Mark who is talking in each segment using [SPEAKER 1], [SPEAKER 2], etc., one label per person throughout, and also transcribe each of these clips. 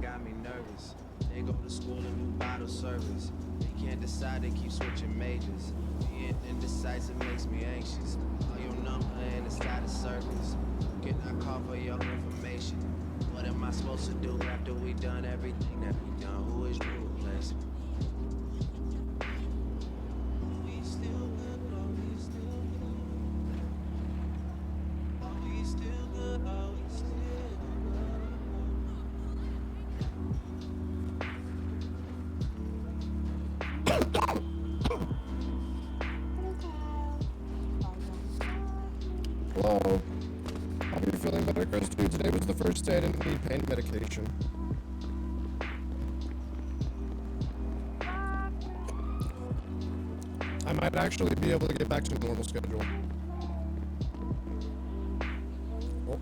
[SPEAKER 1] got me nervous. They go to school and do bottle service. They can't decide, they keep switching majors. Being indecisive makes me anxious. Call your number and it's out of service. Can I call for your information? What am I supposed to do after we done everything that we done? Who is your replacement? We still good, are we still good? Are we still good, are we still good?
[SPEAKER 2] Hello. Hope you're feeling better, Chris. Dude, today was the first day I didn't need pain medication. I might actually be able to get back to a normal schedule. Oh.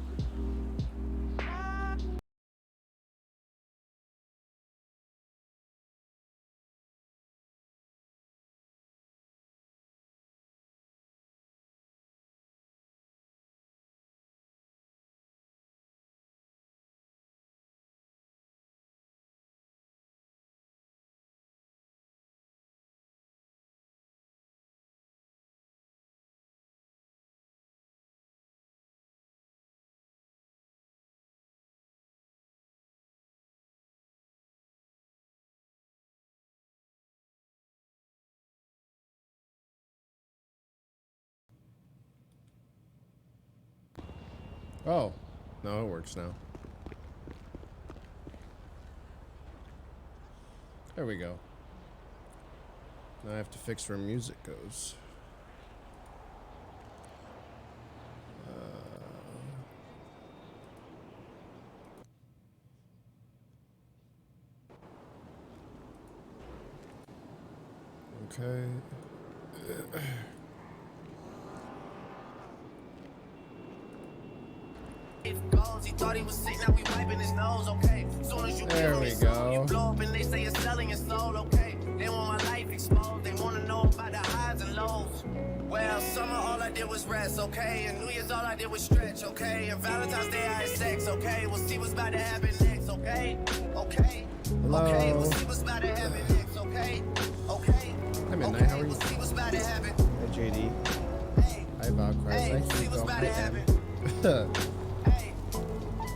[SPEAKER 2] Oh, no, it works now. There we go. Now I have to fix where music goes. Okay.
[SPEAKER 3] He thought he was sick, now we wiping his nose, okay. Soon as you
[SPEAKER 2] There we go.
[SPEAKER 3] You blow up and they say you're selling your soul, okay. They want my life exposed, they wanna know about the highs and lows. Well, summer all I did was rest, okay. And New Year's all I did was stretch, okay. And Valentine's Day I had sex, okay. We'll see what's about to happen next, okay. Okay.
[SPEAKER 2] Hello.
[SPEAKER 3] Okay, we'll see what's about to happen next, okay. Okay.
[SPEAKER 2] Hi, Midnight. How are you?
[SPEAKER 3] We'll see what's about to happen.
[SPEAKER 2] Hi, JD.
[SPEAKER 3] Hey.
[SPEAKER 2] Hi, Valkyrie.
[SPEAKER 3] Hey, we'll see what's about to happen. Hey,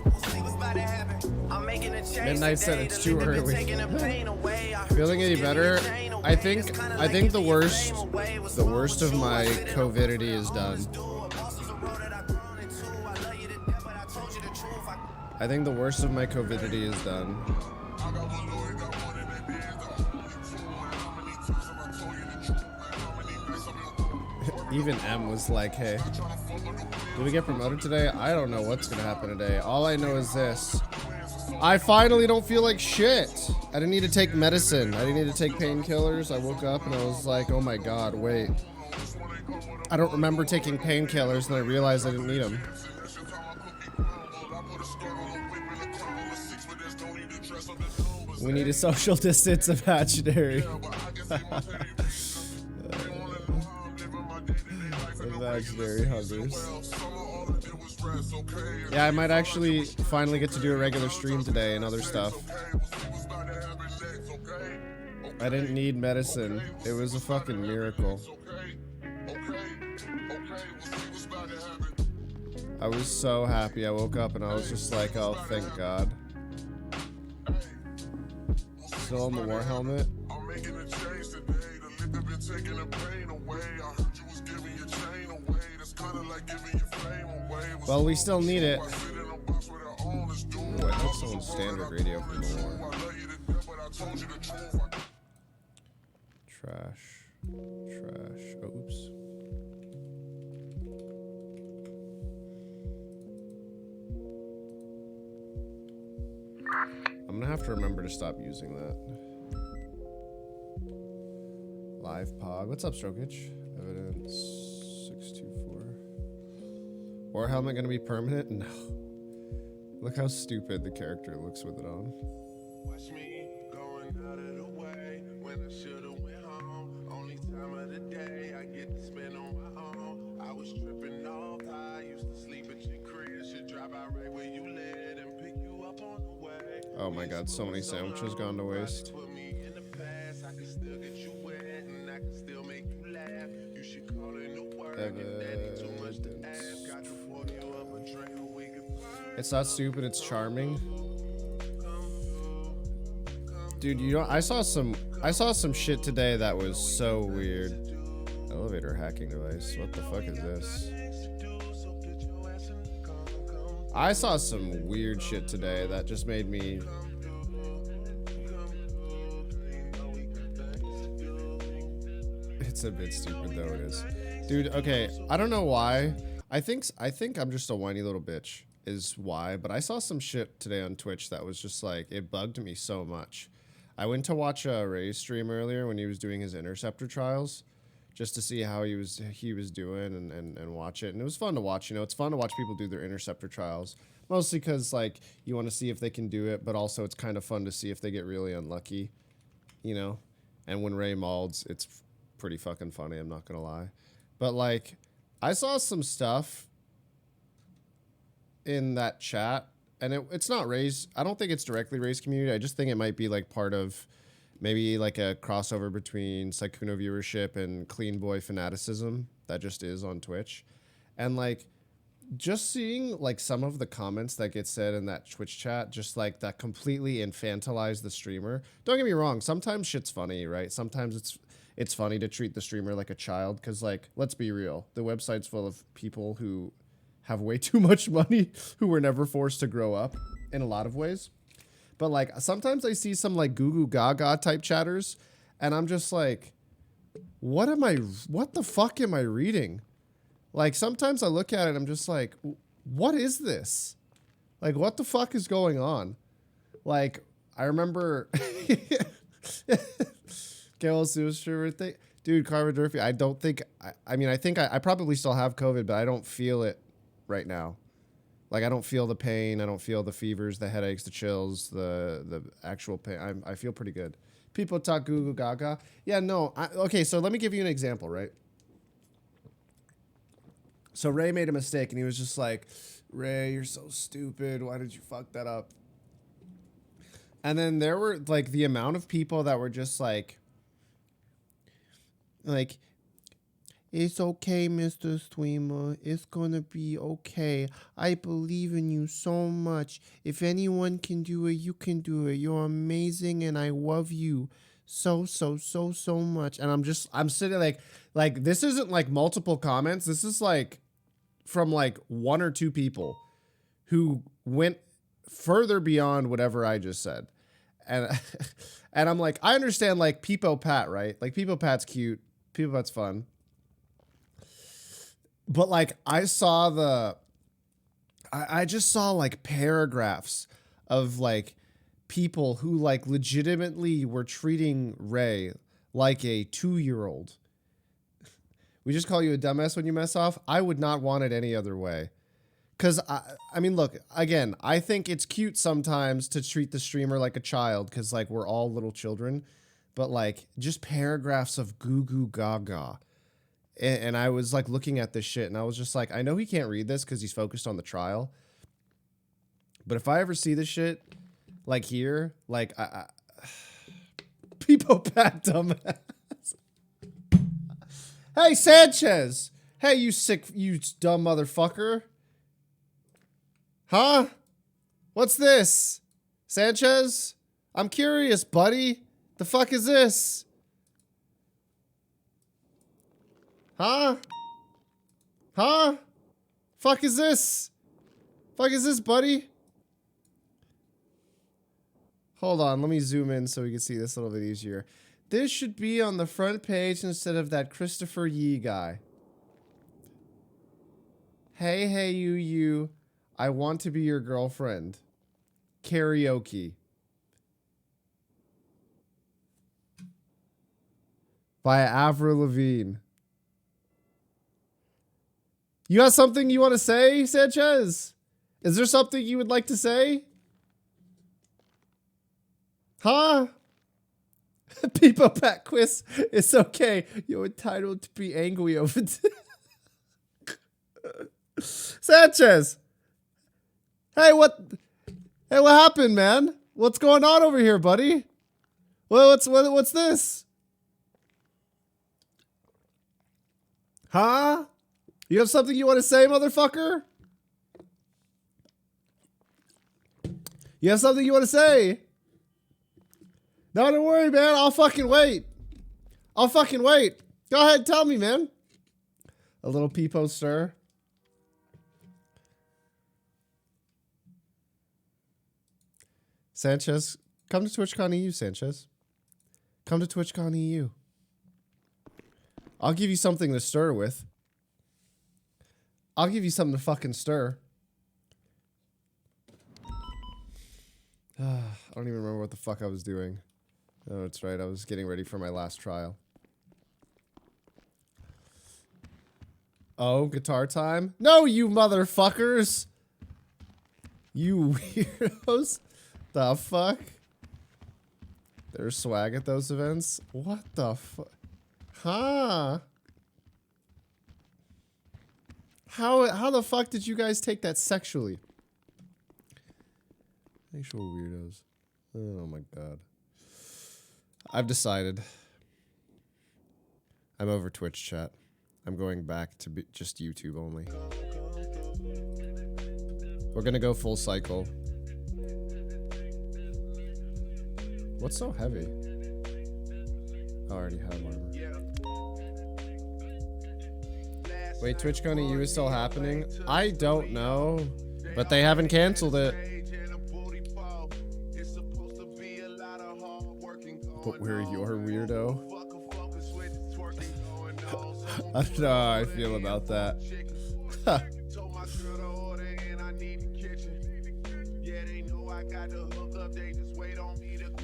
[SPEAKER 3] we'll see what's about to happen. I'm making a change.
[SPEAKER 2] Midnight said
[SPEAKER 3] today,
[SPEAKER 2] it's
[SPEAKER 3] the
[SPEAKER 2] too
[SPEAKER 3] liquor been
[SPEAKER 2] early.
[SPEAKER 3] taking the pain away. I heard
[SPEAKER 2] Feeling
[SPEAKER 3] you
[SPEAKER 2] any
[SPEAKER 3] giving
[SPEAKER 2] better?
[SPEAKER 3] your chain away.
[SPEAKER 2] I think
[SPEAKER 3] It's kinda
[SPEAKER 2] the
[SPEAKER 3] like giving your
[SPEAKER 2] worst
[SPEAKER 3] fame away. What's
[SPEAKER 2] the
[SPEAKER 3] wrong
[SPEAKER 2] worst
[SPEAKER 3] with
[SPEAKER 2] of
[SPEAKER 3] you?
[SPEAKER 2] my
[SPEAKER 3] I sit in a
[SPEAKER 2] COVIDity
[SPEAKER 3] room
[SPEAKER 2] is
[SPEAKER 3] with
[SPEAKER 2] done.
[SPEAKER 3] the door. Bosses a road that I've grown into. I love you to death, but I told you the truth.
[SPEAKER 2] I think the worst of my COVIDity is done. Even M was like, hey, did we get promoted today? I don't know what's gonna happen today. All I know is this. I finally don't feel like shit. I didn't need to take medicine. I didn't need to take painkillers. I woke up and I was like, oh my god, wait. I don't remember taking painkillers, and I realized I didn't need them. We need a social distance imaginary. Imaginary huggers. Yeah, I might actually finally get to do a regular stream today and other stuff. I didn't need medicine. It was a fucking miracle. I was so happy. I woke up and I was just like, oh, thank God. Still on the war helmet? Well, we still need it. Ooh, I took someone's standard radio from the war. Trash. Trash. Oh, oops. I'm gonna have to remember to stop using that. Live Pog. What's up, Strokage? Evidence 624. War helmet gonna be permanent? No. Look how stupid the character looks with it on.
[SPEAKER 4] Watch me going out of the way when I should've went home. Only time of the day I get to spend on my own. I was tripping off high, used to sleep at your crib. Should drop out right where you live and pick you up on the way.
[SPEAKER 2] Oh my god, so many sandwiches gone to waste.
[SPEAKER 4] Put me in the past, I can still get you wet and I can still make you laugh. You should call in the work if that ain't too much to ask. I can pour you up a drink and we can
[SPEAKER 2] It's not stupid, it's charming. Dude, you know, I saw some shit today that was so weird. Elevator hacking device. What the fuck is this? I saw some weird shit today that just made me. It's a bit stupid though, it is. Dude, okay, I don't know why. I think I'm just a whiny little bitch is why, but I saw some shit today on Twitch that was just like, it bugged me so much. I went to watch Ray's stream earlier when he was doing his interceptor trials, just to see how he was doing and watch it. And it was fun to watch. You know, it's fun to watch people do their interceptor trials, mostly because like you want to see if they can do it, but also it's kind of fun to see if they get really unlucky, you know. And when Ray malds, it's pretty fucking funny. I'm not gonna lie, but like I saw some stuff in that chat. And it's not Ray's. I don't think it's directly Ray's community. I just think it might be like part of maybe like a crossover between Sykkuno viewership and Clean Boy fanaticism that just is on Twitch. And like just seeing like some of the comments that get said in that Twitch chat, just like that completely infantilize the streamer. Don't get me wrong. Sometimes shit's funny, right? Sometimes it's funny to treat the streamer like a child. Cause like, let's be real. The website's full of people who have way too much money, who were never forced to grow up in a lot of ways. But like sometimes I see some like goo goo gaga type chatters and I'm just like, what the fuck am I reading? Like sometimes I look at it, I'm just like, what is this? Like what the fuck is going on? Like I remember Carol's birthday. Dude, Carver Durfee, I don't think, I mean, I think I probably still have COVID, but I don't feel it right now. Like I don't feel the pain. I don't feel the fevers, the headaches, the chills, the actual pain. I feel pretty good. People talk goo goo gaga. Yeah, no. Okay, so let me give you an example, right? So Ray made a mistake and he was just like, Ray, you're so stupid. Why did you fuck that up? And then there were like the amount of people that were just like, it's okay, Mr. Streamer. It's gonna be okay. I believe in you so much. If anyone can do it, you can do it. You're amazing and I love you so much. And I'm sitting like this isn't like multiple comments. This is like from like one or two people who went further beyond whatever I just said. And and I'm like, I understand like Peepo Pat, right? Like Peepo Pat's cute. Peepo Pat's fun. But like I just saw like paragraphs of like people who like legitimately were treating Ray like a 2-year-old. We just call you a dumbass when you mess off. I would not want it any other way. Cause I mean, look, again, I think it's cute sometimes to treat the streamer like a child. Cause like we're all little children, but like just paragraphs of goo goo gaga. And I was like looking at this shit and I was just like, I know he can't read this because he's focused on the trial. But if I ever see this shit like here, like Peepo Pat dumbass. Hey, Sanchez. Hey, you dumb motherfucker. Huh? What's this? Sanchez? I'm curious, buddy. The fuck is this? Huh? Huh? Fuck is this? Fuck is this, buddy? Hold on, let me zoom in so we can see this a little bit easier. This should be on the front page instead of that KristoferYee's guy. Hey, you. I want to be your girlfriend. Karaoke. By Avril Lavigne. You got something you want to say, Sanchez? Is there something you would like to say? Huh? Peepo Pat quiz. It's okay. You're entitled to be angry over Sanchez. Hey, what happened, man? What's going on over here, buddy? Well, what's this? Huh? You have something you want to say, motherfucker? You have something you want to say? No, don't worry, man. I'll fucking wait. I'll fucking wait. Go ahead, tell me, man. A little peepo stir. Sanchez, come to TwitchCon EU, Sanchez. Come to TwitchCon EU. I'll give you something to stir with. I'll give you something to fucking stir. I don't even remember what the fuck I was doing. Oh, that's right. I was getting ready for my last trial. Oh, guitar time? No, you motherfuckers! You weirdos. The fuck? There's swag at those events? What the fuck? Huh? How the fuck did you guys take that sexually? Actual weirdos. Oh my god. I've decided. I'm over Twitch chat. I'm going back to be just YouTube only. We're gonna go full cycle. What's so heavy? Oh, I already have armor. Wait, TwitchCon EU is still happening? I don't know, but they haven't canceled it. But we're your weirdo. I don't know how I feel about that.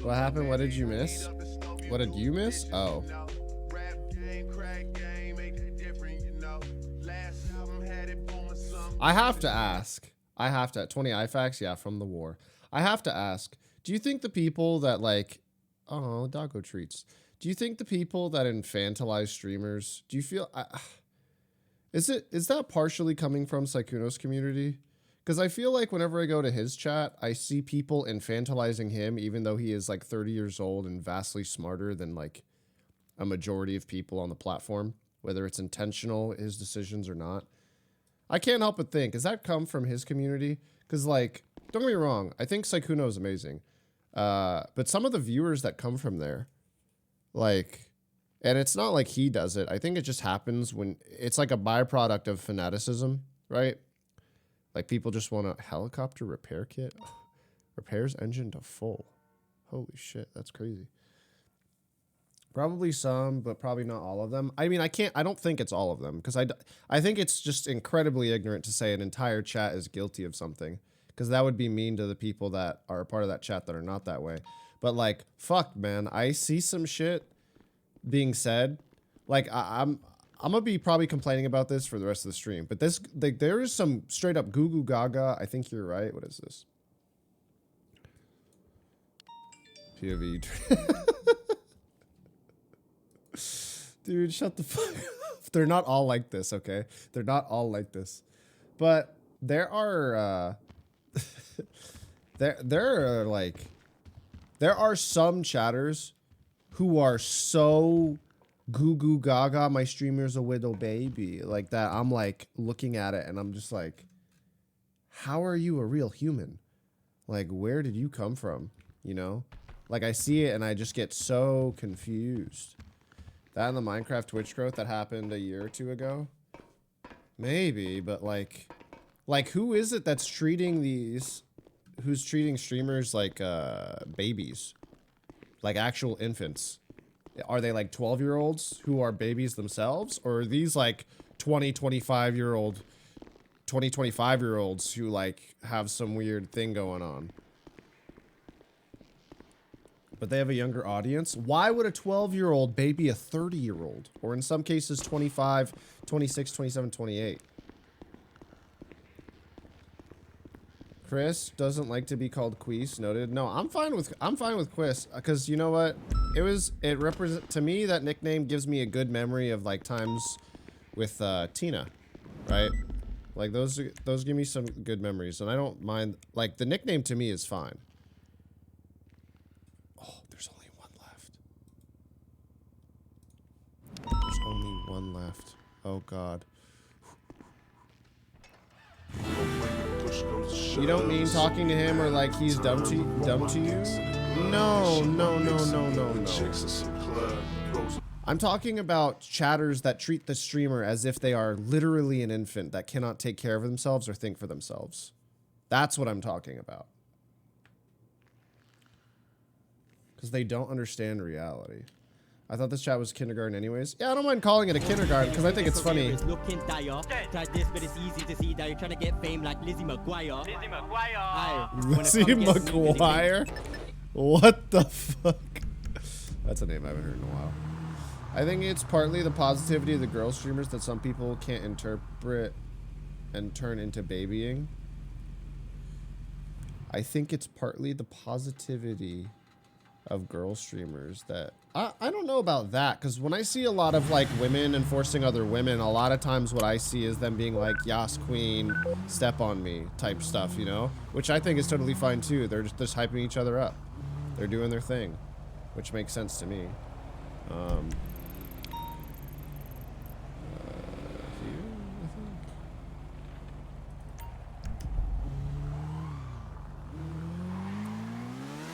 [SPEAKER 2] What happened? What did you miss? What did you miss? Oh. I have to ask. 20 IFACs? Yeah, from the war. I have to ask. Do you think the people that like... Oh, doggo treats. Do you think the people that infantilize streamers... Do you feel... is that partially coming from Sykkuno's community? Because I feel like whenever I go to his chat, I see people infantilizing him, even though he is like 30 years old and vastly smarter than like a majority of people on the platform, whether it's intentional, his decisions or not. I can't help but think, does that come from his community? Because like, don't get me wrong, I think Sykkuno is amazing. But some of the viewers that come from there, like, and it's not like he does it. I think it just happens when it's like a byproduct of fanaticism, right? Like people just want a helicopter repair kit. Repairs engine to full. Holy shit, that's crazy. Probably some, but probably not all of them. I mean, I don't think it's all of them because I think it's just incredibly ignorant to say an entire chat is guilty of something because that would be mean to the people that are a part of that chat that are not that way. But like, fuck, man, I see some shit being said. Like I'm gonna be probably complaining about this for the rest of the stream, but this, like, there is some straight up goo goo gaga. I think you're right. What is this? POV. Dude, shut the fuck up. They're not all like this, okay? They're not all like this. But there are there are some chatters who are so goo goo gaga, my streamer's a widow baby, like that. I'm like looking at it and I'm just like, how are you a real human? Like, where did you come from? You know? Like, I see it and I just get so confused. That and the Minecraft Twitch growth that happened a year or two ago? Maybe, but like who is it that's treating who's treating streamers like babies? Like actual infants? Are they like 12-year-olds who are babies themselves? Or are these like 25-year-olds who like have some weird thing going on? But they have a younger audience. Why would a 12-year-old baby a 30-year-old? Or in some cases, 25, 26, 27, 28. Chris doesn't like to be called Queese. Noted. No, I'm fine with Quis because you know what? To me, that nickname gives me a good memory of like times with Tina, right? Like those give me some good memories, and I don't mind. Like the nickname to me is fine. One left. Oh god. You don't mean talking to him or like he's dumb to you? No, no, no, no, no, no. I'm talking about chatters that treat the streamer as if they are literally an infant that cannot take care of themselves or think for themselves. That's what I'm talking about. Because they don't understand reality. I thought this chat was kindergarten anyways. Yeah, I don't mind calling it a kindergarten because I think it's funny.
[SPEAKER 5] Looking dire. Try this, but it's easy to see that you're trying to get fame like Lizzie McGuire.
[SPEAKER 2] Lizzie McGuire? What the fuck? That's a name I haven't heard in a while. I think it's partly the positivity of the girl streamers that some people can't interpret and turn into babying. I think it's partly the positivity of girl streamers that I don't know about that, because when I see a lot of like women enforcing other women, a lot of times what I see is them being like, yas queen, step on me type stuff, you know, which I think is totally fine too. They're just hyping each other up. They're doing their thing, which makes sense to me.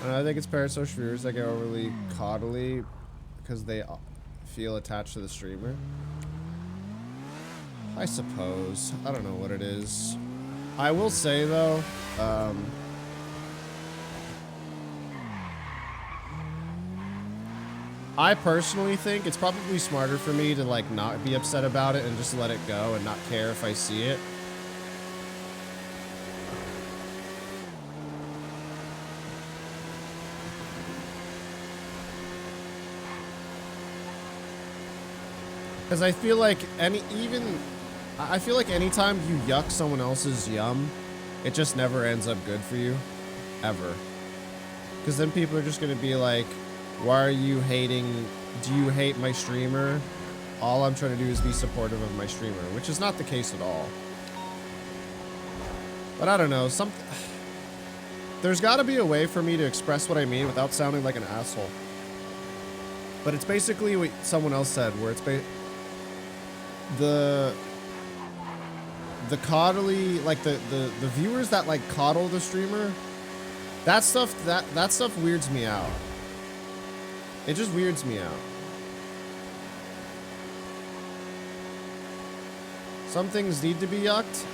[SPEAKER 2] I think it's parasocial viewers that get overly coddly because they feel attached to the streamer. I suppose. I don't know what it is. I will say though, I personally think it's probably smarter for me to like not be upset about it and just let it go and not care if I see it. Because I feel like I feel like anytime you yuck someone else's yum, it just never ends up good for you, ever. Because then people are just gonna be like, why are you hating, do you hate my streamer? All I'm trying to do is be supportive of my streamer, which is not the case at all. But I don't know, there's gotta be a way for me to express what I mean without sounding like an asshole. But it's basically what someone else said, where it's the coddly, like the viewers that like coddle the streamer, that stuff weirds me out. It just weirds me out. Some things need to be yucked.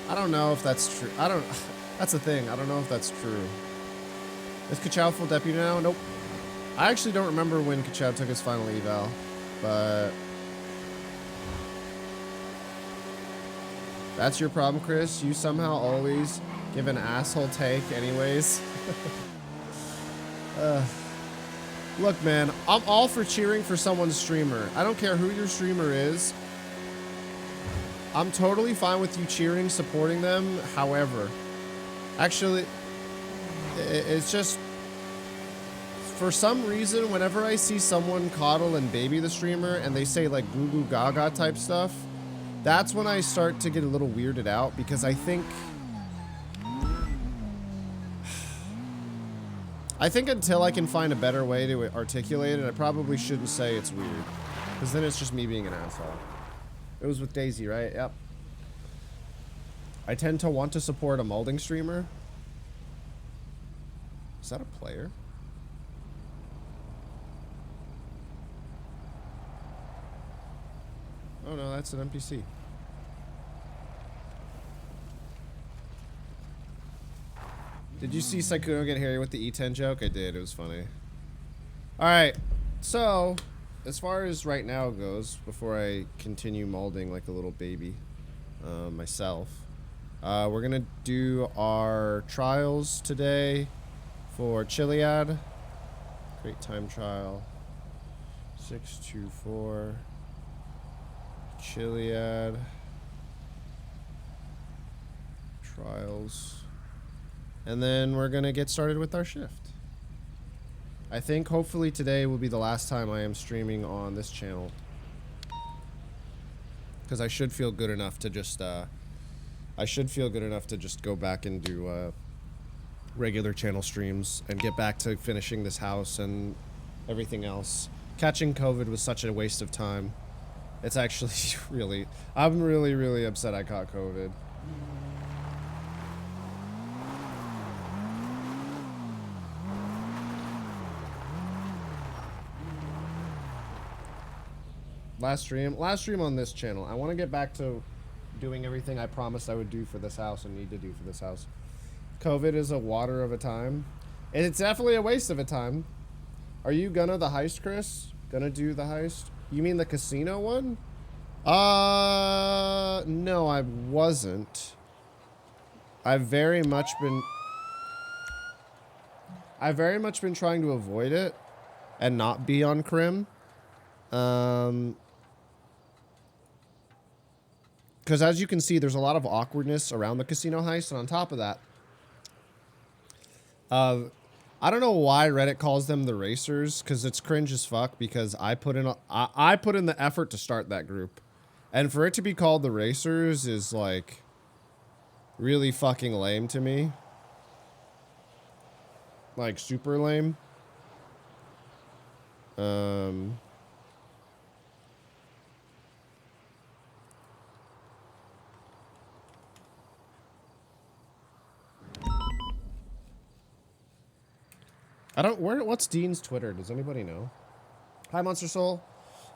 [SPEAKER 2] I don't know if that's true. That's the thing. I don't know if that's true. Is Chao full deputy now? Nope. I actually don't remember when Chao took his final eval. But that's your problem, Chris. You somehow always give an asshole take anyways. Look, man, I'm all for cheering for someone's streamer. I don't care who your streamer is. I'm totally fine with you cheering, supporting them. However, actually, it's just, for some reason, whenever I see someone coddle and baby the streamer and they say like goo goo gaga type stuff, that's when I start to get a little weirded out, because I think until I can find a better way to articulate it, I probably shouldn't say it's weird, because then it's just me being an asshole. It was with Daisy, right? Yep. I tend to want to support a molding streamer. Is that a player? Oh no, that's an NPC. Did you see Saikuno get hairy with the E10 joke? I did, it was funny. Alright, so, as far as right now goes, before I continue molding like a little baby myself, we're gonna do our trials today for Chiliad. Great time trial. 624. Chiliad trials, and then we're gonna get started with our shift. I think hopefully today will be the last time I am streaming on this channel, because I should feel good enough to just go back and do regular channel streams and get back to finishing this house and everything else. Catching COVID was such a waste of time. It's actually really... I'm really, really upset I caught COVID. Last stream on this channel. I want to get back to doing everything I promised I would do for this house and need to do for this house. COVID is a water of a time. And it's definitely a waste of a time. Are you gonna the heist, Chris? Gonna do the heist? You mean the casino one? No, I wasn't. I've very much been trying to avoid it and not be on Crim. Because as you can see, there's a lot of awkwardness around the casino heist, and on top of that, I don't know why Reddit calls them the racers, because it's cringe as fuck, because I put in the effort to start that group. And for it to be called the racers is, like, really fucking lame to me. Like, super lame. What's Dean's Twitter? Does anybody know? Hi, Monster Soul.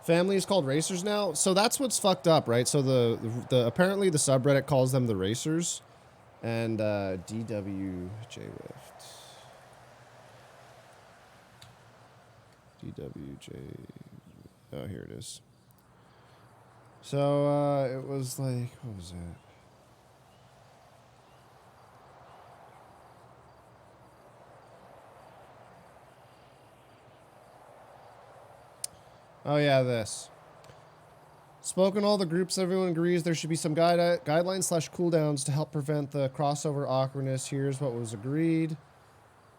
[SPEAKER 2] Family is called racers now. So that's what's fucked up, right? So the apparently the subreddit calls them the racers, and DWJ Rift. DWJ. Oh, here it is. So it was like, what was that? Oh yeah, this. Spoken all the groups, everyone agrees there should be some guidelines / cooldowns to help prevent the crossover awkwardness. Here's what was agreed.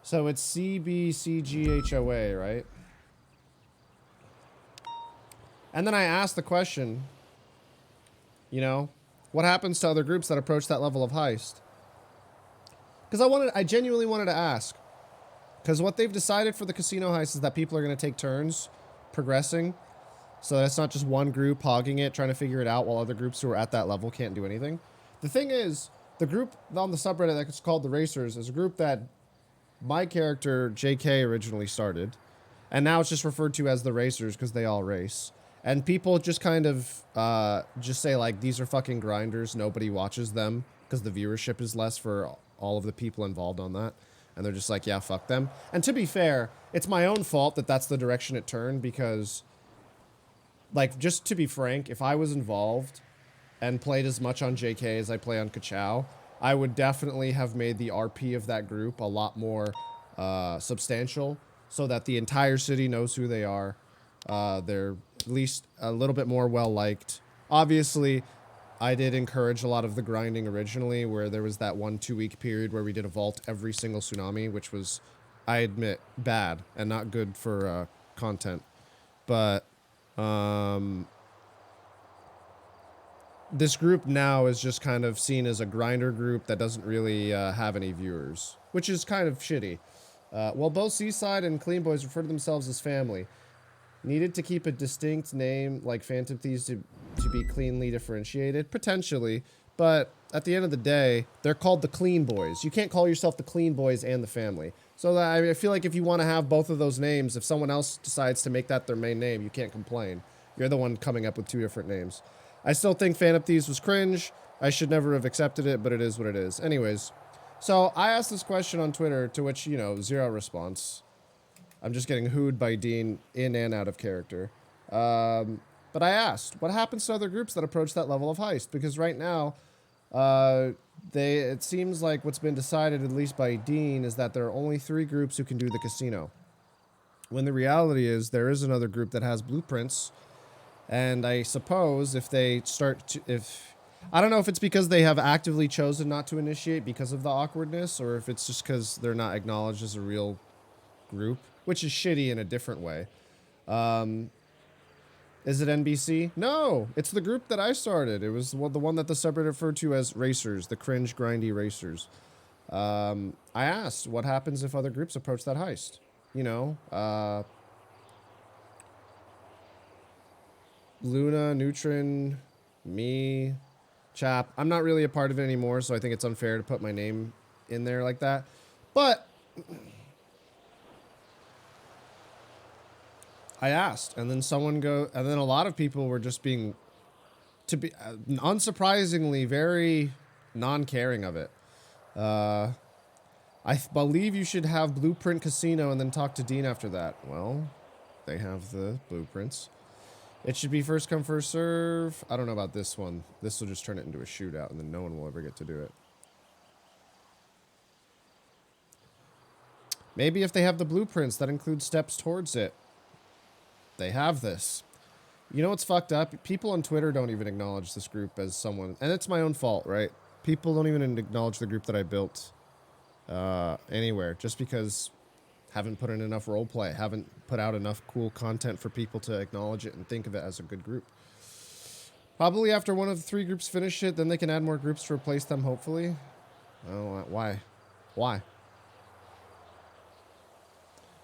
[SPEAKER 2] So it's CBCGHOA, right? And then I asked the question, you know, what happens to other groups that approach that level of heist? Because I genuinely wanted to ask. Because what they've decided for the casino heist is that people are going to take turns progressing, so that's not just one group hogging it, trying to figure it out, while other groups who are at that level can't do anything. The thing is, the group on the subreddit that's called the Racers is a group that my character JK originally started, and now it's just referred to as the Racers because they all race. And people just kind of just say, like, these are fucking grinders, nobody watches them because the viewership is less for all of the people involved on that. And they're just like, yeah, fuck them. And to be fair, it's my own fault that that's the direction it turned, because, like, just to be frank, if I was involved and played as much on JK as I play on Chao, I would definitely have made the RP of that group a lot more substantial, so that the entire city knows who they are. They're at least a little bit more well-liked. Obviously, I did encourage a lot of the grinding originally, where there was that 1-2 week period where we did a vault every single tsunami, which was, I admit, bad and not good for content. But this group now is just kind of seen as a grinder group that doesn't really have any viewers, which is kind of shitty. While both Seaside and Clean Boys refer to themselves as family, needed to keep a distinct name like Phantom Thieves to be cleanly differentiated? Potentially, but at the end of the day, they're called the Clean Boys. You can't call yourself the Clean Boys and the family. So that, I feel like if you want to have both of those names, if someone else decides to make that their main name, you can't complain. You're the one coming up with two different names. I still think Phantom Thieves was cringe. I should never have accepted it, but it is what it is. Anyways, so I asked this question on Twitter, to which, you know, zero response. I'm just getting hooed by Dean in and out of character. But I asked, what happens to other groups that approach that level of heist? Because right now, it seems like what's been decided, at least by Dean, is that there are only 3 groups who can do the casino. When the reality is, there is another group that has blueprints. And I suppose if they start to, I don't know if it's because they have actively chosen not to initiate because of the awkwardness, or if it's just because they're not acknowledged as a real group, which is shitty in a different way. Is it NBC? No, it's the group that I started. It was the one that the subreddit referred to as Racers, the cringe grindy Racers. I asked, what happens if other groups approach that heist? You know, Luna, Neutron, me, Chap. I'm not really a part of it anymore, so I think it's unfair to put my name in there like that. But I asked, and then and then a lot of people were just being, to be unsurprisingly, very non-caring of it. I believe you should have Blueprint Casino and then talk to Dean after that. Well, they have the blueprints. It should be first come, first serve. I don't know about this one. This will just turn it into a shootout, and then no one will ever get to do it. Maybe if they have the blueprints, that includes steps towards it. They have this. You know what's fucked up? People on Twitter don't even acknowledge this group as someone, and it's my own fault, right? People don't even acknowledge the group that I built anywhere, just because haven't put in enough roleplay, haven't put out enough cool content for people to acknowledge it and think of it as a good group. Probably after one of the 3 groups finish it, then they can add more groups to replace them, hopefully. Oh, why? Why?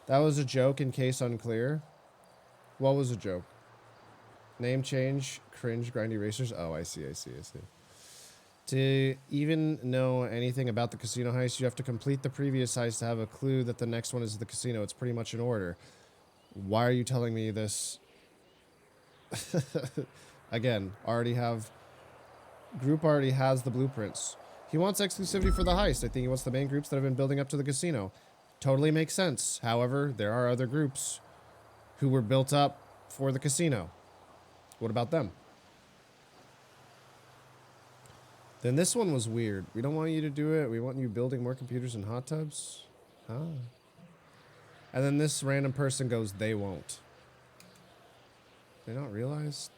[SPEAKER 2] That was a joke in case unclear. What was a joke? Name change, cringe, grindy racers. Oh, I see. To even know anything about the casino heist, you have to complete the previous heist to have a clue that the next one is the casino. It's pretty much in order. Why are you telling me this? Again, group already has the blueprints. He wants exclusivity for the heist. I think he wants the main groups that have been building up to the casino. Totally makes sense. However, there are other groups who were built up for the casino. What about them? Then this one was weird. We don't want you to do it. We want you building more computers and hot tubs. Huh? And then this random person goes, they won't. They don't realize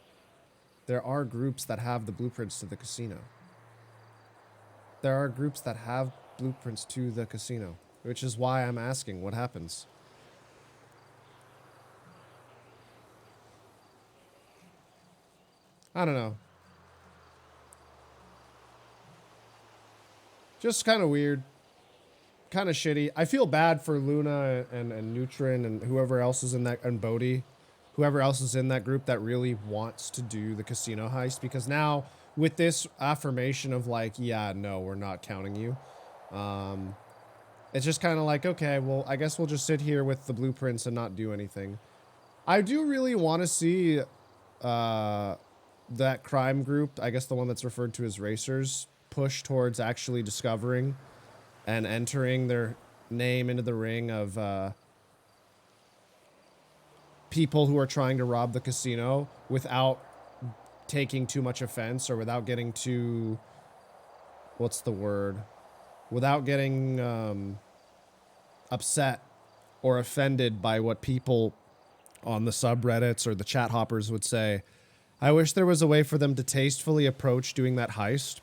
[SPEAKER 2] there are groups that have the blueprints to the casino. There are groups that have blueprints to the casino, which is why I'm asking what happens. I don't know. Just kind of weird. Kind of shitty. I feel bad for Luna and Neutron and whoever else is in that, and Bodhi. Whoever else is in that group that really wants to do the casino heist. Because now, with this affirmation of like, yeah, no, we're not counting you. It's just kind of like, okay, well, I guess we'll just sit here with the blueprints and not do anything. I do really want to see that crime group, I guess the one that's referred to as Racers, push towards actually discovering and entering their name into the ring of people who are trying to rob the casino without taking too much offense or without getting too, what's the word? Without getting upset or offended by what people on the subreddits or the chat hoppers would say. I wish there was a way for them to tastefully approach doing that heist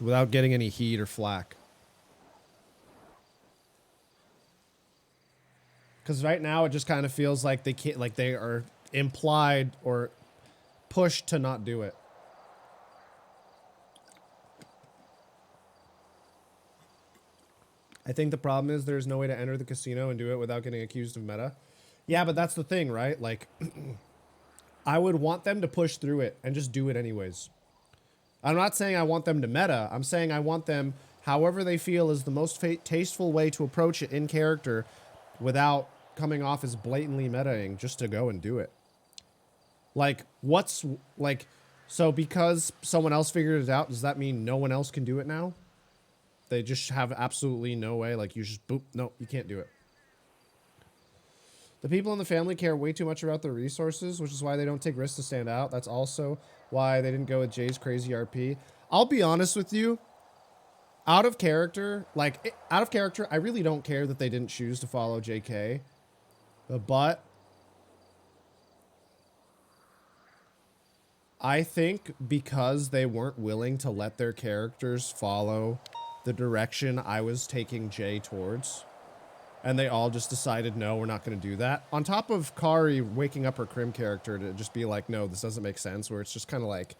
[SPEAKER 2] without getting any heat or flack. Because right now it just kind of feels like they can't, like they are implied or pushed to not do it. I think the problem is there's no way to enter the casino and do it without getting accused of meta. Yeah, but that's the thing, right? Like, I would want them to push through it and just do it anyways. I'm not saying I want them to meta. I'm saying I want them, however they feel is the most tasteful way to approach it in character without coming off as blatantly metaing, just to go and do it. Like, so because someone else figured it out, does that mean no one else can do it now? They just have absolutely no way, like you just, boop, no, you can't do it. The people in the family care way too much about their resources, which is why they don't take risks to stand out. That's also why they didn't go with Jay's crazy RP. I'll be honest with you. Out of character, I really don't care that they didn't choose to follow JK. But I think because they weren't willing to let their characters follow the direction I was taking Jay towards, and they all just decided, no, we're not going to do that. On top of Kari waking up her Crim character to just be like, no, this doesn't make sense, where it's just kind of like,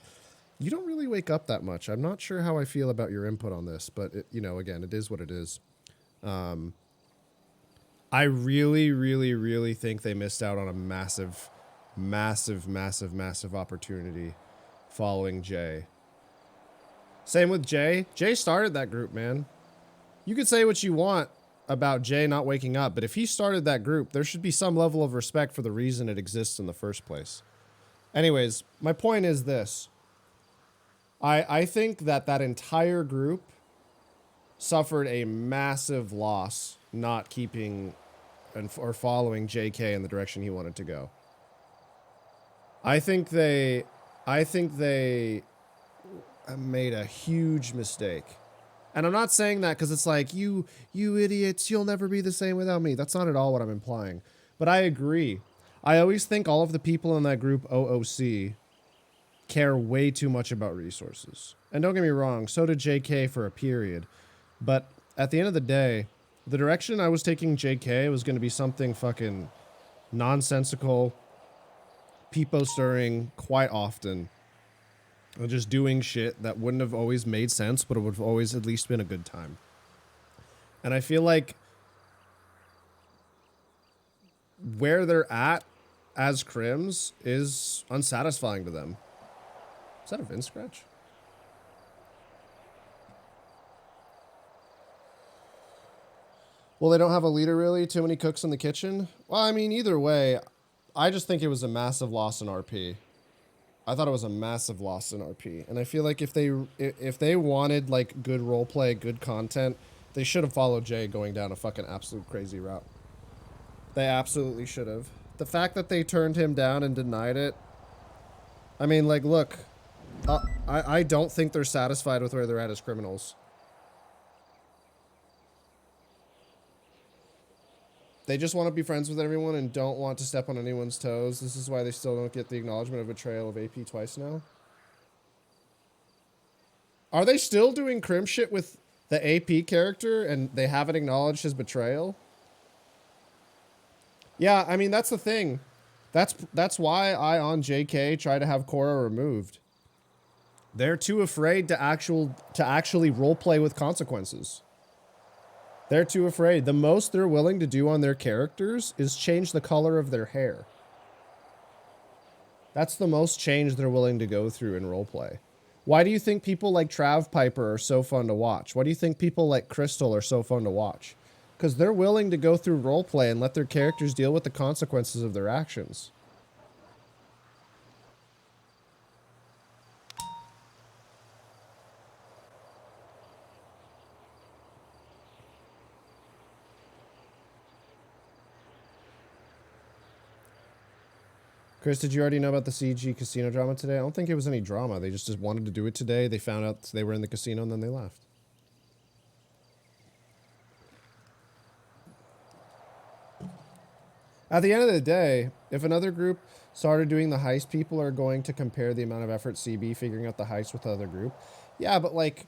[SPEAKER 2] you don't really wake up that much. I'm not sure how I feel about your input on this, but, you know, again, it is what it is. I really, really, really think they missed out on a massive, massive, massive, massive opportunity following Jay. Same with Jay. Jay started that group, man. You could say what you want about Jay not waking up, but if he started that group, there should be some level of respect for the reason it exists in the first place. Anyways, my point is this. I think that entire group suffered a massive loss not keeping or following JK in the direction he wanted to go. I think they made a huge mistake. And I'm not saying that because it's like, you idiots, you'll never be the same without me. That's not at all what I'm implying. But I agree. I always think all of the people in that group OOC care way too much about resources. And don't get me wrong, so did JK for a period. But at the end of the day, the direction I was taking JK was going to be something fucking nonsensical, peepo stirring quite often. Just doing shit that wouldn't have always made sense, but it would have always at least been a good time. And I feel like where they're at as Crims is unsatisfying to them. Is that a Vin scratch? Well, they don't have a leader, really? Too many cooks in the kitchen? Well, I mean, either way, I just think it was a massive loss in RP. I thought it was a massive loss in RP. And I feel like if they wanted, like, good roleplay, good content, they should have followed Jay going down a fucking absolute crazy route. They absolutely should have. The fact that they turned him down and denied it, I mean, like, look, I don't think they're satisfied with where they're at as criminals. They just want to be friends with everyone and don't want to step on anyone's toes. This is why they still don't get the acknowledgement of betrayal of AP twice now. Are they still doing crim shit with the AP character and they haven't acknowledged his betrayal? Yeah, I mean, that's the thing. That's why I, on JK, try to have Korra removed. They're too afraid to actually roleplay with consequences. They're too afraid. The most they're willing to do on their characters is change the color of their hair. That's the most change they're willing to go through in roleplay. Why do you think people like Trav Piper are so fun to watch? Why do you think people like Crystal are so fun to watch? Because they're willing to go through roleplay and let their characters deal with the consequences of their actions. Chris, did you already know about the CG casino drama today? I don't think it was any drama. They just wanted to do it today. They found out they were in the casino and then they left. At the end of the day, if another group started doing the heist, people are going to compare the amount of effort CB figuring out the heist with the other group. Yeah, but like,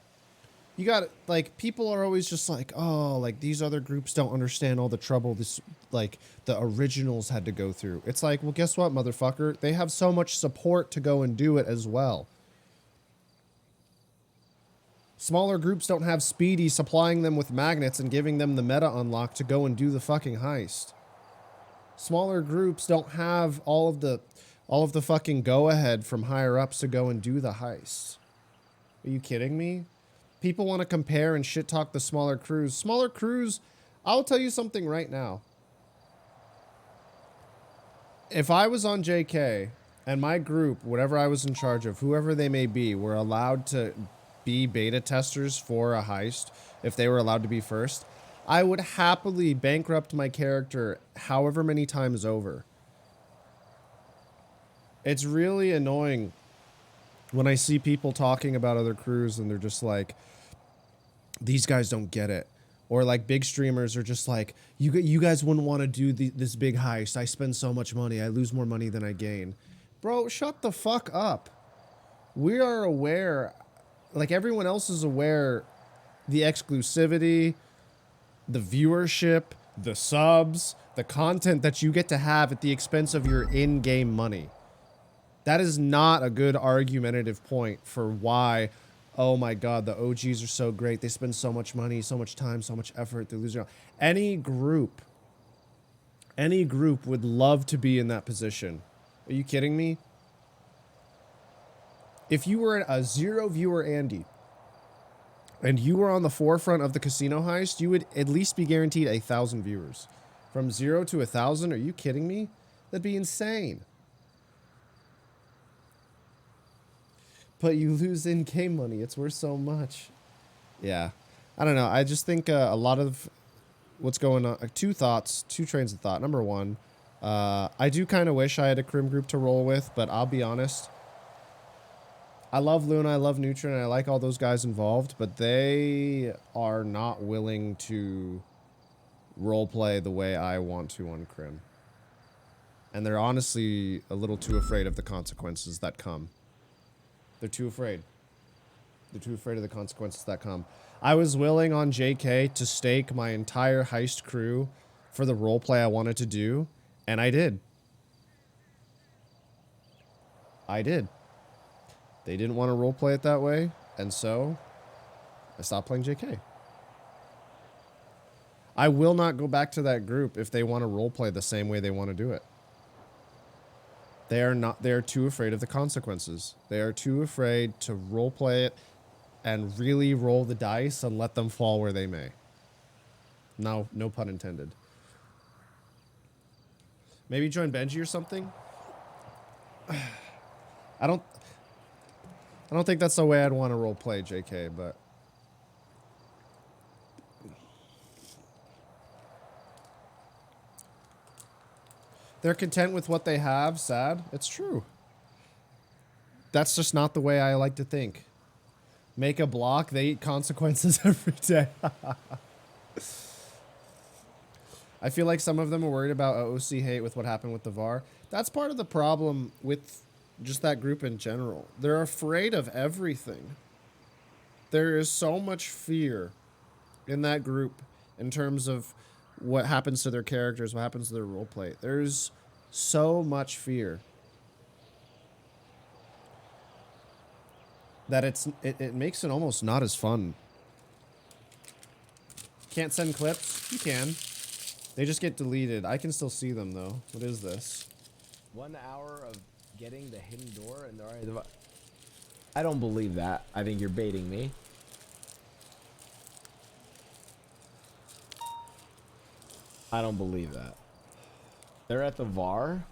[SPEAKER 2] you got, like, people are always just like, oh, like, these other groups don't understand all the trouble this, like, the originals had to go through. It's like, well, guess what, motherfucker? They have so much support to go and do it as well. Smaller groups don't have Speedy supplying them with magnets and giving them the meta unlock to go and do the fucking heist. Smaller groups don't have all of the fucking go-ahead from higher ups to go and do the heist. Are you kidding me? People want to compare and shit talk the smaller crews. Smaller crews, I'll tell you something right now. If I was on JK and my group, whatever I was in charge of, whoever they may be, were allowed to be beta testers for a heist, if they were allowed to be first, I would happily bankrupt my character however many times over. It's really annoying when I see people talking about other crews and they're just like, these guys don't get it. Or like big streamers are just like, you guys wouldn't want to do this big heist. I spend so much money. I lose more money than I gain. Bro, shut the fuck up. We are aware, like everyone else is aware, the exclusivity, the viewership, the subs, the content that you get to have at the expense of your in-game money. That is not a good argumentative point for why, oh my god, the OGs are so great. They spend so much money, so much time, so much effort. They're losing. Any group would love to be in that position. Are you kidding me? If you were a 0 viewer Andy and you were on the forefront of the casino heist, you would at least be guaranteed 1,000 viewers. From 0 to 1,000, are you kidding me? That'd be insane. But you lose in-game money. It's worth so much. Yeah. I don't know. I just think a lot of what's going on... two trains of thought. Number one, I do kind of wish I had a crim group to roll with, but I'll be honest. I love Luna, I love Neutron, and I like all those guys involved, but they are not willing to roleplay the way I want to on crim. And they're honestly a little too afraid of the consequences that come. They're too afraid. They're too afraid of the consequences that come. I was willing on JK to stake my entire heist crew for the roleplay I wanted to do, and I did. I did. They didn't want to roleplay it that way, and so I stopped playing JK. I will not go back to that group if they want to roleplay the same way they want to do it. They are too afraid of the consequences. They are too afraid to roleplay it and really roll the dice and let them fall where they may. No pun intended. Maybe join Benji or something? I don't think that's the way I'd want to roleplay JK, but they're content with what they have, sad. It's true. That's just not the way I like to think. Make a block, they eat consequences every day. I feel like some of them are worried about OC hate with what happened with the VAR. That's part of the problem with just that group in general. They're afraid of everything. There is so much fear in that group in terms of what happens to their characters, what happens to their roleplay. There's so much fear that it makes it almost not as fun. Can't send clips? You can. They just get deleted. I can still see them though. What is this?
[SPEAKER 6] 1 hour of getting the hidden door and the... I don't believe that. I think you're baiting me. I don't believe that. They're at the VAR.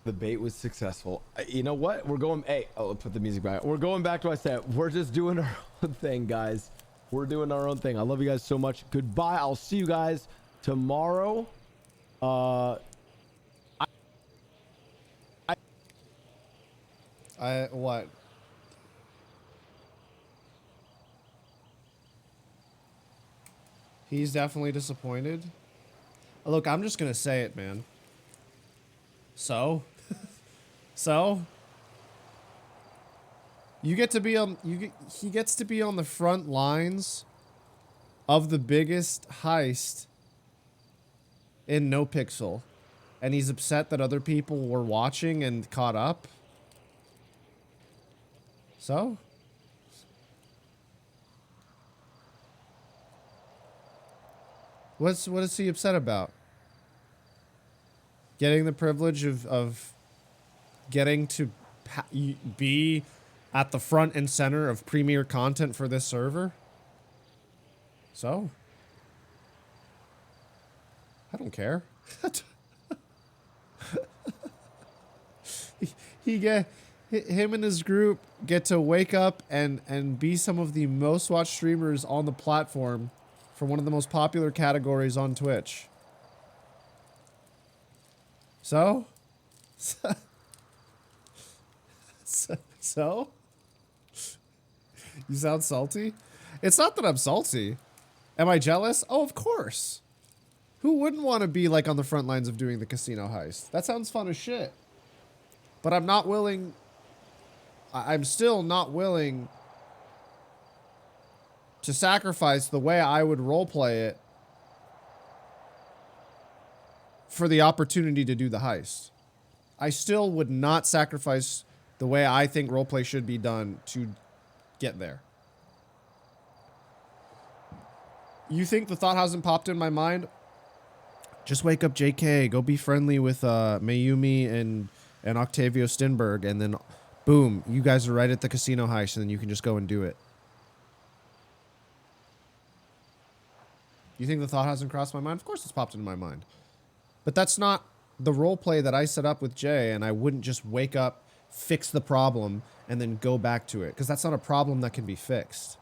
[SPEAKER 6] The bait was successful. You know what? We're going... Hey, oh, put the music back. We're going back to what I said. We're just doing our own thing, guys. We're doing our own thing. I love you guys so much. Goodbye. I'll see you guys tomorrow.
[SPEAKER 2] What? He's definitely disappointed. Look, I'm just gonna say it, man. So? So? You get to be on... he gets to be on the front lines of the biggest heist in NoPixel. And he's upset that other people were watching and caught up. So? What is he upset about? Getting the privilege of getting to be at the front and center of premier content for this server? So? I don't care. Him and his group get to wake up and be some of the most watched streamers on the platform for one of the most popular categories on Twitch. So? So? You sound salty? It's not that I'm salty. Am I jealous? Oh, of course. Who wouldn't want to be like on the front lines of doing the casino heist? That sounds fun as shit. But I'm not willing... I'm still not willing to sacrifice the way I would roleplay it for the opportunity to do the heist. I still would not sacrifice the way I think roleplay should be done to get there. You think the thought hasn't popped in my mind? Just wake up JK, go be friendly with Mayumi and Octavio Stenberg, and then boom, you guys are right at the casino heist, and then you can just go and do it. You think the thought hasn't crossed my mind? Of course it's popped into my mind. But that's not the role play that I set up with Jay, and I wouldn't just wake up, fix the problem, and then go back to it, because that's not a problem that can be fixed.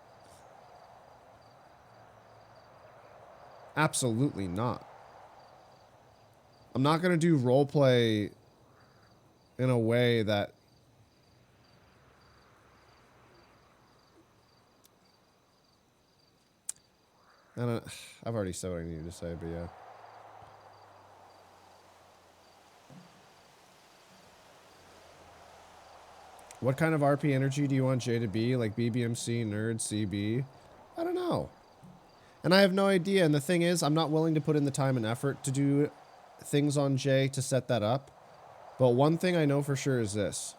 [SPEAKER 2] Absolutely not. I'm not going to do role play in a way that I've already said what I needed to say, but yeah. What kind of RP energy do you want Jay to be? Like BBMC, nerd, CB? I don't know. And I have no idea. And the thing is, I'm not willing to put in the time and effort to do things on Jay to set that up. But one thing I know for sure is this.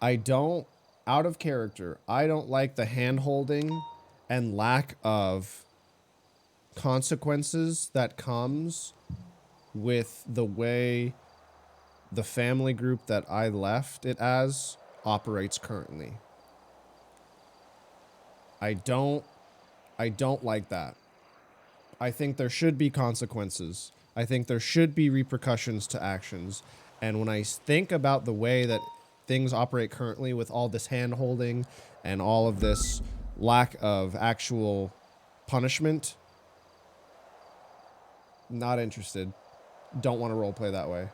[SPEAKER 2] I don't, out of character, I don't like the hand-holding and lack of consequences that comes with the way the family group that I left it as operates currently. I don't like that. I think there should be consequences. I think there should be repercussions to actions. And when I think about the way that things operate currently with all this hand-holding and all of this lack of actual punishment, not interested. Don't want to roleplay that way.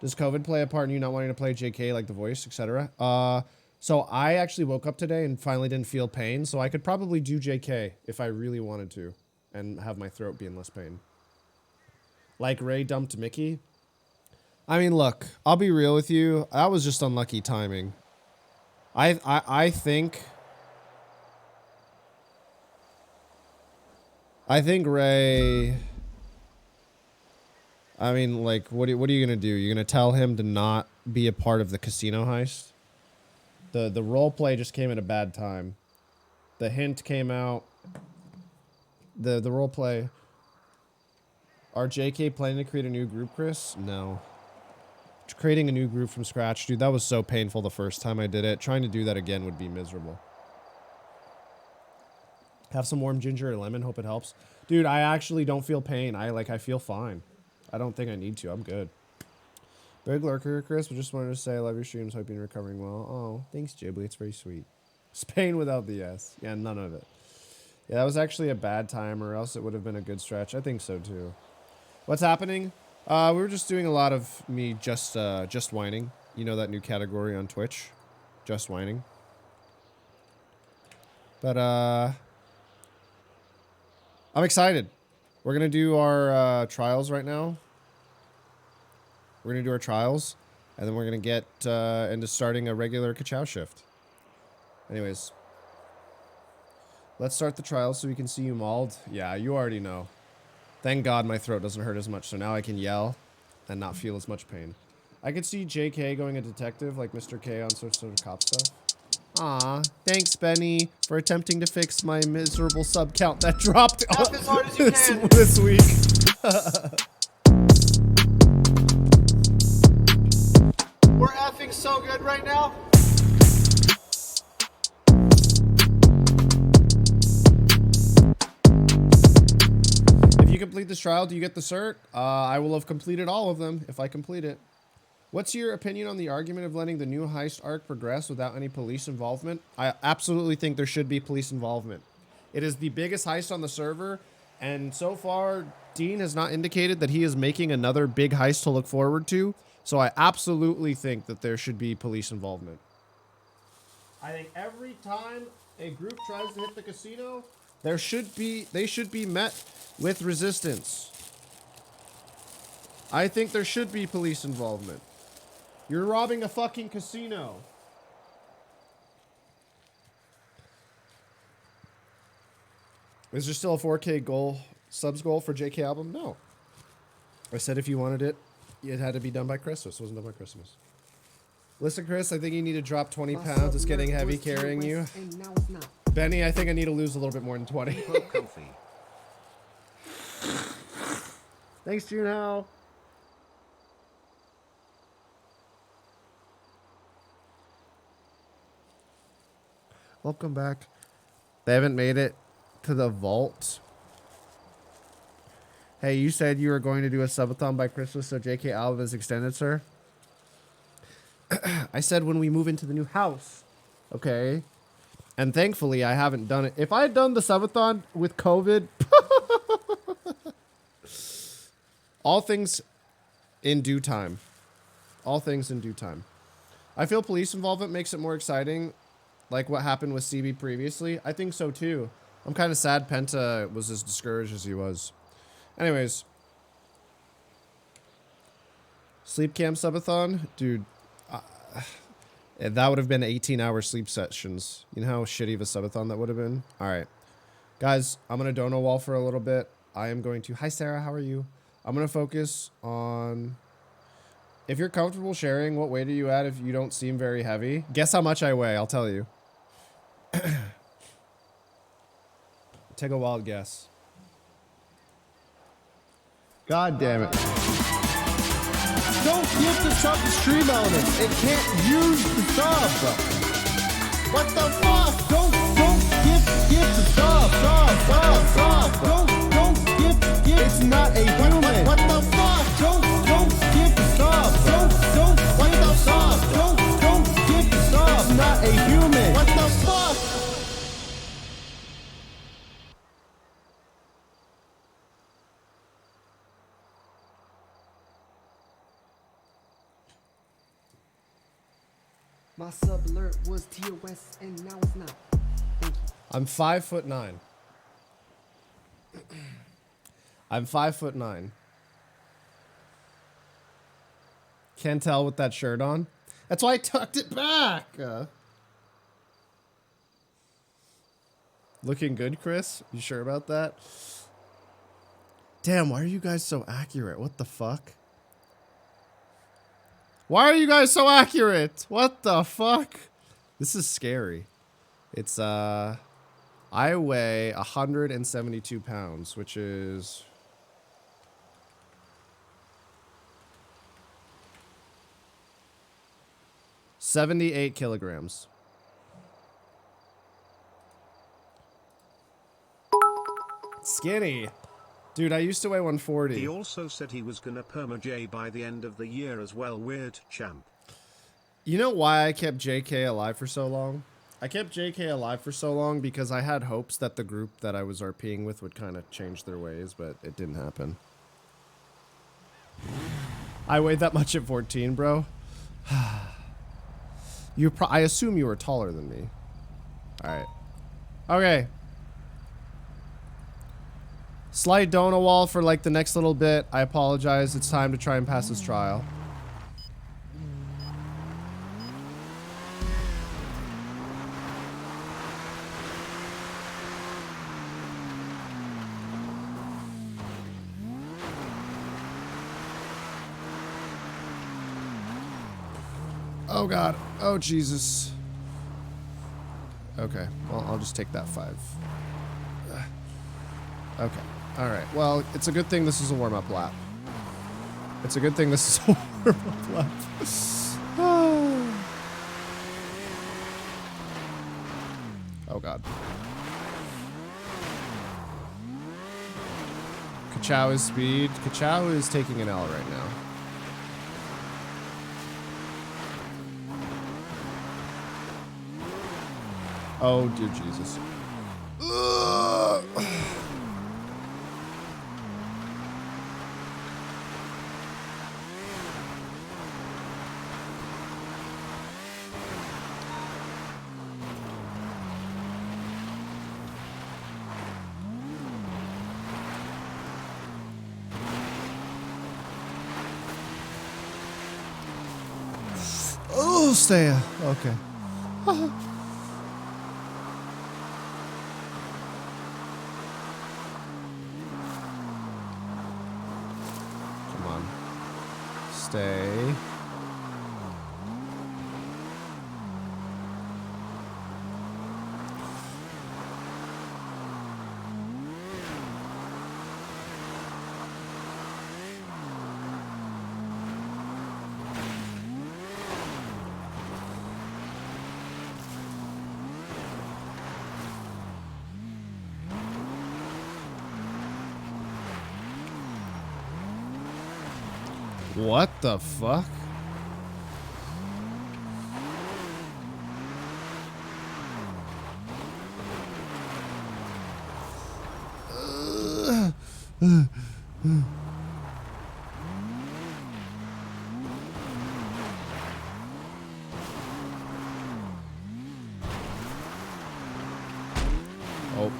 [SPEAKER 2] Does COVID play a part in you not wanting to play JK, like the voice, etc.? So I actually woke up today and finally didn't feel pain, so I could probably do JK if I really wanted to and have my throat be in less pain. Like Ray dumped Mickey? I mean, look, I'll be real with you. That was just unlucky timing. I think Ray... I mean, like, what are you gonna do? You're gonna tell him to not be a part of the casino heist? The role play just came at a bad time. The hint came out. The role play. Are JK planning to create a new group, Chris? No. Creating a new group from scratch, dude, that was so painful the first time I did it. Trying to do that again would be miserable. Have some warm ginger or lemon, hope it helps. Dude, I actually don't feel pain. I feel fine. I don't think I need to. I'm good. Big lurker, Chris, but just wanted to say I love your streams. Hope you're recovering well. Oh, thanks, Ghibli. It's very sweet. Spain without the S. Yeah, none of it. Yeah, that was actually a bad time, or else it would have been a good stretch. I think so, too. What's happening? We were just doing a lot of me just whining. You know that new category on Twitch? Just whining. But, I'm excited. We're going to do our trials right now. We're going to do our trials, and then we're going to get into starting a regular Chao shift. Anyways. Let's start the trials so we can see you mauled. Yeah, you already know. Thank God my throat doesn't hurt as much, so now I can yell and not feel as much pain. I could see JK going a detective like Mr. K on sort of cop stuff. Aw, thanks, Benny, for attempting to fix my miserable sub count that dropped
[SPEAKER 7] as hard as you can.
[SPEAKER 2] this week.
[SPEAKER 7] We're effing so good right now.
[SPEAKER 2] If you complete this trial, do you get the cert? I will have completed all of them if I complete it. What's your opinion on the argument of letting the new heist arc progress without any police involvement? I absolutely think there should be police involvement. It is the biggest heist on the server, and so far, Dean has not indicated that he is making another big heist to look forward to, so I absolutely think that there should be police involvement. I think every time a group tries to hit the casino, they should be met with resistance. I think there should be police involvement. You're robbing a fucking casino. Is there still a 4K goal, subs goal for JK album? No. I said if you wanted it, it had to be done by Christmas. It wasn't done by Christmas. Listen, Chris, I think you need to drop 20 pounds. It's getting heavy carrying you. Benny, I think I need to lose a little bit more than 20. Thanks, Junho. Welcome back. They haven't made it to the vault. Hey, you said you were going to do a subathon by Christmas, so JK album is extended, sir. I said when we move into the new house. Okay. And thankfully, I haven't done it. If I had done the subathon with COVID, all things in due time. All things in due time. I feel police involvement makes it more exciting, like what happened with CB previously. I think so too. I'm kind of sad Penta was as discouraged as he was. Anyways. Sleep cam subathon? Dude, that would have been 18-hour sleep sessions. You know how shitty of a subathon that would have been? All right. Guys, I'm going to dono wall for a little bit. I am going to... Hi, Sarah. How are you? I'm going to focus on... If you're comfortable sharing, what weight are you at if you don't seem very heavy? Guess how much I weigh. I'll tell you. Take a wild guess. God damn it. Don't give the sub the stream elements. It can't use the sub. What the fuck? Don't give the sub. Don't give. It's not a human. What the fuck? Don't give the sub. Don't. What the fuck? Don't give the sub. It's not a human. What the fuck?
[SPEAKER 8] My sub alert was TOS and now it's not. Thank you.
[SPEAKER 2] I'm 5'9". I'm 5'9". Can't tell with that shirt on. That's why I tucked it back. Looking good, Chris? You sure about that? Damn, why are you guys so accurate? What the fuck? Why are you guys so accurate? What the fuck? This is scary. It's, I weigh 172 pounds, which is... $78 kilograms. Skinny. Dude, I used to weigh 140.
[SPEAKER 9] He also said he was gonna perma J by the end of the year as well. Weird champ.
[SPEAKER 2] You know why I kept JK alive for so long? I kept JK alive for so long because I had hopes that the group that I was RPing with would kind of change their ways, but it didn't happen. I weighed that much at 14, bro. I assume you were taller than me. Alright. Okay. Slight donut wall for like the next little bit. I apologize. It's time to try and pass this trial. Oh God. Oh Jesus. Okay. Well, I'll just take that 5. Okay. All right. Well, it's a good thing this is a warm-up lap. It's a good thing this is a warm-up lap. Oh God. Chao is speed. Chao is taking an L right now. Oh dear Jesus. Oh, stay. Okay. Come stay. What the fuck? Oh.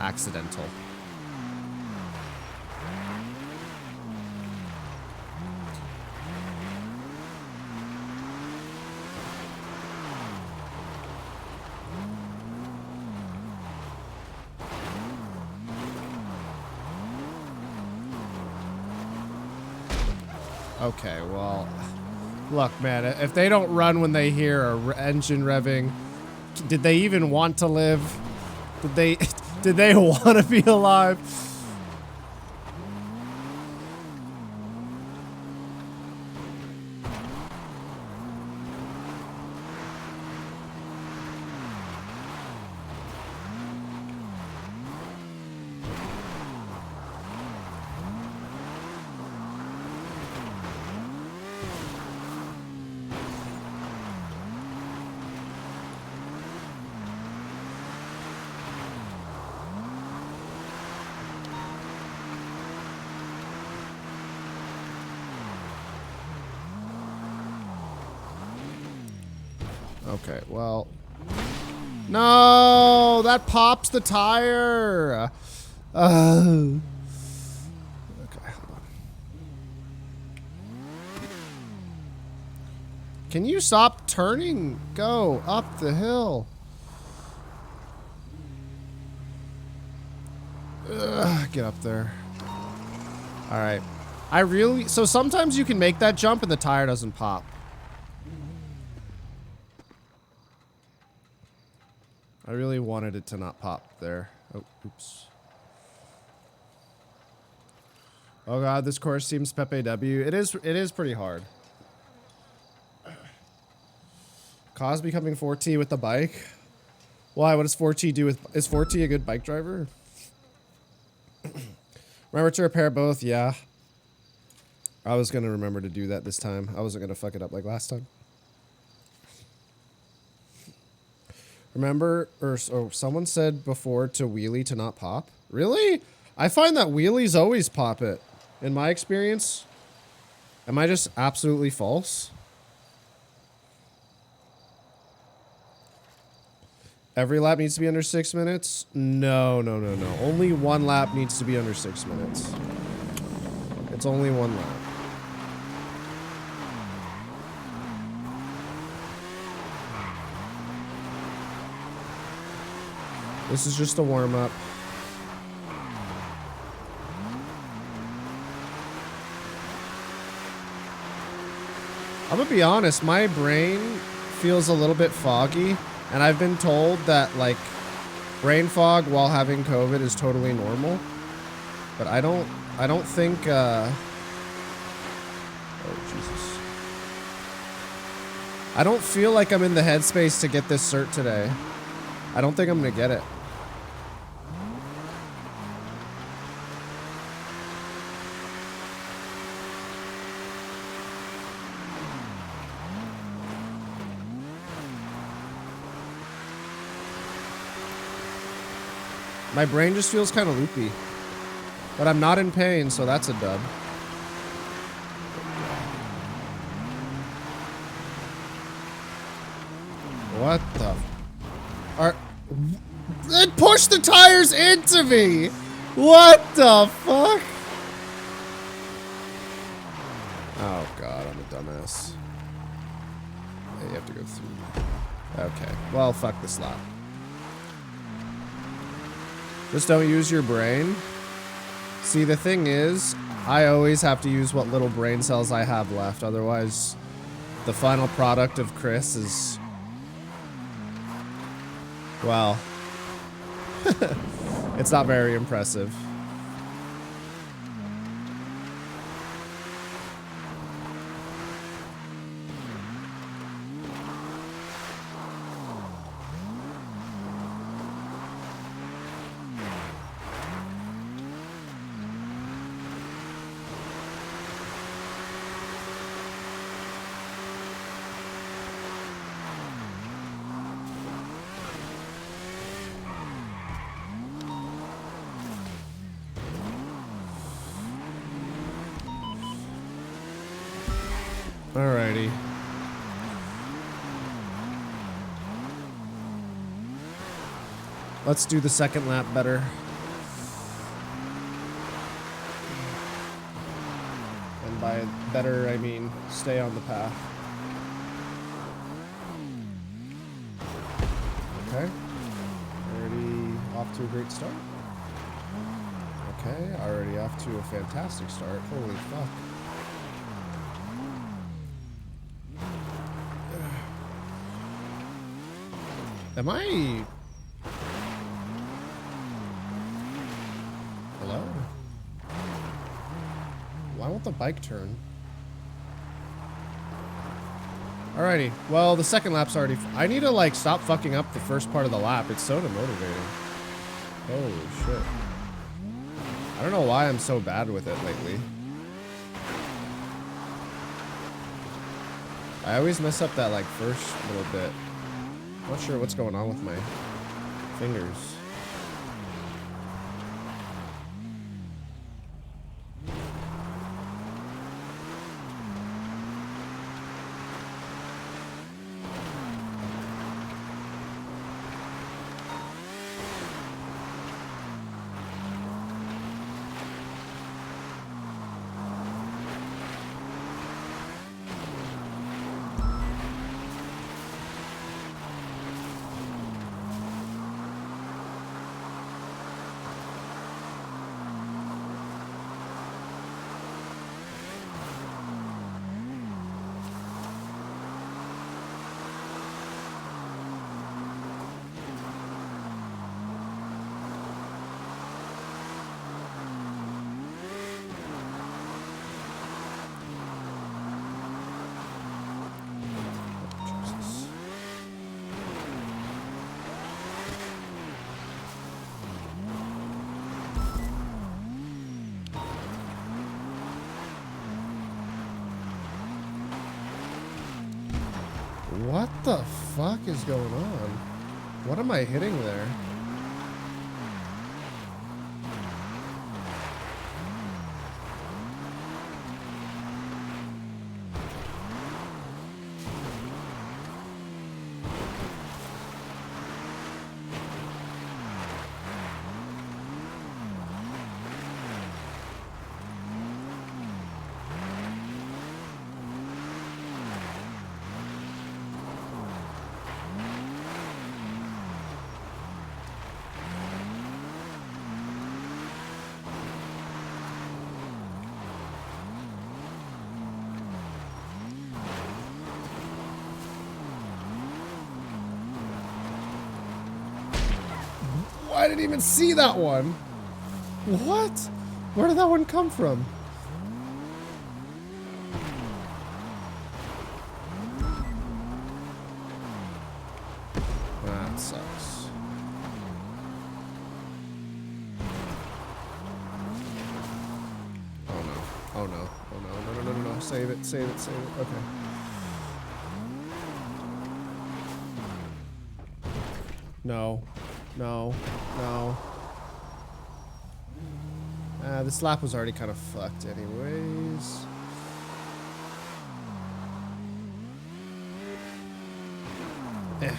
[SPEAKER 2] Accidental. Okay, well, look, man, if they don't run when they hear a engine revving, did they even want to live? Did they want to be alive? Okay, well. No, that pops the tire. Okay, hold on. Can you stop turning? Go up the hill. Get up there. All right. So sometimes you can make that jump and the tire doesn't pop. I really wanted it to not pop there. Oh, oops. Oh god, this course seems Pepe W. It is pretty hard. Cause becoming 4T with the bike? Why? What does 4T do with... Is 4T a good bike driver? Remember to repair both? Yeah. I was gonna remember to do that this time. I wasn't gonna fuck it up like last time. Remember, or someone said before to wheelie to not pop. Really? I find that wheelies always pop it. In my experience. Am I just absolutely false? Every lap needs to be under 6 minutes? No. Only one lap needs to be under 6 minutes. It's only one lap. This is just a warm-up. I'm gonna be honest, my brain feels a little bit foggy, and I've been told that, like, brain fog while having COVID is totally normal. But I don't think, oh, Jesus. I don't feel like I'm in the headspace to get this cert today. I don't think I'm gonna get it. My brain just feels kind of loopy. But I'm not in pain, so that's a dub. What the... It pushed the tires into me! What the fuck? Oh god, I'm a dumbass. Yeah, you have to go through. Okay, well, fuck this lap. Just don't use your brain. See, the thing is, I always have to use what little brain cells I have left. Otherwise, the final product of Chris is... well... it's not very impressive. Alrighty. Let's do the second lap better. And by better, I mean stay on the path. Okay. Already off to a great start. Okay, already off to a fantastic start. Holy fuck. Am I... hello? Why won't the bike turn? Alrighty, well, the second lap's already... I need to, like, stop fucking up the first part of the lap. It's so demotivating. Holy shit. I don't know why I'm so bad with it lately. I always mess up that, like, first little bit. Not sure what's going on with my fingers. What the fuck is going on? What am I hitting there? I didn't even see that one. What? Where did that one come from? That sucks. Oh no. Oh no. Oh no. No, no, no, no, no. Save it, save it, save it. Okay. No. No. No. This lap was already kind of fucked anyways. Eh.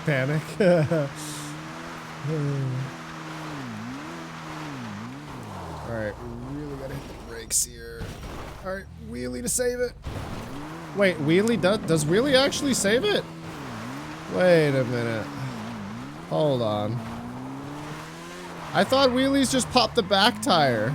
[SPEAKER 2] Panic. Alright, we really gotta hit the brakes here. Alright, wheelie to save it. Wait, wheelie does wheelie actually save it? Wait a minute. Hold on. I thought wheelies just popped the back tire.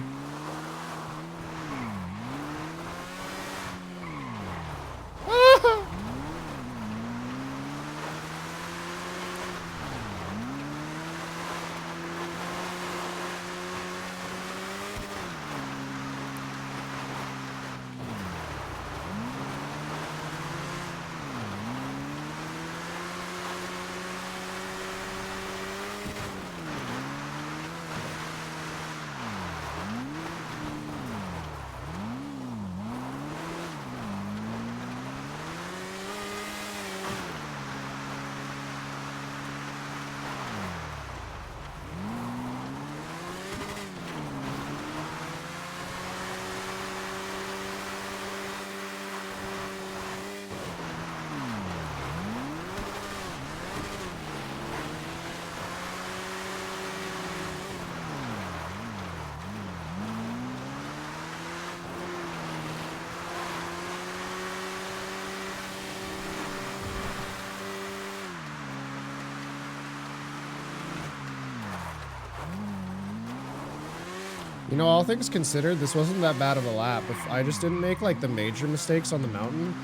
[SPEAKER 2] You know, all things considered, this wasn't that bad of a lap. If I just didn't make, like, the major mistakes on the mountain,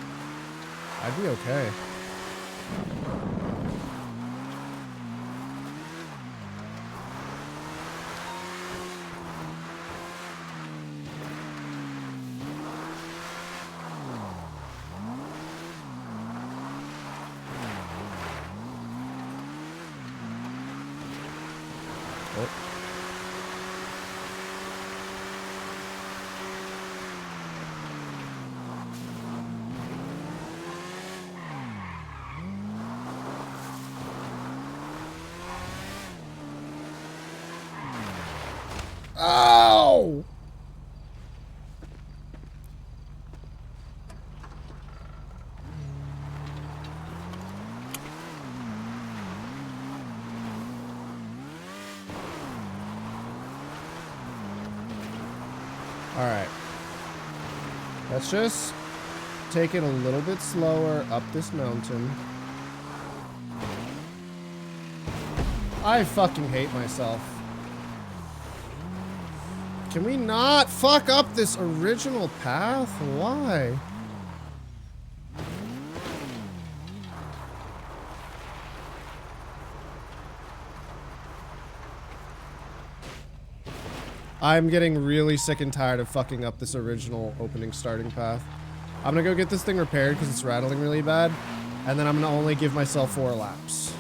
[SPEAKER 2] I'd be okay. Ow! All right. Let's just take it a little bit slower up this mountain. I fucking hate myself. Can we not fuck up this original path? Why? I'm getting really sick and tired of fucking up this original opening starting path. I'm gonna go get this thing repaired because it's rattling really bad. And then I'm gonna only give myself 4 laps.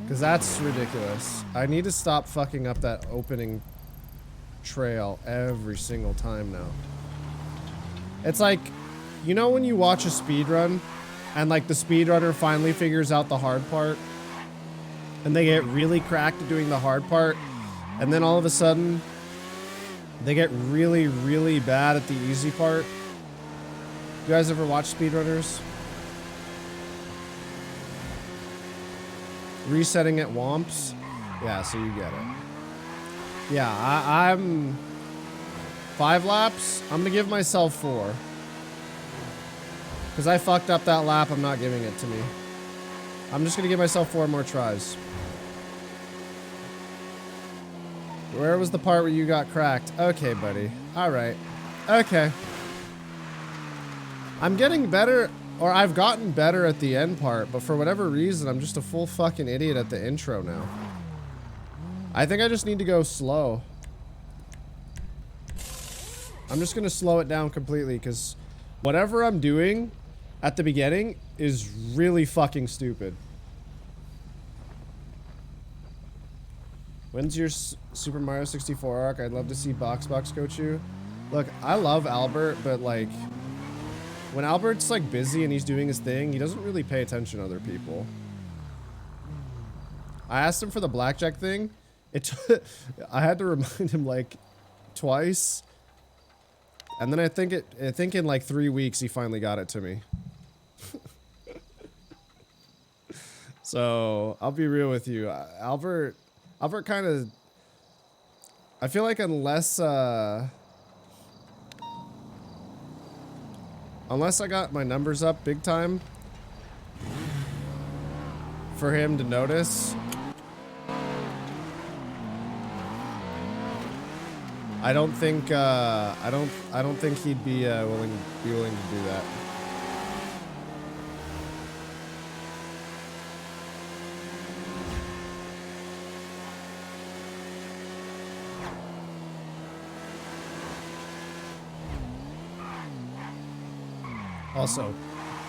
[SPEAKER 2] Because that's ridiculous. I need to stop fucking up that opening trail every single time now. It's like, you know when you watch a speedrun and like the speedrunner finally figures out the hard part and they get really cracked at doing the hard part and then all of a sudden they get really, really bad at the easy part? You guys ever watch speedrunners? Resetting at Womps? Yeah, so you get it. Yeah, I'm 5 laps. I'm gonna give myself 4. Because I fucked up that lap, I'm not giving it to me. I'm just gonna give myself 4 more tries. Where was the part where you got cracked? Okay, buddy. Alright. Okay. I'm getting better. Or I've gotten better at the end part, but for whatever reason, I'm just a full fucking idiot at the intro now. I think I just need to go slow. I'm just gonna slow it down completely, because whatever I'm doing at the beginning is really fucking stupid. When's your Super Mario 64 arc? I'd love to see Box coach you. Look, I love Albert, but like... when Albert's like busy and he's doing his thing, he doesn't really pay attention to other people. I asked him for the blackjack thing. I had to remind him like twice. And then I think in like 3 weeks he finally got it to me. So I'll be real with you. Albert kind of, I feel like unless I got my numbers up big time for him to notice, I don't think he'd be willing to do that. Also,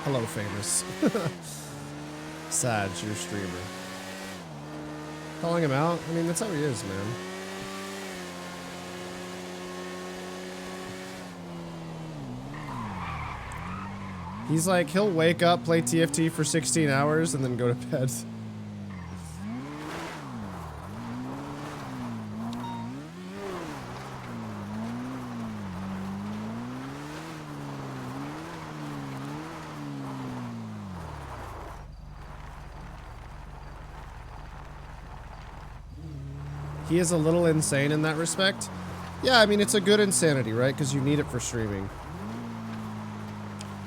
[SPEAKER 2] hello, famous. Sad, your streamer. Calling him out? I mean, that's how he is, man. He's like, he'll wake up, play TFT for 16 hours, and then go to bed. He is a little insane in that respect. Yeah, I mean, it's a good insanity, right? Because you need it for streaming.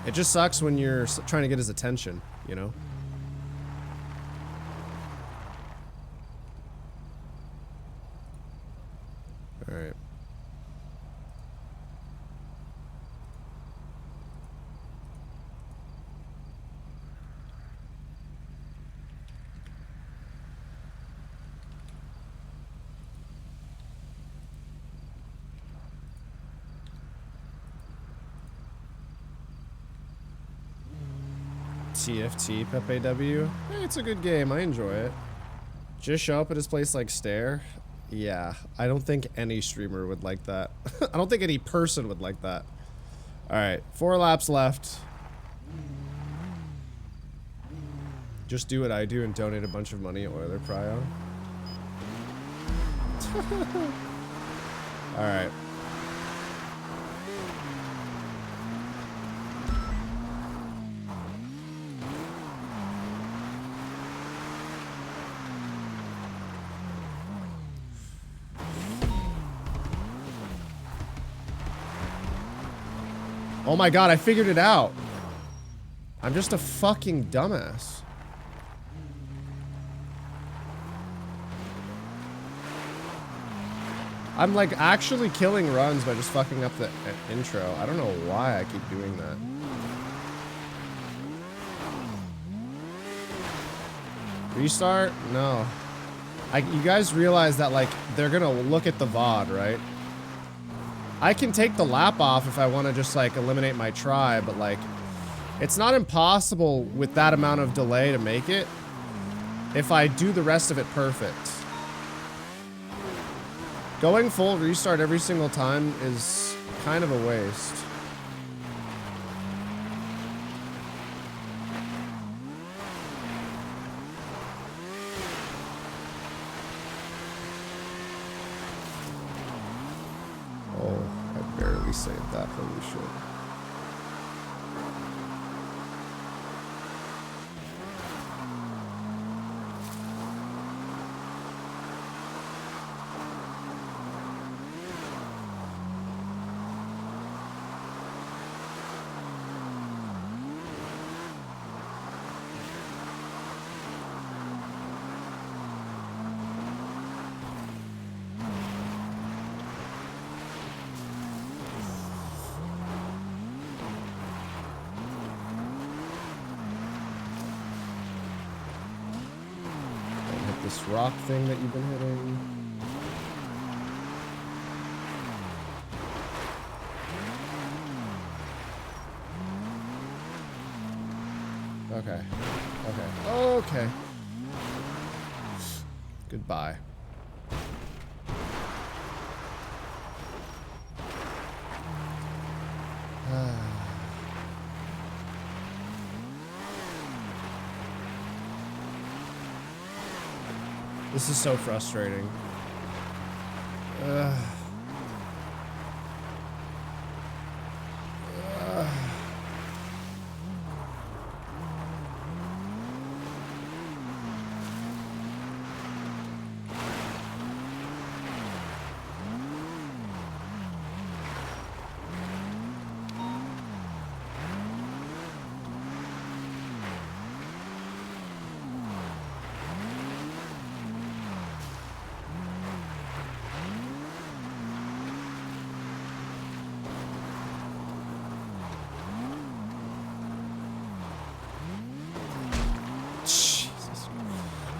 [SPEAKER 2] It just sucks when you're trying to get his attention, you know? All right. TFT, Pepe W. Hey, it's a good game. I enjoy it. Just show up at his place like stare. Yeah, I don't think any streamer would like that. I don't think any person would like that. Alright, 4 laps left. Just do what I do and donate a bunch of money at Oiler Cryo. Alright. Oh my god, I figured it out. I'm just a fucking dumbass. I'm like actually killing runs by just fucking up the intro. I don't know why I keep doing that. Restart? No. You guys realize that like they're gonna look at the VOD, right? I can take the lap off if I want to just like eliminate my try, but like it's not impossible with that amount of delay to make it if I do the rest of it perfect. Going full restart every single time is kind of a waste. Saved that, holy shit. This rock thing that you've been hitting. Okay. Okay. Okay. Goodbye. This is so frustrating.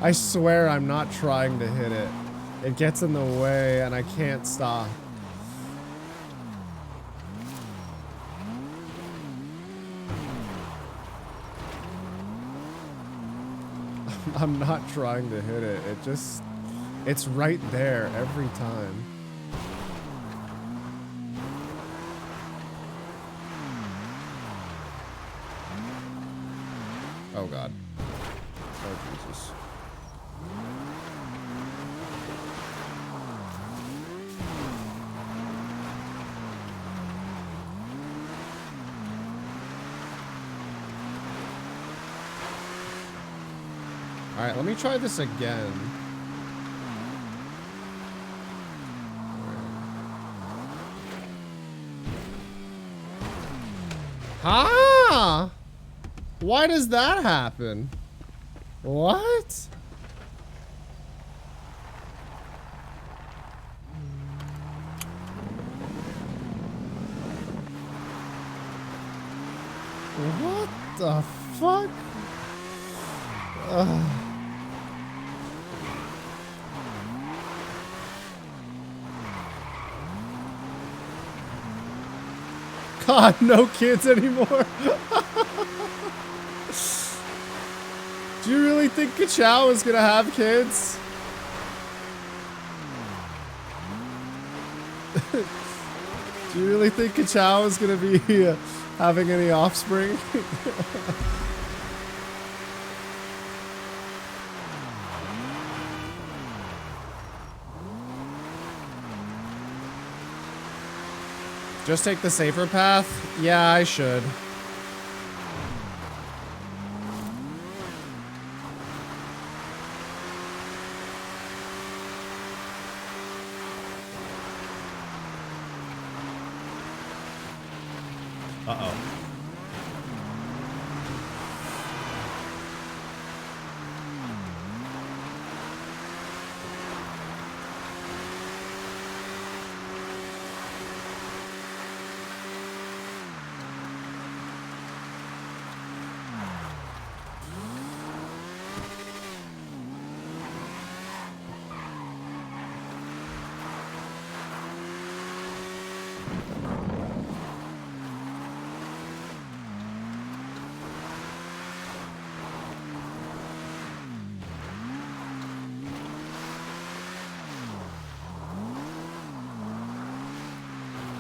[SPEAKER 2] I swear I'm not trying to hit it. It gets in the way and I can't stop. I'm not trying to hit it. It just, it's right there every time. Oh God. Oh Jesus. All right, let me try this again. Ah! Why does that happen? What? What the fuck? Ugh. God, no kids anymore. Do you really think Chao is gonna have kids? Do you really think Chao is gonna be having any offspring? Just take the safer path? Yeah, I should. Uh-oh.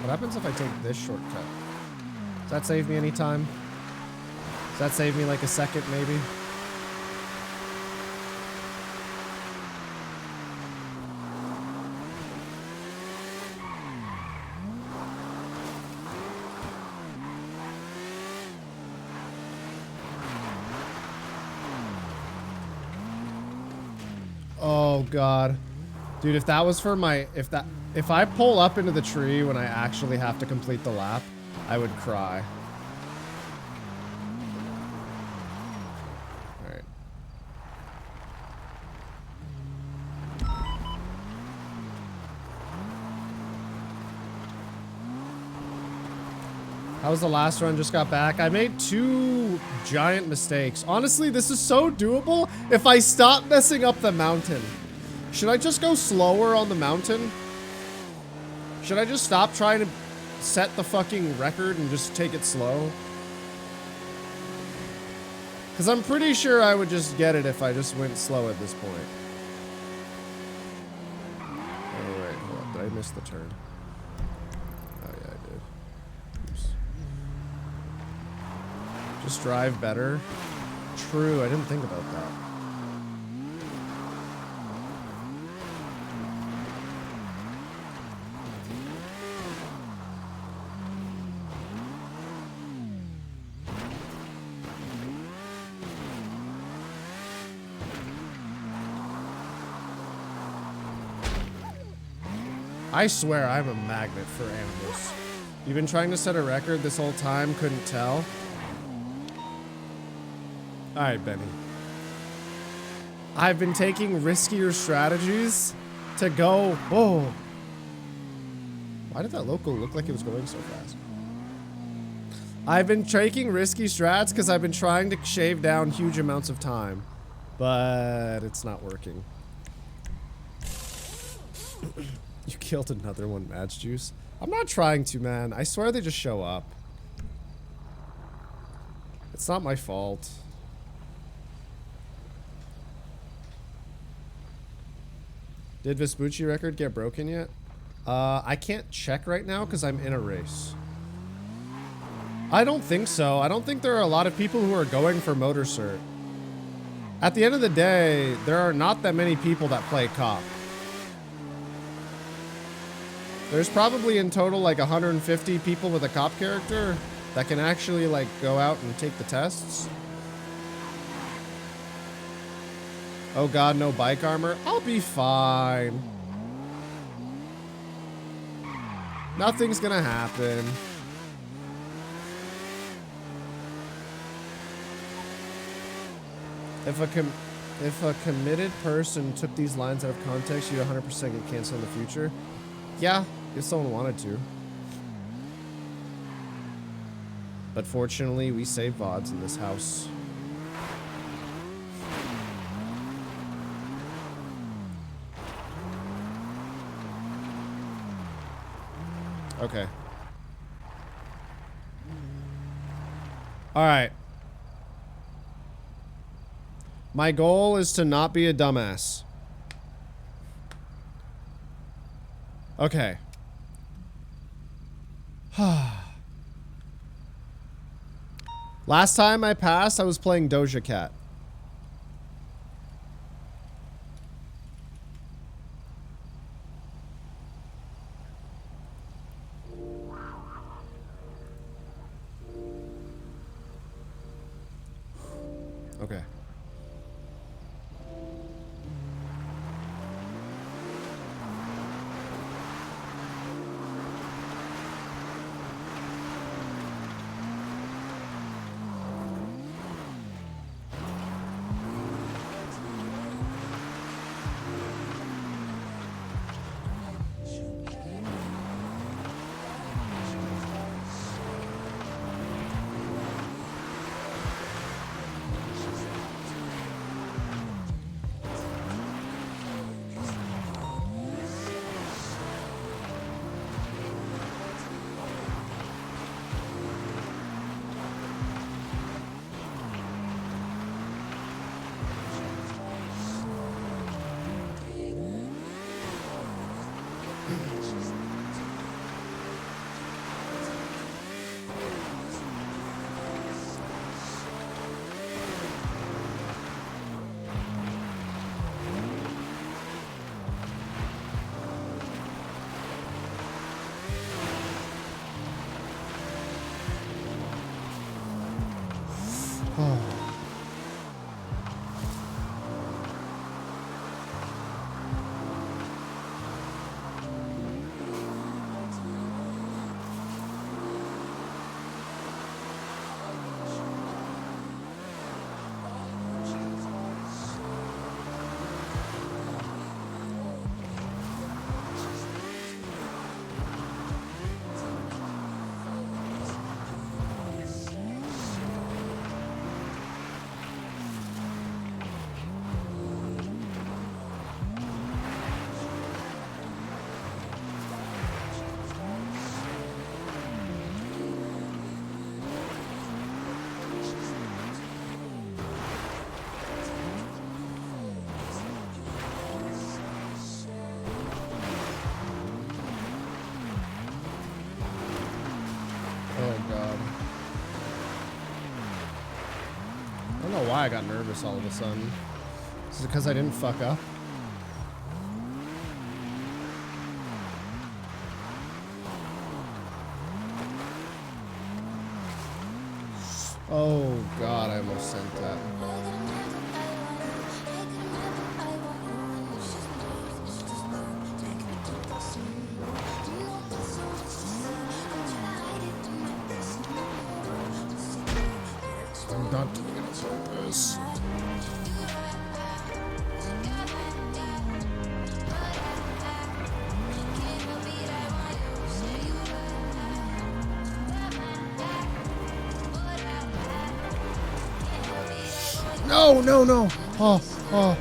[SPEAKER 2] What happens if I take this shortcut? Does that save me any time? Does that save me like a second, maybe? Oh God. Dude, if that was for my, if I pull up into the tree when I actually have to complete the lap, I would cry. All right. How was the last run? Just got back. I made 2 giant mistakes. Honestly, this is so doable if I stop messing up the mountain. Should I just go slower on the mountain? Should I just stop trying to set the fucking record and just take it slow? Because I'm pretty sure I would just get it if I just went slow at this point. Oh, wait, hold on. Did I miss the turn? Oh, yeah, I did. Oops. Just drive better? True, I didn't think about that. I swear I'm a magnet for animals. You've been trying to set a record this whole time, couldn't tell? Alright, Benny. I've been taking riskier strategies to go... Whoa. Why did that local look like it was going so fast? I've been taking risky strats because I've been trying to shave down huge amounts of time. but it's not working. You killed another one, Match Juice. I'm not trying to, man. I swear they just show up. It's not my fault. Did Vespucci record get broken yet? I can't check right now because I'm in a race. I don't think so. I don't think there are a lot of people who are going for motor cert. At the end of the day, there are not that many people that play cop. There's probably in total like 150 people with a cop character that can actually like go out and take the tests. Oh god, no bike armor. I'll be fine. Nothing's gonna happen. If a committed person took these lines out of context, you'd 100% get canceled in the future. Yeah, if someone wanted to. But fortunately, we save VODs in this house. Okay. All right. My goal is to not be a dumbass. Okay. Last time I passed, I was playing Doja Cat. Okay. Why I got nervous all of a sudden. Is it because I didn't fuck up? Oh god, I almost sent that. I'm not doing it on purpose. No, no, no. Oh, oh.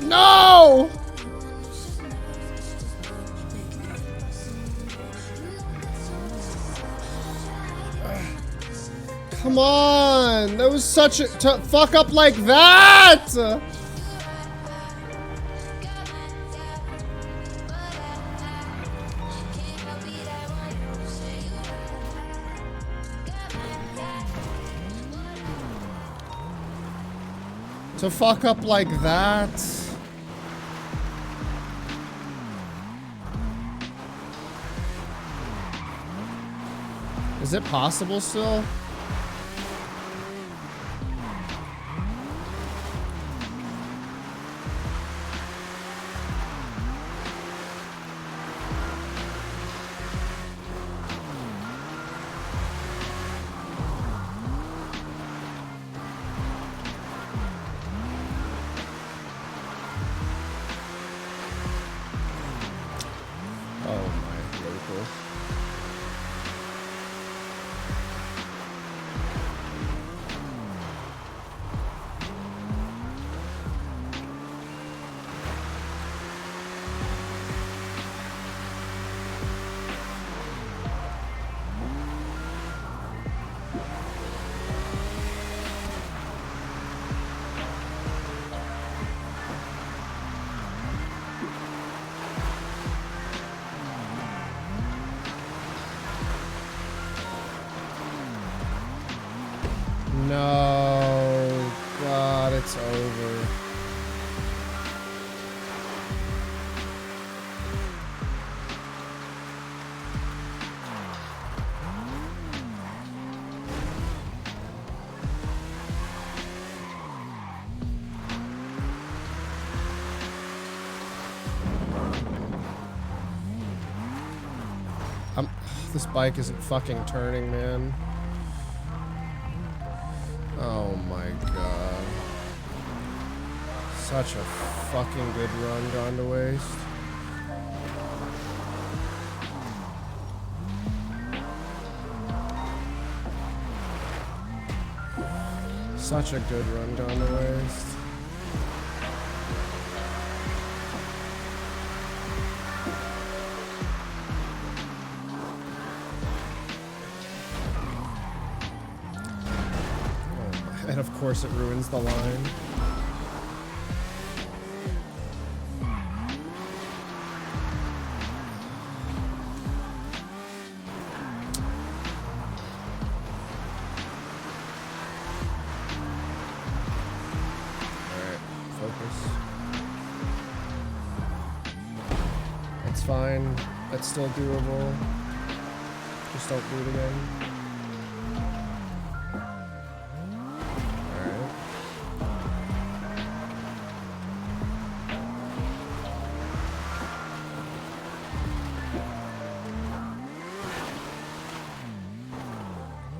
[SPEAKER 2] No! Come on! That was such a to fuck up like that! To fuck up like that. Is it possible still? Oh my vehicle. No, God, it's over. This bike isn't fucking turning, man. Oh my god. Such a fucking good run gone to waste. Such a good run gone to waste. And of course it ruins the line. Alright, focus. That's fine. That's still doable. Just don't do it again.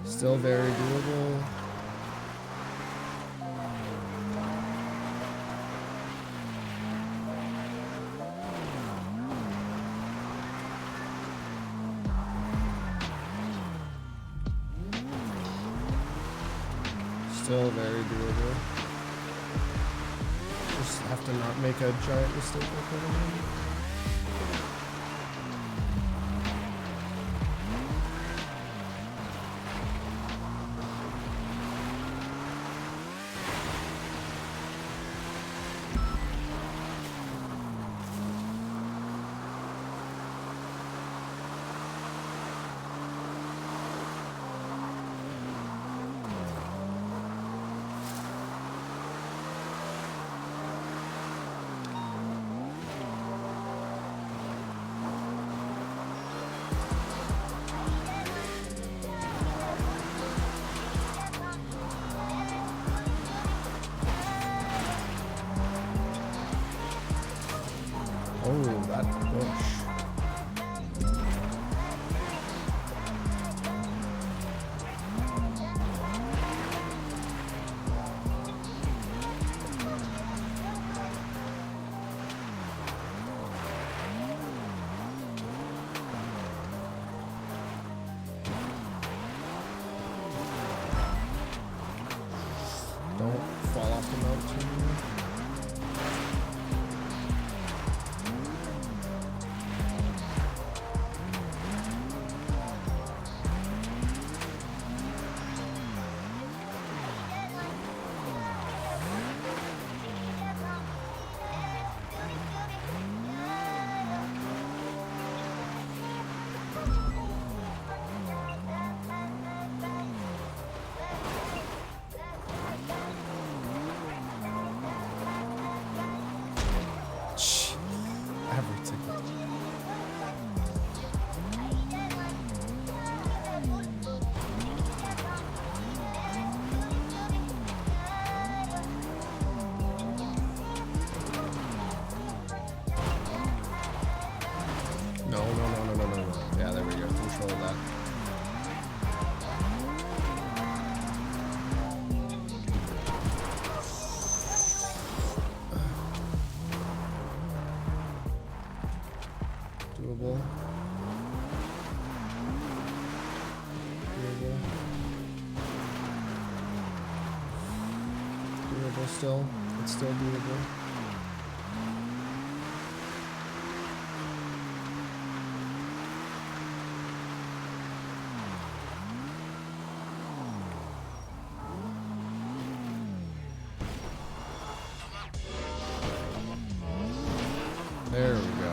[SPEAKER 2] Still very doable. Still very doable. Just have to not make a giant mistake like that again. Don't fall off the mountain. Every ticket. No. Yeah, there we go. Control that. Doable. Doable still. It's still doable. There we go.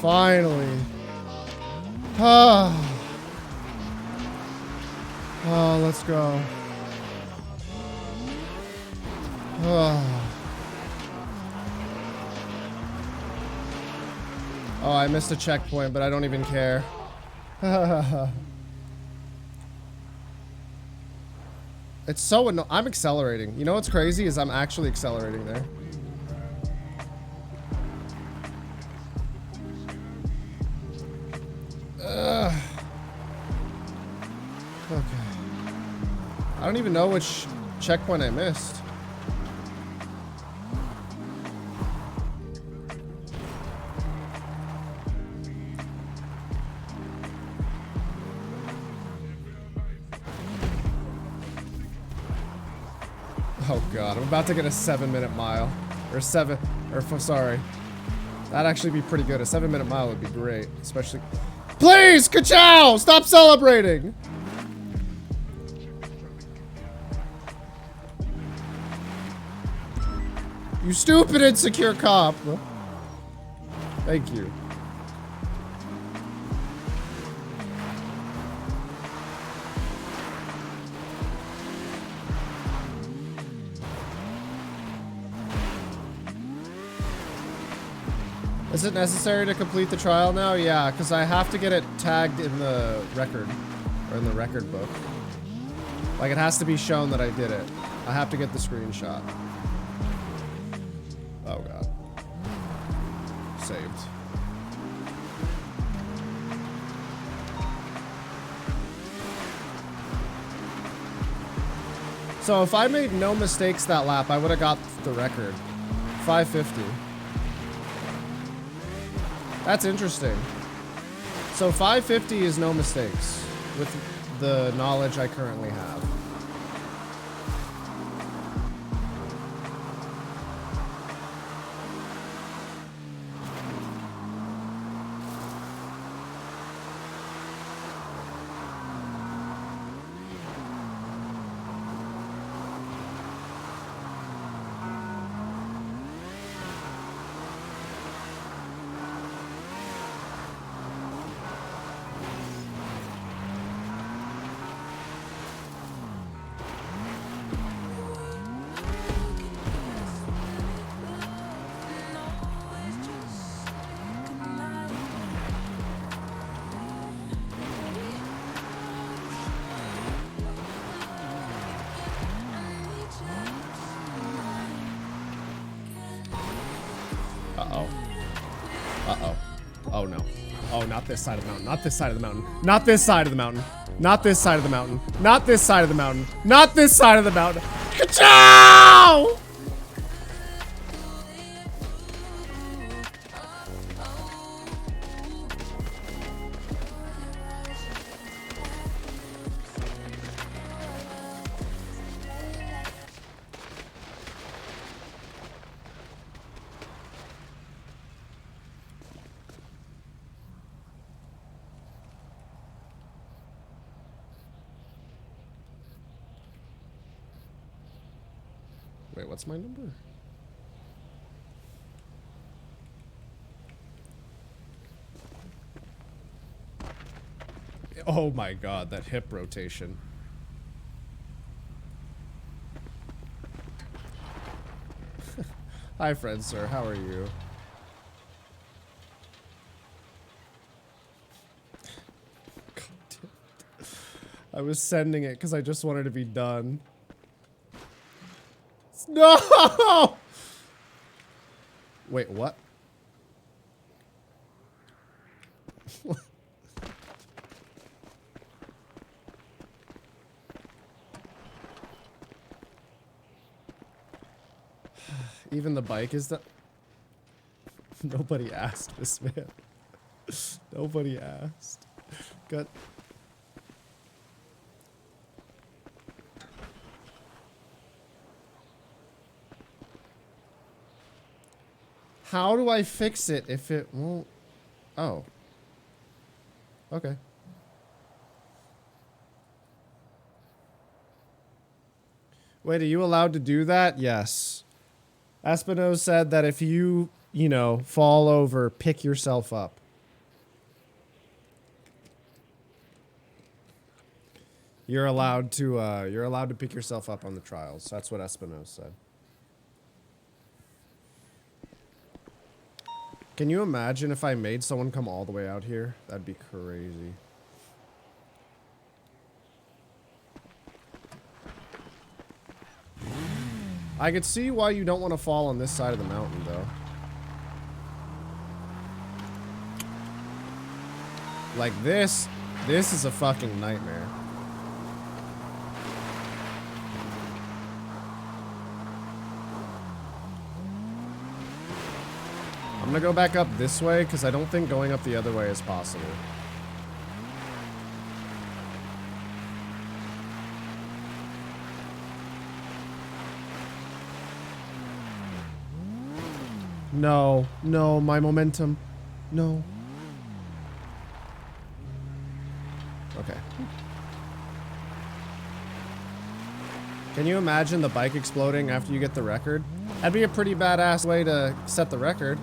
[SPEAKER 2] Finally. Let's go. Oh, I missed a checkpoint, but I don't even care. It's so annoying. I'm accelerating. You know what's crazy is I'm actually accelerating there. Okay. I don't even know which checkpoint I missed. Oh god, I'm about to get a 7-minute mile. Sorry. That'd actually be pretty good. A 7-minute mile would be great. Especially... Please, Chao! Stop celebrating! You stupid insecure cop! Thank you. Is it necessary to complete the trial now? Yeah, because I have to get it tagged in the record, or in the record book. Like, it has to be shown that I did it. I have to get the screenshot. Oh god. Saved. So if I made no mistakes that lap, I would have got the record. 550. That's interesting. So 550 is no mistakes with the knowledge I currently have. Oh no. Oh, not this side of the mountain. Not this side of the mountain. Not this side of the mountain. Not this side of the mountain. Not this side of the mountain. Not this side of the mountain. Chao! Wait, what's my number? Oh my god, that hip rotation. Hi, friend, sir. How are you? God damn it. I was sending it because I just wanted to be done. No! Wait, what? Even the bike is the... Nobody asked this, man. Nobody asked. Got... How do I fix it if it won't? Oh. Okay. Wait, are you allowed to do that? Yes. Espino said that if you know, fall over, pick yourself up. You're allowed to pick yourself up on the trials. That's what Espino said. Can you imagine if I made someone come all the way out here? That'd be crazy. I could see why you don't want to fall on this side of the mountain, though. Like this is a fucking nightmare. I'm gonna go back up this way because I don't think going up the other way is possible. No, no, my momentum. No. Okay. Can you imagine the bike exploding after you get the record? That'd be a pretty badass way to set the record.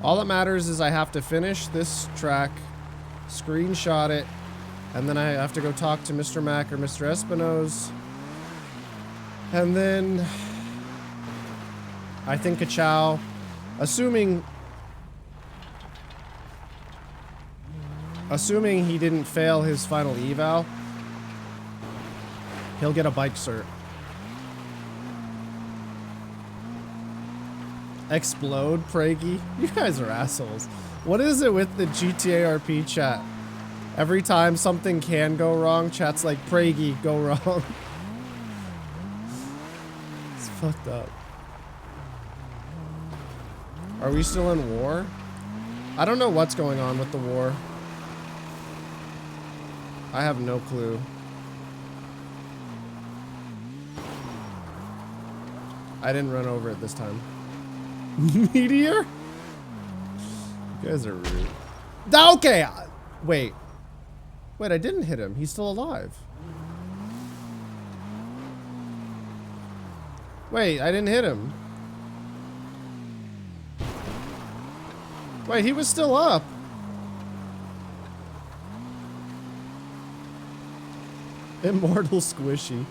[SPEAKER 2] All that matters is I have to finish this track, screenshot it, and then I have to go talk to Mr. Mac or Mr. Espinoz. And then I think a Chao, assuming he didn't fail his final eval, he'll get a bike cert. Explode, Praggy? You guys are assholes. What is it with the GTA RP chat? Every time something can go wrong, chat's like, Praggy, go wrong. It's fucked up. Are we still in war? I don't know what's going on with the war. I have no clue. I didn't run over it this time. Meteor? You guys are rude. Okay! Wait. Wait, I didn't hit him. He's still alive. Wait, I didn't hit him. Wait, he was still up. Immortal Squishy.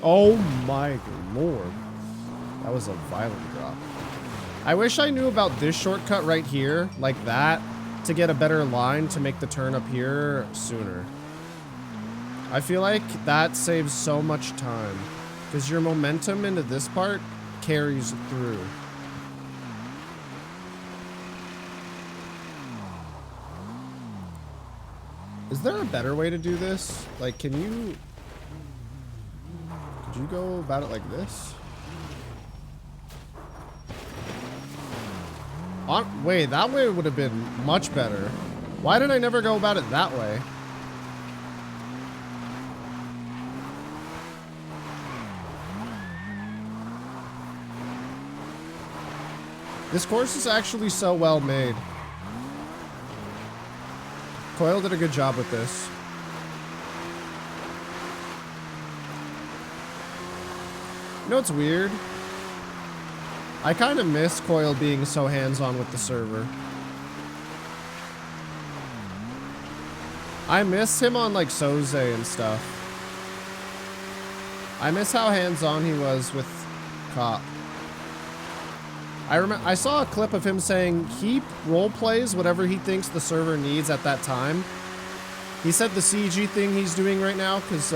[SPEAKER 2] Oh my lord. That was a violent drop. I wish I knew about this shortcut right here, like that, to get a better line to make the turn up here sooner. I feel like that saves so much time, because your momentum into this part carries through. Is there a better way to do this? Like, could you go about it like this? Wait, that way would have been much better. Why did I never go about it that way? This course is actually so well made. Coil did a good job with this. You know what's weird? I kind of miss Coil being so hands-on with the server. I miss him on like Soze and stuff. I miss how hands-on he was with Cop. I saw a clip of him saying he role plays whatever he thinks the server needs at that time. He said the CG thing he's doing right now because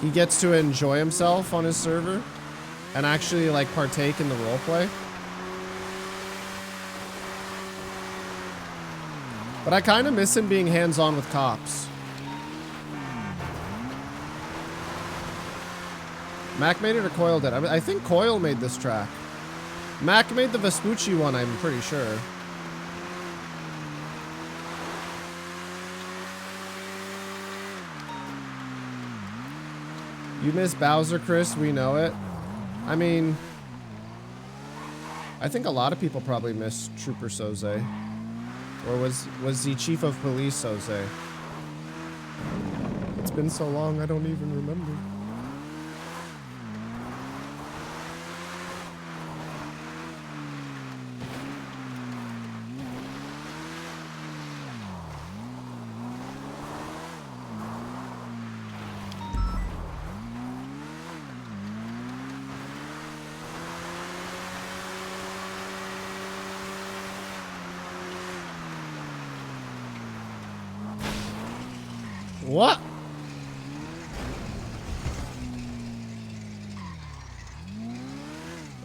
[SPEAKER 2] he gets to enjoy himself on his server and actually like partake in the role play. But I kind of miss him being hands-on with cops. Mac made it or Coil did? I think Coil made this track. Mac made the Vespucci one, I'm pretty sure. You miss Bowser, Chris, we know it. I mean, I think a lot of people probably miss Trooper Soze. Or was he Chief of Police Soze? It's been so long, I don't even remember. What?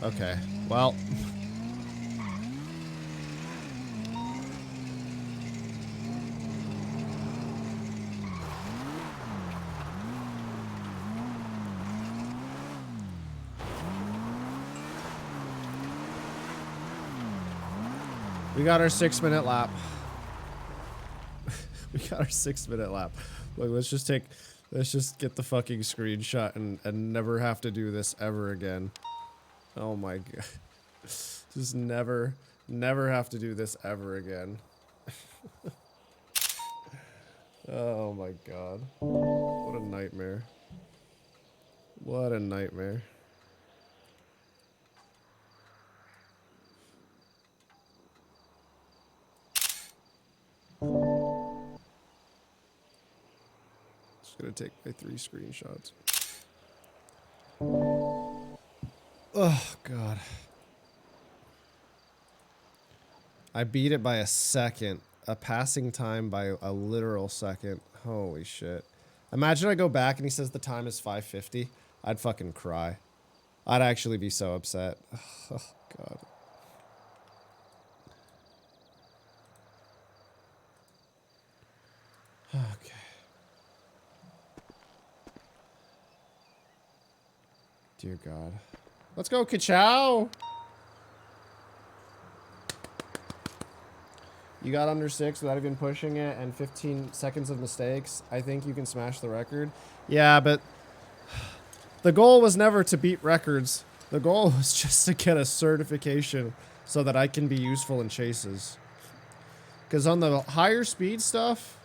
[SPEAKER 2] Okay, well. We got our 6-minute lap. We got our 6-minute lap. Look, let's just get the fucking screenshot and never have to do this ever again. Oh my god. Just never have to do this ever again. Oh my god. What a nightmare. What a nightmare. Just gonna take my 3 screenshots. Oh god. I beat it by a second. A passing time by a literal second. Holy shit. Imagine I go back and he says the time is 5:50. I'd fucking cry. I'd actually be so upset. Oh god. Okay. Dear God. Let's go, Chao. You got under 6 without even pushing it and 15 seconds of mistakes. I think you can smash the record. Yeah, but the goal was never to beat records. The goal was just to get a certification so that I can be useful in chases. Because on the higher speed stuff,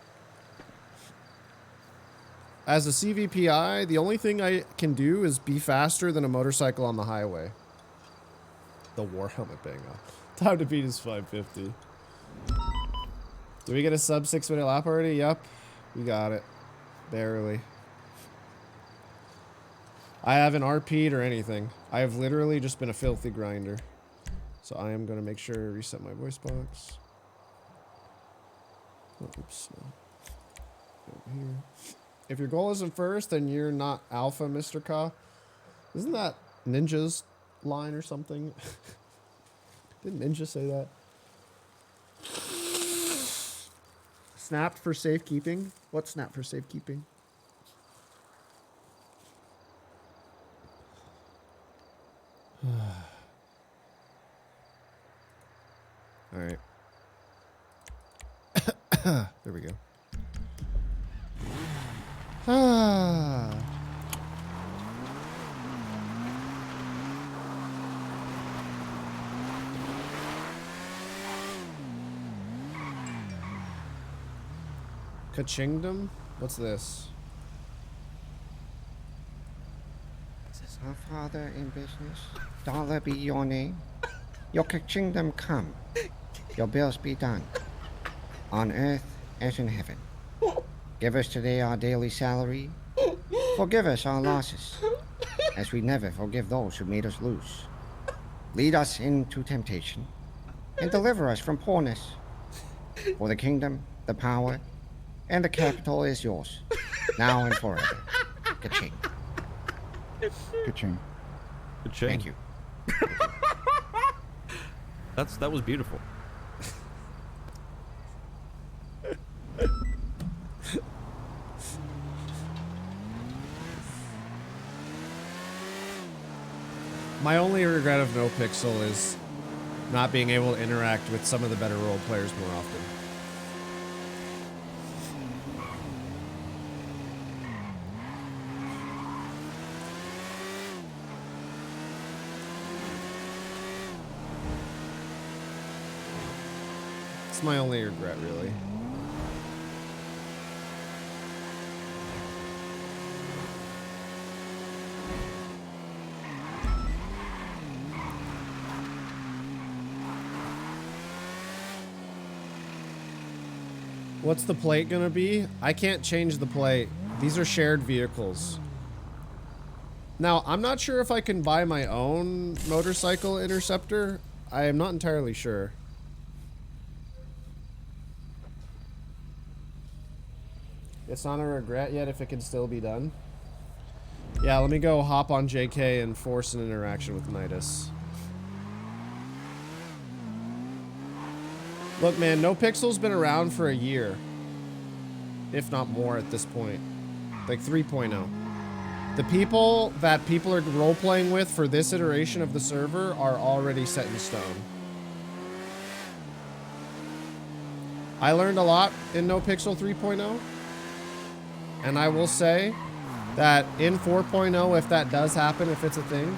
[SPEAKER 2] as a CVPI, the only thing I can do is be faster than a motorcycle on the highway. The war helmet bang off. Time to beat is 5:50. Do we get a sub 6-minute lap already? Yep. We got it. Barely. I haven't RP'd or anything. I have literally just been a filthy grinder. So I am going to make sure to reset my voice box. Oh, oops. No. Over here. If your goal isn't first, then you're not alpha, Mr. Ka. Isn't that Ninja's line or something? Didn't Ninja say that? Snapped for safekeeping? What's snapped for safekeeping? Alright. There we go. Ah. Kachingdom? What's this?
[SPEAKER 8] Is our Father in business? Dollar be your name. Your kingdom come. Your bills be done. On earth as in heaven. Give us today our daily salary. Forgive us our losses, as we never forgive those who made us lose. Lead us into temptation, and deliver us from poorness. For the kingdom, the power, and the capital is yours, now and forever. Ka-ching.
[SPEAKER 10] Ka-ching.
[SPEAKER 6] Ka-ching.
[SPEAKER 8] Thank you.
[SPEAKER 11] That was beautiful.
[SPEAKER 2] My only regret of NoPixel is not being able to interact with some of the better role players more often. It's my only regret, really. What's the plate gonna be? I can't change the plate. These are shared vehicles. Now, I'm not sure if I can buy my own motorcycle interceptor. I am not entirely sure. It's not a regret yet if it can still be done. Yeah, let me go hop on JK and force an interaction with Nidus. Look, man, NoPixel's been around for a year. If not more at this point. Like 3.0. The people that people are role-playing with for this iteration of the server are already set in stone. I learned a lot in NoPixel 3.0. And I will say that in 4.0, if that does happen, if it's a thing.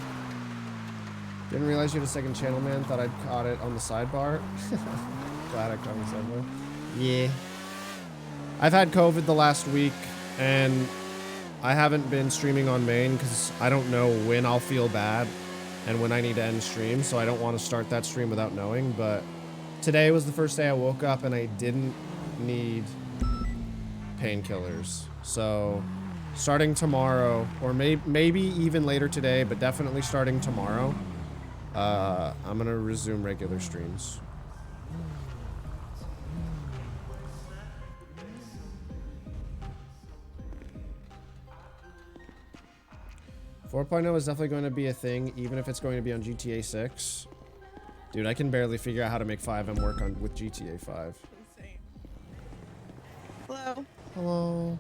[SPEAKER 2] Didn't realize you had a second channel, man. Thought I'd caught it on the sidebar. Glad I caught it on the sidebar. Yeah. I've had COVID the last week, and I haven't been streaming on main because I don't know when I'll feel bad and when I need to end stream, so I don't want to start that stream without knowing, but today was the first day I woke up and I didn't need painkillers. So starting tomorrow, or maybe even later today, but definitely starting tomorrow, I'm gonna resume regular streams. .0 is definitely going to be a thing, even if it's going to be on GTA 6. Dude, I can barely figure out how to make 5M work on with GTA 5.
[SPEAKER 10] Hello.
[SPEAKER 2] Hello.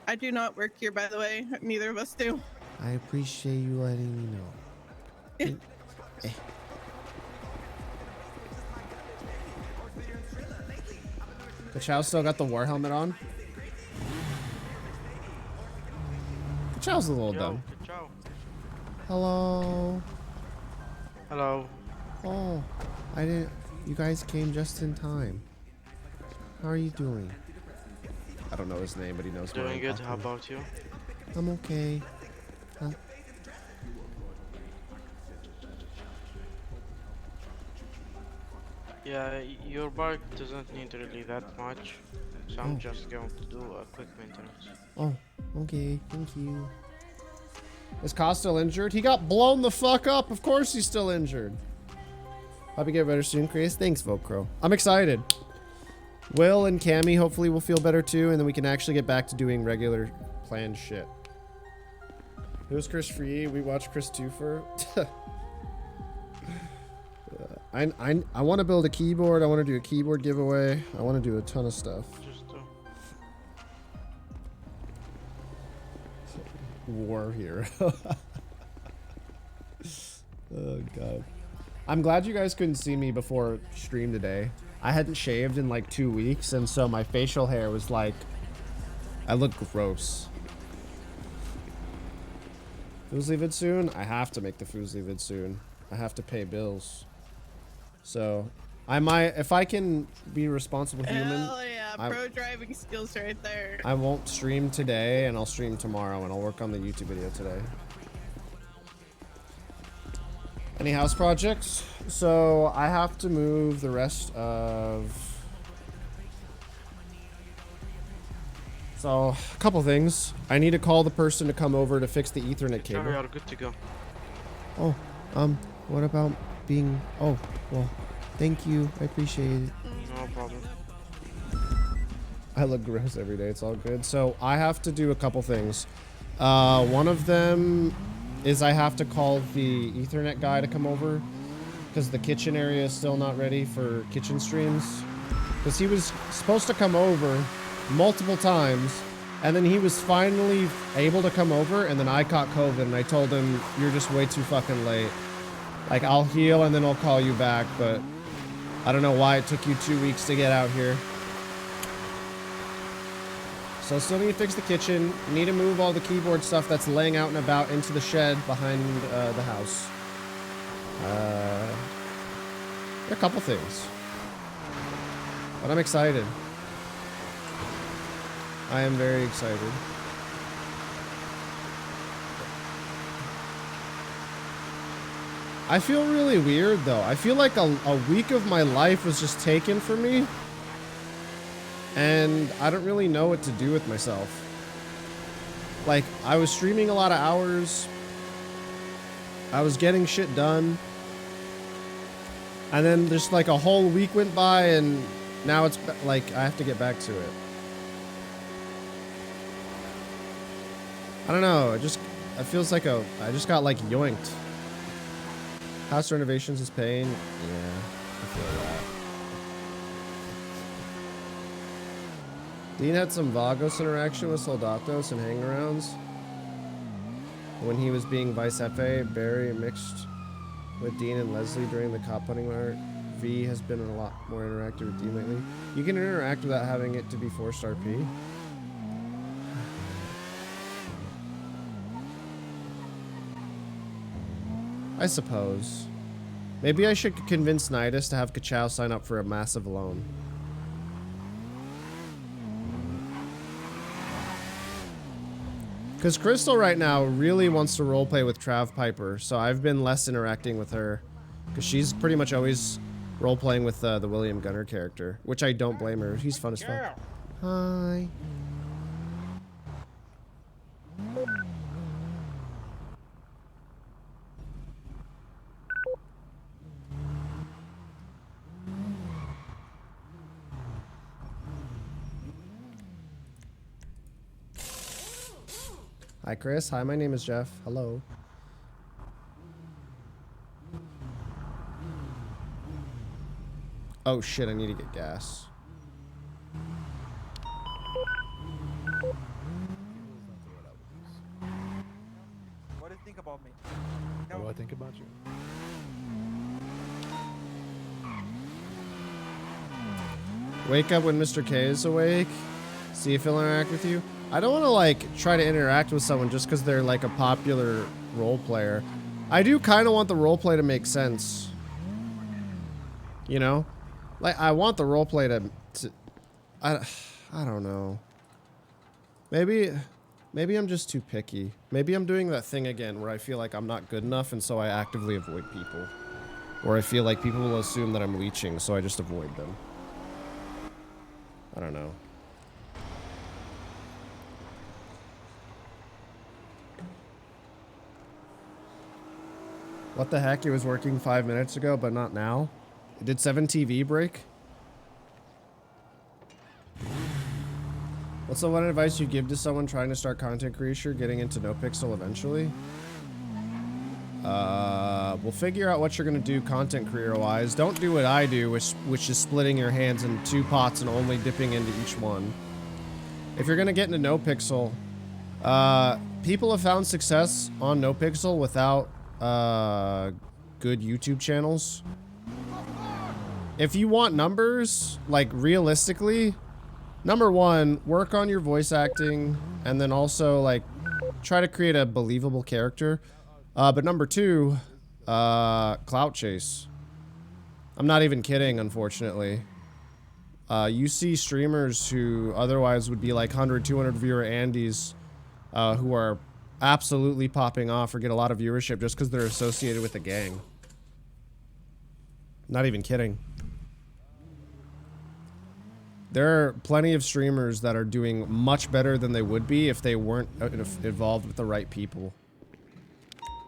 [SPEAKER 10] I do not work here, by the way. Neither of us do.
[SPEAKER 2] I appreciate you letting me know. The Chao still got the war helmet on. The Chao's a little dumb. Hello.
[SPEAKER 12] Hello.
[SPEAKER 2] Oh, I didn't. You guys came just in time. How are you doing? I don't know his name, but he knows.
[SPEAKER 12] Doing good. How about you?
[SPEAKER 2] I'm okay. Huh?
[SPEAKER 12] Yeah, your bike doesn't need really that much, so I'm just going to do a quick maintenance.
[SPEAKER 2] Oh, okay. Thank you. Is Ka still injured? He got blown the fuck up. Of course he's still injured. Hope you get better soon, Chris. Thanks, Volcro. I'm excited. Will and Cammy hopefully will feel better too, and then we can actually get back to doing regular planned shit. Who's KristoferYee's? We watch KrisTWOfer. I want to build a keyboard. I want to do a keyboard giveaway. I want to do a ton of stuff. War hero. Oh god. I'm glad you guys couldn't see me before stream today. I hadn't shaved in like 2 weeks, and so my facial hair was like, I look gross. Foozly vid soon? I have to make the Foozly vid soon. I have to pay bills. So I might, if I can be a responsible human.
[SPEAKER 10] Hell yeah, pro driving skills right there.
[SPEAKER 2] I won't stream today, and I'll stream tomorrow, and I'll work on the YouTube video today. Any house projects? So I have to move the rest of... So, a couple things. I need to call the person to come over to fix the Ethernet cable.
[SPEAKER 12] We are good to go.
[SPEAKER 2] Oh, what about being... Oh, well, thank you. I appreciate it.
[SPEAKER 12] No problem.
[SPEAKER 2] I look gross every day. It's all good. So I have to do a couple things. One of them is I have to call the Ethernet guy to come over because the kitchen area is still not ready for kitchen streams. Because he was supposed to come over multiple times, and then he was finally able to come over, and then I caught COVID, and I told him, you're just way too fucking late. Like, I'll heal, and then I'll call you back, but I don't know why it took you 2 weeks to get out here. So I still need to fix the kitchen. Need to move all the keyboard stuff that's laying out and about into the shed behind the house. A couple things. But I'm excited. I am very excited. I feel really weird though. I feel like a week of my life was just taken from me. And I don't really know what to do with myself. Like, I was streaming a lot of hours. I was getting shit done. And then just like a whole week went by, and now it's like I have to get back to it. I don't know. It feels like I just got like yoinked. House renovations is pain. Yeah, I feel that. Dean had some Vagos interaction with Soldatos and hangarounds. When he was being Vice FA, Barry mixed with Dean and Leslie during the cop hunting part. V has been a lot more interactive with Dean lately. You can interact without having it to be forced RP. I suppose. Maybe I should convince Nidus to have Chao sign up for a massive loan. Because Crystal right now really wants to roleplay with Trav Piper, so I've been less interacting with her. Because she's pretty much always roleplaying with the William Gunner character, which I don't blame her. He's fun as fuck. Hi. Hi, Chris. Hi, my name is Jeff. Hello. Oh, shit. I need to get gas.
[SPEAKER 13] What do you think about me?
[SPEAKER 14] What do I think about you?
[SPEAKER 2] Wake up when Mr. K is awake. See if he'll interact with you. I don't want to, like, try to interact with someone just because they're, like, a popular role player. I do kind of want the role play to make sense. You know? Like, I want the role play to I don't know. Maybe I'm just too picky. Maybe I'm doing that thing again where I feel like I'm not good enough and so I actively avoid people. Or I feel like people will assume that I'm leeching, so I just avoid them. I don't know. What the heck? It was working 5 minutes ago, but not now? Did 7TV break? What's the one advice you give to someone trying to start content creation, getting into NoPixel eventually? We'll figure out what you're going to do content career-wise. Don't do what I do, which is splitting your hands in 2 pots and only dipping into each one. If you're going to get into NoPixel, people have found success on NoPixel without good YouTube channels. If you want numbers, like realistically, number one, work on your voice acting, and then also like try to create a believable character. But number two, clout chase. I'm not even kidding, unfortunately. You see streamers who otherwise would be like 100, 200 viewer Andes, who are absolutely popping off or get a lot of viewership just because they're associated with a gang. Not even kidding. There are plenty of streamers that are doing much better than they would be if they weren't involved with the right people.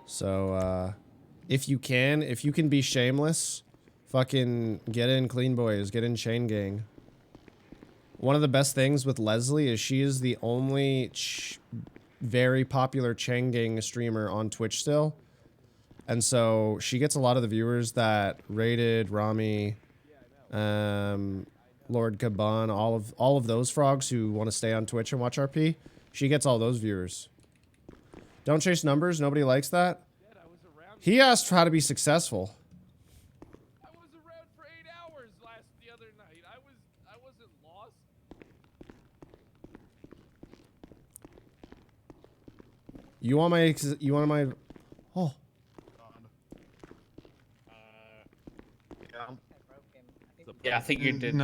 [SPEAKER 2] So, if you can be shameless, fucking get in Clean Boys, get in Chain Gang. One of the best things with Leslie is she is the only very popular Chain Gang streamer on Twitch still. And so she gets a lot of the viewers that Rated, Rami, Lord Caban, all of those frogs who want to stay on Twitch and watch RP. She gets all those viewers. Don't chase numbers. Nobody likes that. He asked for how to be successful.
[SPEAKER 15] I was around for 8 hours the other night. I wasn't lost.
[SPEAKER 2] You want my oh.
[SPEAKER 16] Yeah, I think you did.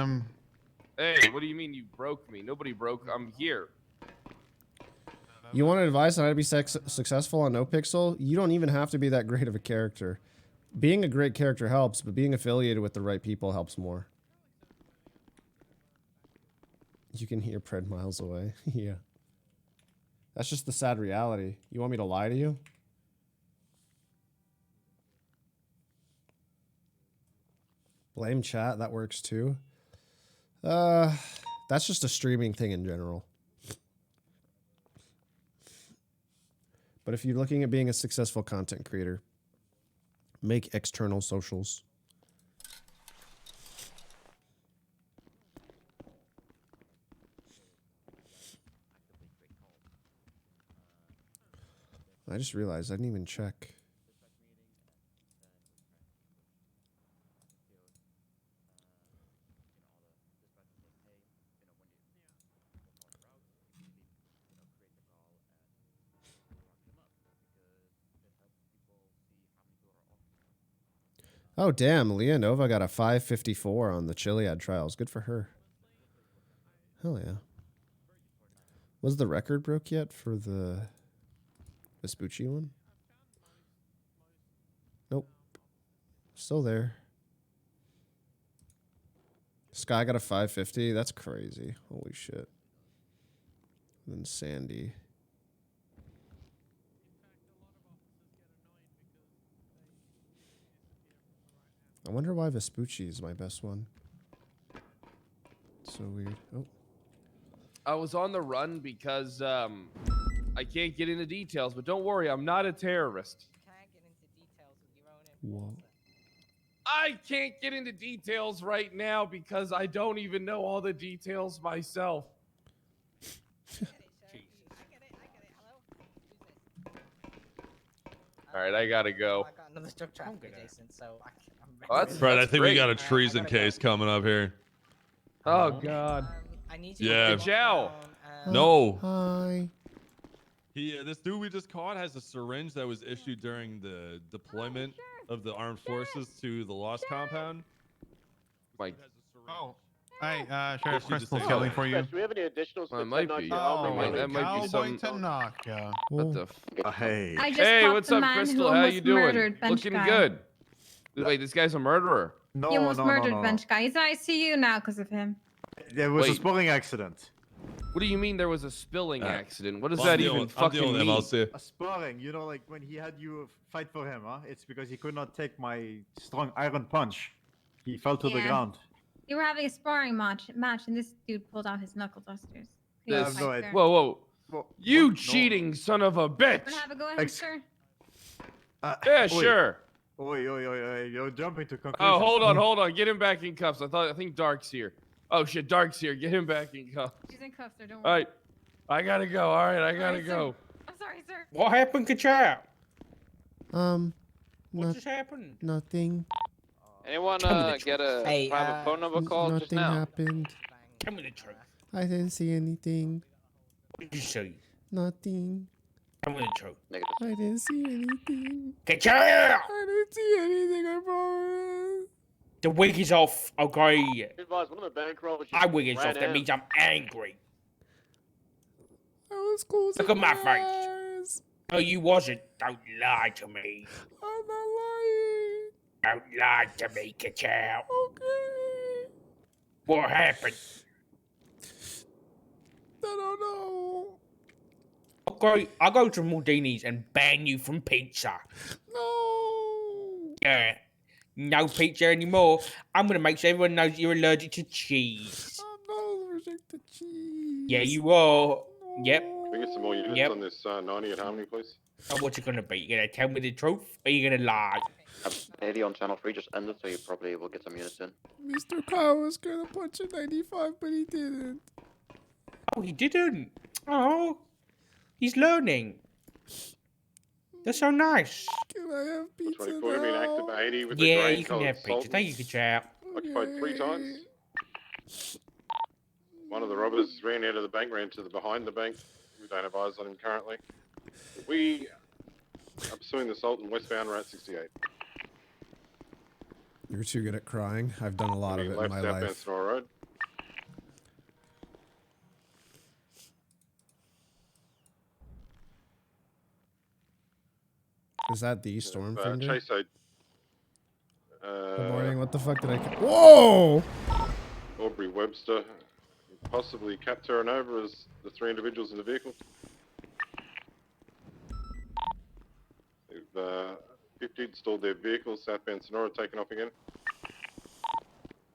[SPEAKER 15] Hey, what do you mean you broke me? Nobody broke. I'm here.
[SPEAKER 2] You want advice on how to be successful on NoPixel? You don't even have to be that great of a character. Being a great character helps, but being affiliated with the right people helps more. You can hear Pred miles away. Yeah. That's just the sad reality. You want me to lie to you? Blame chat, that works too. That's just a streaming thing in general. But if you're looking at being a successful content creator, make external socials. I just realized I didn't even check. Oh, damn. Leah Nova got a 554 on the Chiliad trials. Good for her. Hell yeah. Was the record broke yet for the Vespucci one? Nope. Still there. Sky got a 550. That's crazy. Holy shit. And then Sandy. I wonder why Vespucci is my best one. So weird. Oh.
[SPEAKER 15] I was on the run because I can't get into details, but don't worry, I'm not a terrorist.
[SPEAKER 2] Whoa.
[SPEAKER 15] I can't get into details right now because I don't even know all the details myself. All right, I gotta go.
[SPEAKER 16] I got another drug traffic, Jason. So
[SPEAKER 17] Fred, I think we got a treason case coming up here.
[SPEAKER 15] Oh God.
[SPEAKER 16] I need you.
[SPEAKER 17] Yeah.
[SPEAKER 15] Chao.
[SPEAKER 17] No.
[SPEAKER 2] Hi.
[SPEAKER 17] This dude we just caught has a syringe that was issued during the deployment of the armed forces to the Lost compound.
[SPEAKER 15] Like.
[SPEAKER 18] Oh. Hi, Sheriff
[SPEAKER 17] Issued to
[SPEAKER 18] Crystal
[SPEAKER 17] say
[SPEAKER 18] Kelly
[SPEAKER 17] that.
[SPEAKER 18] for you.
[SPEAKER 19] Do we have any additional
[SPEAKER 15] Well, it might be. That might be some.
[SPEAKER 18] Tanaka.
[SPEAKER 15] What the?
[SPEAKER 18] Hey.
[SPEAKER 20] I just
[SPEAKER 15] Hey,
[SPEAKER 20] caught
[SPEAKER 15] what's
[SPEAKER 20] the
[SPEAKER 15] up,
[SPEAKER 20] man
[SPEAKER 15] Crystal?
[SPEAKER 20] who
[SPEAKER 15] How
[SPEAKER 20] almost
[SPEAKER 15] you doing?
[SPEAKER 20] murdered bench
[SPEAKER 15] Looking
[SPEAKER 20] guy.
[SPEAKER 15] good. Wait, this guy's a murderer.
[SPEAKER 20] He almost murdered bench guy. He's in ICU now because of him.
[SPEAKER 21] There was a
[SPEAKER 15] Wait.
[SPEAKER 21] spilling accident.
[SPEAKER 15] What do you mean there was a spilling accident? What does
[SPEAKER 17] I'm
[SPEAKER 15] that
[SPEAKER 17] dealing
[SPEAKER 15] even
[SPEAKER 17] with- I'm
[SPEAKER 15] fucking
[SPEAKER 17] dealing with
[SPEAKER 15] mean?
[SPEAKER 17] MLC.
[SPEAKER 21] A sparring, you know, like when he had you fight for him, huh? It's because he could not take my strong iron punch. He fell to the
[SPEAKER 20] Yeah.
[SPEAKER 21] ground.
[SPEAKER 20] You were having a sparring match, and this dude pulled out his knuckle dusters. He
[SPEAKER 15] This,
[SPEAKER 20] was
[SPEAKER 21] no
[SPEAKER 20] right
[SPEAKER 21] idea.
[SPEAKER 20] there.
[SPEAKER 15] whoa.
[SPEAKER 21] Well,
[SPEAKER 15] You
[SPEAKER 21] what? No.
[SPEAKER 15] cheating son of a bitch!
[SPEAKER 20] Wanna have a go ahead, sir?
[SPEAKER 15] Yeah,
[SPEAKER 21] Oi.
[SPEAKER 15] sure.
[SPEAKER 21] Oi, you're jumping to conclusions.
[SPEAKER 15] Oh, hold on. Get him back in cuffs. I think Dark's here. Oh shit, Dark's here. Get him back in cuffs.
[SPEAKER 20] She's in cuffs, sir. Don't
[SPEAKER 15] All
[SPEAKER 20] worry.
[SPEAKER 15] right, I gotta go. All right, I gotta
[SPEAKER 20] Alright,
[SPEAKER 15] go.
[SPEAKER 20] sir. I'm sorry, sir.
[SPEAKER 16] What happened, Chao?
[SPEAKER 2] What
[SPEAKER 16] just happened?
[SPEAKER 2] Nothing.
[SPEAKER 12] Anyone get a private phone number call just
[SPEAKER 2] Nothing
[SPEAKER 12] now?
[SPEAKER 2] happened.
[SPEAKER 16] Tell me the truth.
[SPEAKER 2] I didn't see anything.
[SPEAKER 16] What did you see?
[SPEAKER 2] Nothing.
[SPEAKER 16] Tell me the truth.
[SPEAKER 2] I didn't see anything.
[SPEAKER 16] Chao!
[SPEAKER 2] I didn't see anything, I promise.
[SPEAKER 16] The wig is off, okay?
[SPEAKER 19] Advise, one of the bank robbers
[SPEAKER 16] My wig is
[SPEAKER 19] ran
[SPEAKER 16] off. That
[SPEAKER 19] out.
[SPEAKER 16] means I'm angry.
[SPEAKER 2] I was closing
[SPEAKER 16] Look at my
[SPEAKER 2] my
[SPEAKER 16] face.
[SPEAKER 2] eyes.
[SPEAKER 16] No, you wasn't. Don't lie to me.
[SPEAKER 2] I'm not lying.
[SPEAKER 16] Don't lie to me, Chao.
[SPEAKER 2] Okay.
[SPEAKER 16] What happened?
[SPEAKER 2] I don't know.
[SPEAKER 16] Okay, I'll go to Maldini's and ban you from pizza.
[SPEAKER 2] No.
[SPEAKER 16] Yeah. No pizza anymore. I'm gonna make sure everyone knows you're allergic to cheese.
[SPEAKER 2] I'm not allergic to cheese.
[SPEAKER 16] Yeah, you are. Yep.
[SPEAKER 22] Can we get some more units
[SPEAKER 16] Yep.
[SPEAKER 22] on this 90 at Harmony, please?
[SPEAKER 16] Oh, what's it gonna be? You gonna tell me the truth? Or are you gonna lie?
[SPEAKER 19] 80 on channel 3 just ended, so you probably will get some units in.
[SPEAKER 2] Mr. Kyle was gonna punch a 95, but he didn't.
[SPEAKER 16] Oh, he didn't. Oh, he's learning. That's so nice.
[SPEAKER 2] Can I have pizza
[SPEAKER 22] 24 being active
[SPEAKER 2] now?
[SPEAKER 22] 80 with the
[SPEAKER 16] Yeah,
[SPEAKER 22] grey
[SPEAKER 16] you can
[SPEAKER 22] coloured
[SPEAKER 16] have pizza.
[SPEAKER 22] Sultan.
[SPEAKER 16] Thank you, Chao.
[SPEAKER 22] Occupied 3 times. One of the robbers ran out of the bank, ran to the behind the bank. We don't have eyes on him currently. We are pursuing the Sultan westbound Route 68.
[SPEAKER 2] You're too good at crying. I've done a lot of it in
[SPEAKER 22] Left
[SPEAKER 2] my
[SPEAKER 22] southbound
[SPEAKER 2] life.
[SPEAKER 22] Sonora Road.
[SPEAKER 2] Is that the storm finger?
[SPEAKER 22] Chase
[SPEAKER 2] Good morning. What the fuck did I? Whoa!
[SPEAKER 22] Aubrey Webster, possibly Cap Terranova as the 3 individuals in the vehicle. They've 50 stalled their vehicle, southbound Sonora taken off again.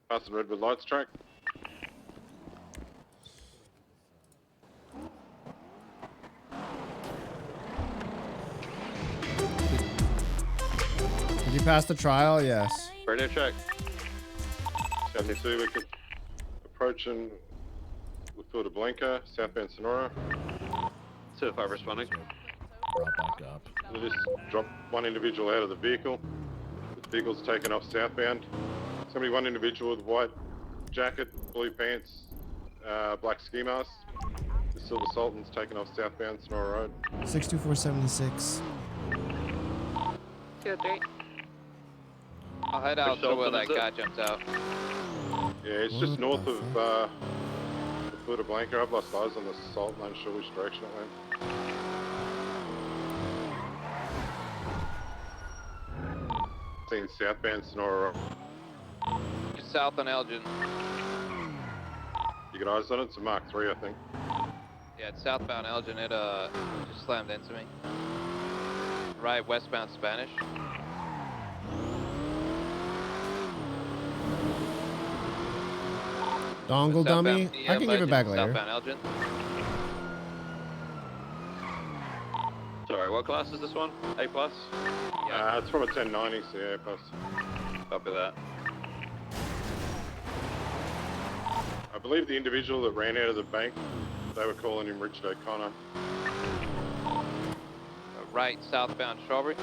[SPEAKER 22] Passing Redwood Lights track.
[SPEAKER 2] Did you pass the trial? Yes.
[SPEAKER 22] Radio check. 72, we could approaching La Fuerte Blanca, southbound Sonora.
[SPEAKER 19] 2-5 responding.
[SPEAKER 14] brought back up.
[SPEAKER 22] They just dropped one individual out of the vehicle. The vehicle's taken off southbound. It's gonna be one individual with white jacket, blue pants, black ski mask. The Silver Sultan's taken off southbound Sonora Road.
[SPEAKER 2] 62476.
[SPEAKER 1] 203.
[SPEAKER 19] I'll head out to where that guy jumped out.
[SPEAKER 22] Yeah, it's just north of the Futa Blanca. I've lost eyes on the Sultan, unsure which direction it went. Seen southbound Sonora Road.
[SPEAKER 19] South on Elgin.
[SPEAKER 22] You got eyes on it? It's a Mark III, I think.
[SPEAKER 19] Yeah, it's southbound Elgin. It just slammed into me. Right, westbound Spanish.
[SPEAKER 2] Dongle dummy.
[SPEAKER 19] Yeah,
[SPEAKER 2] I can give it back later.
[SPEAKER 19] Southbound Elgin.
[SPEAKER 3] Sorry, what class is this one? A plus?
[SPEAKER 22] It's from a 1090, so yeah, A plus.
[SPEAKER 3] Copy that.
[SPEAKER 22] I believe the individual that ran out of the bank, they were calling him Richard O'Connor.
[SPEAKER 19] Right, southbound Strawberry.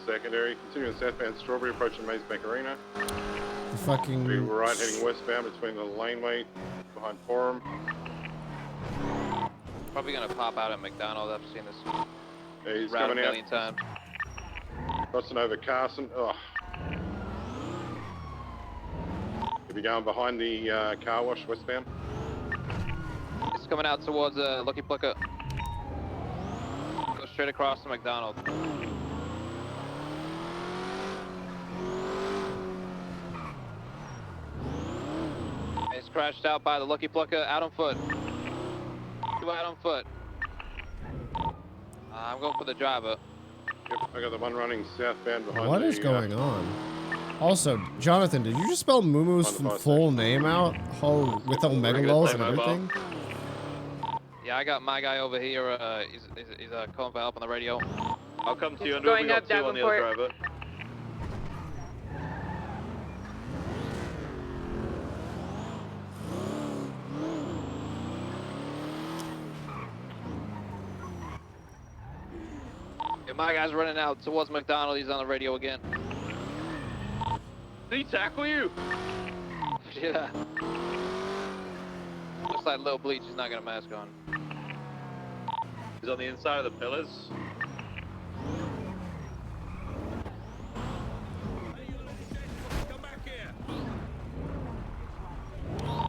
[SPEAKER 22] Secondary, continuing southbound Strawberry, approaching Maze Bank Arena.
[SPEAKER 2] The fucking.
[SPEAKER 22] We were right heading westbound between the laneway behind Forum.
[SPEAKER 19] Probably gonna pop out at McDonald. I've seen this
[SPEAKER 22] Yeah, he's
[SPEAKER 19] route a
[SPEAKER 22] coming out.
[SPEAKER 19] million times.
[SPEAKER 22] Crossing over Carson. Oh. He'll be going behind the car wash westbound.
[SPEAKER 19] It's coming out towards Lucky Plucker. Go straight across to McDonald. It's crashed out by the Lucky Plucker, out on foot. Two out on foot. I'm going for the driver.
[SPEAKER 22] Yep, I got the one running southbound behind
[SPEAKER 2] What is going on? Also, Jonathan, did you just spell Moomoo's full name out? Oh, with the omega lulls and everything?
[SPEAKER 19] Yeah, I got my guy over here. He's calling for help on the radio.
[SPEAKER 3] I'll come to you.
[SPEAKER 1] It's going up Davenport.
[SPEAKER 3] Driver.
[SPEAKER 19] Yeah, my guy's running out towards McDonald. He's on the radio again.
[SPEAKER 3] Did he tackle you?
[SPEAKER 19] Yeah. Looks like Lil Bleach. He's not got a mask on.
[SPEAKER 3] He's on the inside of the pillars.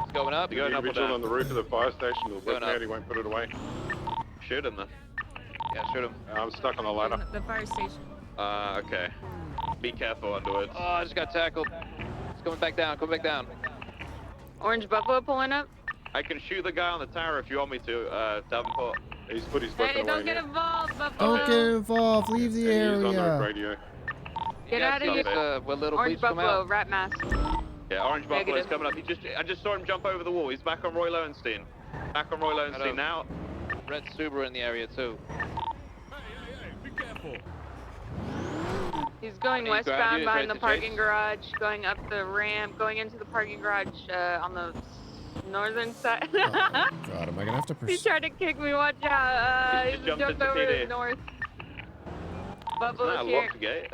[SPEAKER 19] It's going up.
[SPEAKER 22] The individual on the roof of the fire station will whip out. He won't put it away.
[SPEAKER 3] Shoot him then.
[SPEAKER 19] Yeah, shoot him.
[SPEAKER 22] I'm stuck on the ladder.
[SPEAKER 10] The fire station.
[SPEAKER 3] Okay. Be careful underwards.
[SPEAKER 19] Oh, I just got tackled. It's coming back down. Coming back down.
[SPEAKER 1] Orange Buffalo pulling up.
[SPEAKER 3] I can shoot the guy on the tower if you want me to, Davenport.
[SPEAKER 22] He's put his
[SPEAKER 1] Hey, don't get involved, Buffalo.
[SPEAKER 2] Don't get involved. Leave the
[SPEAKER 22] He's on the
[SPEAKER 2] area.
[SPEAKER 22] radio.
[SPEAKER 1] Get out of here.
[SPEAKER 19] Will Little
[SPEAKER 1] Orange
[SPEAKER 19] Bleach come
[SPEAKER 1] Buffalo,
[SPEAKER 19] out?
[SPEAKER 1] rat mask.
[SPEAKER 3] Yeah, Orange Buffalo's
[SPEAKER 1] Negative.
[SPEAKER 3] coming up. I just saw him jump over the wall. He's back on Roy Lowenstein. Back on Roy Lowenstein now.
[SPEAKER 19] Red Subaru in the area too.
[SPEAKER 17] Be careful.
[SPEAKER 1] He's going
[SPEAKER 19] He's grabbed
[SPEAKER 1] westbound
[SPEAKER 19] you,
[SPEAKER 1] behind the
[SPEAKER 19] Tracy
[SPEAKER 1] parking
[SPEAKER 19] Chase.
[SPEAKER 1] garage, going up the ramp, going into the parking garage on the northern side.
[SPEAKER 2] God, am I gonna have to
[SPEAKER 1] He
[SPEAKER 2] pursue?
[SPEAKER 1] tried to kick me, watch out.
[SPEAKER 3] He
[SPEAKER 1] He
[SPEAKER 3] just jumped
[SPEAKER 1] jumped
[SPEAKER 3] into
[SPEAKER 1] over to
[SPEAKER 3] PD.
[SPEAKER 1] the north.
[SPEAKER 3] It's
[SPEAKER 1] Buffalo's
[SPEAKER 3] not a
[SPEAKER 1] here.
[SPEAKER 3] locked gate.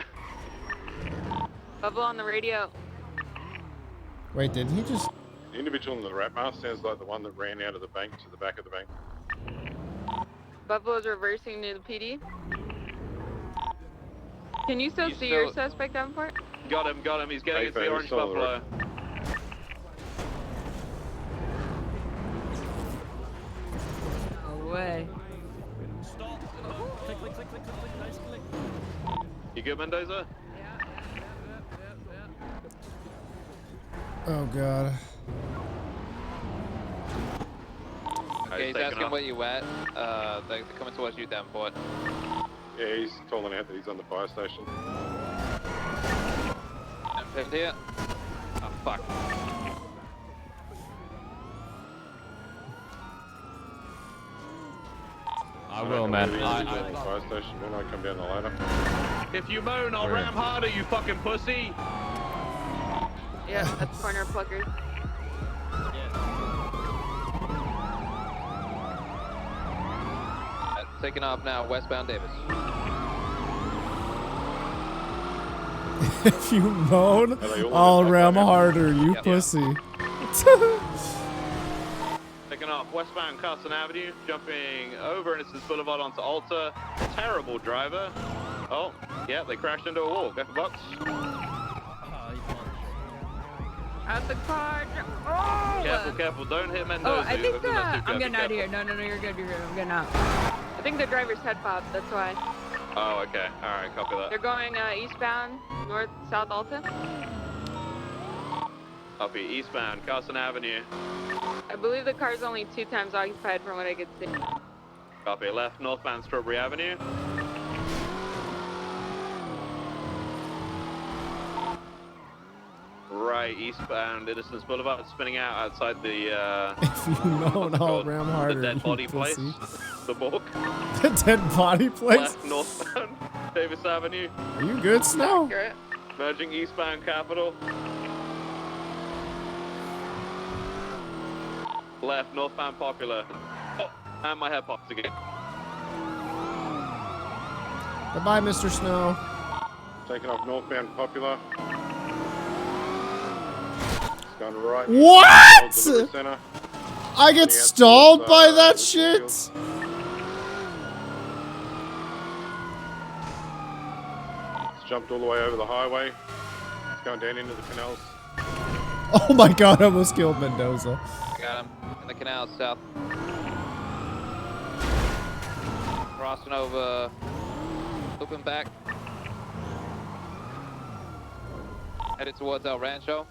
[SPEAKER 1] Buffalo on the radio.
[SPEAKER 2] Wait, did he just?
[SPEAKER 22] The individual in the rat mask sounds like the one that ran out of the bank to the back of the bank.
[SPEAKER 1] Buffalo's reversing near the PD. Can you still see your suspect, Davenport?
[SPEAKER 3] Got him. He's getting into the Orange Buffalo.
[SPEAKER 1] No way.
[SPEAKER 5] Stop. Click, click, click, click, click, click, nice click.
[SPEAKER 3] You good, Mendoza?
[SPEAKER 2] Oh God.
[SPEAKER 19] Okay, he's asking where you at. They're coming towards you, Davenport.
[SPEAKER 22] Yeah, he's calling out that he's on the fire station.
[SPEAKER 19] I'm pinned here. Oh, fuck.
[SPEAKER 22] I will, man. On the fire station when I come down the ladder.
[SPEAKER 3] If you moan, I'll ram harder, you fucking pussy.
[SPEAKER 1] Yeah, that's corner pluckers.
[SPEAKER 5] Yeah.
[SPEAKER 19] taking off now, westbound Davis.
[SPEAKER 2] If you moan,
[SPEAKER 22] they all
[SPEAKER 2] I'll
[SPEAKER 22] in the
[SPEAKER 2] ram
[SPEAKER 22] pipeline?
[SPEAKER 2] harder, you
[SPEAKER 19] Yep.
[SPEAKER 2] pussy.
[SPEAKER 3] Taking off westbound Carson Avenue, jumping over Innocence Boulevard onto Alta. Terrible driver. Oh, yeah, they crashed into a wall. Go for box.
[SPEAKER 1] Out the car. Oh!
[SPEAKER 3] Careful, careful. Don't hit Mendoza.
[SPEAKER 1] Oh, I think
[SPEAKER 3] You're gonna
[SPEAKER 1] I'm
[SPEAKER 3] be
[SPEAKER 1] getting out of here.
[SPEAKER 3] careful.
[SPEAKER 1] No, you're good. You're good. I'm getting out. I think the driver's head popped. That's why.
[SPEAKER 3] Oh, okay. All right, copy that.
[SPEAKER 1] They're going eastbound, north, south Alta.
[SPEAKER 3] Copy, eastbound Carson Avenue.
[SPEAKER 1] I believe the car's only 2 times occupied from what I could see.
[SPEAKER 3] Copy, left, northbound Strawberry Avenue. Right, eastbound Innocence Boulevard, spinning out outside the,
[SPEAKER 2] If you moan, I'll ram harder,
[SPEAKER 3] the dead
[SPEAKER 2] you
[SPEAKER 3] body place.
[SPEAKER 2] pussy.
[SPEAKER 3] The morgue.
[SPEAKER 2] The dead body place?
[SPEAKER 3] Left, northbound Davis Avenue.
[SPEAKER 2] Are you good, Snow?
[SPEAKER 1] Accurate.
[SPEAKER 3] Merging eastbound Capitol. Left, northbound Popular. Oh, and my head pops again.
[SPEAKER 2] Goodbye, Mr. Snow.
[SPEAKER 22] Taking off northbound Popular. It's going right.
[SPEAKER 2] What?
[SPEAKER 22] Delivery center.
[SPEAKER 2] I get stalled by that shit?
[SPEAKER 22] It's jumped all the way over the highway. It's going down into the canals.
[SPEAKER 2] Oh my god, I almost killed Mendoza.
[SPEAKER 19] Got him in the canal south. Crossing over, looping back. Headed towards El Rancho.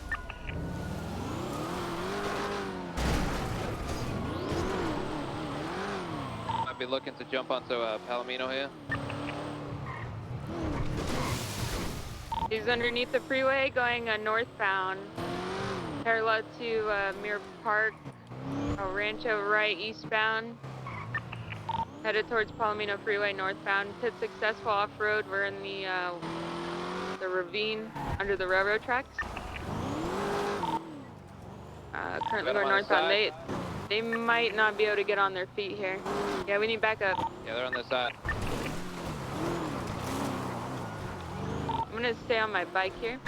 [SPEAKER 19] Might be looking to jump onto Palomino here.
[SPEAKER 1] He's underneath the freeway going northbound. Parallel to Mirror Park. El Rancho right eastbound. Headed towards Palomino Freeway northbound. Pit successful off-road. We're in the ravine under the railroad tracks. Currently going northbound. They might not be able to get on their feet here. Yeah, we need backup.
[SPEAKER 19] Yeah, they're on this side.
[SPEAKER 1] I'm gonna stay on my bike here.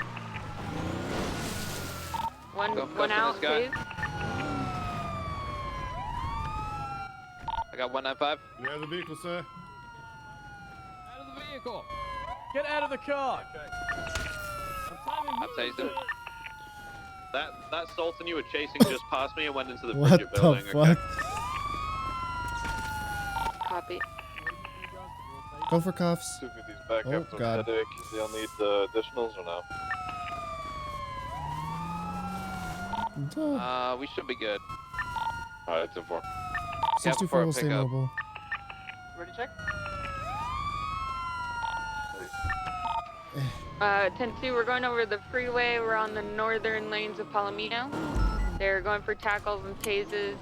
[SPEAKER 1] One
[SPEAKER 19] close to
[SPEAKER 1] out,
[SPEAKER 19] this guy.
[SPEAKER 1] please.
[SPEAKER 19] I got 195.
[SPEAKER 22] You have the vehicle, sir.
[SPEAKER 11] Out of the vehicle. Get out of the car.
[SPEAKER 19] I'll tase him.
[SPEAKER 3] That Sultan you were chasing just passed me and went into the
[SPEAKER 2] What
[SPEAKER 3] Bridget
[SPEAKER 2] the
[SPEAKER 3] building.
[SPEAKER 2] fuck?
[SPEAKER 1] Copy.
[SPEAKER 2] Go for cuffs. Oh, God.
[SPEAKER 3] They'll need the additionals or no?
[SPEAKER 19] We should be good.
[SPEAKER 3] Alright, it's in 4.
[SPEAKER 2] 64 will stay
[SPEAKER 19] pickup.
[SPEAKER 2] mobile.
[SPEAKER 1] Ready check? 10-2, we're going over the freeway. We're on the northern lanes of Palomino. They're going for tackles and tases.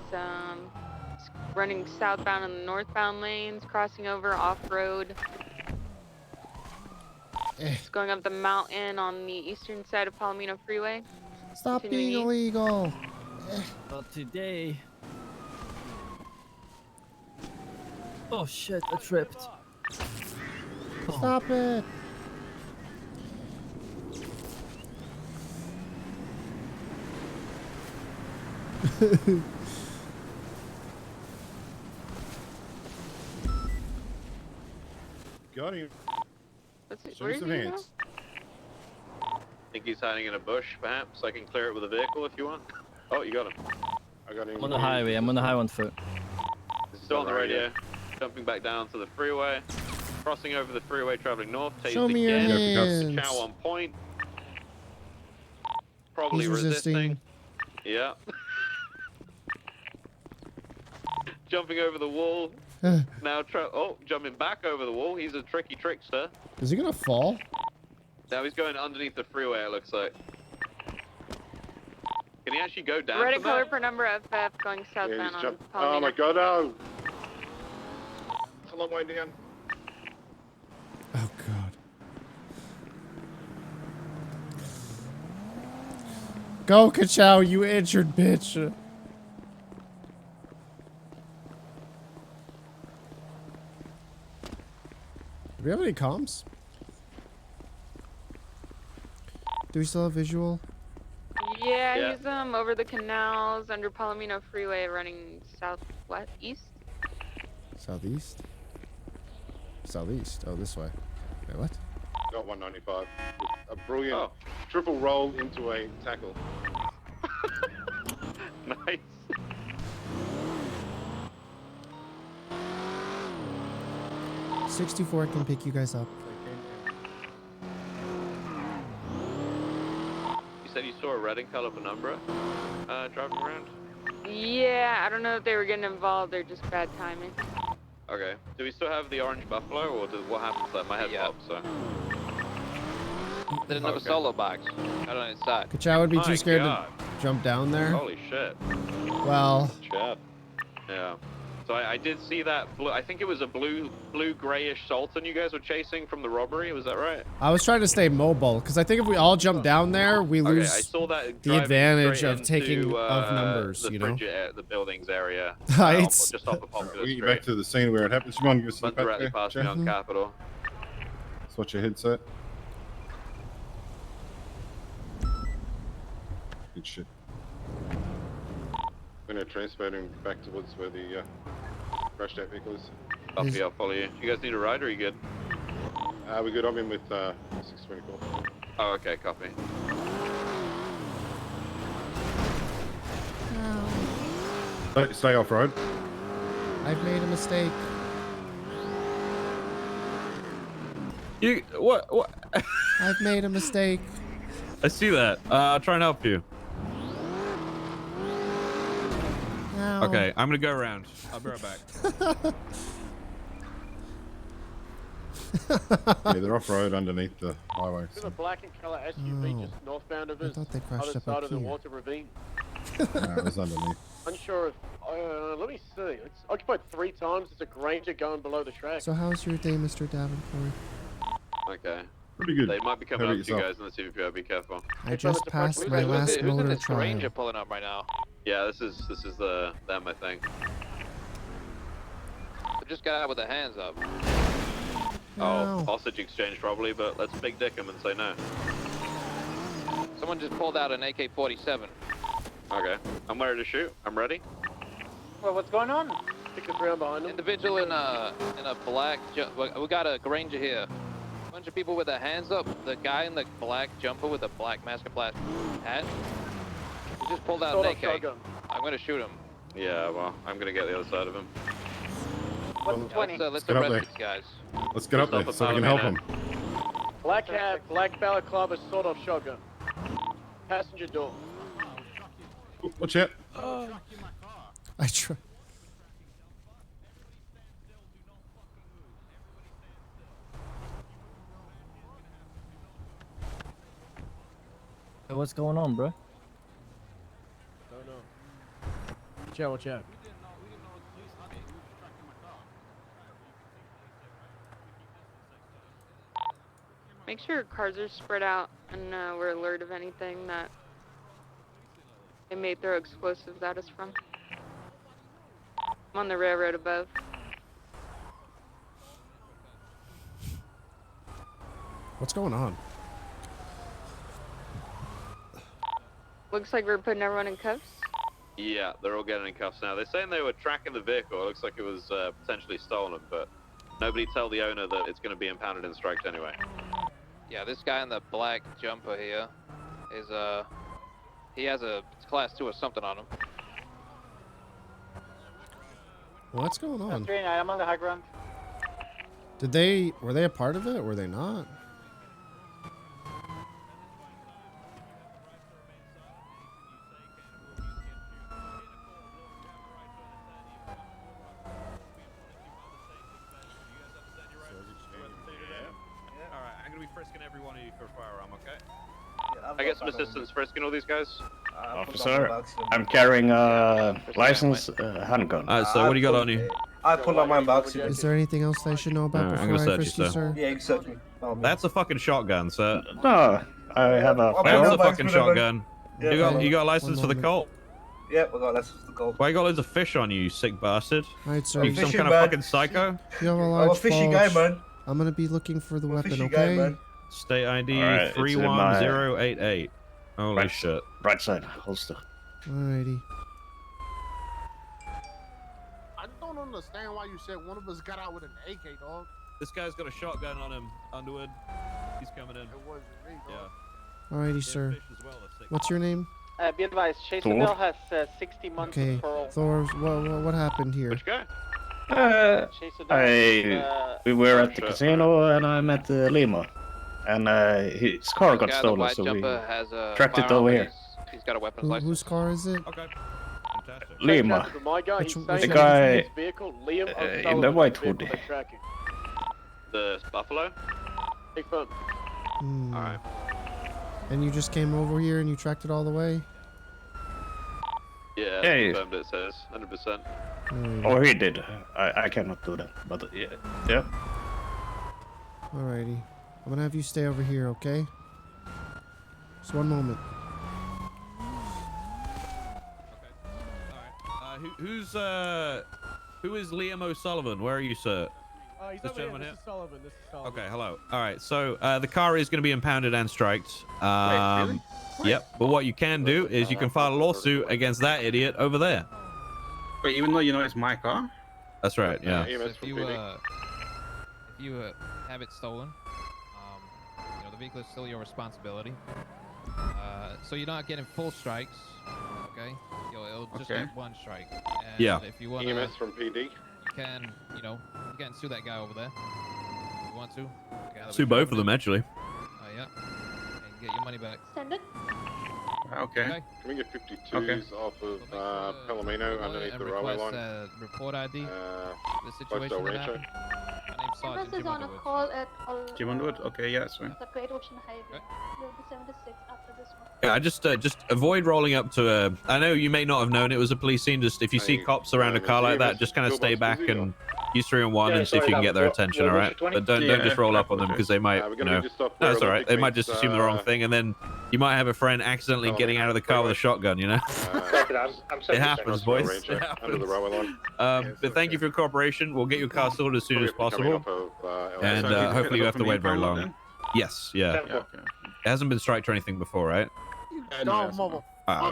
[SPEAKER 1] Running southbound in the northbound lanes, crossing over off-road. It's going up the mountain on the eastern side of Palomino Freeway.
[SPEAKER 2] Stop
[SPEAKER 1] Continuing
[SPEAKER 2] being
[SPEAKER 1] east.
[SPEAKER 2] illegal.
[SPEAKER 11] Not today. Oh shit, I tripped.
[SPEAKER 2] Stop it.
[SPEAKER 22] Got him.
[SPEAKER 1] Where is he now?
[SPEAKER 3] I think he's hiding in a bush, perhaps. I can clear it with a vehicle if you want. Oh, you got him.
[SPEAKER 22] I got him.
[SPEAKER 11] I'm on the highway. I'm on the highway on foot.
[SPEAKER 3] He's still on the radio. Jumping back down to the freeway. Crossing over the freeway, traveling north. Tased
[SPEAKER 2] Show me your
[SPEAKER 3] again.
[SPEAKER 2] hands.
[SPEAKER 3] Chao on point. Probably
[SPEAKER 2] He's resisting.
[SPEAKER 3] Yeah. Jumping over the wall. Now, jumping back over the wall. He's a tricky trickster.
[SPEAKER 2] Is he gonna fall?
[SPEAKER 3] Now he's going underneath the freeway, it looks like. Can he actually go down
[SPEAKER 1] Red
[SPEAKER 3] from
[SPEAKER 1] and color
[SPEAKER 3] that?
[SPEAKER 1] per number FF going
[SPEAKER 22] Yeah,
[SPEAKER 1] southbound
[SPEAKER 22] he's
[SPEAKER 1] on
[SPEAKER 22] jumped.
[SPEAKER 1] Palomino.
[SPEAKER 22] Oh my god, no! It's a long way down.
[SPEAKER 2] Oh god. Go, Chao, you injured bitch. Do we have any comms? Do we still have visual?
[SPEAKER 1] Yeah, he's over the canals under Palomino Freeway running southwest east.
[SPEAKER 2] Southeast? Southeast. Oh, this way. Wait, what?
[SPEAKER 22] Got 195. A brilliant triple roll into a tackle.
[SPEAKER 3] Nice.
[SPEAKER 2] '64 can pick you guys up.
[SPEAKER 3] You said you saw a red and color penumbra driving around?
[SPEAKER 1] Yeah, I don't know if they were getting involved or just bad timing.
[SPEAKER 3] Okay. Do we still have the orange buffalo, or what happens to that? My head popped, so.
[SPEAKER 19] There's another solo box out on its side.
[SPEAKER 2] Chao would be
[SPEAKER 3] My
[SPEAKER 2] too scared
[SPEAKER 3] God.
[SPEAKER 2] to jump down there.
[SPEAKER 3] Holy shit.
[SPEAKER 2] Well,
[SPEAKER 3] Chad. Yeah. So I did see that blue. I think it was a blue grayish Sultan you guys were chasing from the robbery. Was that right?
[SPEAKER 2] I was trying to stay mobile because I think if we all jump down there, we
[SPEAKER 3] Okay,
[SPEAKER 2] lose
[SPEAKER 3] I saw that
[SPEAKER 2] the
[SPEAKER 3] driving
[SPEAKER 2] advantage
[SPEAKER 3] straight
[SPEAKER 2] of taking
[SPEAKER 3] into,
[SPEAKER 2] of numbers.
[SPEAKER 3] The
[SPEAKER 2] You know.
[SPEAKER 3] the buildings area.
[SPEAKER 2] Heights.
[SPEAKER 3] Just off of Popular
[SPEAKER 22] We
[SPEAKER 3] Street.
[SPEAKER 22] get back to the scene where it happens. Come on, give us some
[SPEAKER 3] Went directly
[SPEAKER 22] back
[SPEAKER 3] past
[SPEAKER 22] there,
[SPEAKER 3] me on
[SPEAKER 22] Jack.
[SPEAKER 3] Capitol.
[SPEAKER 22] Swatch your headset. Good shit. We're gonna transfer him back towards where the crashed out vehicle is.
[SPEAKER 3] Copy, I'll follow you. You guys need a ride, or are you good?
[SPEAKER 22] We're good. I'm in with 624.
[SPEAKER 3] Oh, okay, copy.
[SPEAKER 22] Stay off road.
[SPEAKER 2] I've made a mistake.
[SPEAKER 17] You what?
[SPEAKER 2] I've made a mistake.
[SPEAKER 17] I see that. I'll try and help you.
[SPEAKER 2] No.
[SPEAKER 17] Okay, I'm gonna go around. I'll be right back.
[SPEAKER 22] Yeah, they're off road underneath the highway.
[SPEAKER 4] There's a black and color SUV
[SPEAKER 2] Oh.
[SPEAKER 4] just northbound of
[SPEAKER 2] I
[SPEAKER 4] us,
[SPEAKER 2] thought they crashed
[SPEAKER 4] other
[SPEAKER 2] up
[SPEAKER 4] side
[SPEAKER 2] up
[SPEAKER 4] of the
[SPEAKER 2] here.
[SPEAKER 4] water ravine.
[SPEAKER 22] No, it was underneath.
[SPEAKER 4] Unsure if, let me see. It's occupied 3 times. It's a Granger going below the track.
[SPEAKER 2] So how's your day, Mr. Davenport?
[SPEAKER 3] Okay.
[SPEAKER 22] Pretty good.
[SPEAKER 3] They might be coming
[SPEAKER 22] How
[SPEAKER 3] up
[SPEAKER 22] about
[SPEAKER 3] to you
[SPEAKER 22] yourself?
[SPEAKER 3] guys in the CVPO. Be careful.
[SPEAKER 2] I just passed my last
[SPEAKER 19] Who's in
[SPEAKER 2] motor
[SPEAKER 19] this
[SPEAKER 2] trial.
[SPEAKER 19] Granger pulling up right now?
[SPEAKER 3] Yeah, this is them, I think.
[SPEAKER 19] They just got out with their hands up.
[SPEAKER 3] Oh,
[SPEAKER 2] No.
[SPEAKER 3] hostage exchange probably, but let's big dick them and say no.
[SPEAKER 19] Someone just pulled out an AK-47.
[SPEAKER 3] Okay, I'm ready to shoot. I'm ready.
[SPEAKER 4] Well, what's going on? Stick this round behind them.
[SPEAKER 19] Individual in a black. We got a Granger here. Bunch of people with their hands up. The guy in the black jumper with the black mask and black hat. He just pulled out an
[SPEAKER 4] Sort of
[SPEAKER 19] AK.
[SPEAKER 4] shotgun.
[SPEAKER 19] I'm gonna shoot him.
[SPEAKER 3] Yeah, well, I'm gonna get the other side of him.
[SPEAKER 4] What's the 20?
[SPEAKER 19] Let's
[SPEAKER 22] get up
[SPEAKER 19] arrest
[SPEAKER 22] there.
[SPEAKER 19] these guys.
[SPEAKER 22] Let's get up
[SPEAKER 3] Just
[SPEAKER 22] there
[SPEAKER 3] off
[SPEAKER 22] so we
[SPEAKER 3] the
[SPEAKER 22] can help
[SPEAKER 3] Palomino.
[SPEAKER 22] them.
[SPEAKER 4] Black hat, black balaclava, sort of shotgun. Passenger door.
[SPEAKER 22] Watch out.
[SPEAKER 2] I try.
[SPEAKER 11] Hey, what's going on, bro?
[SPEAKER 4] Don't know.
[SPEAKER 11] Chao, watch out.
[SPEAKER 1] Make sure cars are spread out and we're alert of anything that they may throw explosives at us from. I'm on the railroad above.
[SPEAKER 2] What's going on?
[SPEAKER 1] Looks like we're putting everyone in cuffs.
[SPEAKER 3] Yeah, they're all getting in cuffs now. They're saying they were tracking the vehicle. It looks like it was potentially stolen, but nobody tell the owner that it's going to be impounded and striked anyway.
[SPEAKER 19] Yeah, this guy in the black jumper here is he has a class 2 or something on him.
[SPEAKER 2] What's going on?
[SPEAKER 4] 39, I'm on the high ground.
[SPEAKER 2] Were they a part of it or were they not?
[SPEAKER 17] Alright, I'm gonna be frisking every one of you for a firearm, okay?
[SPEAKER 3] I get some assistance frisking all these guys.
[SPEAKER 7] Officer, I'm carrying a license handgun.
[SPEAKER 17] So what do you got on you?
[SPEAKER 7] I pulled out my box.
[SPEAKER 2] Is there anything else I should know about
[SPEAKER 17] Alright, I'm
[SPEAKER 2] before
[SPEAKER 17] gonna
[SPEAKER 2] I
[SPEAKER 17] search you,
[SPEAKER 2] frisk you,
[SPEAKER 17] sir.
[SPEAKER 2] sir?
[SPEAKER 7] Yeah, exactly.
[SPEAKER 17] That's a fucking shotgun, sir.
[SPEAKER 7] No, I have a.
[SPEAKER 17] That's a fucking shotgun.
[SPEAKER 7] Yeah,
[SPEAKER 17] You got a license for the Colt?
[SPEAKER 7] Yep, we got license for the Colt.
[SPEAKER 17] Why you got loads of fish on you, you sick bastard?
[SPEAKER 2] Alright, sir.
[SPEAKER 17] You some
[SPEAKER 7] Fishing,
[SPEAKER 17] kind of
[SPEAKER 7] man.
[SPEAKER 17] fucking psycho?
[SPEAKER 2] You have a
[SPEAKER 7] I'm
[SPEAKER 2] large
[SPEAKER 7] a fishy guy,
[SPEAKER 2] bulge.
[SPEAKER 7] man.
[SPEAKER 2] I'm gonna be looking for the weapon,
[SPEAKER 7] fishy guy,
[SPEAKER 2] okay?
[SPEAKER 7] man.
[SPEAKER 6] State ID
[SPEAKER 7] Alright, it's in my-
[SPEAKER 6] 31088. Holy
[SPEAKER 7] Right
[SPEAKER 6] shit.
[SPEAKER 7] Right side, holster.
[SPEAKER 2] Alrighty.
[SPEAKER 9] I don't understand why you said one of us got out with an AK, dog.
[SPEAKER 11] This guy's got a shotgun on him, Underwood. He's coming in.
[SPEAKER 9] It wasn't me, dog.
[SPEAKER 11] Yeah.
[SPEAKER 2] Alrighty, sir. What's your name?
[SPEAKER 23] Be advised, Chase
[SPEAKER 2] Thor?
[SPEAKER 23] Bill has 60 months
[SPEAKER 2] Okay,
[SPEAKER 23] of parole.
[SPEAKER 2] Thor. What happened here?
[SPEAKER 3] Which guy?
[SPEAKER 7] We were at the casino and I met Lima. And his car got
[SPEAKER 19] Guy, the
[SPEAKER 7] stolen,
[SPEAKER 19] white
[SPEAKER 7] so we
[SPEAKER 19] jumper has a
[SPEAKER 7] tracked it
[SPEAKER 19] firearm
[SPEAKER 7] over
[SPEAKER 19] and
[SPEAKER 7] here.
[SPEAKER 19] He's got a weapons license.
[SPEAKER 2] Whose car is it?
[SPEAKER 11] Okay. Fantastic.
[SPEAKER 7] Lima.
[SPEAKER 4] My guy, he's
[SPEAKER 2] Which
[SPEAKER 4] saying
[SPEAKER 7] the
[SPEAKER 4] that
[SPEAKER 7] guy
[SPEAKER 4] his vehicle, Liam
[SPEAKER 7] in
[SPEAKER 4] O'Sullivan,
[SPEAKER 7] the white
[SPEAKER 4] vehicle
[SPEAKER 7] hoodie.
[SPEAKER 4] they're tracking.
[SPEAKER 3] The Buffalo?
[SPEAKER 4] Big fun.
[SPEAKER 2] Hmm.
[SPEAKER 3] Alright.
[SPEAKER 2] And you just came over here and you tracked it all the way?
[SPEAKER 3] Yeah,
[SPEAKER 7] Hey.
[SPEAKER 3] confirmed it says 100%.
[SPEAKER 7] Oh, he did. I cannot do that. But yeah. Yeah.
[SPEAKER 2] Alrighty. I'm gonna have you stay over here, okay? Just one moment.
[SPEAKER 6] Who is Liam O'Sullivan? Where are you, sir?
[SPEAKER 11] He's
[SPEAKER 6] This
[SPEAKER 11] over here.
[SPEAKER 6] gentleman
[SPEAKER 11] This
[SPEAKER 6] here?
[SPEAKER 11] is Sullivan. This is Sullivan.
[SPEAKER 6] Okay, hello. All right, so the car is going to be impounded and striked.
[SPEAKER 11] really?
[SPEAKER 6] Yep, but what you can do is you can file a lawsuit against that idiot over there.
[SPEAKER 24] Wait, even though you know it's my car?
[SPEAKER 6] That's right, yeah.
[SPEAKER 22] EMS
[SPEAKER 11] If
[SPEAKER 22] from
[SPEAKER 11] you,
[SPEAKER 22] PD.
[SPEAKER 11] if you have it stolen, you know, the vehicle is still your responsibility. So you're not getting full strikes, okay? It'll just
[SPEAKER 24] Okay.
[SPEAKER 11] get one strike. And
[SPEAKER 6] Yeah.
[SPEAKER 11] If you want
[SPEAKER 22] EMS from PD.
[SPEAKER 11] you can, you know, you can sue that guy over there. If you want to. The guy that
[SPEAKER 6] Sue
[SPEAKER 11] was
[SPEAKER 6] both of
[SPEAKER 11] driving
[SPEAKER 6] them,
[SPEAKER 11] it.
[SPEAKER 6] actually.
[SPEAKER 11] Yeah. And get your money back.
[SPEAKER 20] Send it.
[SPEAKER 24] Okay.
[SPEAKER 22] Can we get 52s off of Palomino underneath the railway line?
[SPEAKER 11] Report ID. The
[SPEAKER 22] Close to
[SPEAKER 11] situation that
[SPEAKER 22] Rancho.
[SPEAKER 11] happened. My name's Sergeant
[SPEAKER 20] Address is
[SPEAKER 11] Jim
[SPEAKER 20] on a
[SPEAKER 11] Underwood.
[SPEAKER 20] call at
[SPEAKER 24] Jim Underwood? Okay, yeah, that's fine.
[SPEAKER 20] the Great Ocean Highway. Will be 76 after this one.
[SPEAKER 6] Yeah, just avoid rolling up to a. I know you may not have known it was a police scene. Just if you see cops around a car like that, just kind of stay back and use 3-1 and see if you can get their attention. All right, but don't just roll up on them because they might, you know. No, that's all right. They might just assume the wrong thing, and then you might have a friend accidentally getting out of the car with a shotgun. You know. It happens, boys. It
[SPEAKER 22] Under the
[SPEAKER 6] happens.
[SPEAKER 22] railway line.
[SPEAKER 6] But thank you for your cooperation. We'll get your car sorted as soon as possible, and hopefully you have to wait very long. Yes, yeah. It hasn't been striked or anything before, right?
[SPEAKER 9] Dumb motherfucker,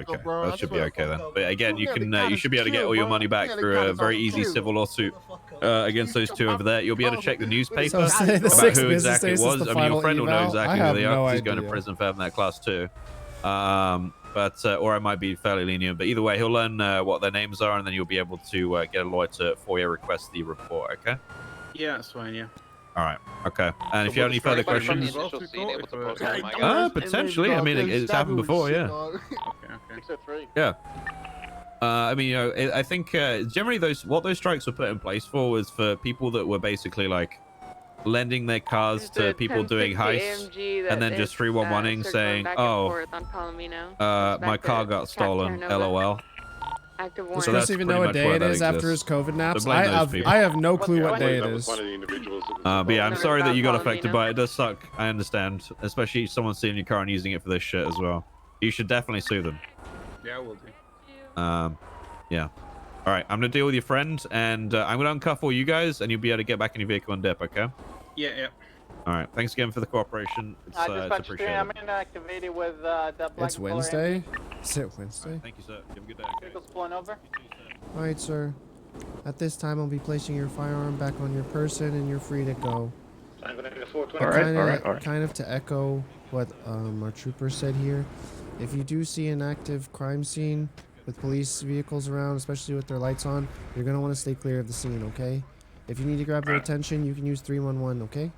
[SPEAKER 6] Okay,
[SPEAKER 9] bro.
[SPEAKER 6] that
[SPEAKER 9] I
[SPEAKER 6] should be
[SPEAKER 9] swear,
[SPEAKER 6] okay then.
[SPEAKER 9] fuck
[SPEAKER 6] But again, you can you should be able to get all your money back through a very easy civil lawsuit against those two over there. You'll be able to check the newspaper
[SPEAKER 2] So say the
[SPEAKER 6] about
[SPEAKER 2] 6
[SPEAKER 6] who
[SPEAKER 2] business
[SPEAKER 6] exactly it
[SPEAKER 2] days is
[SPEAKER 6] was.
[SPEAKER 2] the
[SPEAKER 6] I mean, your
[SPEAKER 2] final
[SPEAKER 6] friend will know
[SPEAKER 2] eval?
[SPEAKER 6] exactly
[SPEAKER 2] I
[SPEAKER 6] who
[SPEAKER 2] have
[SPEAKER 6] they are
[SPEAKER 2] no
[SPEAKER 6] 'cause he's going to
[SPEAKER 2] idea.
[SPEAKER 6] prison for having that class 2. But or I might be fairly lenient. But either way, he'll learn what their names are, and then you'll be able to get a lawyer to FOIA request the report. Okay.
[SPEAKER 24] Yeah, that's fine, yeah.
[SPEAKER 6] All right. Okay. And if you have any further questions, potentially. I mean, it's happened before. Yeah. Yeah. I mean, you know, I think generally those strikes were put in place for was for people that were basically like lending their cars to people doing heists, and then just 311ing saying, "Oh, my car got stolen." LOL.
[SPEAKER 2] Does
[SPEAKER 6] So
[SPEAKER 2] Chris
[SPEAKER 6] that's
[SPEAKER 2] even
[SPEAKER 6] pretty
[SPEAKER 2] know what
[SPEAKER 6] much
[SPEAKER 2] day
[SPEAKER 6] why
[SPEAKER 2] it
[SPEAKER 6] that
[SPEAKER 2] is after his
[SPEAKER 6] exists.
[SPEAKER 2] COVID naps?
[SPEAKER 6] So blame those people.
[SPEAKER 2] I have no clue what day it is.
[SPEAKER 6] But yeah, I'm sorry that you got affected by it. It does suck. I understand, especially if someone's stealing your car and using it for this shit as well. You should definitely sue them.
[SPEAKER 24] Yeah, I will do.
[SPEAKER 6] Yeah. All right, I'm gonna deal with your friend, and I'm gonna uncuff all you guys, and you'll be able to get back in your vehicle and dip. Okay.
[SPEAKER 24] Yeah, yeah.
[SPEAKER 6] All right. Thanks again for the cooperation. It's
[SPEAKER 23] Dispatch 3,
[SPEAKER 6] appreciated.
[SPEAKER 23] I'm inactivated with the black
[SPEAKER 2] It's Wednesday? Is it Wednesday?
[SPEAKER 6] Thank you, sir. You have a good day.
[SPEAKER 23] Vehicle's pulling over.
[SPEAKER 2] Alright, sir. At this time, I'll be placing your firearm back on your person and you're free to go. Kind of to echo what our trooper said here. If you do see an active crime scene with police vehicles around, especially with their lights on, you're going to want to stay clear of the scene, okay? If you need to grab their attention, you can use 311, okay?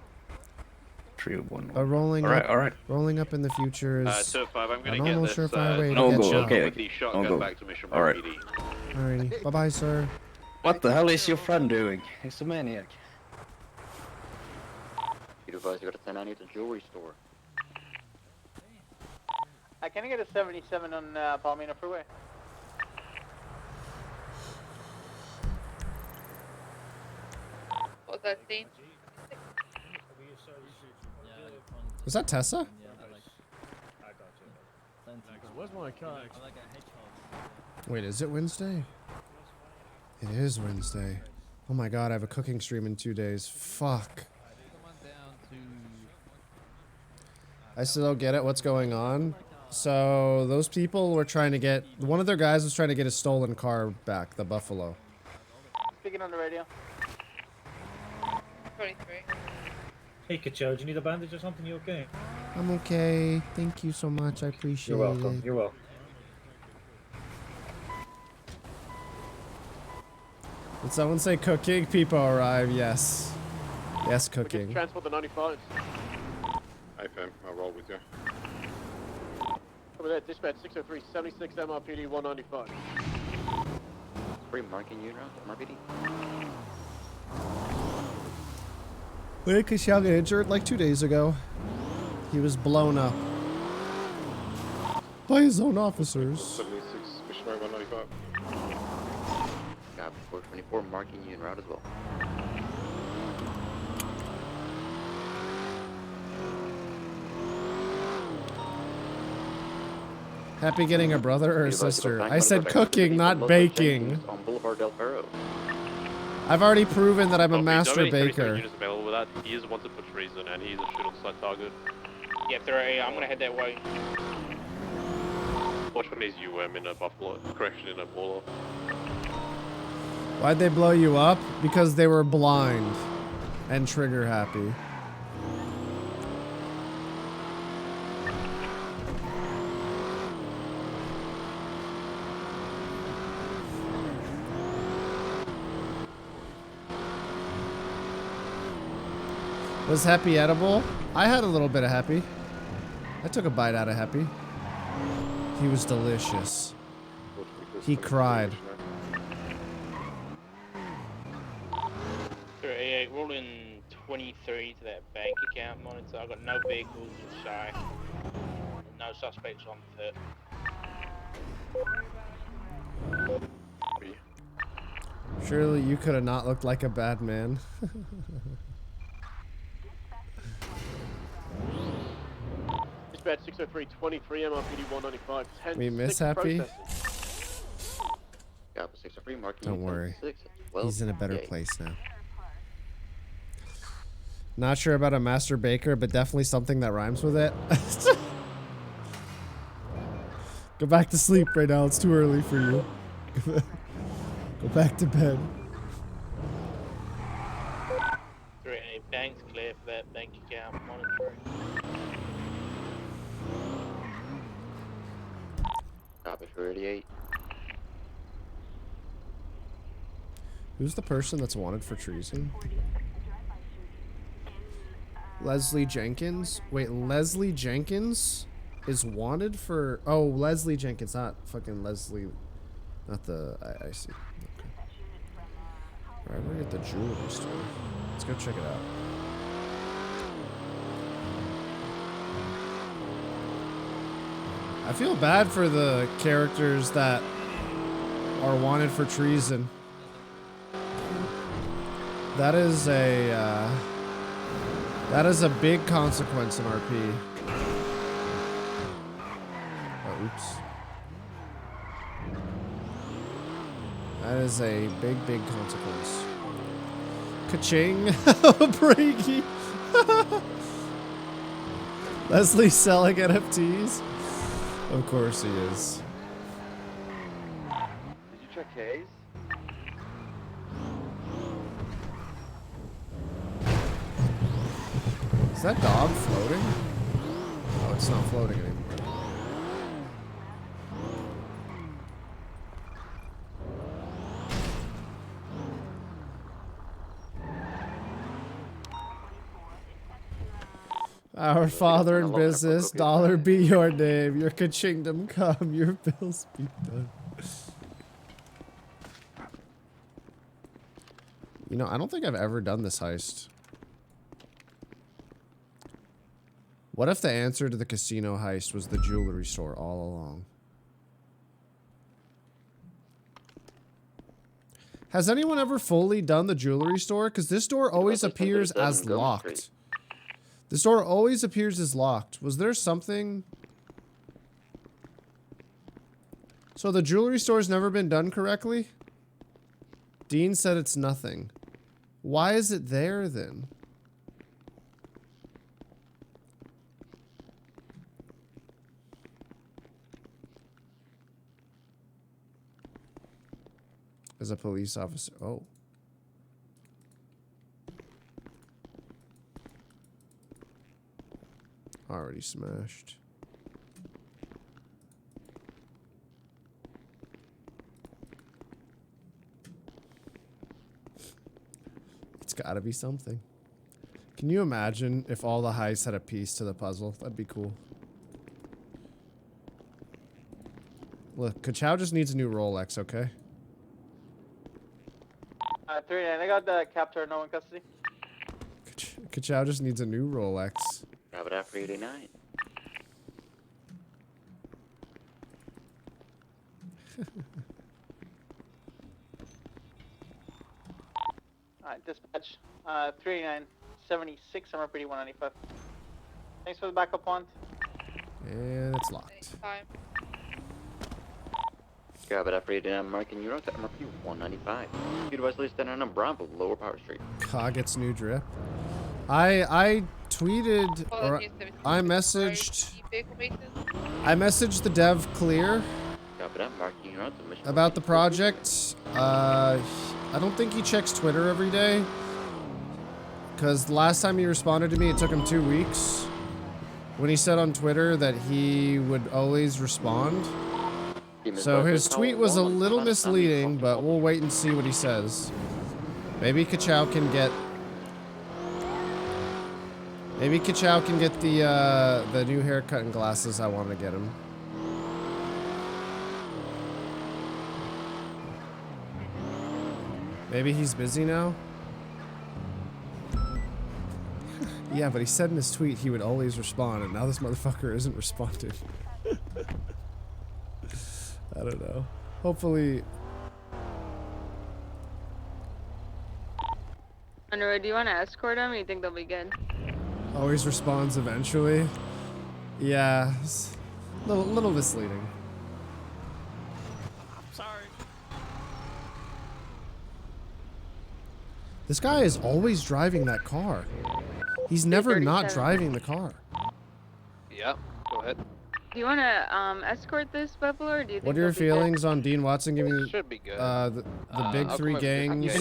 [SPEAKER 7] 311.
[SPEAKER 2] Rolling up in the future is
[SPEAKER 3] 205, I'm
[SPEAKER 2] an
[SPEAKER 3] gonna get
[SPEAKER 2] almost
[SPEAKER 3] this,
[SPEAKER 2] surefire way to
[SPEAKER 7] no
[SPEAKER 2] get
[SPEAKER 7] go,
[SPEAKER 2] shot.
[SPEAKER 7] okay.
[SPEAKER 3] with the shotgun
[SPEAKER 7] go.
[SPEAKER 3] back to Mission
[SPEAKER 7] All right.
[SPEAKER 3] PD.
[SPEAKER 2] Alrighty. Bye-bye, sir.
[SPEAKER 7] What the hell is your friend doing? He's a maniac.
[SPEAKER 25] You advise you got a 1090 at the jewelry store.
[SPEAKER 23] Can I get a 77 on Palomino Freeway?
[SPEAKER 1] What's that scene?
[SPEAKER 2] Was that Tessa?
[SPEAKER 11] Where's my car?
[SPEAKER 2] Wait, is it Wednesday? It is Wednesday. Oh my god, I have a cooking stream in 2 days. Fuck. I still don't get it. What's going on? So those people were trying to get, one of their guys was trying to get his stolen car back, the Buffalo.
[SPEAKER 23] Speaking on the radio.
[SPEAKER 8] 23.
[SPEAKER 13] Hey, Chao, do you need a bandage or something? You okay?
[SPEAKER 2] I'm okay. Thank you so much. I appreciate
[SPEAKER 13] You're welcome.
[SPEAKER 2] it.
[SPEAKER 13] You're welcome.
[SPEAKER 2] Did someone say cooking? People arrive. Yes. Yes, cooking.
[SPEAKER 4] Transport the 95.
[SPEAKER 22] Hey, fam, I'll roll with you.
[SPEAKER 4] Over there, dispatch 603, 76 MRPD 195.
[SPEAKER 25] Free marking unit, MRPD.
[SPEAKER 2] Where did Chao get injured? Like 2 days ago. He was blown up by his own officers.
[SPEAKER 22] 76, missionary 195.
[SPEAKER 25] Got 424 marking you en route as well.
[SPEAKER 2] Happy getting a brother or a sister? I said cooking, not baking.
[SPEAKER 25] On Boulevard Del Perro.
[SPEAKER 2] I've already proven that I'm a master baker.
[SPEAKER 15] Units available with that. He is wanted for treason and he's a shoot on sight target.
[SPEAKER 16] Yeah, if they're I'm gonna head that way.
[SPEAKER 15] Fortunately, he's UM in a Buffalo, correction in a Paulo.
[SPEAKER 2] Why'd they blow you up? Because they were blind and trigger happy. Was Happy edible? I had a little bit of Happy. I took a bite out of Happy. He was delicious. He cried.
[SPEAKER 16] Sure, rolling 23 to that bank account monitor. I've got no vehicles inside. No suspects on foot.
[SPEAKER 2] Surely you could have not looked like a bad man.
[SPEAKER 4] Dispatch 603, 23 MRPD 195. 10,
[SPEAKER 2] We miss Happy?
[SPEAKER 25] Got 603 marking.
[SPEAKER 2] Don't worry.
[SPEAKER 25] 6,
[SPEAKER 2] He's in a better place now. Not sure about a master baker, but definitely something that rhymes with it. Go back to sleep right now. It's too early for you. Go back to bed.
[SPEAKER 16] Bank's clear for that bank account monitoring.
[SPEAKER 25] Copy for 88.
[SPEAKER 2] Who's the person that's wanted for treason? Leslie Jenkins? Wait, Leslie Jenkins is wanted for... Oh, Leslie Jenkins, not fucking Leslie... Not the... I see. Okay. Alright, we're at the jewelry store. Let's go check it out. I feel bad for the characters that are wanted for treason. That is a big consequence in RP. Oh, oops. That is a big, big consequence. Ka-ching! Breaky! Leslie's selling NFTs? Of course he is.
[SPEAKER 25] Did you check Hayes?
[SPEAKER 2] Is that dog floating? Oh, it's not floating anymore. Our Father in business, dollar be your name, your kingdom come, your bills be done. You know, I don't think I've ever done this heist. What if the answer to the casino heist was the jewelry store all along? Has anyone ever fully done the jewelry store? Because this door always appears as locked. This door always appears as locked. Was there something? So the jewelry store's never been done correctly? Dean said it's nothing. Why is it there then? as a police officer. Oh. Already smashed. It's gotta be something. Can you imagine if all the heists had a piece to the puzzle? That'd be cool. Look, Chao just needs a new Rolex, okay?
[SPEAKER 23] 3-9, I got the captor, no in custody.
[SPEAKER 2] Chao just needs a new Rolex.
[SPEAKER 25] Grab it after 89.
[SPEAKER 23] Alright, dispatch. 389, 76, I'm pretty 195. Thanks for the backup point.
[SPEAKER 2] And it's locked.
[SPEAKER 25] Grab it after 89, marking you out to MRP 195. Speed westly standing on Bravo, lower Power Street.
[SPEAKER 2] Ka gets new drip. I tweeted or I messaged the dev clear
[SPEAKER 25] Grab it up, marking you out to mission.
[SPEAKER 2] about the project. I don't think he checks Twitter every day, because the last time he responded to me, it took him 2 weeks. When he said on Twitter that he would always respond. So his tweet was a little misleading, but we'll wait and see what he says. Maybe Chao can get. Maybe Chao can get the new haircut and glasses I want to get him. Maybe he's busy now? Yeah, but he said in his tweet he would always respond, and now this motherfucker isn't responding. I don't know. Hopefully...
[SPEAKER 1] Underwood, do you want to escort them, or you think they'll be good?
[SPEAKER 2] Always responds eventually. Yeah, it's a little misleading.
[SPEAKER 9] Sorry.
[SPEAKER 2] This guy is always driving that car. He's never not driving the car.
[SPEAKER 19] Yeah, go ahead.
[SPEAKER 1] Do you want to escort this Buffalo, or do you think
[SPEAKER 2] What are your
[SPEAKER 1] they'll be good?
[SPEAKER 2] feelings on Dean Watson giving
[SPEAKER 19] Should be good.
[SPEAKER 2] the big three gangs?
[SPEAKER 23] You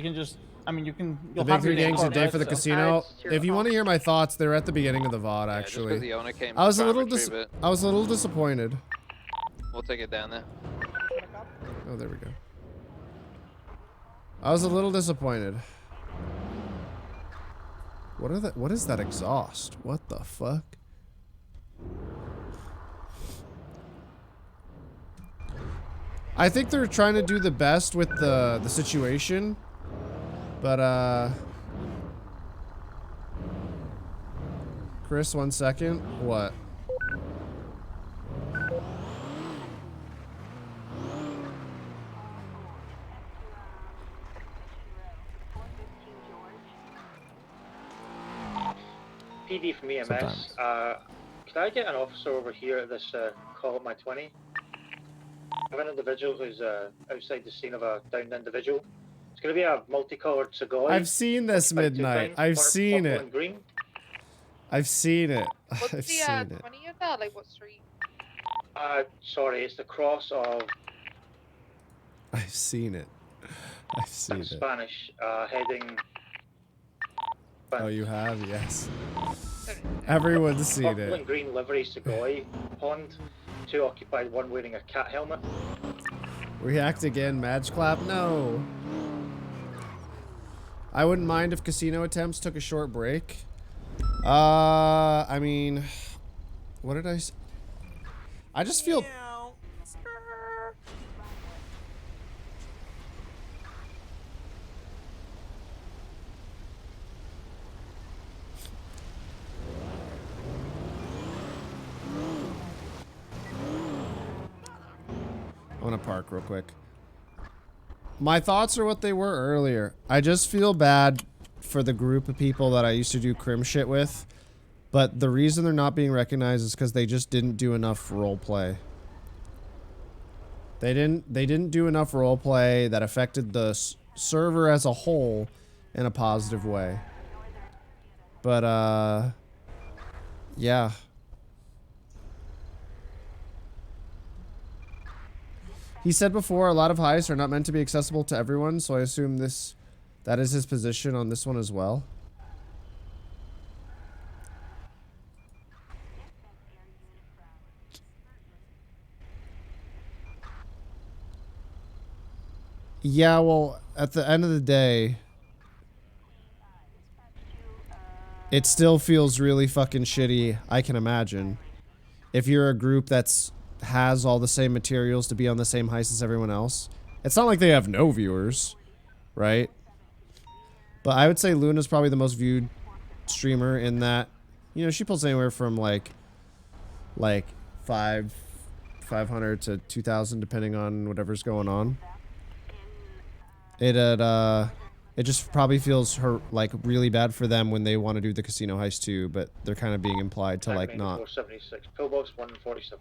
[SPEAKER 23] can just, I mean, you can...
[SPEAKER 2] The big three gangs a day for the casino. If you want to hear my thoughts, they're at the beginning of the VOD, actually.
[SPEAKER 19] the owner came
[SPEAKER 2] I was
[SPEAKER 19] to
[SPEAKER 2] a
[SPEAKER 19] try and
[SPEAKER 2] little
[SPEAKER 19] retrieve it.
[SPEAKER 2] I was a little disappointed.
[SPEAKER 19] We'll take it down there.
[SPEAKER 2] Oh, there we go. I was a little disappointed. What is that exhaust? What the fuck? I think they're trying to do the best with the situation, but Chris, 1 second. What?
[SPEAKER 13] PD from EMS.
[SPEAKER 2] Sometimes.
[SPEAKER 13] Could I get an officer over here at this call at my 20? I have an individual who's outside the scene of a downed individual. It's going to be a multicolored Segoy.
[SPEAKER 2] I've seen this midnight. I've seen it.
[SPEAKER 13] Green.
[SPEAKER 2] I've seen it.
[SPEAKER 8] What's
[SPEAKER 2] I've
[SPEAKER 8] the
[SPEAKER 2] seen it.
[SPEAKER 8] 20 of that? Like what street?
[SPEAKER 13] Sorry, it's the cross of
[SPEAKER 2] I've seen it. I've seen it.
[SPEAKER 13] Spanish heading.
[SPEAKER 2] Oh, you have? Yes. Everyone's seen
[SPEAKER 13] Purple
[SPEAKER 2] it.
[SPEAKER 13] and green livery Segoy pond. 2 occupied, 1 wearing a cat helmet.
[SPEAKER 2] React again, Madge Clap? No. I wouldn't mind if casino attempts took a short break. I mean, what did I say? I just feel... I want to park real quick. My thoughts are what they were earlier. I just feel bad for the group of people that I used to do crim shit with, but the reason they're not being recognized is because they just didn't do enough role play. They didn't do enough role play that affected the server as a whole in a positive way. But yeah. He said before a lot of heists are not meant to be accessible to everyone, so I assume that is his position on this one as well. Yeah, well, at the end of the day, it still feels really fucking shitty, I can imagine. If you're a group that's has all the same materials to be on the same heist as everyone else. It's not like they have no viewers, right? But I would say Luna's probably the most viewed streamer in that, you know, she pulls anywhere from like 500 to 2,000 depending on whatever's going on. It just probably feels like really bad for them when they want to do the casino heist too, but they're kind of being implied to like not.
[SPEAKER 13] 476. Pillbox 147.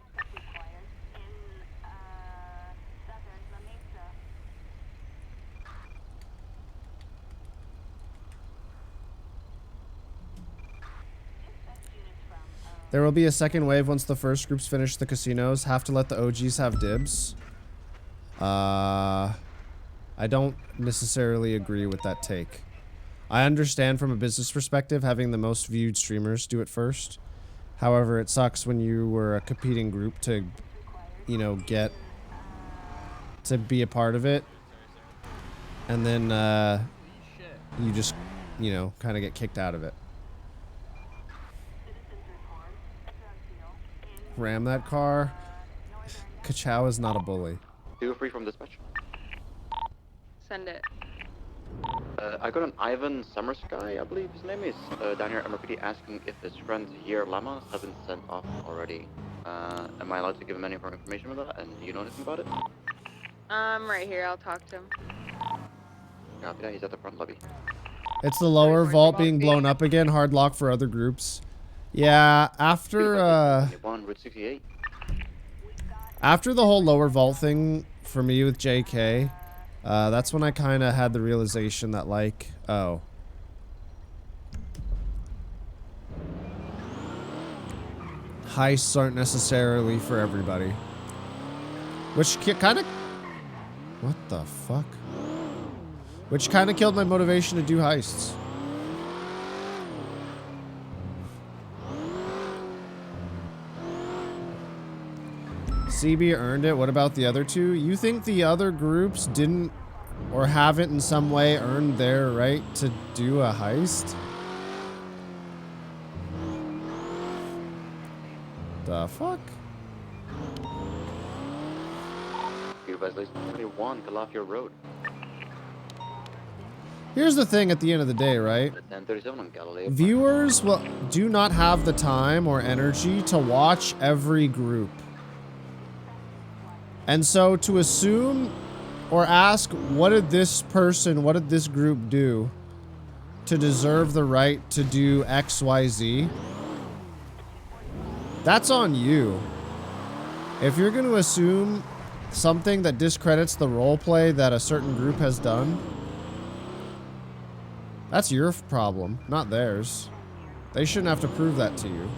[SPEAKER 2] There will be a second wave once the first groups finish the casinos. Have to let the OGs have dibs. I don't necessarily agree with that take. I understand from a business perspective having the most viewed streamers do it first. However, it sucks when you were a competing group to, you know, get to be a part of it. And then you just, you know, kind of get kicked out of it. Ram that car. Chao is not a bully.
[SPEAKER 25] Feel free from dispatch.
[SPEAKER 1] Send it.
[SPEAKER 25] I got an Ivan Summersky, I believe his name is, down here at MRPD asking if his friend here, Llamas, has been sent off already. Am I allowed to give him any more information about that? And do you know anything about it?
[SPEAKER 1] Right here. I'll talk to him.
[SPEAKER 25] Copy that. He's at the front lobby.
[SPEAKER 2] It's the lower vault being blown up again. Hard lock for other groups. Yeah, after after the whole lower vault thing for me with JK, that's when I kind of had the realization that like, oh, heists aren't necessarily for everybody. Which kind of, what the fuck? Which kind of killed my motivation to do heists. CB earned it. What about the other two? You think the other groups didn't or haven't in some way earned their right to do a heist? The fuck?
[SPEAKER 25] You guys, 21, get off your road.
[SPEAKER 2] Here's the thing at the end of the day, right?
[SPEAKER 25] 1037 on Galileo.
[SPEAKER 2] Viewers do not have the time or energy to watch every group. And so to assume or ask, what did this group do to deserve the right to do XYZ? That's on you. If you're going to assume something that discredits the roleplay that a certain group has done, that's your problem, not theirs. They shouldn't have to prove that to you.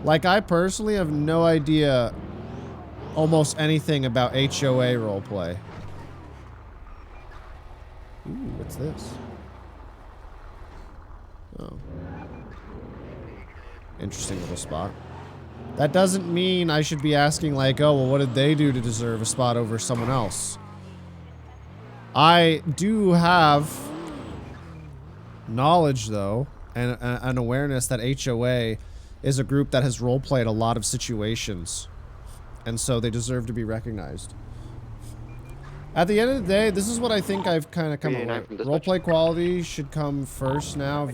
[SPEAKER 2] Like, I personally have no idea almost anything about HOA roleplay. Ooh, what's this? Oh. Interesting little spot. That doesn't mean I should be asking, like, oh, well, what did they do to deserve a spot over someone else? I do have knowledge, though, and an awareness that HOA is a group that has roleplayed a lot of situations. And so they deserve to be recognized. At the end of the day, this is what I think I've kind of come up with. Roleplay quality should come first now.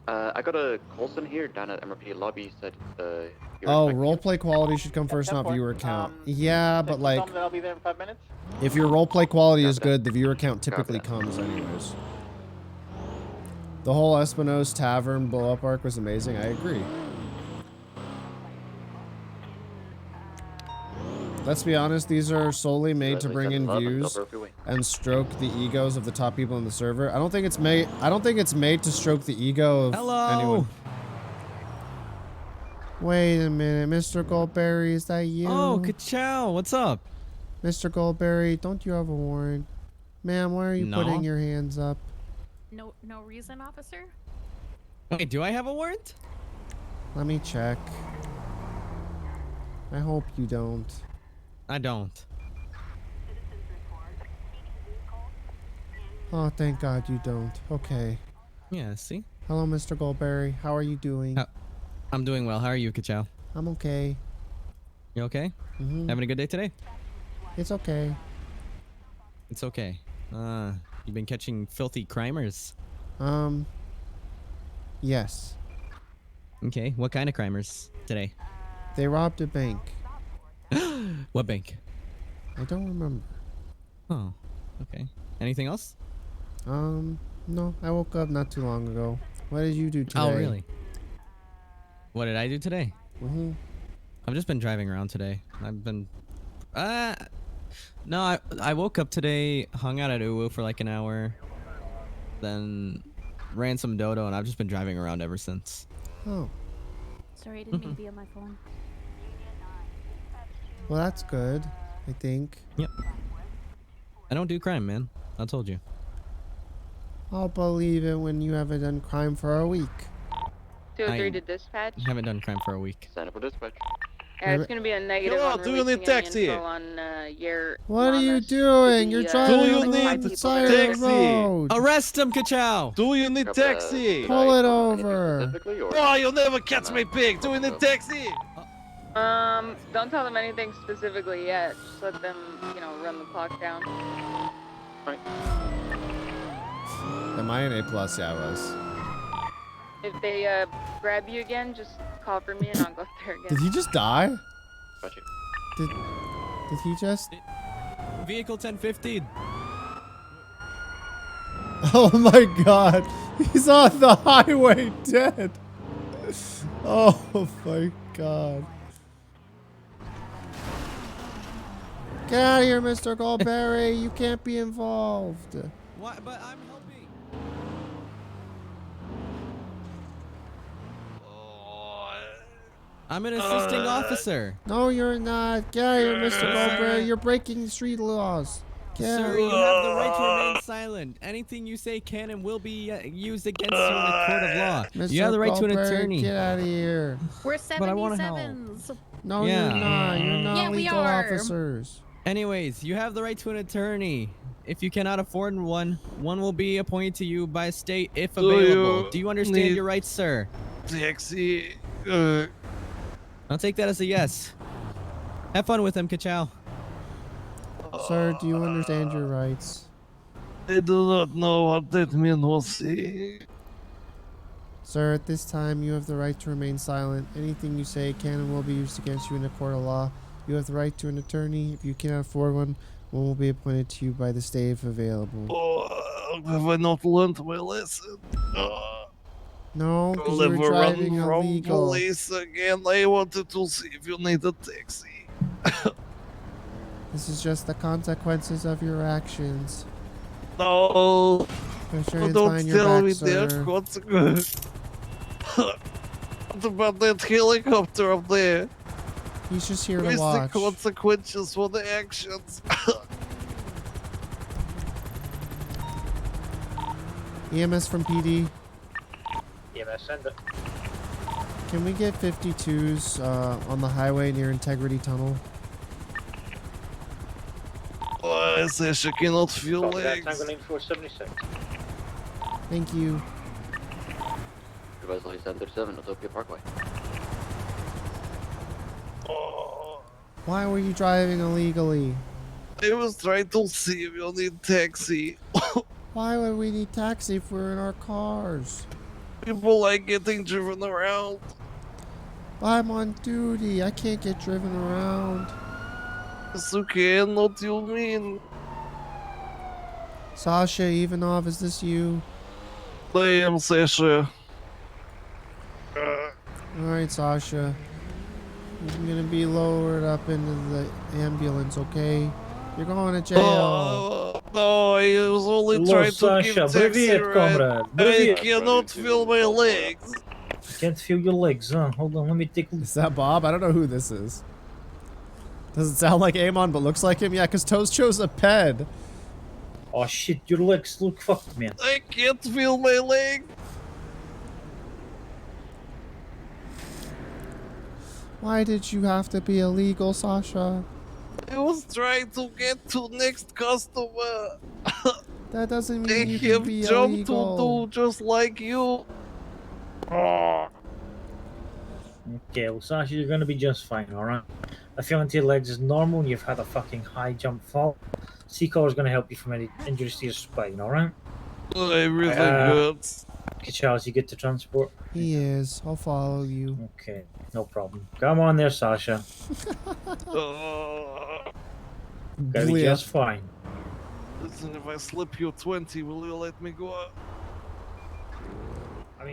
[SPEAKER 25] I got a Colson here down at MRP lobby said
[SPEAKER 2] oh, roleplay quality should come first, not viewer count. Yeah, but like,
[SPEAKER 23] I'll be there in 5 minutes.
[SPEAKER 2] if your roleplay quality is good, the viewer count typically comes anyways. The whole Espino's Tavern blow-up arc was amazing. I agree. Let's be honest, these are solely made to bring in views and stroke the egos of the top people in the server. I don't think it's made to stroke the ego of anyone. Wait a minute, Mr. Goldberry, is that you?
[SPEAKER 8] Oh, Chao, what's up?
[SPEAKER 2] Mr. Goldberry, don't you have a warrant? Ma'am, why are you putting your hands up?
[SPEAKER 12] No reason, officer?
[SPEAKER 8] Wait, do I have a warrant?
[SPEAKER 2] Let me check. I hope you don't.
[SPEAKER 8] I don't.
[SPEAKER 2] Oh, thank God you don't. Okay.
[SPEAKER 8] Yeah, see?
[SPEAKER 2] Hello, Mr. Goldberry. How are you doing?
[SPEAKER 8] I'm doing well. How are you, Chao?
[SPEAKER 2] I'm okay.
[SPEAKER 8] You okay?
[SPEAKER 2] Mm-hmm.
[SPEAKER 8] Having a good day today?
[SPEAKER 2] It's okay.
[SPEAKER 8] It's okay. You've been catching filthy crimers?
[SPEAKER 2] Yes.
[SPEAKER 8] Okay, what kind of crimers today?
[SPEAKER 2] They robbed a bank.
[SPEAKER 8] What bank?
[SPEAKER 2] I don't remember.
[SPEAKER 8] Oh, okay. Anything else?
[SPEAKER 2] No. I woke up not too long ago. What did you do today?
[SPEAKER 8] Oh, really? What did I do today?
[SPEAKER 2] Mm-hmm.
[SPEAKER 8] I've just been driving around today. I've been... No, I woke up today, hung out at Uwu for like an hour, then ran some dodo, and I've just been driving around ever since.
[SPEAKER 2] Oh.
[SPEAKER 12] Sorry, I didn't mean to be on my phone.
[SPEAKER 2] Well, that's good, I think.
[SPEAKER 8] Yep. I don't do crime, man. I told you.
[SPEAKER 2] I'll believe it when you haven't done crime for a week.
[SPEAKER 1] 203 to dispatch.
[SPEAKER 8] I haven't done crime for a week.
[SPEAKER 25] Sign up for dispatch.
[SPEAKER 1] Yeah, it's gonna be a negative on releasing any info on your
[SPEAKER 2] What are you
[SPEAKER 1] Lamas
[SPEAKER 2] doing?
[SPEAKER 1] to
[SPEAKER 2] You're
[SPEAKER 1] the,
[SPEAKER 2] driving
[SPEAKER 1] like
[SPEAKER 2] on
[SPEAKER 1] five
[SPEAKER 2] the
[SPEAKER 1] people
[SPEAKER 2] side
[SPEAKER 1] there.
[SPEAKER 2] of the road.
[SPEAKER 8] Arrest him, Chao!
[SPEAKER 17] Do you need taxi?
[SPEAKER 2] Pull it over.
[SPEAKER 17] Oh, you'll never catch me pig. Do you need taxi?
[SPEAKER 1] Don't tell them anything specifically yet. Just let them, run the clock down.
[SPEAKER 25] Right.
[SPEAKER 2] Am I an A+? Yeah, I was.
[SPEAKER 1] If they grab you again, just call for me and I'll go there again.
[SPEAKER 2] Did he just die?
[SPEAKER 25] Gotcha.
[SPEAKER 2] Did he just?
[SPEAKER 8] Vehicle 1015.
[SPEAKER 2] Oh my God! He's on the highway dead. Oh my God! Get out of here, Mr. Goldberry! You can't be involved.
[SPEAKER 8] What? But I'm helping. I'm an assisting officer.
[SPEAKER 2] No, you're not. Get out of here, Mr. Goldberry. You're breaking street laws.
[SPEAKER 8] Sir, you have the right to remain silent. Anything you say can and will be used against you in a court of law.
[SPEAKER 2] Mr.
[SPEAKER 8] You have the right to an
[SPEAKER 2] Goldberry,
[SPEAKER 8] attorney.
[SPEAKER 2] Get out of here.
[SPEAKER 12] We're
[SPEAKER 8] But I wanna help.
[SPEAKER 12] 77s.
[SPEAKER 2] No,
[SPEAKER 8] Yeah.
[SPEAKER 2] you're not. You're not
[SPEAKER 12] Yeah, we
[SPEAKER 2] legal
[SPEAKER 12] are.
[SPEAKER 2] officers.
[SPEAKER 8] Anyways, you have the right to an attorney. If you cannot afford one, one will be appointed to you by state if available. Do you understand your rights, sir?
[SPEAKER 17] Taxi.
[SPEAKER 8] I'll take that as a yes. Have fun with him, Chao.
[SPEAKER 2] Sir, do you understand your rights?
[SPEAKER 17] I do not know what that means.
[SPEAKER 2] Sir, at this time, you have the right to remain silent. Anything you say can and will be used against you in a court of law. You have the right to an attorney. If you cannot afford one, one will be appointed to you by the state if available.
[SPEAKER 17] Oh, have I not learned my lesson?
[SPEAKER 2] No, because you were driving illegal.
[SPEAKER 17] Police again. I wanted to see if you need a taxi.
[SPEAKER 2] This is just the consequences of your actions.
[SPEAKER 17] No.
[SPEAKER 2] Don't
[SPEAKER 17] tell me there's consequences. What about that helicopter up there?
[SPEAKER 2] He's just here to
[SPEAKER 17] Where's
[SPEAKER 2] watch.
[SPEAKER 17] the consequences for the actions?
[SPEAKER 2] EMS from PD.
[SPEAKER 13] EMS, send it.
[SPEAKER 2] Can we get 52s on the highway near Integrity Tunnel?
[SPEAKER 17] I say she cannot feel
[SPEAKER 13] Copy that,
[SPEAKER 17] legs.
[SPEAKER 13] Tango Lane 476.
[SPEAKER 2] Thank you.
[SPEAKER 25] Supervisor 737, Utopia Parkway.
[SPEAKER 2] Why were you driving illegally?
[SPEAKER 17] I was trying to see if you need taxi.
[SPEAKER 2] Why would we need taxi if we're in our cars?
[SPEAKER 17] People like getting driven around.
[SPEAKER 2] I'm on duty. I can't get driven around.
[SPEAKER 17] It's okay, what do you mean?
[SPEAKER 2] Sasha Ivanov, is this you?
[SPEAKER 17] I am Sasha.
[SPEAKER 2] Alright, Sasha. You're gonna be lowered up into the ambulance, okay? You're going to jail.
[SPEAKER 5] No, I was only
[SPEAKER 10] Hello,
[SPEAKER 5] trying to
[SPEAKER 10] Sasha.
[SPEAKER 5] give taxi
[SPEAKER 10] Привет,
[SPEAKER 5] ride.
[SPEAKER 10] comrade.
[SPEAKER 5] I
[SPEAKER 10] Привет.
[SPEAKER 5] cannot feel my legs.
[SPEAKER 10] You can't feel your legs, huh? Hold on, let me take a look.
[SPEAKER 2] Is that Bob? I don't know who this is. Does it sound like Amon but looks like him? Yeah, because Toes chose a ped.
[SPEAKER 10] Oh shit, your legs look fucked, man.
[SPEAKER 5] I can't feel my leg.
[SPEAKER 2] Why did you have to be illegal, Sasha?
[SPEAKER 5] I was trying to get to next customer.
[SPEAKER 2] That doesn't
[SPEAKER 5] I
[SPEAKER 2] mean you can
[SPEAKER 5] have
[SPEAKER 2] be
[SPEAKER 5] job
[SPEAKER 2] illegal.
[SPEAKER 5] to do just like you.
[SPEAKER 10] Okay, well, Sasha, you're gonna be just fine, alright? A feeling to your legs is normal and you've had a fucking high jump fall. Seacollar's gonna help you from any injuries to your spine, alright?
[SPEAKER 5] I'm really good.
[SPEAKER 10] Okay, Charles, you get to transport?
[SPEAKER 2] He is. I'll follow you.
[SPEAKER 10] Okay, no problem. Come on there, Sasha. Gonna be just fine.
[SPEAKER 5] Listen, if I slip you 20, will you let me go?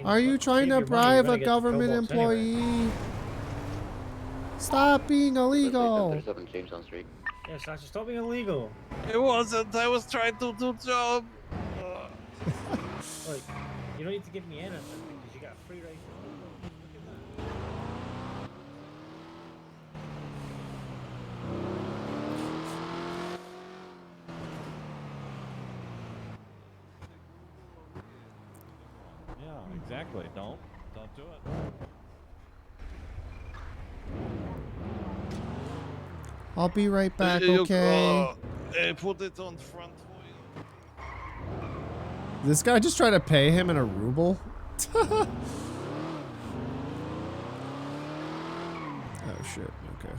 [SPEAKER 2] Are you trying to bribe a government employee? Stop being illegal.
[SPEAKER 25] 37 Jamestown Street.
[SPEAKER 10] Yeah, Sasha, stop being illegal.
[SPEAKER 5] It wasn't. I was trying to do job.
[SPEAKER 10] Like, you don't need to give me anything because you got a free ride.
[SPEAKER 17] Yeah, exactly. Don't do it.
[SPEAKER 2] I'll be right back,
[SPEAKER 5] You-
[SPEAKER 2] okay?
[SPEAKER 5] I put it on front for you.
[SPEAKER 2] This guy just trying to pay him in a ruble? Oh shit, okay.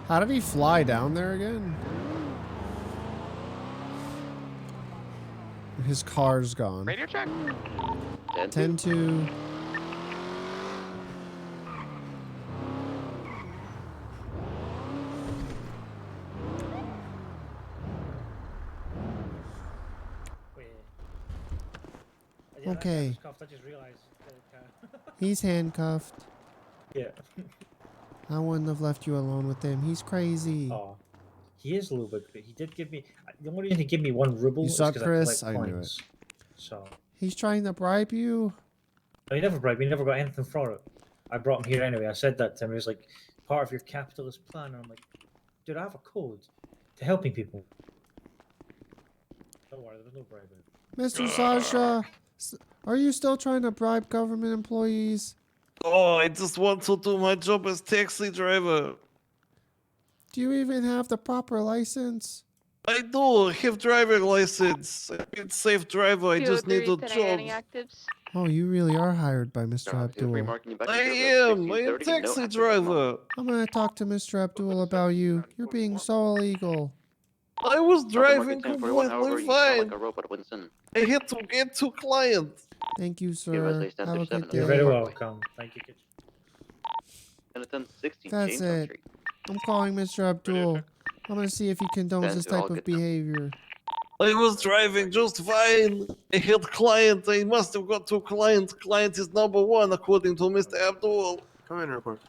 [SPEAKER 2] How did he fly down there again? His car's gone.
[SPEAKER 16] Radio check.
[SPEAKER 2] 10-2. Okay.
[SPEAKER 10] I just realized
[SPEAKER 2] He's handcuffed.
[SPEAKER 10] Yeah.
[SPEAKER 2] I wouldn't have left you alone with him. He's crazy.
[SPEAKER 10] Oh, he is a little bit. He did give me. The only reason he gave me 1 ruble
[SPEAKER 2] You
[SPEAKER 10] is
[SPEAKER 2] saw
[SPEAKER 10] because
[SPEAKER 2] Chris?
[SPEAKER 10] I collect
[SPEAKER 2] I knew
[SPEAKER 10] coins. So.
[SPEAKER 2] He's trying to bribe you?
[SPEAKER 10] No, he never bribed me. He never got anything for it. I brought him here anyway. I said that to him. He was like, part of your capitalist plan. And I'm like, dude, I have a code to helping people. Don't worry, there was no bribing.
[SPEAKER 2] Mr. Sasha, are you still trying to bribe government employees?
[SPEAKER 5] Oh, I just want to do my job as taxi driver.
[SPEAKER 2] Do you even have the proper license?
[SPEAKER 5] I do have driving license. I've been safe driver. I just need a
[SPEAKER 1] 203
[SPEAKER 5] job.
[SPEAKER 1] today, any actives?
[SPEAKER 2] Oh, you really are hired by Mr. Abdul.
[SPEAKER 5] I am a taxi driver.
[SPEAKER 2] I'm gonna talk to Mr. Abdul about you. You're being so illegal.
[SPEAKER 5] I was driving
[SPEAKER 25] 1041, however,
[SPEAKER 5] completely
[SPEAKER 25] you sound like
[SPEAKER 5] fine.
[SPEAKER 25] a robot, Winston.
[SPEAKER 5] I had to get to clients.
[SPEAKER 2] Thank you,
[SPEAKER 25] Your
[SPEAKER 2] sir.
[SPEAKER 25] resume stands
[SPEAKER 2] Have a
[SPEAKER 25] for 7
[SPEAKER 2] good day.
[SPEAKER 10] You're very welcome. Thank you.
[SPEAKER 25] Jonathan 16
[SPEAKER 2] That's
[SPEAKER 25] Jamestown
[SPEAKER 2] it.
[SPEAKER 25] Street.
[SPEAKER 2] I'm calling Mr. Abdul. I'm gonna see if he condones this type of behavior.
[SPEAKER 5] I was driving just fine. I had client. I must have got to client. Client is #1 according to Mr. Abdul.
[SPEAKER 4] Come in real quick.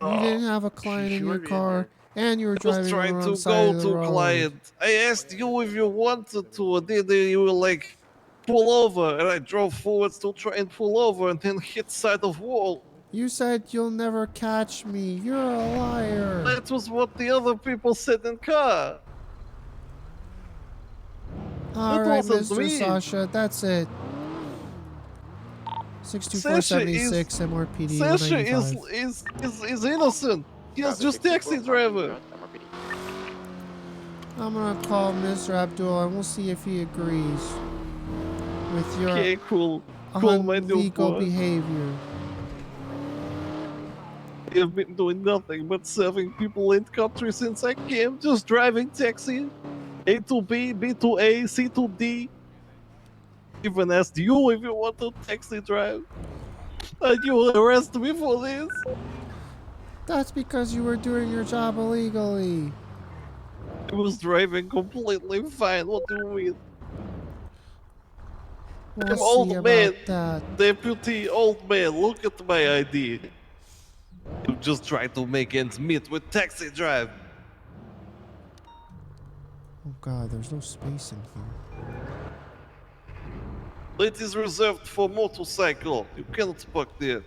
[SPEAKER 2] You didn't have a client
[SPEAKER 4] she
[SPEAKER 2] in
[SPEAKER 4] might
[SPEAKER 2] your
[SPEAKER 4] be in
[SPEAKER 2] car, and you were
[SPEAKER 5] I was
[SPEAKER 2] driving on
[SPEAKER 5] trying
[SPEAKER 2] the
[SPEAKER 5] to
[SPEAKER 2] wrong side
[SPEAKER 5] go
[SPEAKER 2] of the
[SPEAKER 5] to
[SPEAKER 2] road.
[SPEAKER 5] client. I asked you if you wanted to, and then you were like, pull over, and I drove forwards to try and pull over, and then hit side of wall.
[SPEAKER 2] You said you'll never catch me. You're a liar.
[SPEAKER 5] That was what the other people said in car.
[SPEAKER 2] All
[SPEAKER 5] That
[SPEAKER 2] right,
[SPEAKER 5] wasn't
[SPEAKER 2] Mr.
[SPEAKER 5] me.
[SPEAKER 2] Sasha, that's it. 62476 MRPD
[SPEAKER 5] Sasha
[SPEAKER 2] 195.
[SPEAKER 5] is innocent. He was just taxi driver.
[SPEAKER 2] I'm gonna call Mr. Abdul and we'll see if he agrees with your
[SPEAKER 5] Okay, cool. Cool, my new
[SPEAKER 2] illegal
[SPEAKER 5] boy.
[SPEAKER 2] behavior.
[SPEAKER 5] I've been doing nothing but serving people in country since I came, just driving taxi. A to B, B to A, C to D. even asked you if you want to taxi drive. And you arrested me for this.
[SPEAKER 2] That's because you were doing your job illegally.
[SPEAKER 5] I was driving completely fine. What do you mean?
[SPEAKER 2] We'll
[SPEAKER 5] I'm
[SPEAKER 2] see
[SPEAKER 5] old
[SPEAKER 2] about
[SPEAKER 5] man.
[SPEAKER 2] that.
[SPEAKER 5] Deputy old man. Look at my ID. I'm just trying to make ends meet with taxi drive.
[SPEAKER 2] Oh God, there's no space in here.
[SPEAKER 5] It is reserved for motorcycle. You cannot park there.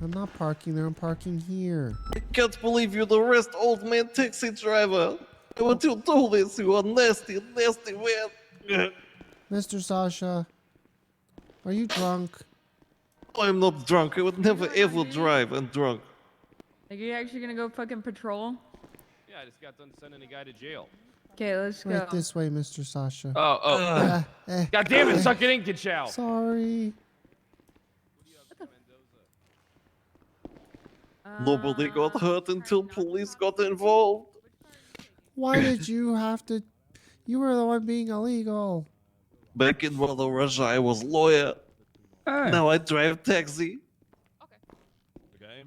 [SPEAKER 2] I'm not parking there. I'm parking here.
[SPEAKER 5] I can't believe you're the rest old man taxi driver. I want you to do this. You are nasty, nasty man.
[SPEAKER 2] Mr. Sasha, are you drunk?
[SPEAKER 5] I'm not drunk. I would never ever drive and drunk.
[SPEAKER 14] Like, are you actually gonna go fucking patrol?
[SPEAKER 15] Yeah, I just got done sending a guy to jail.
[SPEAKER 14] Okay, let's go.
[SPEAKER 2] Right this way, Mr. Sasha.
[SPEAKER 15] Oh. God damn it, suck it in, Kid Chao.
[SPEAKER 2] Sorry.
[SPEAKER 5] Nobody got hurt until police got involved.
[SPEAKER 2] Why did you have to? You were the one being illegal.
[SPEAKER 5] Back in Mother Russia, I was lawyer. Now I drive taxi.
[SPEAKER 17] Okay.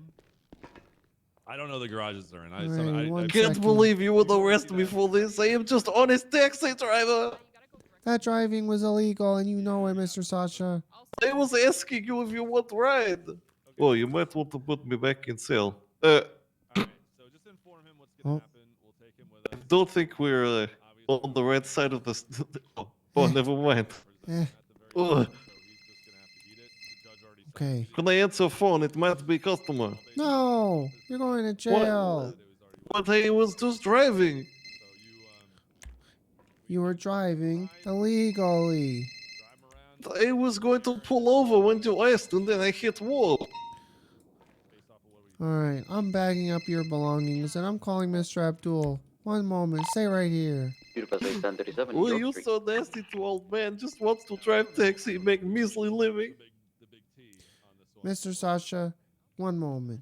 [SPEAKER 17] I don't know the garages they're in.
[SPEAKER 2] Alright,
[SPEAKER 5] I can't believe you would arrest me for this. I am just honest taxi driver.
[SPEAKER 2] That driving was illegal, and you know it, Mr. Sasha.
[SPEAKER 5] I was asking you if you want to ride. Oh, you might want to put me back in cell.
[SPEAKER 17] So just inform him what's gonna happen. We'll take him with us.
[SPEAKER 5] I don't think we're on the right side of the. Oh, never mind. Oh.
[SPEAKER 2] Okay.
[SPEAKER 5] Can I answer phone? It might be customer.
[SPEAKER 2] No, you're going to jail.
[SPEAKER 5] But I was just driving.
[SPEAKER 2] You were driving illegally.
[SPEAKER 5] I was going to pull over when you asked, and then I hit wall.
[SPEAKER 2] Alright, I'm bagging up your belongings, and I'm calling Mr. Abdul. One moment, stay right here.
[SPEAKER 5] Oh, you're so nasty to old man. Just wants to drive taxi, make measly living.
[SPEAKER 2] Mr. Sasha, one moment.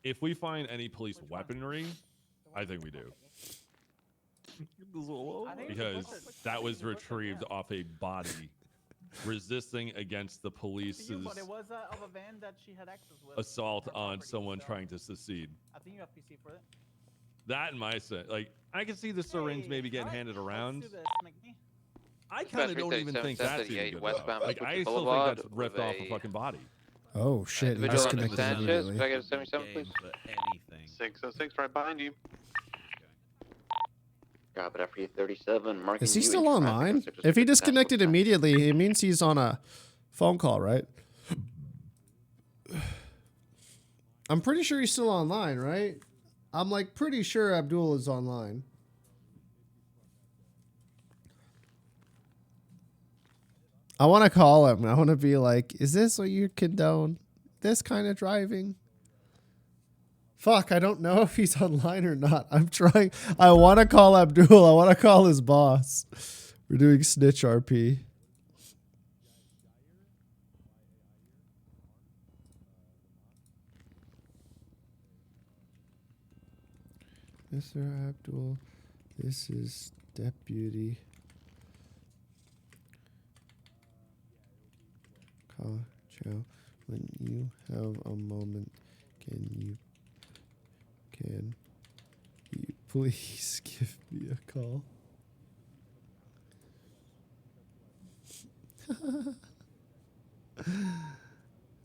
[SPEAKER 17] If we find any police weaponry, I think we do. Because that was retrieved off a body resisting against the police's
[SPEAKER 23] But it was of a van that she had access with.
[SPEAKER 17] assault on someone trying to secede.
[SPEAKER 23] I think you have PC for it.
[SPEAKER 17] That in my sense, like, I can see the syringe maybe getting handed around.
[SPEAKER 23] Let's do this, McNee.
[SPEAKER 17] I kind of don't even think that's even good.
[SPEAKER 19] Westbound
[SPEAKER 17] Like, I still
[SPEAKER 19] Boulevard
[SPEAKER 17] think that's ripped off a fucking body.
[SPEAKER 2] Oh shit, he disconnected immediately.
[SPEAKER 19] Can I get a 77, please?
[SPEAKER 3] 606 right behind you.
[SPEAKER 25] Got it after 37.
[SPEAKER 2] Is he still online? If he disconnected immediately, it means he's on a phone call, right? I'm pretty sure he's still online, right? I'm like pretty sure Abdul is online. I want to call him. I want to be like, is this what you condone? This kind of driving? Fuck, I don't know if he's online or not. I'm trying. I want to call Abdul. I want to call his boss. We're doing snitch RP. Mr. Abdul, this is Deputy. Call Chao. When you have a moment, can you please give me a call?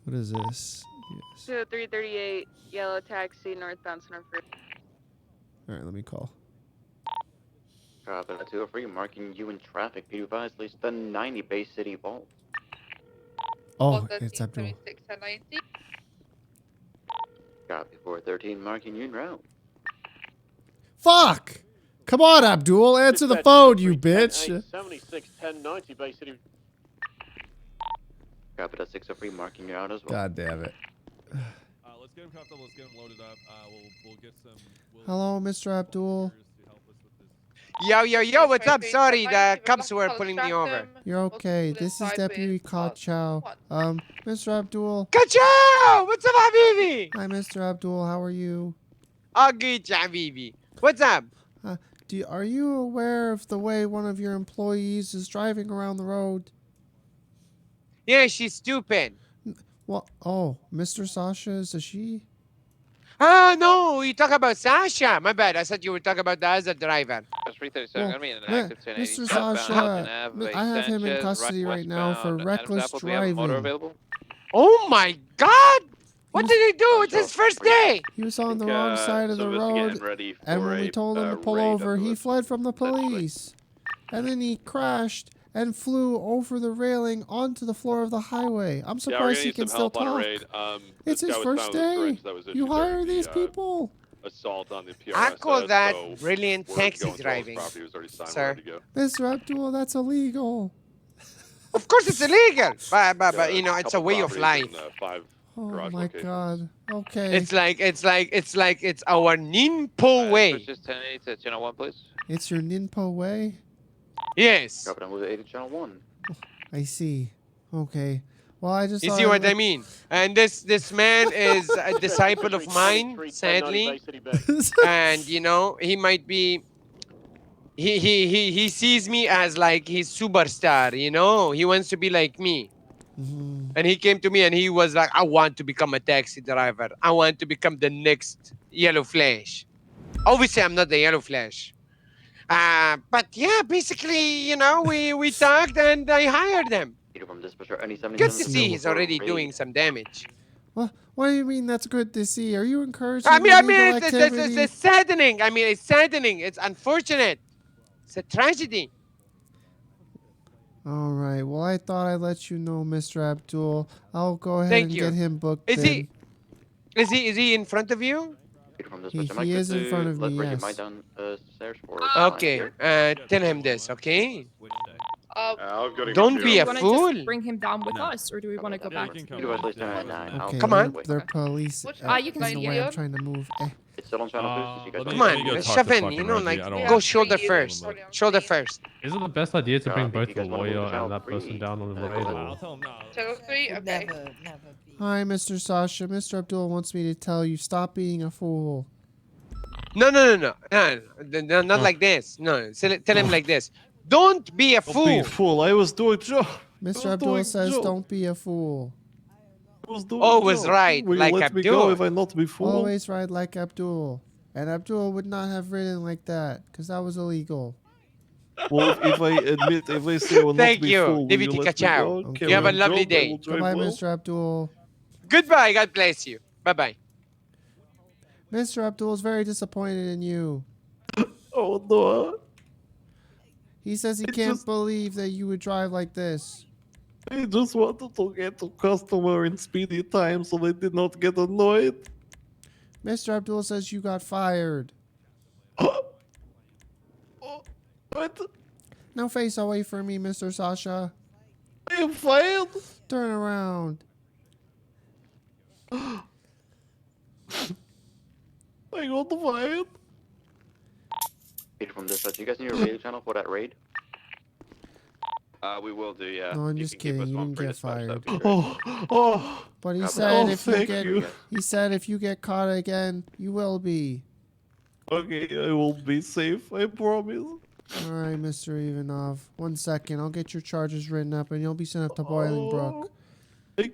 [SPEAKER 2] What is this? Yes.
[SPEAKER 1] 20338, yellow taxi, northbound Center Free.
[SPEAKER 2] Alright, let me call.
[SPEAKER 25] Copy 203, marking you in traffic. Be advised, at least the 90 Bay City Vault.
[SPEAKER 2] Oh, it's Abdul.
[SPEAKER 25] Copy 413, marking you en route.
[SPEAKER 2] Fuck! Come on, Abdul, answer the phone, you bitch!
[SPEAKER 4] 76 1090 Bay City.
[SPEAKER 25] Copy that 603, marking you out as well.
[SPEAKER 2] God damn it.
[SPEAKER 17] Let's get him cuffed up. Let's get him loaded up. We'll get some.
[SPEAKER 2] Hello, Mr. Abdul.
[SPEAKER 18] Yo, what's up? Sorry, the cops were pulling me over.
[SPEAKER 2] You're okay. This is Deputy Chao. Mr. Abdul.
[SPEAKER 18] Chao! What's up, Habibi?
[SPEAKER 2] Hi, Mr. Abdul. How are you?
[SPEAKER 18] good, Habibi. What's up?
[SPEAKER 2] Are you aware of the way one of your employees is driving around the road?
[SPEAKER 18] Yeah, she's stupid.
[SPEAKER 2] Well, oh, Mr. Sasha, is a she?
[SPEAKER 18] Oh, no, you talk about Sasha. My bad. I thought you were talking about the other driver.
[SPEAKER 19] That's 337.
[SPEAKER 2] Well,
[SPEAKER 19] I'm gonna be in an active 1080
[SPEAKER 2] Mr.
[SPEAKER 19] southbound.
[SPEAKER 2] Sasha, I have him in
[SPEAKER 19] Sanchez,
[SPEAKER 2] custody right now for
[SPEAKER 19] westbound
[SPEAKER 2] reckless
[SPEAKER 19] Adams Apple. Do we have a motor
[SPEAKER 2] driving.
[SPEAKER 19] available?
[SPEAKER 18] Oh, my God. What did he do? It's his first day.
[SPEAKER 2] He was on the wrong side of the
[SPEAKER 3] some of us are
[SPEAKER 2] road,
[SPEAKER 3] getting ready
[SPEAKER 2] and
[SPEAKER 3] for
[SPEAKER 2] when we
[SPEAKER 3] a,
[SPEAKER 2] told him to pull
[SPEAKER 3] raid
[SPEAKER 2] over,
[SPEAKER 3] of
[SPEAKER 2] he
[SPEAKER 3] the-
[SPEAKER 2] fled from the police. And then he crashed and flew over the railing onto the floor of the highway. I'm
[SPEAKER 15] Yeah, we're
[SPEAKER 2] surprised
[SPEAKER 15] gonna
[SPEAKER 2] he
[SPEAKER 15] need
[SPEAKER 2] can
[SPEAKER 15] some
[SPEAKER 2] still
[SPEAKER 15] help on a
[SPEAKER 2] talk.
[SPEAKER 15] raid.
[SPEAKER 2] It's
[SPEAKER 15] this
[SPEAKER 2] his
[SPEAKER 15] guy was
[SPEAKER 2] first
[SPEAKER 15] found with a
[SPEAKER 2] day.
[SPEAKER 15] syringe that was
[SPEAKER 2] You
[SPEAKER 15] issued
[SPEAKER 2] hire
[SPEAKER 15] during
[SPEAKER 2] these
[SPEAKER 15] the,
[SPEAKER 2] people.
[SPEAKER 15] assault on the PRS.
[SPEAKER 18] I call that
[SPEAKER 15] so
[SPEAKER 18] brilliant
[SPEAKER 15] word
[SPEAKER 18] taxi
[SPEAKER 15] going to all his
[SPEAKER 18] driving,
[SPEAKER 15] property was already signed,
[SPEAKER 18] sir.
[SPEAKER 15] ready to go.
[SPEAKER 2] Mr. Abdul, that's illegal.
[SPEAKER 18] Of course it's illegal, but you know, it's a way of life.
[SPEAKER 2] Oh my God. Okay.
[SPEAKER 18] It's our Ninpo way.
[SPEAKER 19] Switch this 1080 to channel 1, please.
[SPEAKER 2] It's your Ninpo way?
[SPEAKER 18] Yes.
[SPEAKER 25] Drop it down with 80 channel 1.
[SPEAKER 2] I see. Okay. Well, I just
[SPEAKER 18] You
[SPEAKER 2] thought
[SPEAKER 18] see
[SPEAKER 2] I'd
[SPEAKER 18] what I
[SPEAKER 2] let-
[SPEAKER 18] mean? And this man is a disciple of mine, sadly. And you know, he might be. He sees me as like his superstar. You know, he wants to be like me. And he came to me and he was like, I want to become a taxi driver. I want to become the next Yellow Flash. Obviously, I'm not the Yellow Flash. But yeah, basically, you know, we talked and I hired him.
[SPEAKER 25] From dispatcher, any
[SPEAKER 18] Good to see he's already doing some damage.
[SPEAKER 2] What do you mean that's good to see? Are you encouraging
[SPEAKER 18] I mean,
[SPEAKER 2] illegal activity?
[SPEAKER 18] it's saddening. I mean, it's saddening. It's unfortunate. It's a tragedy.
[SPEAKER 2] All right. Well, I thought I'd let you know, Mr. Abdul. I'll go ahead
[SPEAKER 18] Thank
[SPEAKER 2] and
[SPEAKER 18] you.
[SPEAKER 2] get him booked
[SPEAKER 18] Is
[SPEAKER 2] in.
[SPEAKER 18] he in front of you?
[SPEAKER 2] He is in front of me, yes.
[SPEAKER 18] Okay. Tell him this, okay?
[SPEAKER 22] I've got to
[SPEAKER 18] Don't
[SPEAKER 22] go
[SPEAKER 18] be
[SPEAKER 22] to
[SPEAKER 18] a
[SPEAKER 12] Do we
[SPEAKER 18] fool.
[SPEAKER 12] want to just bring him down with us, or do we want to go back?
[SPEAKER 2] Okay,
[SPEAKER 18] Come on.
[SPEAKER 2] They're police.
[SPEAKER 12] you can
[SPEAKER 2] in
[SPEAKER 12] see
[SPEAKER 2] the way
[SPEAKER 12] him.
[SPEAKER 2] I'm trying to move.
[SPEAKER 25] It's still on channel 2.
[SPEAKER 18] Come on, shove in. You know, like go shoulder first. Shoulder first.
[SPEAKER 6] Is it the best idea to bring both the lawyer and that person down on the raid?
[SPEAKER 15] I'll tell him no.
[SPEAKER 1] So sweet. Okay.
[SPEAKER 2] Hi, Mr. Sasha. Mr. Abdul wants me to tell you, stop being a fool.
[SPEAKER 18] No, not like this. No, tell him like this. Don't be a
[SPEAKER 5] Don't be a
[SPEAKER 18] fool.
[SPEAKER 5] fool. I was doing job.
[SPEAKER 2] Mr. Abdul says, don't be a fool.
[SPEAKER 18] Always right,
[SPEAKER 5] Will you
[SPEAKER 18] like
[SPEAKER 5] let me go
[SPEAKER 18] Abdul.
[SPEAKER 5] if I not be fool?
[SPEAKER 2] Always ride like Abdul. And Abdul would not have ridden like that, because that was illegal.
[SPEAKER 5] Well, if I admit, if I say I will
[SPEAKER 18] Thank
[SPEAKER 5] not be
[SPEAKER 18] you,
[SPEAKER 5] fool, will
[SPEAKER 18] David
[SPEAKER 5] you let me
[SPEAKER 18] Chao.
[SPEAKER 5] go?
[SPEAKER 18] You
[SPEAKER 5] Carry
[SPEAKER 18] have a
[SPEAKER 5] on
[SPEAKER 18] lovely
[SPEAKER 5] job, I
[SPEAKER 18] day.
[SPEAKER 5] will drive
[SPEAKER 2] Goodbye,
[SPEAKER 5] well.
[SPEAKER 2] Mr. Abdul.
[SPEAKER 18] Goodbye. God bless you. Bye bye.
[SPEAKER 2] Mr. Abdul is very disappointed in you.
[SPEAKER 5] Oh, no.
[SPEAKER 2] He says he
[SPEAKER 5] It's
[SPEAKER 2] can't
[SPEAKER 5] just-
[SPEAKER 2] believe that you would drive like this.
[SPEAKER 5] I just wanted to get to customer in speedy time so they did not get annoyed.
[SPEAKER 2] Mr. Abdul says you got fired.
[SPEAKER 5] What?
[SPEAKER 2] Now face away from me, Mr. Sasha.
[SPEAKER 5] I am fired?
[SPEAKER 2] Turn around.
[SPEAKER 5] I got fired?
[SPEAKER 25] From dispatch, you guys need a radio channel for that raid?
[SPEAKER 3] We will do, yeah.
[SPEAKER 2] No, I'm
[SPEAKER 3] You
[SPEAKER 2] just
[SPEAKER 3] can keep
[SPEAKER 2] kidding.
[SPEAKER 3] us
[SPEAKER 2] You
[SPEAKER 3] on
[SPEAKER 2] didn't
[SPEAKER 3] free
[SPEAKER 2] get
[SPEAKER 3] dispatch,
[SPEAKER 2] fired.
[SPEAKER 3] that'd be great.
[SPEAKER 5] Oh.
[SPEAKER 2] But he
[SPEAKER 25] Oh,
[SPEAKER 2] said if you
[SPEAKER 5] thank
[SPEAKER 2] get
[SPEAKER 5] you.
[SPEAKER 2] he said if you get caught again, you will be.
[SPEAKER 5] Okay, I will be safe, I promise.
[SPEAKER 2] All right, Mr. Ivanov. 1 second. I'll get your charges written up, and you'll be sent up to Boilingbrook.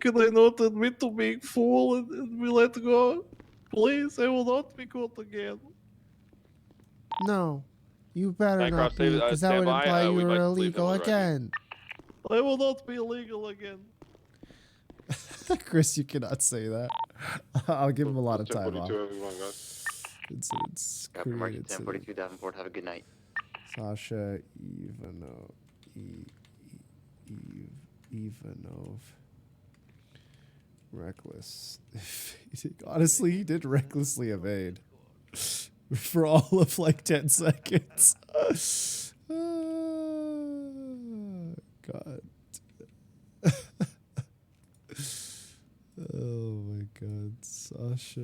[SPEAKER 5] Can I not admit to being fool and be let go? Please, I will not be caught again.
[SPEAKER 2] No, you better
[SPEAKER 15] Bancroft,
[SPEAKER 2] not be, because that
[SPEAKER 15] stand
[SPEAKER 2] would
[SPEAKER 15] by.
[SPEAKER 2] imply you
[SPEAKER 15] We'd
[SPEAKER 2] were
[SPEAKER 15] like to leave
[SPEAKER 2] illegal
[SPEAKER 15] them already.
[SPEAKER 2] again.
[SPEAKER 5] I will not be illegal again.
[SPEAKER 2] Chris, you cannot say that. I'll give him a lot of time
[SPEAKER 25] 1042,
[SPEAKER 2] off.
[SPEAKER 25] everyone, guys.
[SPEAKER 2] It's
[SPEAKER 25] Copy,
[SPEAKER 2] created
[SPEAKER 25] Market
[SPEAKER 2] incident.
[SPEAKER 25] 1042 Davenport, have a good night.
[SPEAKER 2] Sasha Ivanov. Reckless. Honestly, he did recklessly evade. For all of like 10 seconds. God. Oh my God, Sasha.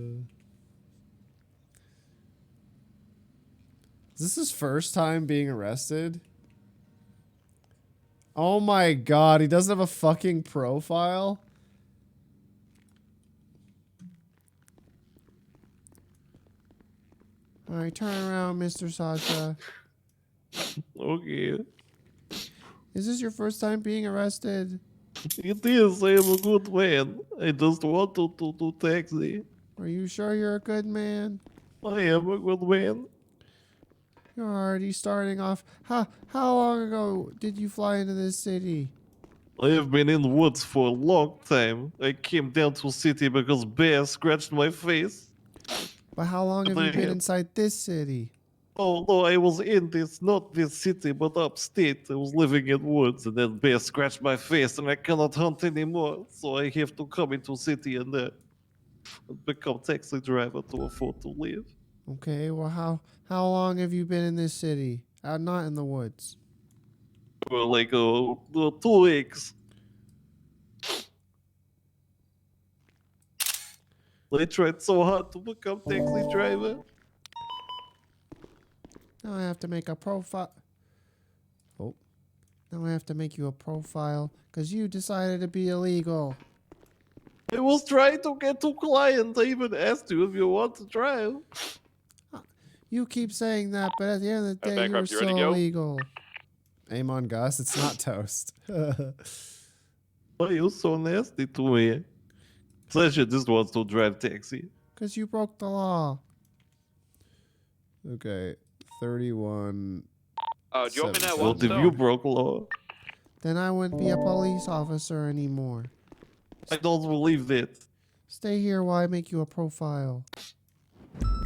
[SPEAKER 2] Is this his first time being arrested? Oh my God, he doesn't have a fucking profile? Alright, turn around, Mr. Sasha.
[SPEAKER 5] Okay.
[SPEAKER 2] Is this your first time being arrested?
[SPEAKER 5] It is. I am a good man. I just wanted to do taxi.
[SPEAKER 2] Are you sure you're a good man?
[SPEAKER 5] I am a good man.
[SPEAKER 2] You're already starting off. How long ago did you fly into this city?
[SPEAKER 5] I have been in the woods for a long time. I came down to city because bear scratched my face.
[SPEAKER 2] But how long have you been inside this city?
[SPEAKER 5] Oh no, I was in this, not this city, but upstate. I was living in woods, and then bear scratched my face, and I cannot hunt anymore. So I have to come into city and become taxi driver to afford to live.
[SPEAKER 2] Okay, well how long have you been in this city? Not in the woods.
[SPEAKER 5] For like 2 weeks. I tried so hard to become taxi driver.
[SPEAKER 2] Now I have to make a profile. Oh. Now I have to make you a profile because you decided to be illegal.
[SPEAKER 5] I was trying to get 2 clients. I even asked you if you want to drive.
[SPEAKER 2] You keep saying that, but at the end of the day, you're still illegal. Aim on Gus, it's not toast.
[SPEAKER 5] Why are you so nasty to me? Sasha just wants to drive taxi.
[SPEAKER 2] Because you broke the law. Okay, 31.
[SPEAKER 3] Oh, do you want me that
[SPEAKER 5] Well,
[SPEAKER 3] one
[SPEAKER 5] if you broke law,
[SPEAKER 2] Then I wouldn't be a police officer anymore.
[SPEAKER 5] I don't believe that.
[SPEAKER 2] Stay here while I make you a profile.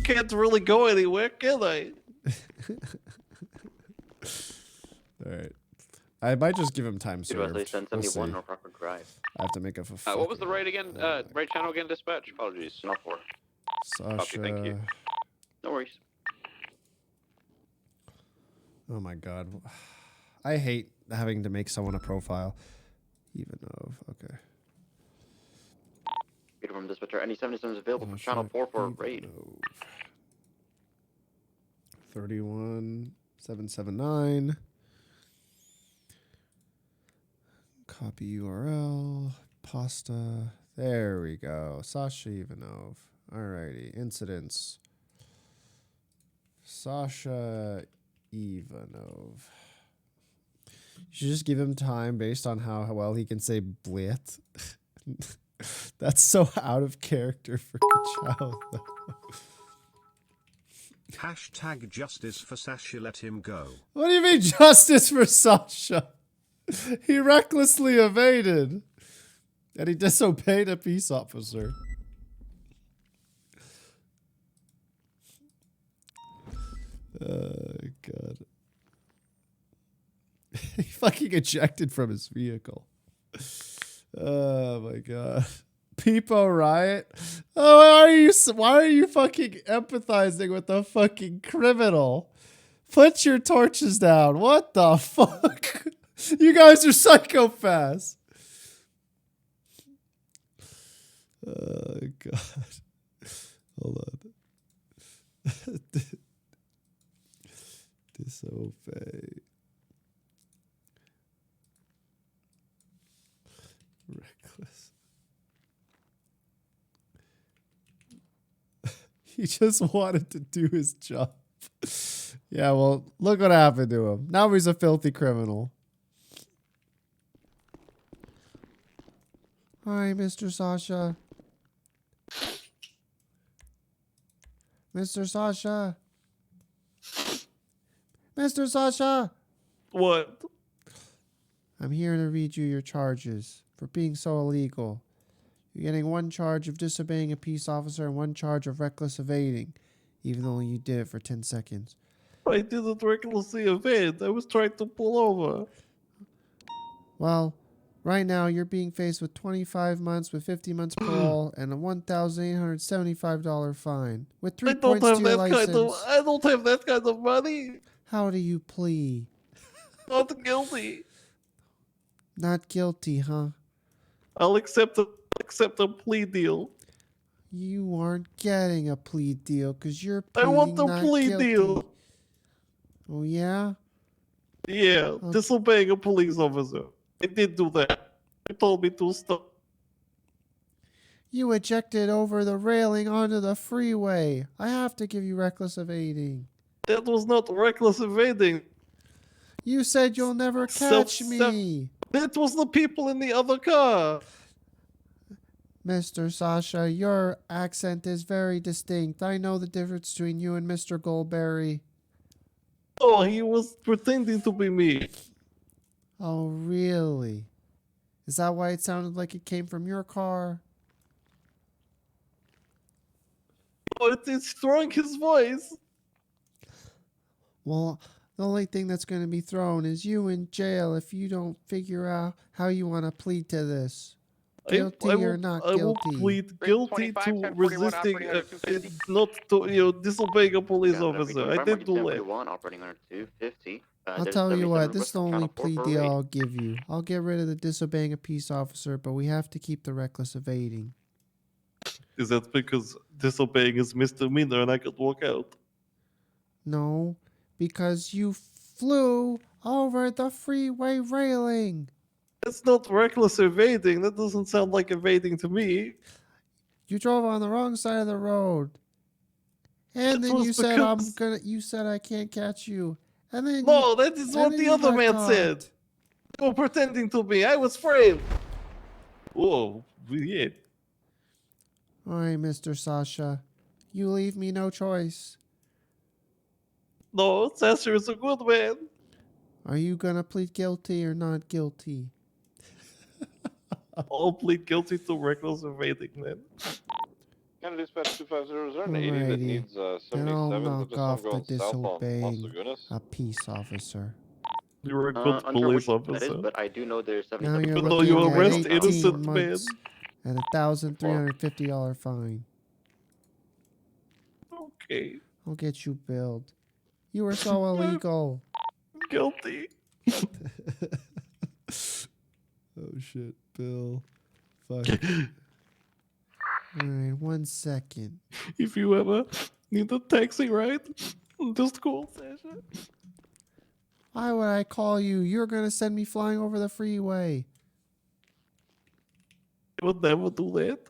[SPEAKER 5] Can't really go anywhere, can I?
[SPEAKER 2] Alright. I might just give him time served.
[SPEAKER 25] We'll see.
[SPEAKER 2] I have to make a
[SPEAKER 3] what was the rate again? Rate channel again, dispatch? Apologies.
[SPEAKER 25] Not 4.
[SPEAKER 2] Sasha.
[SPEAKER 25] Copy, thank you. No worries.
[SPEAKER 2] Oh my god. I hate having to make someone a profile. Even though, okay.
[SPEAKER 25] From dispatcher, any 77s available for channel 4 for a raid.
[SPEAKER 2] 31779. Copy URL. Pasta. There we go. Sasha Ivanov. Alrighty. Incidents. Sasha Ivanov. You should just give him time based on how well he can say blit. That's so out of character for Chao.
[SPEAKER 7] Hashtag justice for Sasha, let him go.
[SPEAKER 2] What do you mean justice for Sasha? He recklessly evaded. And he disobeyed a peace officer. Oh, God. He fucking ejected from his vehicle. Oh, my God. Peepo Riot? Oh, why are you fucking empathizing with a fucking criminal? Put your torches down. What the fuck? You guys are psychopaths. Oh, God. Hold on. Disobey. Reckless. He just wanted to do his job. Yeah, well, look what happened to him. Now he's a filthy criminal. Hi, Mr. Sasha. Mr. Sasha. Mr. Sasha.
[SPEAKER 5] What?
[SPEAKER 2] I'm here to read you your charges for being so illegal. You're getting 1 charge of disobeying a peace officer and 1 charge of reckless evading, even though you did it for 10 seconds.
[SPEAKER 5] I didn't recklessly evade. I was trying to pull over.
[SPEAKER 2] Well, right now you're being faced with 25 months with 50 months parole and a $1,875 fine with 3 points to your license.
[SPEAKER 5] I don't have that kind of money.
[SPEAKER 2] How do you plea?
[SPEAKER 5] Not guilty.
[SPEAKER 2] Not guilty, huh?
[SPEAKER 5] I'll accept a plea deal.
[SPEAKER 2] You aren't getting a plea deal because you're
[SPEAKER 5] I
[SPEAKER 2] pleading
[SPEAKER 5] want the
[SPEAKER 2] not
[SPEAKER 5] plea
[SPEAKER 2] guilty.
[SPEAKER 5] deal.
[SPEAKER 2] Oh, yeah?
[SPEAKER 5] Yeah, disobeying a police officer. I did do that. They told me to stop.
[SPEAKER 2] You ejected over the railing onto the freeway. I have to give you reckless evading.
[SPEAKER 5] That was not reckless evading.
[SPEAKER 2] You said you'll never catch me.
[SPEAKER 5] That was the people in the other car.
[SPEAKER 2] Mr. Sasha, your accent is very distinct. I know the difference between you and Mr. Goldberry.
[SPEAKER 5] Oh, he was pretending to be me.
[SPEAKER 2] Oh, really? Is that why it sounded like it came from your car?
[SPEAKER 5] Oh, it's throwing his voice.
[SPEAKER 2] Well, the only thing that's going to be thrown is you in jail if you don't figure out how you want to plead to this. Guilty or not guilty?
[SPEAKER 5] I will plead guilty to resisting, not to disobeying a police officer. I did do that.
[SPEAKER 25] Operating under 250.
[SPEAKER 2] I'll tell you what, this is the only plea deal I'll give you. I'll get rid of the disobeying a peace officer, but we have to keep the reckless evading.
[SPEAKER 5] Is that because disobeying is misdemeanor and I could walk out?
[SPEAKER 2] No, because you flew over the freeway railing.
[SPEAKER 5] That's not reckless evading. That doesn't sound like evading to me.
[SPEAKER 2] You drove on the wrong side of the road. And then you said you said I can't catch you. And then
[SPEAKER 5] that is what the other man said. You were pretending to be. I was framed. Whoa, yeah.
[SPEAKER 2] All right, Mr. Sasha. You leave me no choice.
[SPEAKER 5] No, Sasha is a good man.
[SPEAKER 2] Are you gonna plead guilty or not guilty?
[SPEAKER 5] I'll plead guilty to reckless evading then.
[SPEAKER 9] Can dispatch 250, is there an 80 that needs 77
[SPEAKER 2] I'll
[SPEAKER 9] that
[SPEAKER 2] knock
[SPEAKER 9] just
[SPEAKER 2] off
[SPEAKER 9] don't
[SPEAKER 2] the
[SPEAKER 9] go south on Las
[SPEAKER 2] disobeying
[SPEAKER 9] Lagunas?
[SPEAKER 2] a peace officer.
[SPEAKER 5] You're a good police officer.
[SPEAKER 25] But I do know there's
[SPEAKER 2] Now
[SPEAKER 25] 77.
[SPEAKER 2] you're
[SPEAKER 5] Even though
[SPEAKER 2] looking
[SPEAKER 5] you
[SPEAKER 2] at
[SPEAKER 5] arrest
[SPEAKER 2] 18
[SPEAKER 5] innocent men.
[SPEAKER 2] months and $1,350 fine.
[SPEAKER 5] Okay.
[SPEAKER 2] I'll get you billed. You were so illegal.
[SPEAKER 5] Guilty.
[SPEAKER 2] Oh shit, Bill. Fuck. Alright, 1 second.
[SPEAKER 5] If you ever need a taxi ride, just call Sasha.
[SPEAKER 2] Why would I call you? You're gonna send me flying over the freeway.
[SPEAKER 5] I would never do that.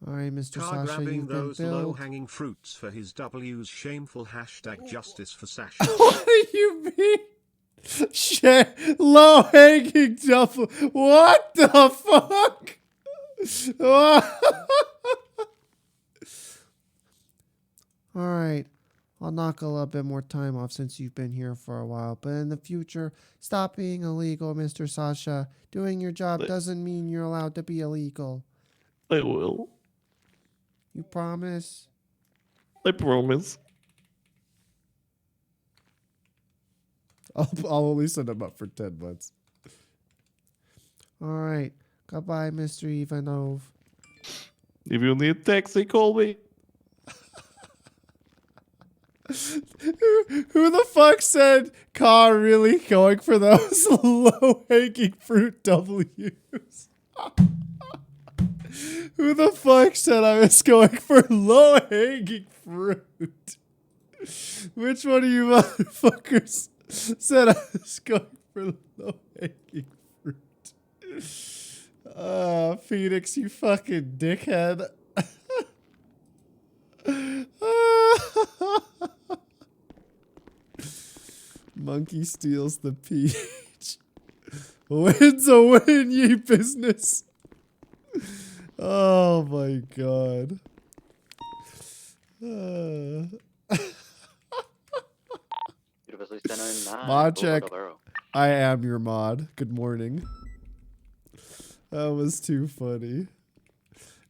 [SPEAKER 2] Alright, Mr.
[SPEAKER 7] Car
[SPEAKER 2] Sasha,
[SPEAKER 7] grabbing
[SPEAKER 2] you've been
[SPEAKER 7] those
[SPEAKER 2] billed.
[SPEAKER 7] low-hanging fruits for his W's shameful hashtag justice for Sasha.
[SPEAKER 2] What do you mean? Shit, low-hanging double. What the fuck? Alright, I'll knock a little bit more time off since you've been here for a while. But in the future, stop being illegal, Mr. Sasha. Doing your job doesn't mean you're allowed to be illegal.
[SPEAKER 5] I will.
[SPEAKER 2] You promise?
[SPEAKER 5] I promise.
[SPEAKER 2] I'll only send him up for 10 months. Alright, goodbye, Mr. Ivanov.
[SPEAKER 5] If you need taxi, call me.
[SPEAKER 2] Who the fuck said car really going for those low-hanging fruit W's? Who the fuck said I was going for low-hanging fruit? Which one of you motherfuckers said I was going for low-hanging fruit? Phoenix, you fucking dickhead. Monkey steals the peach. Win's a win, ye business. Oh my god. Mod check. I am your mod. Good morning. That was too funny.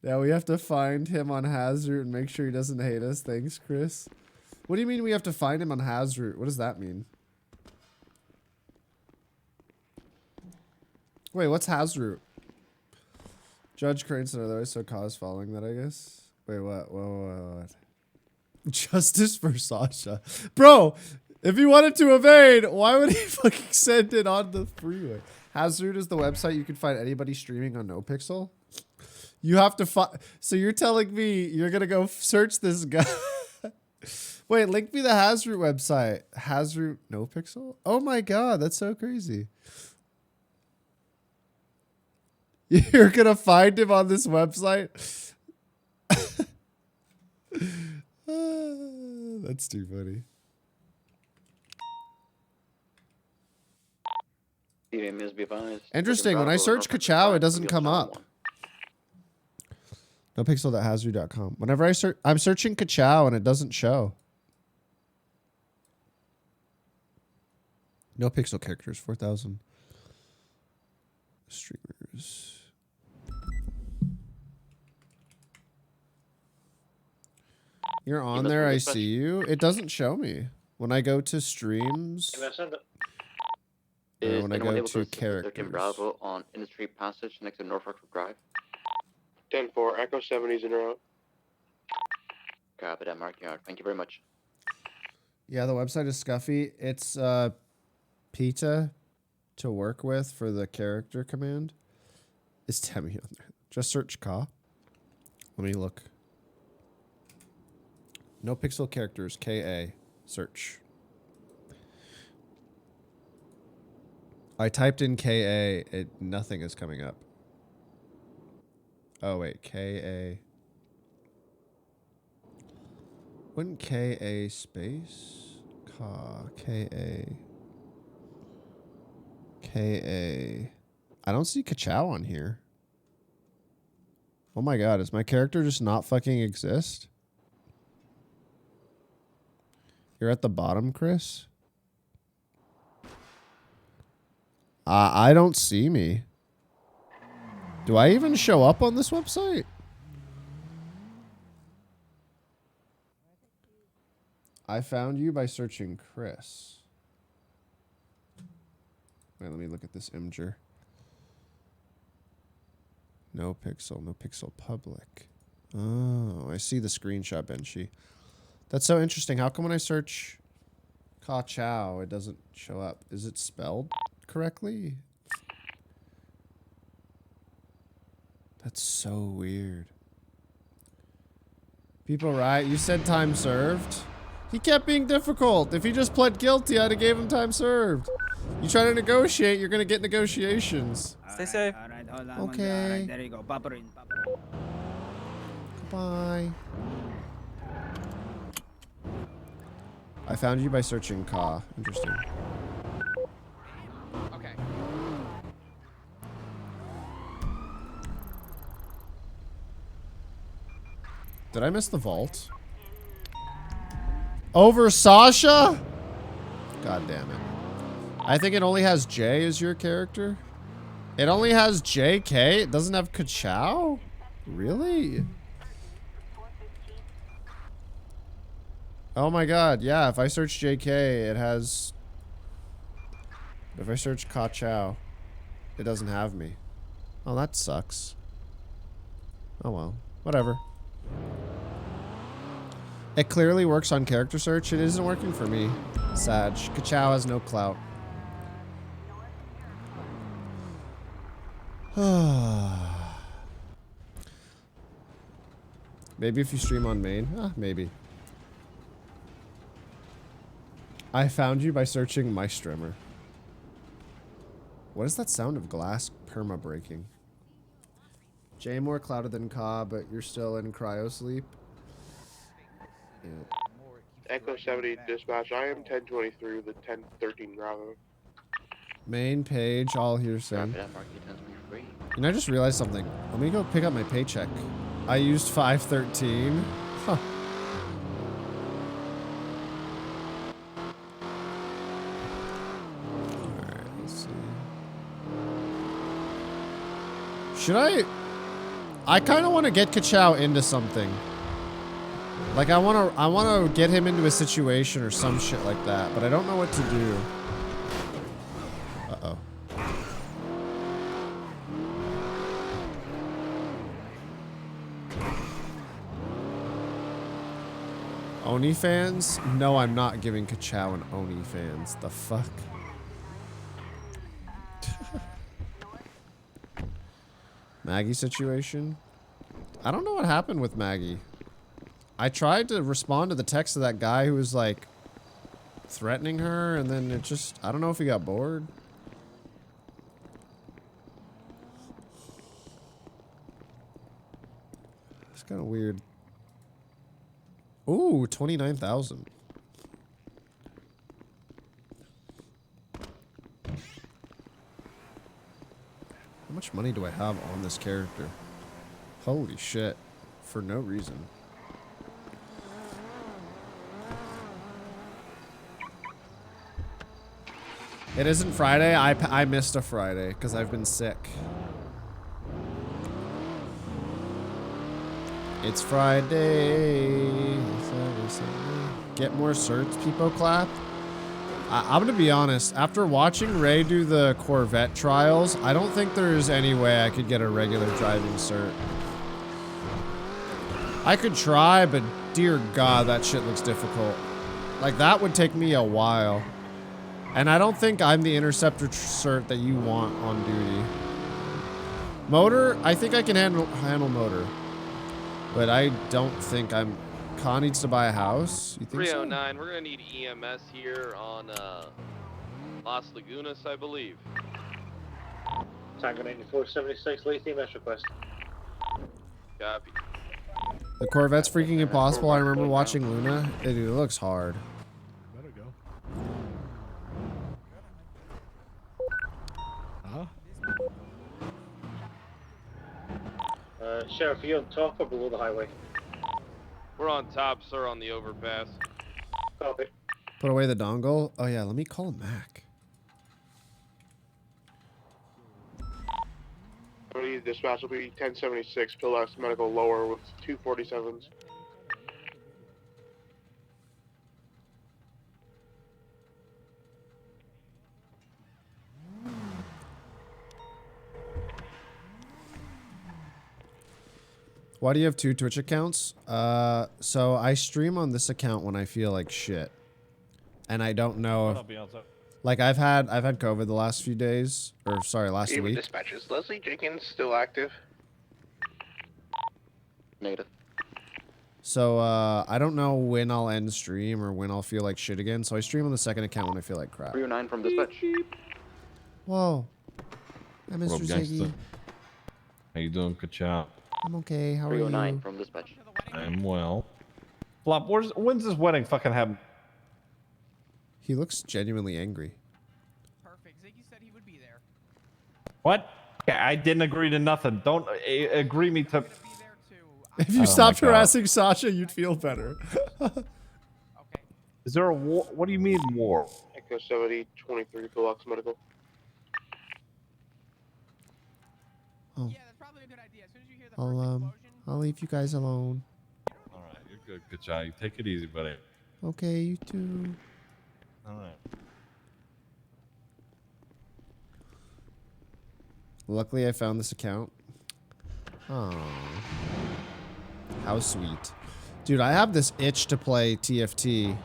[SPEAKER 2] Now we have to find him on Hazard and make sure he doesn't hate us. Thanks, Chris. What do you mean we have to find him on Hazard? What does that mean? Wait, what's Hazard? Judge Cranston, otherwise so cause following that, I guess. Wait, what? Justice for Sasha. Bro, if he wanted to evade, why would he fucking send it on the freeway? Hazard is the website you can find anybody streaming on NoPixel. You have to find. So you're telling me you're gonna go search this guy? Wait, link me the Hazard website. Hazard NoPixel? Oh my god, that's so crazy. You're gonna find him on this website? That's too funny. Interesting. When I search Chao, it doesn't come up. NoPixel.hazard.com. Whenever I'm searching Chao and it doesn't show. No pixel characters, 4,000 streamers. You're on there, I see you. It doesn't show me. When I go to streams, when I go to characters.
[SPEAKER 25] Bravo on Industry Passage next to Norfolk Drive.
[SPEAKER 9] 10-4, Echo 70's in route.
[SPEAKER 25] Copy that, Mark Yard. Thank you very much.
[SPEAKER 2] Yeah, the website is scuffy. It's PETA to work with for the character command. Is Temmie on there? Just search Ka. Let me look. No pixel characters, KA. Search. I typed in KA, nothing is coming up. Oh wait, KA. Wouldn't KA space? Ka, KA. KA. I don't see Chao on here. Oh my god, does my character just not fucking exist? You're at the bottom, Chris? I don't see me. Do I even show up on this website? I found you by searching Chris. Wait, let me look at this Imgur. No pixel public. Oh, I see the screenshot, Benchy. That's so interesting. How come when I search Chao, it doesn't show up? Is it spelled correctly? That's so weird. People riot. You said time served. He kept being difficult. If he just pled guilty, I'd have gave him time served. You try to negotiate, you're gonna get negotiations.
[SPEAKER 8] Stay safe.
[SPEAKER 2] Okay.
[SPEAKER 8] There you go. Pop in.
[SPEAKER 2] Goodbye. I found you by searching Ka. Interesting.
[SPEAKER 8] Okay.
[SPEAKER 2] Did I miss the vault? Over Sasha? God damn it. I think it only has J as your character. It only has JK? It doesn't have Chao? Really? Oh my god, yeah, if I search JK, it has... If I search Chao, it doesn't have me. Oh, that sucks. Oh well, whatever. It clearly works on character search. It isn't working for me. Sag. Chao has no clout. Maybe if you stream on main? Maybe. I found you by searching my streamer. What is that sound of glass perma breaking? Jay more clouded than Ka, but you're still in cryo sleep. Yeah.
[SPEAKER 9] Echo 70 dispatch. I am 1023 with the 1013 Bravo.
[SPEAKER 2] Main page, all hearsay. And I just realized something. Let me go pick up my paycheck. I used 513. Huh. Alright, let's see. Should I kind of want to get Chao into something. Like I want to get him into a situation or some shit like that, but I don't know what to do. Uh-oh. OnlyFans? No, I'm not giving Chao an OnlyFans. The fuck? Maggie situation? I don't know what happened with Maggie. I tried to respond to the text of that guy who was like threatening her, and then it just, I don't know if he got bored. Kind of weird. Ooh, 29,000. How much money do I have on this character? Holy shit. For no reason. It isn't Friday. I missed a Friday because I've been sick. It's Friday. Get more certs, people clap. I'm gonna be honest. After watching Ray do the Corvette trials, I don't think there's any way I could get a regular driving cert. I could try, but dear God, that shit looks difficult. Like, that would take me a while. And I don't think I'm the interceptor cert that you want on duty. Motor, I think I can handle motor. But I don't think I'm... Khan needs to buy a house? You think
[SPEAKER 15] 309, we're gonna need EMS here on Las Lagunas, I believe.
[SPEAKER 13] Tango 9476, late EMS request.
[SPEAKER 15] Copy.
[SPEAKER 2] The Corvette's freaking impossible. I remember watching Luna. It looks hard.
[SPEAKER 17] Better go. Huh?
[SPEAKER 13] Sheriff, are you on top or below the highway?
[SPEAKER 15] We're on top, sir, on the overpass.
[SPEAKER 13] Copy.
[SPEAKER 2] Put away the dongle. Oh yeah, let me call Mac.
[SPEAKER 9] Dispatch will be 1076, Pillbox Medical lower with 247s.
[SPEAKER 2] Why do you have 2 Twitch accounts? So I stream on this account when I feel like shit. And I don't know if, like I've had COVID the last few days, or sorry, last
[SPEAKER 9] Even
[SPEAKER 2] week.
[SPEAKER 9] dispatches. Leslie Jenkins still active?
[SPEAKER 25] Negative.
[SPEAKER 2] So I don't know when I'll end stream or when I'll feel like shit again. So I stream on the second account when I feel like crap.
[SPEAKER 25] 309 from dispatch.
[SPEAKER 2] Whoa. Hi, Mr.
[SPEAKER 5] What up, gangster?
[SPEAKER 2] Ziggy.
[SPEAKER 5] How you doing, Chao?
[SPEAKER 2] I'm okay. How are you?
[SPEAKER 25] 309 from dispatch.
[SPEAKER 5] I'm well. Flop, when's this wedding fucking happen?
[SPEAKER 2] He looks genuinely angry.
[SPEAKER 8] Perfect. Ziggy said he would be there.
[SPEAKER 5] What? I didn't agree to nothing. Don't agree me to...
[SPEAKER 2] If you stopped harassing Sasha, you'd feel better.
[SPEAKER 5] Is there a war? What do you mean war?
[SPEAKER 9] Echo 70, 23, Pillbox Medical.
[SPEAKER 2] Oh.
[SPEAKER 8] Yeah, that's probably a good idea. As soon as you hear the
[SPEAKER 2] I'll leave you guys alone.
[SPEAKER 5] All right, you're good, Chao. You take it easy, buddy.
[SPEAKER 2] Okay, you too.
[SPEAKER 5] All right.
[SPEAKER 2] Luckily, I found this account. Oh, how sweet. Dude, I have this itch to play TFT.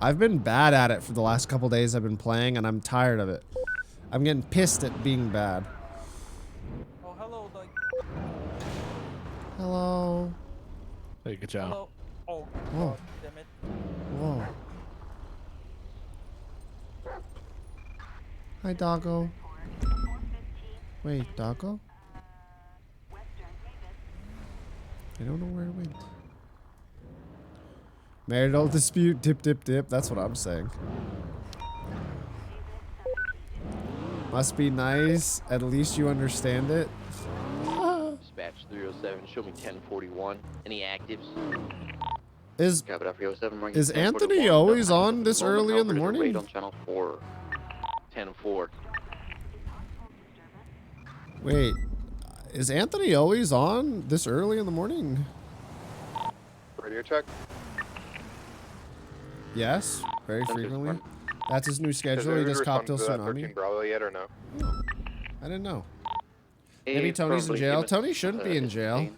[SPEAKER 2] I've been bad at it for the last couple days I've been playing, and I'm tired of it. I'm getting pissed at being bad.
[SPEAKER 8] Oh, hello, like.
[SPEAKER 2] Hello.
[SPEAKER 6] Hey, good job.
[SPEAKER 8] Hello. Oh,
[SPEAKER 2] Whoa.
[SPEAKER 8] God, damn it.
[SPEAKER 2] Whoa. Hi, doggo. Wait, doggo? I don't know where it went. Marital dispute, dip, dip, dip. That's what I'm saying. Must be nice. At least you understand it.
[SPEAKER 25] Dispatch 307, show me 1041. Any actives?
[SPEAKER 2] Is
[SPEAKER 25] Cabot after 07, ring
[SPEAKER 2] Is
[SPEAKER 25] 1041.
[SPEAKER 2] Anthony always on this early in the morning?
[SPEAKER 25] Raid on channel 4. 10-4.
[SPEAKER 2] Wait, is Anthony always on this early in the morning?
[SPEAKER 9] Radio check.
[SPEAKER 2] Yes, very frequently. That's his new schedule. He does cocktail tsunami.
[SPEAKER 9] Bravo yet or no?
[SPEAKER 2] I didn't know. Maybe Tony's in jail. Tony shouldn't be in jail.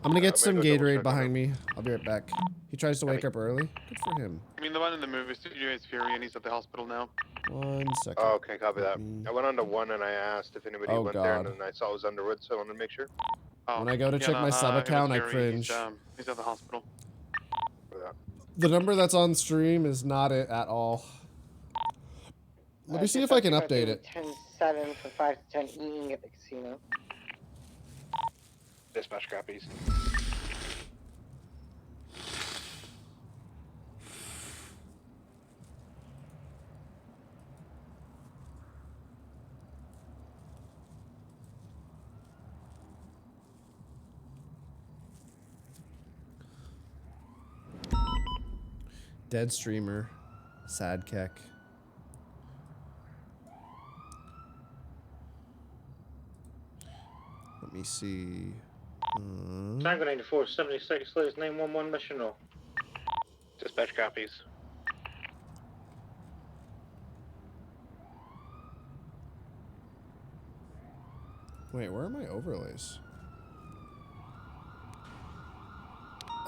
[SPEAKER 2] I'm gonna get some Gatorade behind me. I'll be right back. He tries to wake up early. Good for him.
[SPEAKER 9] I mean, the one in the movie studio is Fury and he's at the hospital now.
[SPEAKER 2] 1 second.
[SPEAKER 9] Oh, okay, copy that. I went on to 1 and I asked if anybody
[SPEAKER 2] Oh,
[SPEAKER 9] went there,
[SPEAKER 2] God.
[SPEAKER 9] and then I saw it was Underwood, so I wanted to make sure.
[SPEAKER 2] When I go to check my sub account, I cringe.
[SPEAKER 9] He's at the hospital.
[SPEAKER 2] The number that's on stream is not it at all. Let me see if I can update it.
[SPEAKER 11] 10-7 for 5 to 10 eating at the casino.
[SPEAKER 9] Dispatch copies.
[SPEAKER 2] Dead streamer. Sad keck. Let me see.
[SPEAKER 13] Tango 94, 76, latest 911 mission roll.
[SPEAKER 9] Dispatch copies.
[SPEAKER 2] Wait, where are my overlays?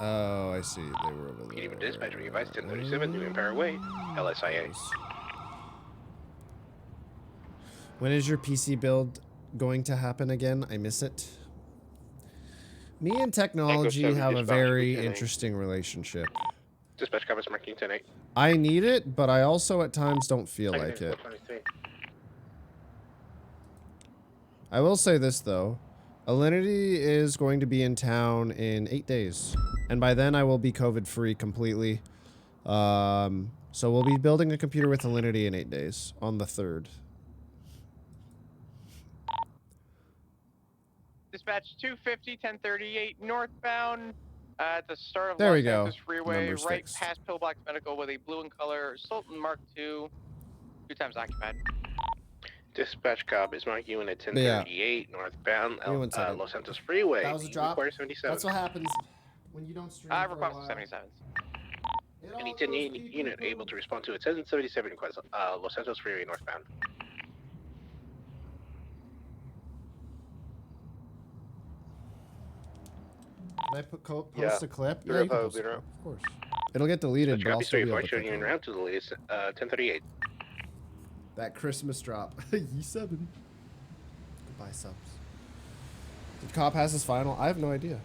[SPEAKER 2] Oh, I see. They were over there.
[SPEAKER 9] Even dispatch advice 1037, New Empire Way, LSIA.
[SPEAKER 2] When is your PC build going to happen again? I miss it. Me and technology have a very interesting relationship.
[SPEAKER 9] Dispatch copies marking 10-8.
[SPEAKER 2] I need it, but I also at times don't feel like it. I will say this though. Alinity is going to be in town in 8 days. And by then I will be COVID free completely. So we'll be building a computer with Alinity in 8 days on the 3rd.
[SPEAKER 11] Dispatch 250, 1038 northbound at the start of
[SPEAKER 2] There
[SPEAKER 11] Los
[SPEAKER 2] we go.
[SPEAKER 11] Santos Freeway,
[SPEAKER 2] Numbers
[SPEAKER 11] right
[SPEAKER 2] fixed.
[SPEAKER 11] past Pillbox Medical with a blue in color Sultan Mark II, 2 times occupied.
[SPEAKER 9] Dispatch cop is marking you in at 1038 northbound Los Santos Freeway.
[SPEAKER 2] That was a drop.
[SPEAKER 9] Require 77.
[SPEAKER 2] That's what happens when you don't stream
[SPEAKER 11] I
[SPEAKER 2] for a
[SPEAKER 11] request
[SPEAKER 2] while.
[SPEAKER 11] 77.
[SPEAKER 9] Any 1080 unit able to respond to a 1077 request, Los Santos Freeway northbound.
[SPEAKER 2] Can I post a clip? Yeah, you can post a clip, of course. It'll get deleted, but I'll
[SPEAKER 9] Copy
[SPEAKER 2] still be
[SPEAKER 9] 34,
[SPEAKER 2] able to
[SPEAKER 9] showing
[SPEAKER 2] click
[SPEAKER 9] you en
[SPEAKER 2] on it.
[SPEAKER 9] route to the latest 1038.
[SPEAKER 2] That Christmas drop. Ye7. Goodbye, subs. Did Cop has his final? I have no idea.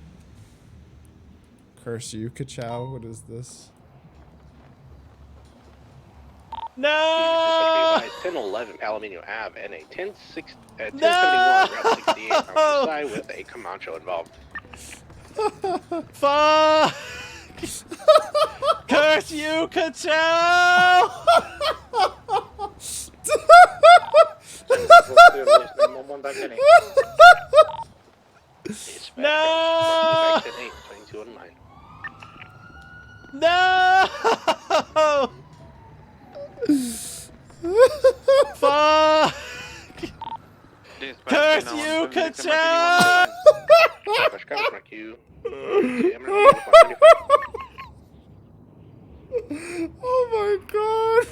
[SPEAKER 2] Curse you, Chao. What is this?
[SPEAKER 9] No! 1011 Palomino Ave and a 1071 Route 68 on the side with a Comanche involved.
[SPEAKER 5] Fuck! Curse you, Chao!
[SPEAKER 9] No!
[SPEAKER 5] No! Fuck! Curse you, Chao!
[SPEAKER 2] Oh my god!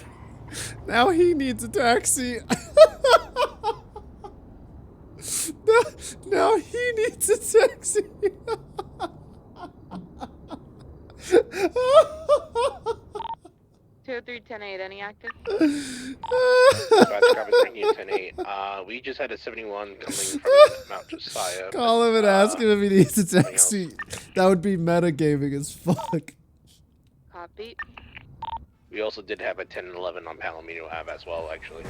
[SPEAKER 2] Now he needs a taxi. Now he needs a taxi.
[SPEAKER 1] 203-10-8, any active?
[SPEAKER 9] We just had a 71 coming from Mount Josiah.
[SPEAKER 2] Call him and ask him if he needs a taxi. That would be metagaming as fuck.
[SPEAKER 1] Copy.
[SPEAKER 9] We also did have a 1011 on Palomino Ave as well, actually.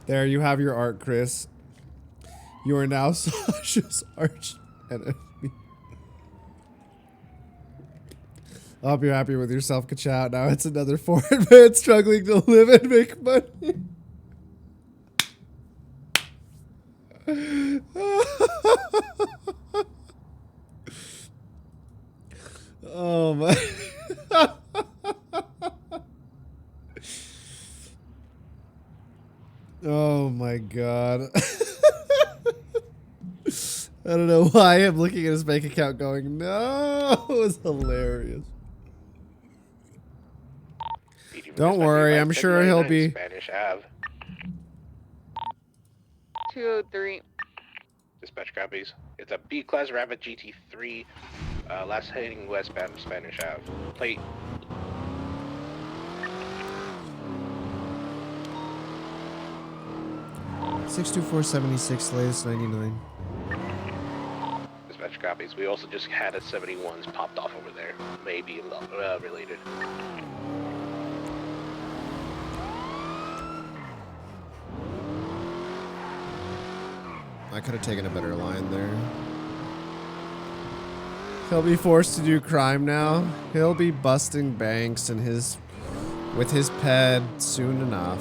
[SPEAKER 2] There, you have your art, Chris. You are now Sasha's arch enemy. I hope you're happy with yourself, Chao. Now it's another foreign man struggling to live and make money. Oh my. Oh my god. I don't know why I'm looking at his bank account going, no, it was hilarious. Don't worry, I'm sure he'll be.
[SPEAKER 9] Spanish Ave.
[SPEAKER 1] 203.
[SPEAKER 9] Dispatch copies. It's a B-Class Rapid GT3, last heading westbound Spanish Ave. Plate.
[SPEAKER 2] $624.76, latest 99.
[SPEAKER 9] Dispatch copies. We also just had a 71s popped off over there. Maybe related.
[SPEAKER 2] I could have taken a better line there. He'll be forced to do crime now. He'll be busting banks and with his ped soon enough.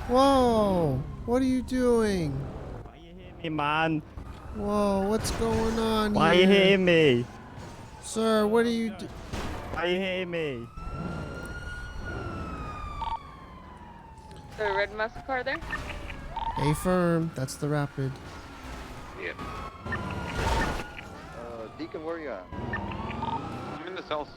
[SPEAKER 2] Whoa! What are you doing?
[SPEAKER 10] Why you hitting me, man?
[SPEAKER 2] Whoa, what's going on
[SPEAKER 10] Why
[SPEAKER 2] here?
[SPEAKER 10] you hitting me?
[SPEAKER 2] Sir, what are you do?
[SPEAKER 10] Why you hitting me?
[SPEAKER 1] The red muscle car there?
[SPEAKER 2] A firm, that's the rapid.
[SPEAKER 9] Yeah.
[SPEAKER 25] Deacon, where are you at?
[SPEAKER 3] I'm in the cells.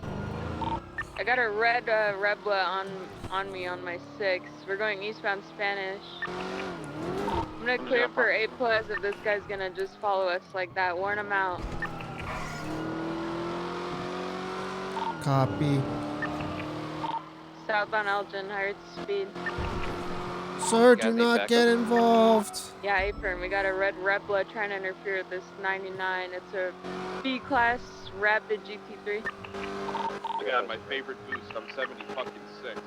[SPEAKER 1] I got a red Rebla on me on my 6. We're going eastbound Spanish. I'm gonna clear for A+ if this guy's gonna just follow us like that. Warn him out.
[SPEAKER 2] Copy.
[SPEAKER 1] Southbound Elgin, higher speed.
[SPEAKER 2] Sir, do not get involved.
[SPEAKER 1] Yeah, A-firm. We got a red Rebla trying to interfere with this 99. It's a B-class Rapid GT3.
[SPEAKER 15] I got my favorite boost. I'm 70 fucking 6.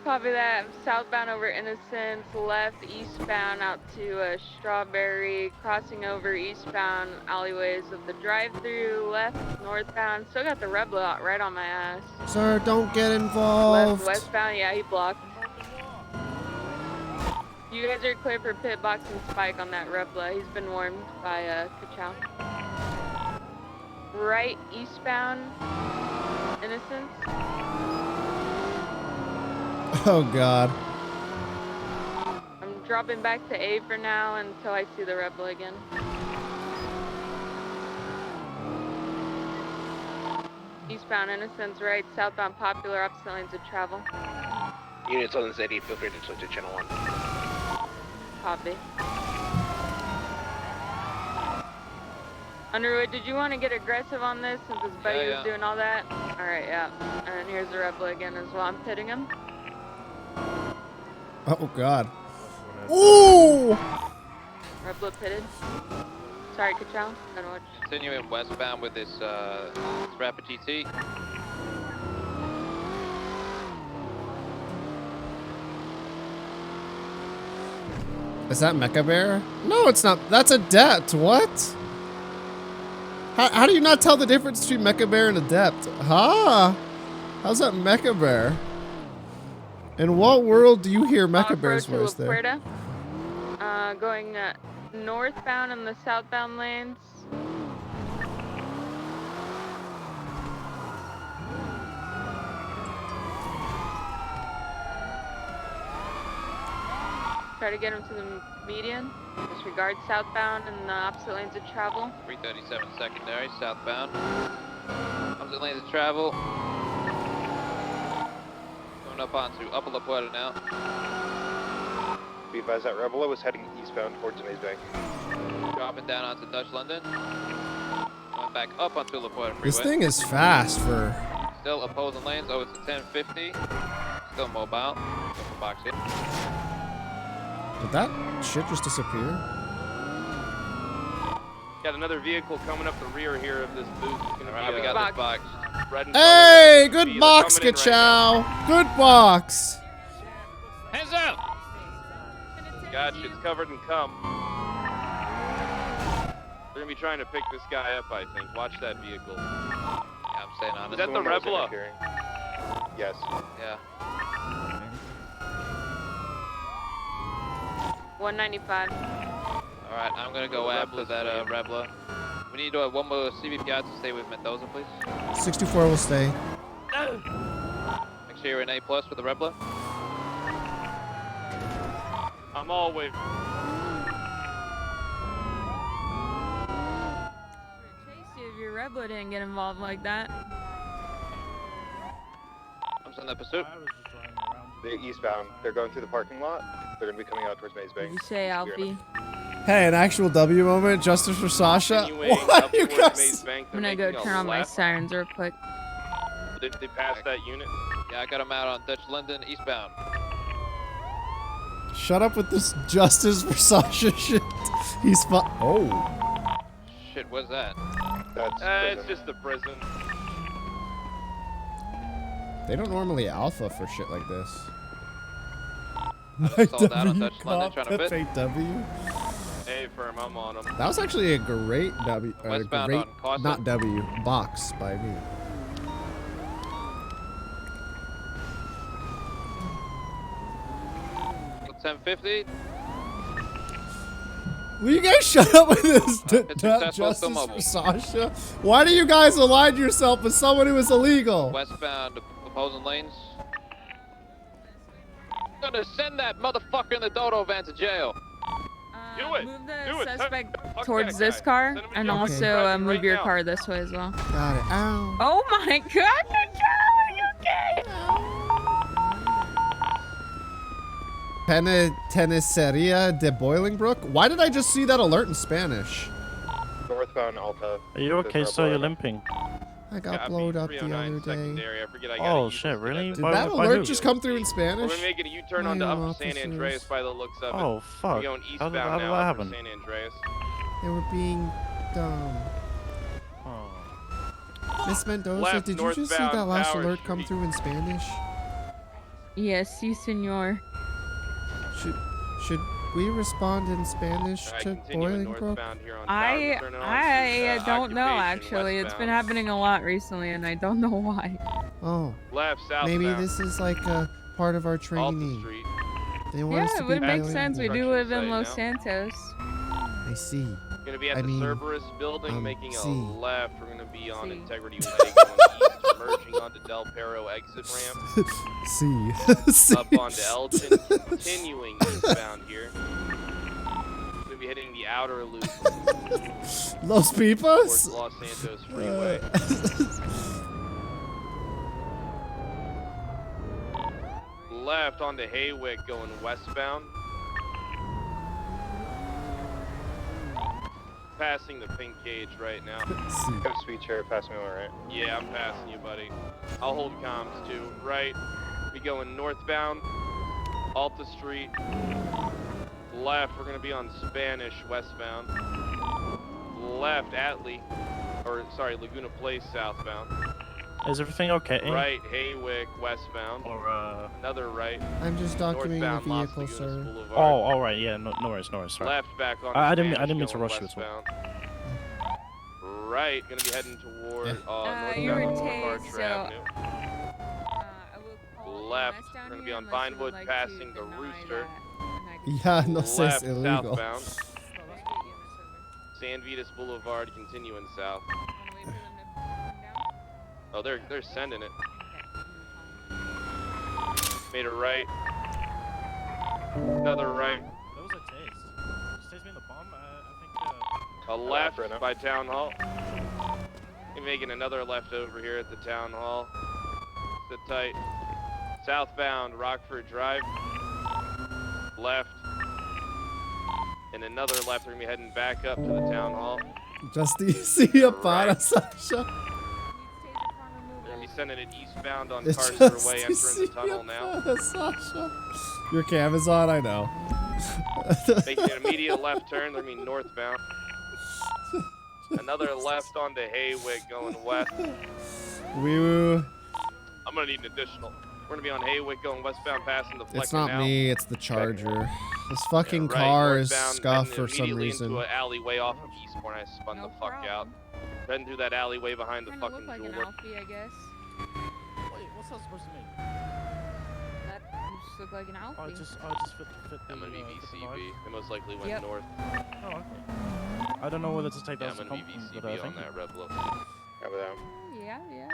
[SPEAKER 1] Copy that. Southbound over Innocence, left eastbound out to Strawberry, crossing over eastbound alleyways of the drive-through, left northbound. Still got the Rebla right on my ass.
[SPEAKER 2] Sir, don't get involved.
[SPEAKER 1] Left westbound, yeah, he blocked. You guys are clear for pit box and spike on that Rebla. He's been warned by Chao. Right eastbound Innocence.
[SPEAKER 2] Oh God.
[SPEAKER 1] I'm dropping back to A for now until I see the Rebel again. Eastbound Innocence right, southbound Popular, opposite lanes of travel.
[SPEAKER 9] Units on the ZD, feel free to switch to channel 1.
[SPEAKER 1] Copy. Underwood, did you want to get aggressive on this since his buddy was doing all that? Alright, yeah. And here's the Rebel again as well. I'm pitting him.
[SPEAKER 2] Oh God. Ooh!
[SPEAKER 1] Rebel pitted. Sorry, Chao.
[SPEAKER 19] Continuing westbound with this Rapid GT.
[SPEAKER 2] Is that Mecha Bear? No, it's not. That's Adept. What? How do you not tell the difference between Mecha Bear and Adept? Huh? How's that Mecha Bear? In what world do you hear Mecha Bear's voice there?
[SPEAKER 1] Going northbound in the southbound lanes. Try to get him to the median. Disregard southbound and the opposite lanes of travel.
[SPEAKER 19] 337 secondary, southbound. Opposite lanes of travel. Going up onto Upper La Puerta now.
[SPEAKER 9] Be advised that Rebel was heading eastbound towards Maze Bank.
[SPEAKER 19] Dropping down onto Dutch London. Going back up onto La Puerta Freeway.
[SPEAKER 2] This thing is fast for...
[SPEAKER 19] Still opposing lanes, over to 1050. Still mobile. Go for box here.
[SPEAKER 2] Did that shit just disappear?
[SPEAKER 15] Got another vehicle coming up the rear here of this booth. It's gonna be,
[SPEAKER 19] we got this box.
[SPEAKER 15] Red and
[SPEAKER 2] Hey, good box, Chao. Good box.
[SPEAKER 19] Hands up!
[SPEAKER 15] Gotcha, it's covered in cum. They're gonna be trying to pick this guy up, I think. Watch that vehicle.
[SPEAKER 19] Yeah, I'm staying on
[SPEAKER 15] Is that the Rebel?
[SPEAKER 9] Yes.
[SPEAKER 19] Yeah.
[SPEAKER 1] 195.
[SPEAKER 19] Alright, I'm gonna go after that Rebla. We need one more CBPI to stay with Mendoza, please.
[SPEAKER 2] 624 will stay.
[SPEAKER 19] Make sure you're in A+ with the Rebla.
[SPEAKER 15] I'm always.
[SPEAKER 14] Chase you if your Rebel didn't get involved like that.
[SPEAKER 19] I'm sending the pursuit.
[SPEAKER 9] They're eastbound. They're going through the parking lot. They're going to be coming out towards Maze Bank.
[SPEAKER 14] You say Alfie.
[SPEAKER 2] Hey, an actual W moment. Justice for Sasha. What? You guys...
[SPEAKER 14] I'm gonna go turn on my sirens real quick.
[SPEAKER 15] Did they pass that unit?
[SPEAKER 19] Yeah, I got him out on Dutch London, eastbound.
[SPEAKER 2] Shut up with this Justice for Sasha shit. He's fun. Oh.
[SPEAKER 19] Shit, what's that?
[SPEAKER 9] That's
[SPEAKER 15] it's just the prison.
[SPEAKER 2] They don't normally alpha for shit like this. My
[SPEAKER 19] Sold out on
[SPEAKER 2] W
[SPEAKER 19] Dutch London
[SPEAKER 2] cop,
[SPEAKER 19] trying to fit.
[SPEAKER 2] FAW.
[SPEAKER 15] Hey, firm, I'm on them.
[SPEAKER 2] That was actually a great W,
[SPEAKER 19] Westbound
[SPEAKER 2] great,
[SPEAKER 19] on Carson.
[SPEAKER 2] not W, box by me.
[SPEAKER 19] 1050.
[SPEAKER 2] Will you guys shut up with this
[SPEAKER 19] successful,
[SPEAKER 2] justice
[SPEAKER 19] still
[SPEAKER 2] for
[SPEAKER 19] mobile.
[SPEAKER 2] Sasha? Why do you guys align yourself with someone who is illegal?
[SPEAKER 19] Westbound opposing lanes. I'm gonna send that motherfucker in the Dodo van to jail.
[SPEAKER 15] Do it.
[SPEAKER 14] Move
[SPEAKER 15] Do
[SPEAKER 14] the
[SPEAKER 15] it.
[SPEAKER 14] suspect
[SPEAKER 15] Fuck
[SPEAKER 14] towards
[SPEAKER 15] that
[SPEAKER 14] this
[SPEAKER 15] guy.
[SPEAKER 14] car,
[SPEAKER 15] Send him to
[SPEAKER 14] and
[SPEAKER 15] jail.
[SPEAKER 14] also
[SPEAKER 15] Right
[SPEAKER 14] move your
[SPEAKER 15] now.
[SPEAKER 14] car this way as well.
[SPEAKER 2] Got it. Ow.
[SPEAKER 14] Oh my god, are you okay?
[SPEAKER 2] Penitenciaria de Bolingbrook? Why did I just see that alert in Spanish?
[SPEAKER 16] Northbound Alta.
[SPEAKER 5] Are you okay, sir? You're limping.
[SPEAKER 2] I got blowed up the other day.
[SPEAKER 15] I forget I
[SPEAKER 5] Oh shit, really?
[SPEAKER 2] Did that alert just come through in Spanish?
[SPEAKER 15] We're making a U-turn onto Upper San Andreas by the looks of it.
[SPEAKER 5] Oh fuck.
[SPEAKER 15] We're going
[SPEAKER 5] How
[SPEAKER 15] eastbound
[SPEAKER 5] did that
[SPEAKER 15] now, Upper
[SPEAKER 5] happen?
[SPEAKER 15] San Andreas.
[SPEAKER 2] They were being dumb. Miss Mendoza,
[SPEAKER 15] Left,
[SPEAKER 2] did you just see
[SPEAKER 15] northbound
[SPEAKER 2] that last
[SPEAKER 15] Tower
[SPEAKER 2] alert come
[SPEAKER 15] Street.
[SPEAKER 2] through in Spanish?
[SPEAKER 14] Yes, si, senor.
[SPEAKER 2] Should we respond in Spanish to Bolingbrook?
[SPEAKER 14] I don't know actually. It's been happening a lot recently, and I don't know why.
[SPEAKER 2] Oh.
[SPEAKER 15] Left, southbound.
[SPEAKER 2] Maybe this is like a part of our
[SPEAKER 15] Alta
[SPEAKER 2] training.
[SPEAKER 15] Street.
[SPEAKER 2] They want us
[SPEAKER 14] Yeah,
[SPEAKER 2] to
[SPEAKER 14] it
[SPEAKER 2] be
[SPEAKER 14] would make sense. We do live in Los
[SPEAKER 15] Construction
[SPEAKER 14] Santos.
[SPEAKER 2] I see.
[SPEAKER 15] Gonna be at
[SPEAKER 2] I
[SPEAKER 15] the
[SPEAKER 2] mean,
[SPEAKER 15] Cerberus building, making a
[SPEAKER 2] see.
[SPEAKER 15] left. We're gonna be on Integrity Way, going east, merging onto Del Perro exit ramp.
[SPEAKER 2] See.
[SPEAKER 15] Up onto Elton, continuing eastbound here. Gonna be hitting the outer loop
[SPEAKER 2] Los
[SPEAKER 15] towards
[SPEAKER 2] Pipas?
[SPEAKER 15] Los Santos Freeway. Left onto Haywick, going westbound. Passing the pink cage right now.
[SPEAKER 16] Have speed chair, pass me over, right?
[SPEAKER 15] Yeah, I'm passing you, buddy. I'll hold comms too. Right, we going northbound, Alta Street. Left, we're gonna be on Spanish westbound. Left, Atlee, or sorry, Laguna Place southbound.
[SPEAKER 5] Is everything okay?
[SPEAKER 15] Right, Haywick westbound.
[SPEAKER 5] Or
[SPEAKER 15] another right.
[SPEAKER 2] I'm just documenting the
[SPEAKER 15] Northbound, Las
[SPEAKER 2] vehicle,
[SPEAKER 15] Lagunas
[SPEAKER 2] sir.
[SPEAKER 15] Boulevard.
[SPEAKER 5] Oh, all right. Yeah, no worries, no worries. Sorry.
[SPEAKER 15] Left, back on.
[SPEAKER 5] I didn't
[SPEAKER 15] Spanish,
[SPEAKER 5] mean to
[SPEAKER 15] going
[SPEAKER 5] rush you at all.
[SPEAKER 15] westbound. Right, gonna be heading toward
[SPEAKER 14] you were
[SPEAKER 15] northbound
[SPEAKER 14] tased,
[SPEAKER 15] Archer
[SPEAKER 14] so
[SPEAKER 15] Avenue.
[SPEAKER 14] I will call
[SPEAKER 15] Left,
[SPEAKER 14] EMS down
[SPEAKER 15] we're gonna be
[SPEAKER 14] here
[SPEAKER 15] on
[SPEAKER 14] unless you would
[SPEAKER 15] Vinewood,
[SPEAKER 14] like
[SPEAKER 15] passing
[SPEAKER 14] to
[SPEAKER 15] the
[SPEAKER 14] deny
[SPEAKER 15] Rooster.
[SPEAKER 2] Yeah, no, says
[SPEAKER 15] Left,
[SPEAKER 2] illegal.
[SPEAKER 15] southbound. San Vitas Boulevard, continuing south. Oh, they're sending it. Made a right. Another right.
[SPEAKER 5] That was a taste. Just taste me in the bomb. I think.
[SPEAKER 15] A left by Town Hall. You're making another left over here at the Town Hall. Sit tight. Southbound Rockford Drive. Left. And another left. We're gonna be heading back up to the Town Hall.
[SPEAKER 2] Justicia para Sasha.
[SPEAKER 15] We're gonna be sending it eastbound on
[SPEAKER 2] It's
[SPEAKER 15] Carcer Way, entering the tunnel now.
[SPEAKER 2] para Sasha. Your cam is on, I know.
[SPEAKER 15] Making an immediate left turn. They're gonna be northbound. Another left onto Haywick going west.
[SPEAKER 2] Woo.
[SPEAKER 15] I'm gonna need an additional. We're gonna be on Haywick going westbound, passing the Fleck
[SPEAKER 2] It's not
[SPEAKER 15] Canal.
[SPEAKER 2] me, it's the Charger. This fucking
[SPEAKER 15] Right,
[SPEAKER 2] car is
[SPEAKER 15] northbound,
[SPEAKER 2] scuffed
[SPEAKER 15] heading
[SPEAKER 2] for some
[SPEAKER 15] immediately
[SPEAKER 2] reason.
[SPEAKER 15] into an alleyway off of Eastbourne. I spun the fuck out. Heading through that alleyway behind the
[SPEAKER 14] Kinda
[SPEAKER 15] fucking
[SPEAKER 14] look like an
[SPEAKER 15] jeweler.
[SPEAKER 14] Alfie, I guess.
[SPEAKER 5] Wait, what's that supposed to mean?
[SPEAKER 14] That you just look like an Alfie.
[SPEAKER 5] I just fit the.
[SPEAKER 15] I'm gonna be
[SPEAKER 5] fit the
[SPEAKER 15] VCB.
[SPEAKER 5] vibe.
[SPEAKER 15] They most likely went
[SPEAKER 14] Yep.
[SPEAKER 15] north.
[SPEAKER 5] Oh, okay. I don't know whether to take
[SPEAKER 15] Yeah,
[SPEAKER 5] that
[SPEAKER 15] I'm
[SPEAKER 5] as a
[SPEAKER 15] gonna be
[SPEAKER 5] compliment,
[SPEAKER 15] VCB
[SPEAKER 5] but
[SPEAKER 15] on
[SPEAKER 5] thank you.
[SPEAKER 15] that red blow.
[SPEAKER 16] Cover that.
[SPEAKER 14] Yeah.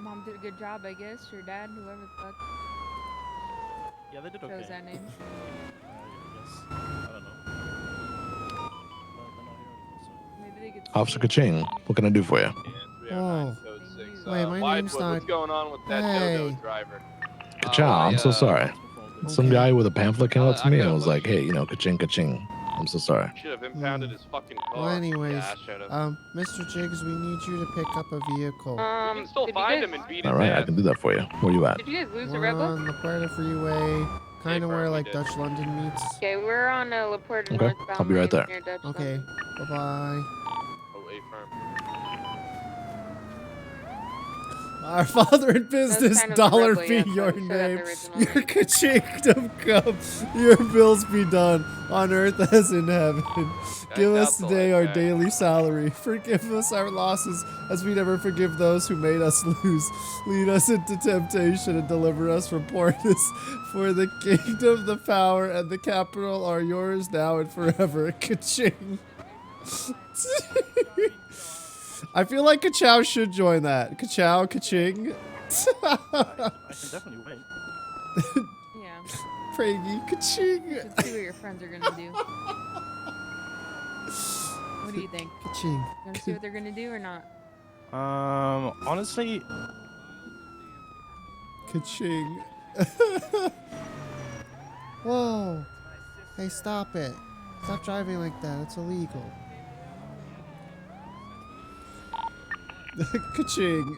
[SPEAKER 14] Mom did a good job, I guess. Your dad, whoever the fuck
[SPEAKER 5] Yeah, they did okay.
[SPEAKER 14] chose that name.
[SPEAKER 5] Yes. I don't know.
[SPEAKER 14] Maybe they could
[SPEAKER 20] Officer Kaching, what can I do for you?
[SPEAKER 2] Oh. Wait, my name's
[SPEAKER 15] Widewood,
[SPEAKER 2] not.
[SPEAKER 15] what's going on with that Dodo driver?
[SPEAKER 20] Chao, I'm so sorry. Some guy with a pamphlet came up to me and was like, hey, you know, kaching, kaching. I'm so sorry.
[SPEAKER 15] Should have impounded his fucking car.
[SPEAKER 2] Well, anyways,
[SPEAKER 15] Yeah, I should've.
[SPEAKER 2] Mr. Jiggs, we need you to pick up a vehicle.
[SPEAKER 15] You can still
[SPEAKER 14] did you
[SPEAKER 15] find
[SPEAKER 14] guys-
[SPEAKER 15] him and beat
[SPEAKER 20] All
[SPEAKER 15] his
[SPEAKER 20] right, I
[SPEAKER 15] ass.
[SPEAKER 20] can do that for you. Where you at?
[SPEAKER 14] Did you guys lose the
[SPEAKER 2] We're
[SPEAKER 14] rebel?
[SPEAKER 2] on La Puerta Freeway, kind of where
[SPEAKER 15] we
[SPEAKER 2] like
[SPEAKER 15] did.
[SPEAKER 2] Dutch London meets.
[SPEAKER 14] Okay, we're on La Puerta
[SPEAKER 20] Okay,
[SPEAKER 14] northbound.
[SPEAKER 20] I'll be right
[SPEAKER 14] lane
[SPEAKER 20] there.
[SPEAKER 14] near Dutch
[SPEAKER 2] Okay, bye bye.
[SPEAKER 15] Oh, A firm.
[SPEAKER 2] Our father in business,
[SPEAKER 1] kind of
[SPEAKER 2] dollar
[SPEAKER 1] rebel,
[SPEAKER 2] be
[SPEAKER 1] yes,
[SPEAKER 2] your
[SPEAKER 1] I said that
[SPEAKER 2] name.
[SPEAKER 1] originally.
[SPEAKER 2] Your kingdom come, your bills be done, on earth as in heaven. Give us
[SPEAKER 15] doubt
[SPEAKER 2] today
[SPEAKER 15] the
[SPEAKER 2] our
[SPEAKER 15] life,
[SPEAKER 2] daily salary. Forgive us our losses, as we never forgive those who made us lose. Lead us into temptation and deliver us from poorness. For the kingdom, the power, and the capital are yours now and forever. Ka-ching. I feel like Chao should join that. Chao, ka-ching.
[SPEAKER 10] I can definitely wait.
[SPEAKER 14] Yeah.
[SPEAKER 2] Praggy, ka-ching.
[SPEAKER 14] You should see what your friends are gonna do. What do you think?
[SPEAKER 2] Ka-ching.
[SPEAKER 14] You wanna see what they're gonna do or not?
[SPEAKER 10] Honestly,
[SPEAKER 2] Ka-ching. Whoa. Hey, stop it. Stop driving like that. It's illegal. Ka-ching.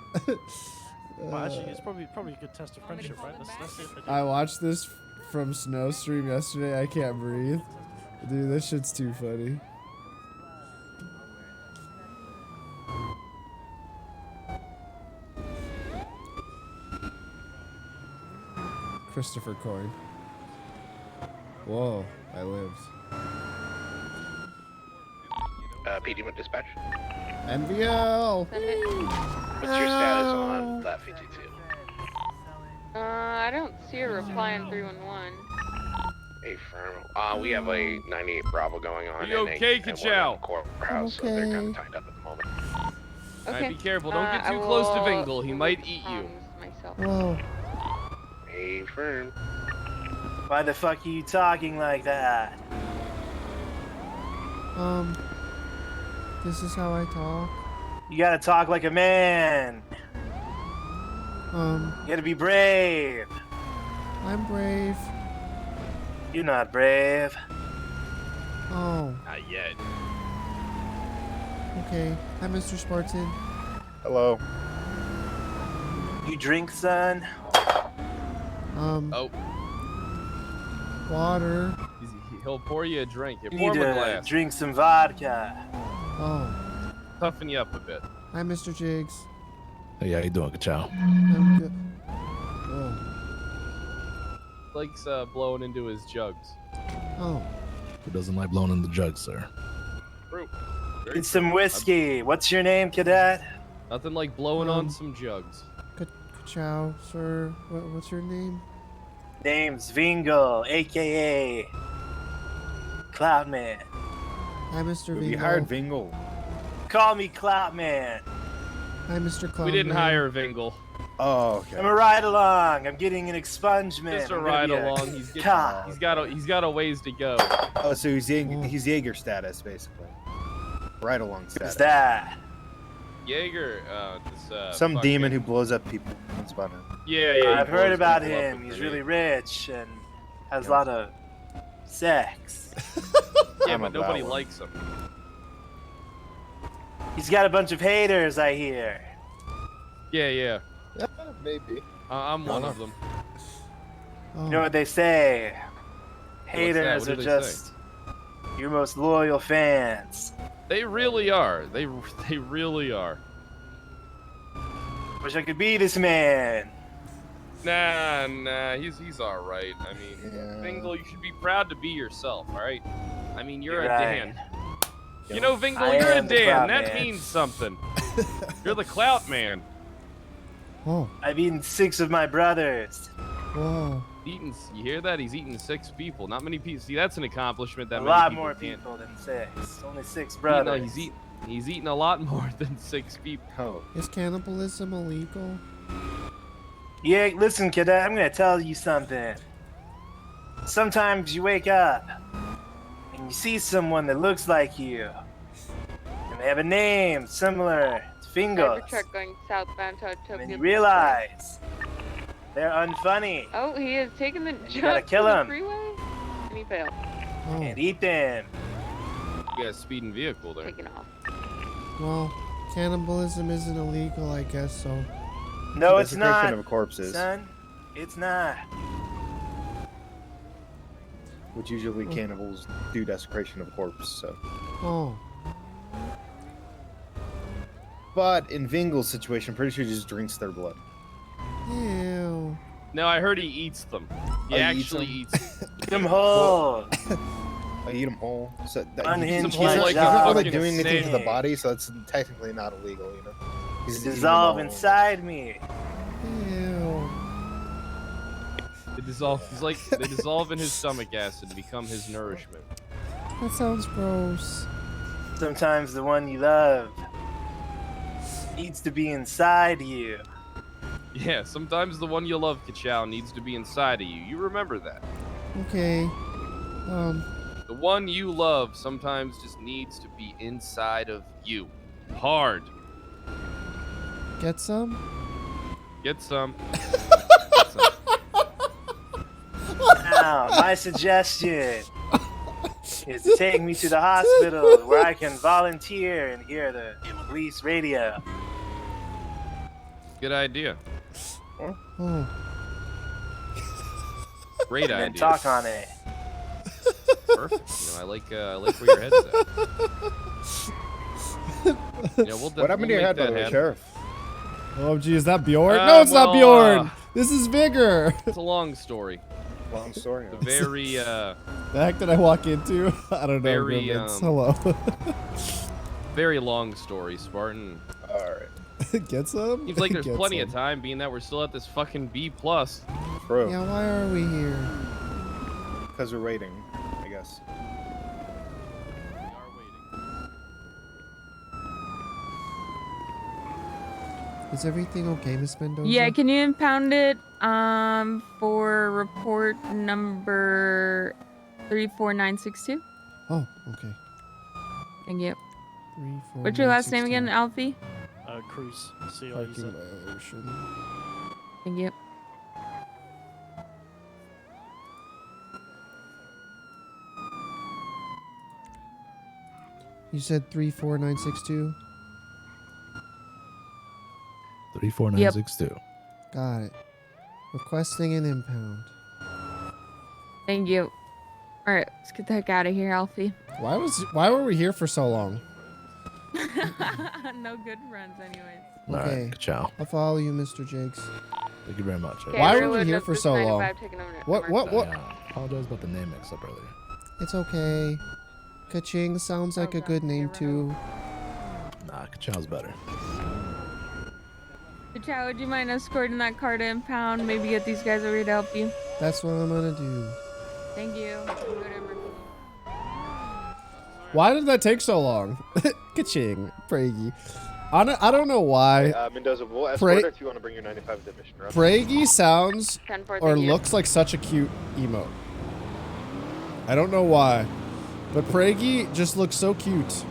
[SPEAKER 10] well, actually, it's probably a good test of friendship, right? Let's see if they do.
[SPEAKER 2] I watched this from Snowstream yesterday. I can't breathe. Dude, this shit's too funny. Christopher coin. Whoa, I lived.
[SPEAKER 9] PD with dispatch.
[SPEAKER 2] NVL!
[SPEAKER 9] What's your status on Lat 52?
[SPEAKER 1] I don't see a reply on 311.
[SPEAKER 9] Hey, firm. We have a 98 Bravo going on.
[SPEAKER 15] Are you okay, Chao?
[SPEAKER 9] Courthouse, so they're kind of tied up at the moment.
[SPEAKER 1] Okay.
[SPEAKER 15] Be careful. Don't get too close to Vingle. He might eat you.
[SPEAKER 2] Whoa.
[SPEAKER 9] Hey, firm.
[SPEAKER 4] Why the fuck are you talking like that?
[SPEAKER 2] This is how I talk.
[SPEAKER 4] You gotta talk like a man. You gotta be brave.
[SPEAKER 2] I'm brave.
[SPEAKER 4] You're not brave.
[SPEAKER 2] Oh.
[SPEAKER 15] Not yet.
[SPEAKER 2] Okay. Hi, Mr. Spartan.
[SPEAKER 4] Hello. You drink, son?
[SPEAKER 15] Oh.
[SPEAKER 2] Water.
[SPEAKER 15] He'll pour you a drink. Here,
[SPEAKER 4] You
[SPEAKER 15] pour
[SPEAKER 4] need
[SPEAKER 15] him a
[SPEAKER 4] to
[SPEAKER 15] glass.
[SPEAKER 4] drink some vodka.
[SPEAKER 2] Oh.
[SPEAKER 15] Toughen you up a bit.
[SPEAKER 2] Hi, Mr. Jigs.
[SPEAKER 20] Hey, how you doing, Chao?
[SPEAKER 2] I'm good. Oh.
[SPEAKER 15] Likes blowing into his jugs.
[SPEAKER 2] Oh.
[SPEAKER 20] Who doesn't like blowing in the jug, sir?
[SPEAKER 15] True.
[SPEAKER 4] Get some whiskey. What's your name, cadet?
[SPEAKER 15] Nothing like blowing on some jugs.
[SPEAKER 2] Chao, sir. What's your name?
[SPEAKER 4] Name's Vingle, aka Cloudman.
[SPEAKER 2] Hi, Mr.
[SPEAKER 4] We
[SPEAKER 2] Vingle.
[SPEAKER 4] hired Vingle. Call me Cloudman.
[SPEAKER 2] Hi, Mr. Clown.
[SPEAKER 15] We didn't hire Vingle.
[SPEAKER 4] Oh, okay. I'm a ride along. I'm getting an expungement.
[SPEAKER 15] Just a
[SPEAKER 4] I'm gonna
[SPEAKER 15] ride
[SPEAKER 4] be
[SPEAKER 15] along. He's got a ways to go.
[SPEAKER 21] Oh, so he's Jaeger status, basically. Right along status.
[SPEAKER 4] What's that?
[SPEAKER 15] Jaeger,
[SPEAKER 21] Some
[SPEAKER 15] fucking-
[SPEAKER 21] demon who blows up people. That's about it.
[SPEAKER 15] Yeah.
[SPEAKER 4] I've heard about him. He's really rich and has a lot of sex.
[SPEAKER 15] Yeah,
[SPEAKER 21] I'm
[SPEAKER 15] but
[SPEAKER 21] about
[SPEAKER 15] nobody
[SPEAKER 21] one.
[SPEAKER 15] likes him.
[SPEAKER 4] He's got a bunch of haters, I hear.
[SPEAKER 15] Yeah.
[SPEAKER 21] Maybe.
[SPEAKER 15] I'm one of them.
[SPEAKER 2] Oh.
[SPEAKER 4] You know what they say? Haters
[SPEAKER 15] What do
[SPEAKER 4] are
[SPEAKER 15] they
[SPEAKER 4] just your most loyal fans.
[SPEAKER 15] They really are. They really are.
[SPEAKER 4] Wish I could be this man.
[SPEAKER 15] Nah. He's all right. I mean, Vingle, you should be proud to be yourself. All right. I mean, you're
[SPEAKER 4] You're
[SPEAKER 15] a
[SPEAKER 4] right.
[SPEAKER 15] Dan. You know, Vingle,
[SPEAKER 4] I
[SPEAKER 15] you're a
[SPEAKER 4] am the
[SPEAKER 15] Dan.
[SPEAKER 4] clout
[SPEAKER 15] That
[SPEAKER 4] man.
[SPEAKER 15] means something. You're the clout man.
[SPEAKER 2] Oh.
[SPEAKER 4] I've eaten 6 of my brothers.
[SPEAKER 2] Whoa.
[SPEAKER 15] You hear that? He's eaten 6 people. Not many people. See, that's an accomplishment that
[SPEAKER 4] A
[SPEAKER 15] many
[SPEAKER 4] lot
[SPEAKER 15] people
[SPEAKER 4] more
[SPEAKER 15] can't.
[SPEAKER 4] people than 6. Only 6
[SPEAKER 15] No,
[SPEAKER 4] brothers.
[SPEAKER 15] he's eaten a lot more than 6 people.
[SPEAKER 21] Oh.
[SPEAKER 2] Is cannibalism illegal?
[SPEAKER 4] Yeah, listen, cadet, I'm gonna tell you something. Sometimes you wake up and you see someone that looks like you, and they have a name similar to Fingo's,
[SPEAKER 1] Cybertruck going southbound to
[SPEAKER 4] and
[SPEAKER 1] Tokyo.
[SPEAKER 4] you realize they're unfunny.
[SPEAKER 1] Oh, he is taking the
[SPEAKER 4] You gotta
[SPEAKER 1] jump
[SPEAKER 4] kill
[SPEAKER 1] to the
[SPEAKER 4] him.
[SPEAKER 1] freeway, and he failed.
[SPEAKER 2] Oh.
[SPEAKER 4] And eat them.
[SPEAKER 15] You got a speeding vehicle there.
[SPEAKER 1] Taking off.
[SPEAKER 2] Well, cannibalism isn't illegal, I guess so.
[SPEAKER 4] No, it's
[SPEAKER 21] Desecration
[SPEAKER 4] not,
[SPEAKER 21] of corpses,
[SPEAKER 4] son. It's not.
[SPEAKER 21] which usually cannibals do desecration of corpse. So.
[SPEAKER 2] Oh.
[SPEAKER 21] But in Vingle's situation, pretty sure he just drinks their blood.
[SPEAKER 2] Ew.
[SPEAKER 15] No, I heard he eats them. He
[SPEAKER 21] Oh, he
[SPEAKER 15] actually
[SPEAKER 21] eats
[SPEAKER 15] eats them.
[SPEAKER 4] Eat them whole.
[SPEAKER 21] I eat them whole. So that,
[SPEAKER 4] Unhinged
[SPEAKER 21] he's not,
[SPEAKER 4] like
[SPEAKER 21] he's
[SPEAKER 4] a
[SPEAKER 21] not really
[SPEAKER 4] fucking
[SPEAKER 21] doing anything to the
[SPEAKER 4] snake.
[SPEAKER 21] body, so it's technically not illegal, you know. He's eating them
[SPEAKER 4] Dissolve
[SPEAKER 21] all.
[SPEAKER 4] inside me.
[SPEAKER 2] Ew.
[SPEAKER 15] They dissolve. He's like they dissolve in his stomach acid to become his nourishment.
[SPEAKER 2] That sounds gross.
[SPEAKER 4] Sometimes the one you love needs to be inside you.
[SPEAKER 15] Yeah, sometimes the one you love, Chao, needs to be inside of you. You remember that.
[SPEAKER 2] Okay.
[SPEAKER 15] The one you love sometimes just needs to be inside of you. Hard.
[SPEAKER 2] Get some?
[SPEAKER 15] Get some.
[SPEAKER 4] Now, my suggestion is to take me to the hospital where I can volunteer and hear the police radio.
[SPEAKER 15] Good idea.
[SPEAKER 2] Oh.
[SPEAKER 15] Great
[SPEAKER 4] And
[SPEAKER 15] idea.
[SPEAKER 4] then talk on it.
[SPEAKER 15] Perfect. You know, I like where your head's at. You know,
[SPEAKER 21] What happened to your head, by the way, Sheriff?
[SPEAKER 2] Oh, gee, is that Bjorn? No, it's not Bjorn. This is Vigor.
[SPEAKER 15] It's a long story.
[SPEAKER 21] Long story.
[SPEAKER 15] It's a very
[SPEAKER 2] The heck did I walk into? I don't know.
[SPEAKER 15] Very,
[SPEAKER 2] Grimmins. Hello.
[SPEAKER 15] very long story, Spartan.
[SPEAKER 21] All right.
[SPEAKER 2] Get some?
[SPEAKER 15] Seems like there's
[SPEAKER 2] Get
[SPEAKER 15] plenty
[SPEAKER 2] some.
[SPEAKER 15] of time, being that we're still at this fucking B+.
[SPEAKER 21] True.
[SPEAKER 2] Yeah, why are we here?
[SPEAKER 21] Because we're waiting, I guess.
[SPEAKER 2] Is everything okay, Miss Mendoza?
[SPEAKER 14] Yeah, can you impound it for report number 34962?
[SPEAKER 2] Oh, okay.
[SPEAKER 14] Thank you.
[SPEAKER 2] 3, 4,
[SPEAKER 14] What's your
[SPEAKER 2] 9,
[SPEAKER 14] last name
[SPEAKER 2] 16.
[SPEAKER 14] again, Alfie?
[SPEAKER 10] Cruz.
[SPEAKER 2] Parking violation.
[SPEAKER 14] Thank you.
[SPEAKER 2] You said 34962?
[SPEAKER 20] 34962.
[SPEAKER 2] Got it. Requesting an impound.
[SPEAKER 14] Thank you. All right, let's get the heck out of here, Alfie.
[SPEAKER 2] Why were we here for so long?
[SPEAKER 14] No good runs, anyways.
[SPEAKER 20] All
[SPEAKER 2] Okay.
[SPEAKER 20] right, ciao.
[SPEAKER 2] I'll follow you, Mr. Jakes.
[SPEAKER 20] Thank you very much.
[SPEAKER 1] Okay,
[SPEAKER 2] Why were we
[SPEAKER 1] reload
[SPEAKER 2] here
[SPEAKER 1] up
[SPEAKER 2] for
[SPEAKER 1] this
[SPEAKER 2] so long?
[SPEAKER 1] 95, taking over
[SPEAKER 2] What?
[SPEAKER 20] Yeah, apologize about the name mix-up earlier.
[SPEAKER 2] It's okay. Kaching sounds like a good name too.
[SPEAKER 20] Nah, Chao's better.
[SPEAKER 14] Chao, would you mind escorting that car to impound? Maybe get these guys over here to help you.
[SPEAKER 2] That's what I'm gonna do.
[SPEAKER 14] Thank you.
[SPEAKER 2] Why did that take so long? Kaching, Praggy. I don't know why.
[SPEAKER 16] Mendoza, we'll
[SPEAKER 2] Pra-
[SPEAKER 16] escort if you want to bring your 95 to mission.
[SPEAKER 2] Praggy sounds
[SPEAKER 1] 10-4,
[SPEAKER 2] or
[SPEAKER 1] thank you.
[SPEAKER 2] looks like such a cute emote. I don't know why, but Praggy just looks so cute.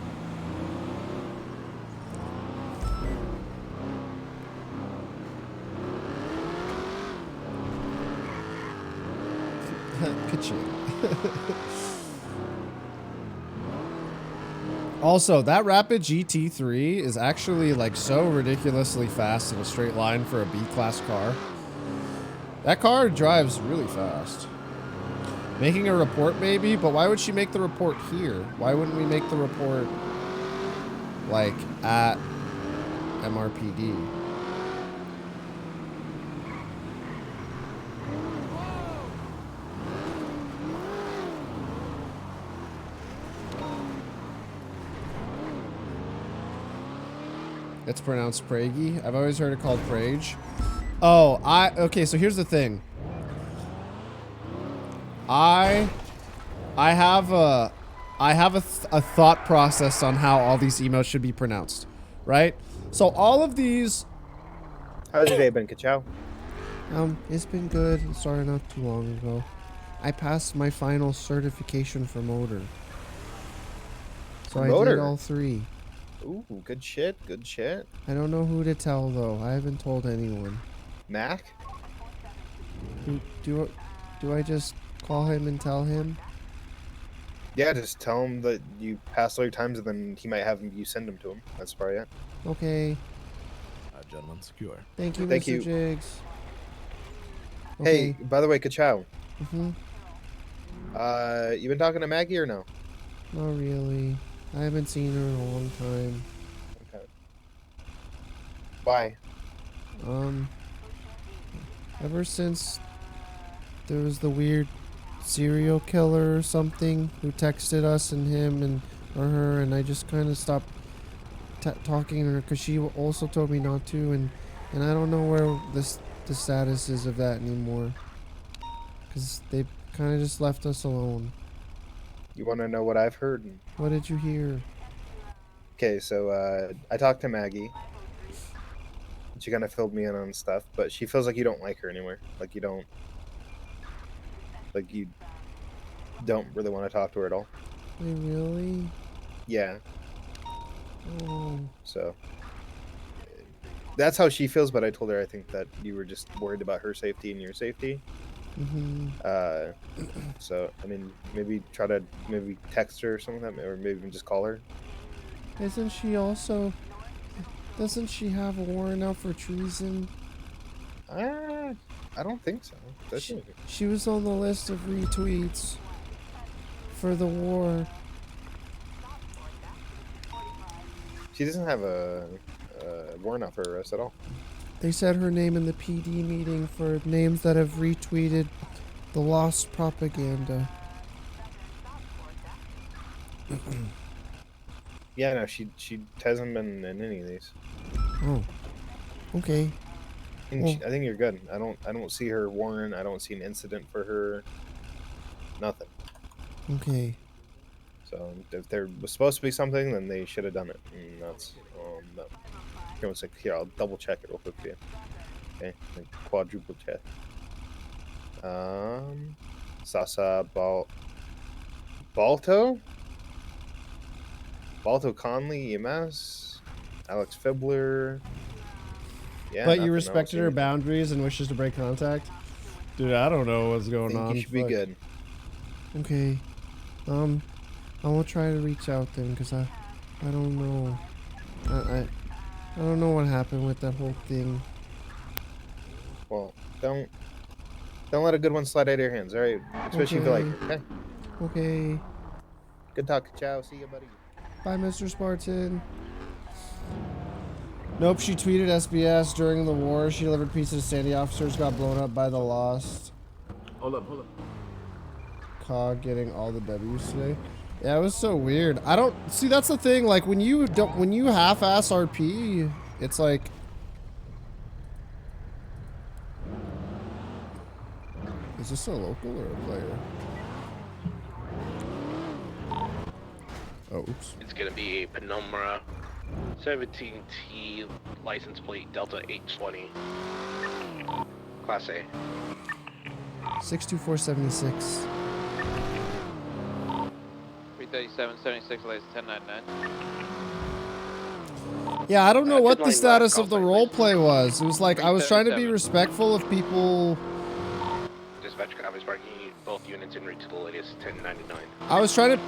[SPEAKER 2] Kaching. Also, that Rapid GT3 is actually like so ridiculously fast in a straight line for a B-class car. That car drives really fast. Making a report maybe, but why would she make the report here? Why wouldn't we make the report like at MRPD? It's pronounced Praggy. I've always heard it called Prage. Oh, okay, so here's the thing. I have a thought process on how all these emotes should be pronounced, right? So all of these.
[SPEAKER 21] How's your day been, Chao?
[SPEAKER 2] It's been good. It started not too long ago. I passed my final certification for motor. So I did all 3.
[SPEAKER 21] Ooh, good shit, good shit.
[SPEAKER 2] I don't know who to tell though. I haven't told anyone.
[SPEAKER 21] Mac?
[SPEAKER 2] Do I just call him and tell him?
[SPEAKER 21] Yeah, just tell him that you passed all your times, and then he might have you send them to him. That's probably it.
[SPEAKER 2] Okay.
[SPEAKER 20] All right, gentlemen, secure.
[SPEAKER 2] Thank you,
[SPEAKER 21] Thank
[SPEAKER 2] Mr.
[SPEAKER 21] you.
[SPEAKER 2] Jigs.
[SPEAKER 21] Hey,
[SPEAKER 2] Okay.
[SPEAKER 21] by the way, Chao.
[SPEAKER 2] Mhm.
[SPEAKER 21] You been talking to Maggie or no?
[SPEAKER 2] Not really. I haven't seen her in a long time.
[SPEAKER 21] Okay. Why?
[SPEAKER 2] Ever since there was the weird serial killer or something who texted us and him or her, and I just kind of stopped talking to her because she also told me not to, and I don't know where the status is of that anymore, because they kind of just left us alone.
[SPEAKER 21] You want to know what I've heard?
[SPEAKER 2] What did you hear?
[SPEAKER 21] Okay, so I talked to Maggie. She kind of filled me in on stuff, but she feels like you don't like her anymore. Like you don't really want to talk to her at all.
[SPEAKER 2] Wait, really?
[SPEAKER 21] Yeah.
[SPEAKER 2] Oh.
[SPEAKER 21] So that's how she feels, but I told her I think that you were just worried about her safety and your safety. So I mean, maybe try to text her or something like that, or maybe even just call her.
[SPEAKER 2] Doesn't she have a warrant out for treason?
[SPEAKER 21] I don't think so.
[SPEAKER 2] She was on the list of retweets for the war.
[SPEAKER 21] She doesn't have a warrant out for arrest at all.
[SPEAKER 2] They said her name in the PD meeting for names that have retweeted the lost propaganda.
[SPEAKER 21] Yeah, no, she hasn't been in any of these.
[SPEAKER 2] Oh, okay.
[SPEAKER 21] I think you're good. I don't see her warrant. I don't see an incident for her. Nothing.
[SPEAKER 2] Okay.
[SPEAKER 21] So if there was supposed to be something, then they should have done it. And that's no. Here, I'll double check it real quick for you. Okay, like quadruple check. Sasa Balto Conley, EMS, Alex Fibler. Yeah,
[SPEAKER 2] but you respected her boundaries and wishes to break contact? Dude, I don't know what's going on.
[SPEAKER 21] You should be good.
[SPEAKER 2] Okay. I will try to reach out then, because I don't know. I don't know what happened with that whole thing.
[SPEAKER 21] Well, don't let a good one slide out of your hands, alright? Especially if you like it, okay?
[SPEAKER 2] Okay.
[SPEAKER 21] Good talk, Chao. See you, buddy.
[SPEAKER 2] Bye, Mr. Spartan. Nope, she tweeted SBS during the war. She delivered pieces to Sandy officers, got blown up by the Lost.
[SPEAKER 21] Hold up.
[SPEAKER 2] COG getting all the W's today. Yeah, it was so weird. I don't see, that's the thing, like when you half-ass RP, it's like is this a local or a player? Oh, oops.
[SPEAKER 9] It's gonna be a Penumbra 17T license plate Delta 820. Class A.
[SPEAKER 2] 62476.
[SPEAKER 19] 337.76 lays 1099.
[SPEAKER 2] Yeah, I don't know what the status of the roleplay was. It was like I was trying to be respectful of people.
[SPEAKER 9] Dispatch copies parking both units en route to the latest 1099.
[SPEAKER 2] I was trying to.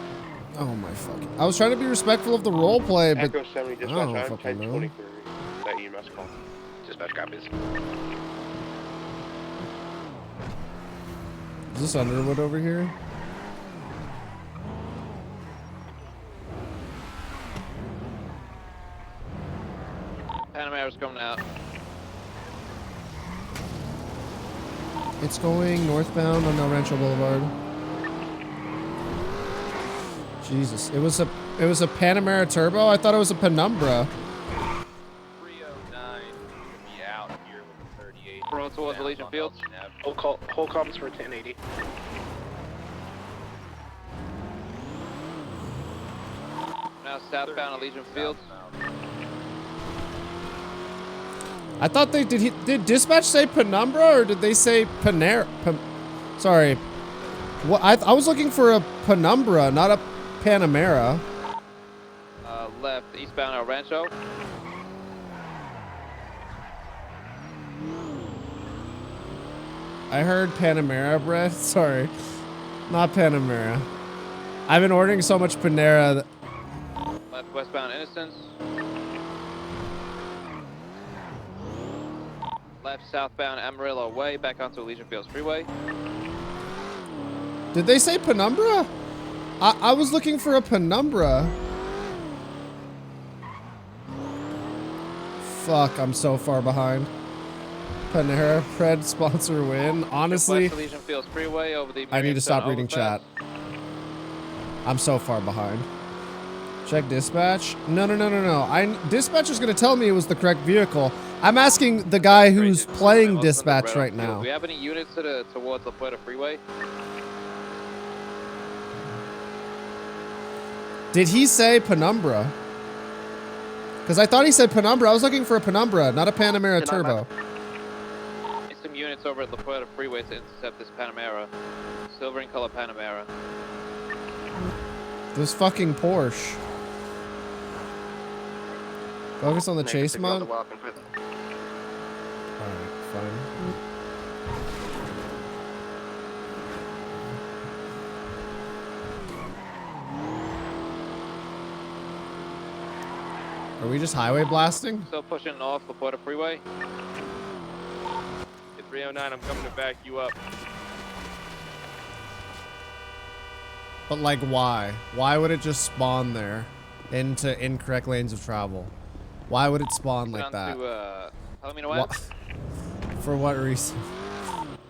[SPEAKER 2] Oh my fucking! I was trying to be respectful of the roleplay, but
[SPEAKER 16] Echo 70
[SPEAKER 2] I
[SPEAKER 16] dispatch.
[SPEAKER 2] don't
[SPEAKER 16] I'm
[SPEAKER 2] fucking
[SPEAKER 16] type
[SPEAKER 2] know.
[SPEAKER 16] 20 for that EMS call.
[SPEAKER 9] Dispatch copies.
[SPEAKER 2] Is this Underwood over here?
[SPEAKER 19] Panamera's coming out.
[SPEAKER 2] It's going northbound on El Rancho Boulevard. Jesus, it was a Panamera Turbo. I thought it was a Penumbra.
[SPEAKER 11] 309 be out here with the 38.
[SPEAKER 19] Rolling towards the Legion Fields.
[SPEAKER 9] Whole comms for 1080.
[SPEAKER 19] Now southbound on Legion Fields.
[SPEAKER 2] I thought they did dispatch say Penumbra or did they say Panera? Sorry. What I was looking for a Penumbra, not a Panamera.
[SPEAKER 19] Left eastbound El Rancho.
[SPEAKER 2] I heard Panamera, Brett. Sorry. Not Panamera. I've been ordering so much Panera that
[SPEAKER 19] Left westbound Innocence. Left southbound Amarillo Way back onto Legion Fields Freeway.
[SPEAKER 2] Did they say Penumbra? I was looking for a Penumbra. Fuck, I'm so far behind. Panera Pred sponsor win. Honestly,
[SPEAKER 19] West Elysian Fields Freeway over the
[SPEAKER 2] I need to stop
[SPEAKER 19] Miriam
[SPEAKER 2] reading
[SPEAKER 19] Overpass.
[SPEAKER 2] chat. I'm so far behind. Check dispatch. No. Dispatch is gonna tell me it was the correct vehicle. I'm asking the guy who's playing dispatch right now.
[SPEAKER 19] Do we have any units towards La Puerta Freeway?
[SPEAKER 2] Did he say Penumbra? Because I thought he said Penumbra. I was looking for a Penumbra, not a Panamera Turbo.
[SPEAKER 19] Need some units over at La Puerta Freeway to intercept this Panamera. Silver in color Panamera.
[SPEAKER 2] This fucking Porsche. Focus on the chase mod. Alright, fine. Are we just highway blasting?
[SPEAKER 19] Still pushing off La Puerta Freeway.
[SPEAKER 15] At 309, I'm coming to back you up.
[SPEAKER 2] But like, why? Why would it just spawn there into incorrect lanes of travel? Why would it spawn like that?
[SPEAKER 19] To, Palomino Ave.
[SPEAKER 2] For what reason?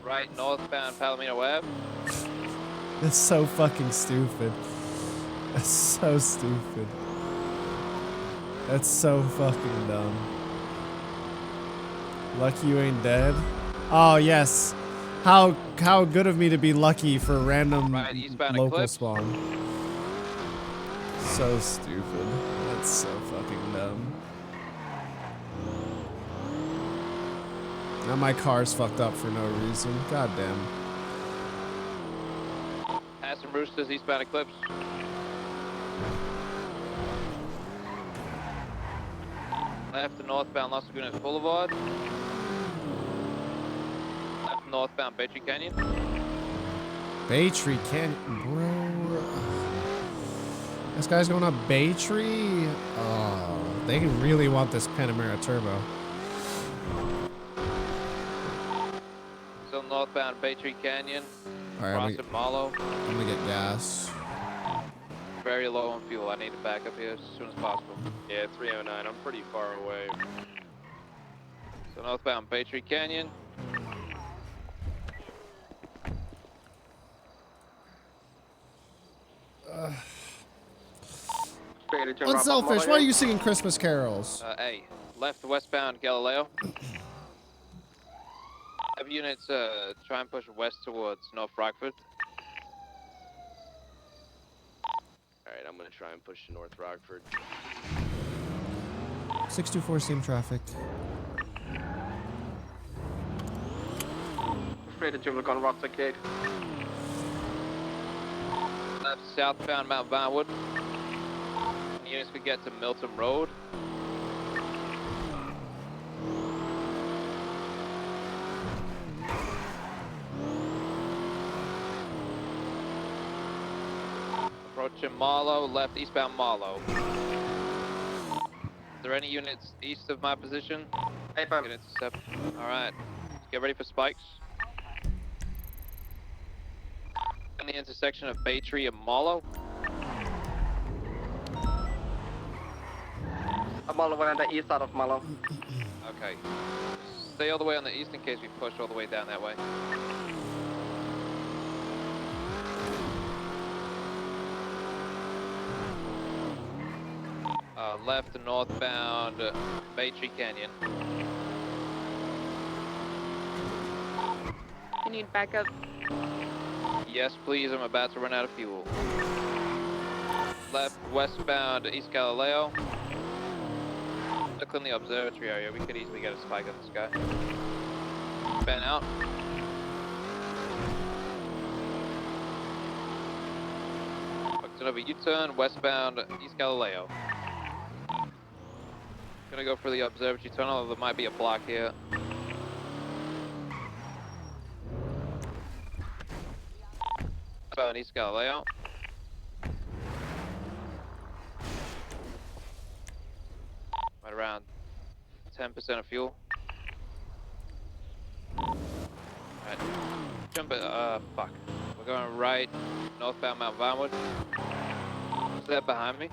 [SPEAKER 19] Right, northbound Palomino Ave.
[SPEAKER 2] That's so fucking stupid. That's so stupid. That's so fucking dumb. Lucky you ain't dead? Oh, yes. How good of me to be lucky for random local spawn. So stupid. That's so fucking dumb. Now my car's fucked up for no reason. God damn.
[SPEAKER 19] Aston Roosters, eastbound Eclipse. Left to northbound Las Lagunas Boulevard. Left northbound Bay Tree Canyon.
[SPEAKER 2] Bay Tree Canyon, bro. This guy's going up Bay Tree. Oh, they really want this Panamera Turbo.
[SPEAKER 19] Still northbound Bay Tree Canyon.
[SPEAKER 2] All right,
[SPEAKER 19] Crossing Marlow.
[SPEAKER 2] I'm gonna get gas.
[SPEAKER 19] Very low on fuel. I need to back up here as soon as possible.
[SPEAKER 15] Yeah, 309. I'm pretty far away.
[SPEAKER 19] So northbound Bay Tree Canyon.
[SPEAKER 2] Unselfish, why are you singing Christmas carols?
[SPEAKER 19] A. Left westbound Galileo. Have units try and push west towards North Rockford.
[SPEAKER 15] Alright, I'm gonna try and push to North Rockford.
[SPEAKER 2] 624 same traffic.
[SPEAKER 12] Afraid that you've gone rock gate.
[SPEAKER 19] Left southbound Mount Vinewood. Units could get to Milton Road. Approaching Marlow, left eastbound Marlow. Is there any units east of my position?
[SPEAKER 12] Hey,
[SPEAKER 19] Units intercept. Alright. Get ready for spikes. In the intersection of Bay Tree and Marlow.
[SPEAKER 12] I'm all the way on the east side of Marlow.
[SPEAKER 19] Okay. Stay all the way on the east in case we push all the way down that way. Left and northbound Bay Tree Canyon.
[SPEAKER 1] You need backup.
[SPEAKER 19] Yes, please. I'm about to run out of fuel. Left westbound East Galileo. Look in the observatory area. We could easily get a spike on this guy. Fan out. Booked another U-turn westbound East Galileo. Gonna go for the observatory tunnel. There might be a block here. Westbound East Galileo. Right around 10% of fuel. Alright. Jump it, fuck. We're going right, northbound Mount Vinewood. Is that behind me?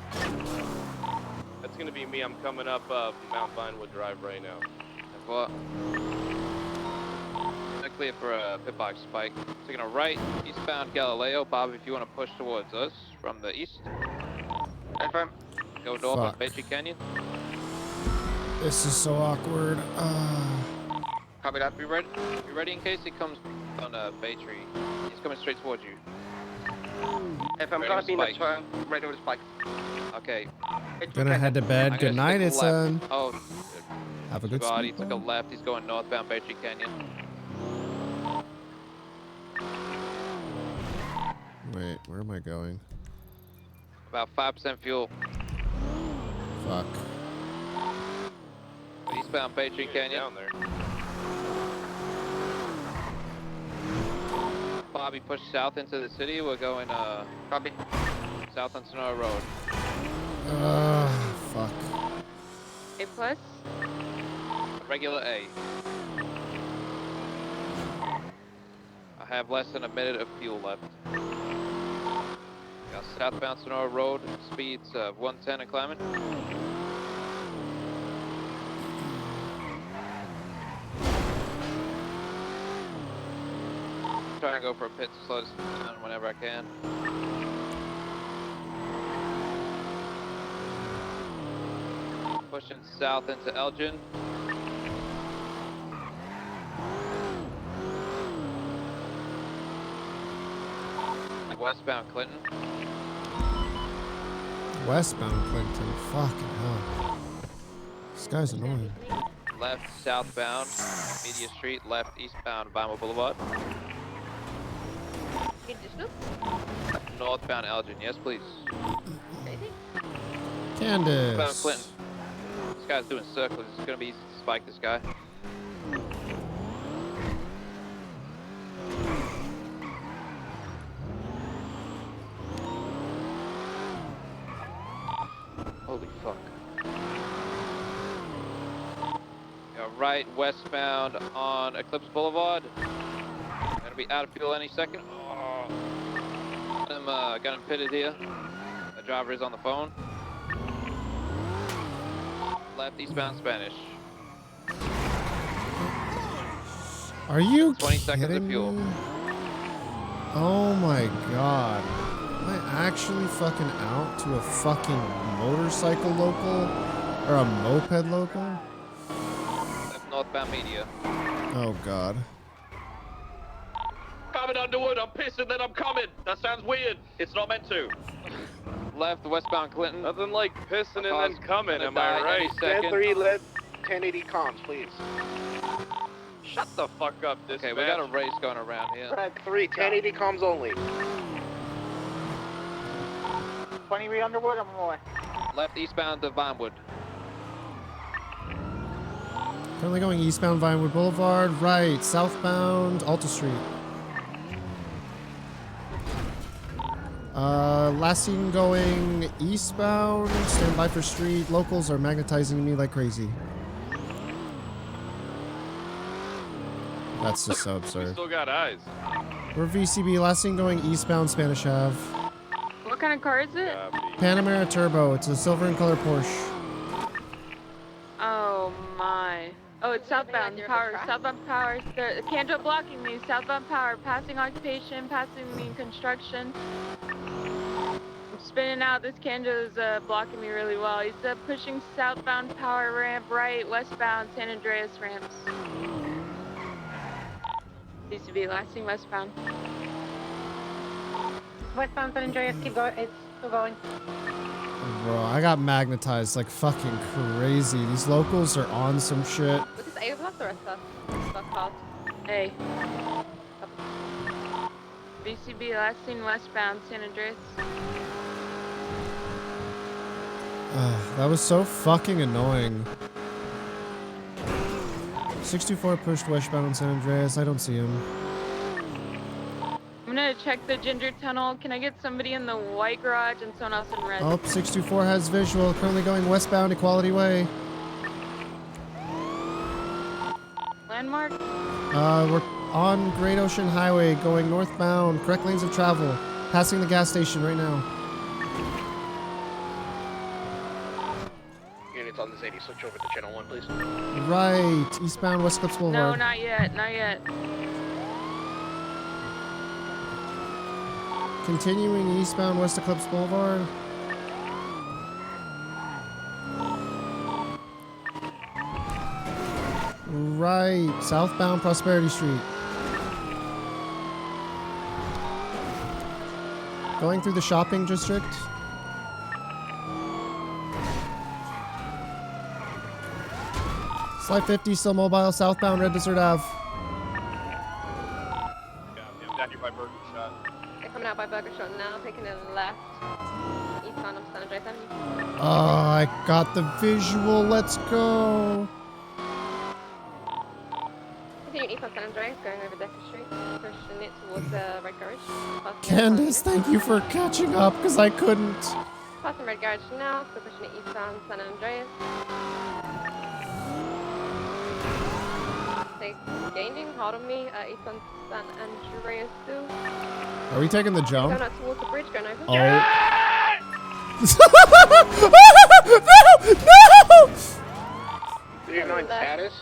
[SPEAKER 15] That's gonna be me. I'm coming up Mount Vinewood Drive right now.
[SPEAKER 19] What? Clear for a pit box spike. Taking a right, eastbound Galileo. Bob, if you want to push towards us from the east.
[SPEAKER 12] Confirm.
[SPEAKER 19] Go north on
[SPEAKER 2] Fuck.
[SPEAKER 19] Beachy Canyon.
[SPEAKER 2] This is so awkward.
[SPEAKER 19] Copy that. Be ready in case he comes on Bay Tree. He's coming straight towards you.
[SPEAKER 12] If I'm
[SPEAKER 19] Ready
[SPEAKER 12] gonna
[SPEAKER 19] with
[SPEAKER 12] be in the
[SPEAKER 19] spike.
[SPEAKER 12] turn, ready with the spike.
[SPEAKER 19] Okay.
[SPEAKER 2] Gonna head to bed.
[SPEAKER 19] I'm
[SPEAKER 2] Good
[SPEAKER 19] gonna
[SPEAKER 2] night,
[SPEAKER 19] stick left.
[SPEAKER 2] son.
[SPEAKER 19] Oh.
[SPEAKER 2] Have a good
[SPEAKER 19] God, he
[SPEAKER 2] sleep.
[SPEAKER 19] took a left. He's going northbound Beachy Canyon.
[SPEAKER 2] Wait, where am I going?
[SPEAKER 19] About 5% fuel.
[SPEAKER 2] Fuck.
[SPEAKER 19] Eastbound Beachy Canyon.
[SPEAKER 15] Down there.
[SPEAKER 19] Bobby, push south into the city. We're going
[SPEAKER 12] Copy.
[SPEAKER 19] south on Sonora Road.
[SPEAKER 2] Fuck.
[SPEAKER 1] A+.
[SPEAKER 19] Regular A. I have less than a minute of fuel left. Got southbound Sonora Road, speeds of 110 and climbing. Trying to go for a pit to slow this down whenever I can. Pushing south into Elgin. Westbound Clinton.
[SPEAKER 2] Westbound Clinton. Fucking hell. This guy's annoying.
[SPEAKER 19] Left southbound Media Street, left eastbound Vinewood Boulevard. Northbound Elgin, yes please.
[SPEAKER 2] Candace.
[SPEAKER 19] Westbound Clinton. This guy's doing circles, it's gonna be easy to spike this guy. Holy fuck. Go right westbound on Eclipse Boulevard. Gonna be out of fuel any second. Oh. Got him pitted here. The driver is on the phone. Left eastbound Spanish.
[SPEAKER 2] Are you
[SPEAKER 19] 20 seconds
[SPEAKER 2] kidding
[SPEAKER 19] of fuel.
[SPEAKER 2] me? Oh my god. Am I actually fucking out to a fucking motorcycle local? Or a moped local?
[SPEAKER 19] Left northbound Media.
[SPEAKER 2] Oh god.
[SPEAKER 3] Coming Underwood, I'm pissing that I'm coming. That sounds weird. It's not meant to.
[SPEAKER 19] Left westbound Clinton.
[SPEAKER 15] Nothing like pissing and then coming, am I right?
[SPEAKER 9] 10-3, let 1080 comms, please.
[SPEAKER 15] Shut the fuck up, dispatch.
[SPEAKER 19] Okay, we got a race going around here.
[SPEAKER 9] Red 3, 1080 comms only.
[SPEAKER 12] 23 Underwood, I'm away.
[SPEAKER 19] Left eastbound to Vinewood.
[SPEAKER 2] Currently going eastbound Vinewood Boulevard, right, southbound Alta Street. Last seen going eastbound, stand by for street. Locals are magnetizing me like crazy. That's just so
[SPEAKER 15] We
[SPEAKER 2] absurd.
[SPEAKER 15] still got eyes.
[SPEAKER 2] We're VCB, last seen going eastbound Spanish Ave.
[SPEAKER 1] What kind of car is it?
[SPEAKER 2] Panamera Turbo, it's a silver in color Porsche.
[SPEAKER 1] Oh my. Oh, it's southbound power. Southbound power. The Canjo blocking me. Southbound power. Passing occupation. Passing me in construction. I'm spinning out. This Canjo is blocking me really well. He's pushing southbound power ramp right. Westbound San Andreas ramps. Used to be lasting westbound.
[SPEAKER 7] Westbound San Andreas, keep going. It's still going.
[SPEAKER 2] Bro, I got magnetized like fucking crazy. These locals are on some shit.
[SPEAKER 1] What is A block the rest of stuff called? A. VCB last seen westbound San Andreas.
[SPEAKER 2] That was so fucking annoying. 624 pushed westbound on San Andreas. I don't see him.
[SPEAKER 1] I'm gonna check the ginger tunnel. Can I get somebody in the white garage and someone else in red?
[SPEAKER 2] Oh, 624 has visual. Currently going westbound Equality Way.
[SPEAKER 1] Landmark?
[SPEAKER 2] We're on Great Ocean Highway going northbound. Correct lanes of travel. Passing the gas station right now.
[SPEAKER 9] on this 80. Switch over to channel 1, please.
[SPEAKER 2] Right, eastbound West Clips
[SPEAKER 1] No,
[SPEAKER 2] Boulevard.
[SPEAKER 1] not yet, not yet.
[SPEAKER 2] Continuing eastbound West Eclipse Boulevard. Right, southbound Prosperity Street. Going through the shopping district. Slide 50, still mobile, southbound Red Desert Ave.
[SPEAKER 3] Down here by Burger Shot.
[SPEAKER 17] They're coming out by Burger Shot now, taking a left. Eastbound on San Andreas Avenue.
[SPEAKER 2] Oh, I got the visual, let's go.
[SPEAKER 17] Continuing east on San Andreas, going over Decker Street, pushing it towards Red Garage.
[SPEAKER 2] Candace, thank you for catching up, because I couldn't.
[SPEAKER 17] Passing Red Garage now, so pushing it eastbound San Andreas. They're gaining hard on me, eastbound San Andreas still.
[SPEAKER 2] Are we taking the jump?
[SPEAKER 17] Going out towards the bridge, going over.
[SPEAKER 2] Oh. No! No!
[SPEAKER 9] Do you know in status?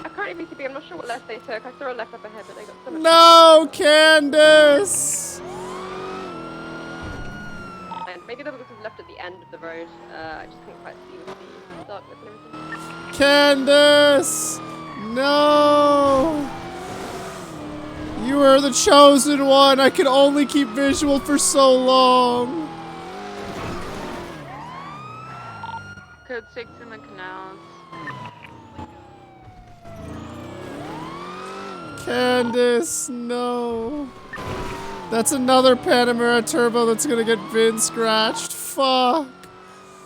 [SPEAKER 17] I can't even see, I'm not sure what left they took. I saw a left up ahead, but they got so much.
[SPEAKER 2] No, Candace!
[SPEAKER 17] And maybe they were left at the end of the road. I just couldn't quite see with the darkness and everything.
[SPEAKER 2] Candace! No! You are the chosen one. I can only keep visual for so long.
[SPEAKER 1] Code 6 in the canals.
[SPEAKER 2] Candace, no. That's another Panamera Turbo that's gonna get VIN scratched. Fuck.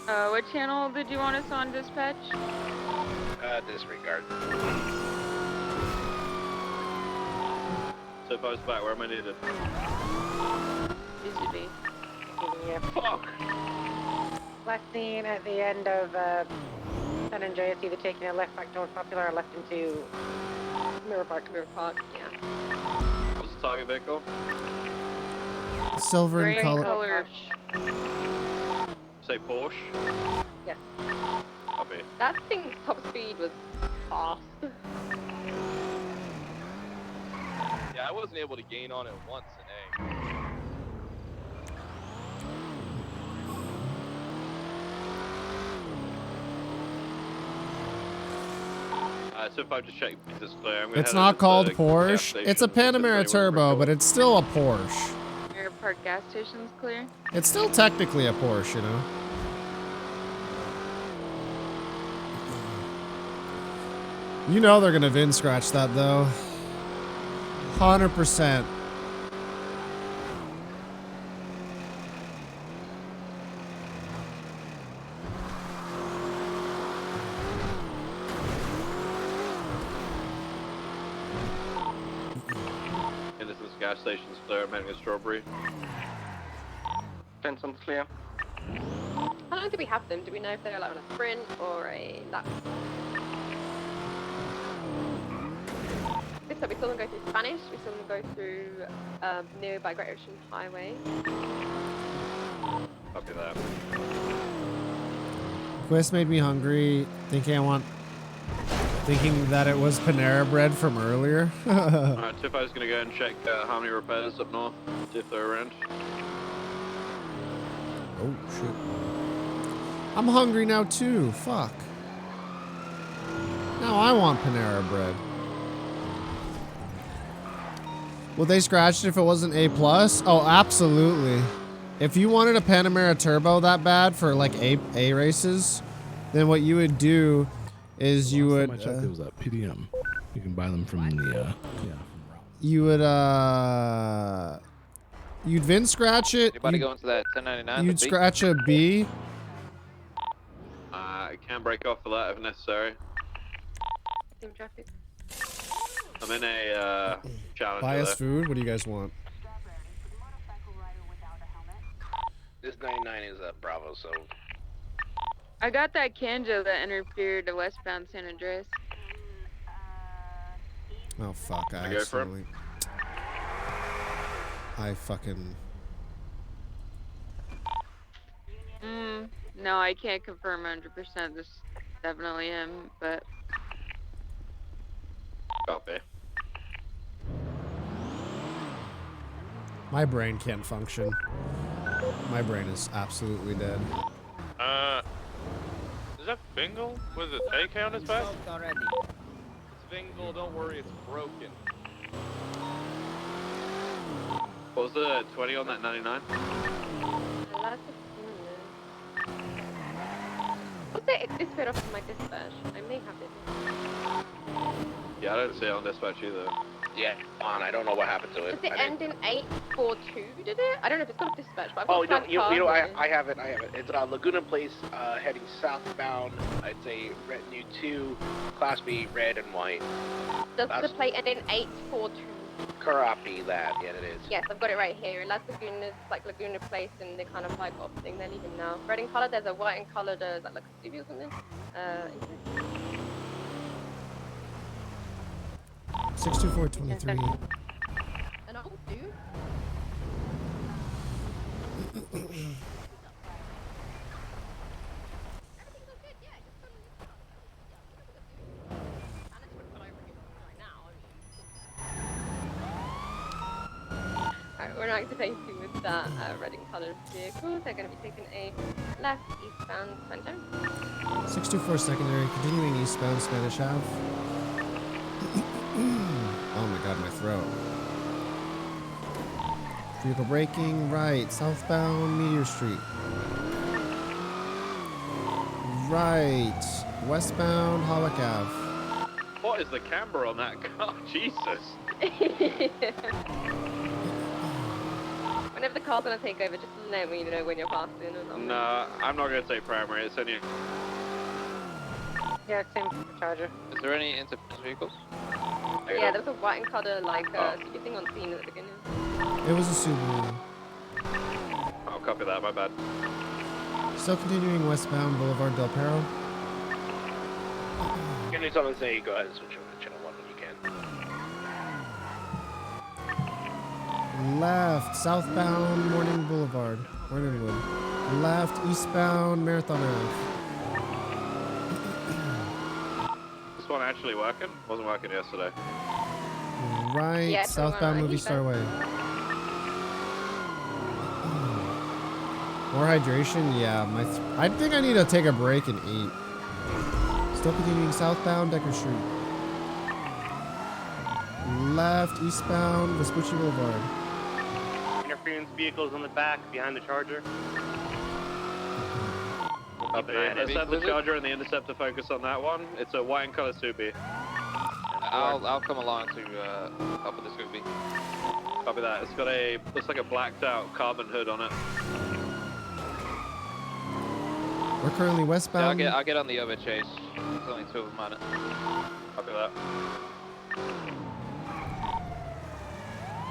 [SPEAKER 1] What channel did you want us on, dispatch?
[SPEAKER 9] Disregard.
[SPEAKER 3] So if I was back, where am I needed?
[SPEAKER 1] BCB.
[SPEAKER 7] Yeah.
[SPEAKER 3] Fuck!
[SPEAKER 7] Last seen at the end of San Andreas, either taking a left back towards Popular or left into
[SPEAKER 17] Mirror Park, yeah.
[SPEAKER 3] What's the target vehicle?
[SPEAKER 2] Silver in
[SPEAKER 1] Gray
[SPEAKER 2] color.
[SPEAKER 3] Say Porsche?
[SPEAKER 17] Yes.
[SPEAKER 3] Copy.
[SPEAKER 17] That thing's top speed was fast.
[SPEAKER 15] Yeah, I wasn't able to gain on it once in A.
[SPEAKER 3] So if I just check if this is clear, I'm gonna
[SPEAKER 2] It's
[SPEAKER 3] head
[SPEAKER 2] not
[SPEAKER 3] over to
[SPEAKER 2] called
[SPEAKER 3] the
[SPEAKER 2] Porsche.
[SPEAKER 3] gas station.
[SPEAKER 2] It's a Panamera Turbo, but it's still a Porsche.
[SPEAKER 1] Mirror Park gas station's clear.
[SPEAKER 2] It's still technically a Porsche, you know? You know they're gonna VIN scratch that, though. 100%.
[SPEAKER 3] And this is gas station's clear. I'm heading to Strawberry.
[SPEAKER 12] Fenton's clear.
[SPEAKER 17] How long do we have them? Do we know if they're like on a sprint or a lap? So we still gonna go through Spanish. We still gonna go through nearby Great Ocean Highway.
[SPEAKER 3] Copy that.
[SPEAKER 2] Quest made me hungry, thinking that it was Panera bread from earlier.
[SPEAKER 3] Alright, so if I was gonna go and check how many repairs up north, see if they're around.
[SPEAKER 2] Oh, shit. I'm hungry now, too. Fuck. Now I want Panera bread. Would they scratch it if it wasn't A+? Oh, absolutely. If you wanted a Panamera Turbo that bad for, like, A races, then what you would do is you would...
[SPEAKER 20] I checked, it was at PDM. You can buy them from the,
[SPEAKER 2] You would, you'd VIN scratch it.
[SPEAKER 19] Anybody go into that 1099?
[SPEAKER 2] You'd scratch a B.
[SPEAKER 3] I can break off for that if necessary.
[SPEAKER 17] Team traffic.
[SPEAKER 3] I'm in a challenge.
[SPEAKER 2] Buy us food? What do you guys want?
[SPEAKER 9] This 99 is a Bravo, so
[SPEAKER 1] I got that Kanjo that interfered to westbound San Andreas.
[SPEAKER 2] Oh, fuck. I
[SPEAKER 3] go for it?
[SPEAKER 2] accidentally... I fucking...
[SPEAKER 1] No, I can't confirm 100% this is definitely him, but
[SPEAKER 3] Copy.
[SPEAKER 2] My brain can't function. My brain is absolutely dead.
[SPEAKER 15] Is that Bingle with a AK on his back?
[SPEAKER 12] Already.
[SPEAKER 15] It's Bingle, don't worry, it's broken.
[SPEAKER 3] What was the 20 on that 99?
[SPEAKER 17] What's the dispatch off of my dispatch? I may have it.
[SPEAKER 3] Yeah, I don't see it on dispatch either.
[SPEAKER 9] Yeah, on. I don't know what happened to it.
[SPEAKER 17] Does it end in 842, did it? I don't know if it's got a dispatch, but I've
[SPEAKER 9] Oh,
[SPEAKER 17] got
[SPEAKER 9] no, you know, I have it. It's Laguna Place, heading southbound. I'd say retinue 2, Class B, red and white.
[SPEAKER 17] Does the plate end in 842?
[SPEAKER 9] Copy that. Yeah, it is.
[SPEAKER 17] Yes, I've got it right here. Las Lagunas, like Laguna Place, and they kind of like off thing. They're leaving now. Red and color. There's a white and colored. Is that like a studio or something?
[SPEAKER 2] 62423.
[SPEAKER 17] An old dude. Alright, we're activating with that red and coloured vehicle. They're going to be taking a left eastbound center.
[SPEAKER 2] 624 secondary, continuing eastbound Spanish Ave. Oh my god, my throat. Vehicle braking, right, southbound Meteor Street. Right, westbound Hollick Ave.
[SPEAKER 3] What is the camber on that car? Jesus.
[SPEAKER 17] Whenever the car's going to take over, just let me know when you're passing or something.
[SPEAKER 3] Nah, I'm not going to say primary. It's only...
[SPEAKER 7] Yeah, same for the Charger.
[SPEAKER 19] Is there any interface vehicles?
[SPEAKER 17] Yeah, there was a white and colour, like, thing on scene at the beginning.
[SPEAKER 2] It was a Subaru.
[SPEAKER 3] I'll copy that, my bad.
[SPEAKER 2] Still continuing westbound Boulevard Del Perro.
[SPEAKER 9] Can you tell me say go ahead and switch over to channel 1 when you can?
[SPEAKER 2] Left, southbound Morning Boulevard, Morningwood. Left, eastbound Marathon Ave.
[SPEAKER 3] This one actually working? Wasn't working yesterday.
[SPEAKER 2] Right,
[SPEAKER 17] Yeah,
[SPEAKER 2] southbound Movie Star Way. More hydration? Yeah, I think I need to take a break and eat. Still continuing southbound Decker Street. Left, eastbound Vespucci Boulevard.
[SPEAKER 6] Interference vehicles on the back behind the Charger.
[SPEAKER 3] Copy. Intercept the Charger and the Interceptor focus on that one. It's a white and color Subi.
[SPEAKER 19] I'll come along to help with the Scooby.
[SPEAKER 3] Copy that. It's got a, looks like a blacked out carbon hood on it.
[SPEAKER 2] We're currently westbound.
[SPEAKER 19] Yeah, I'll get on the other chase. There's only 2 of them on it.
[SPEAKER 3] Copy that.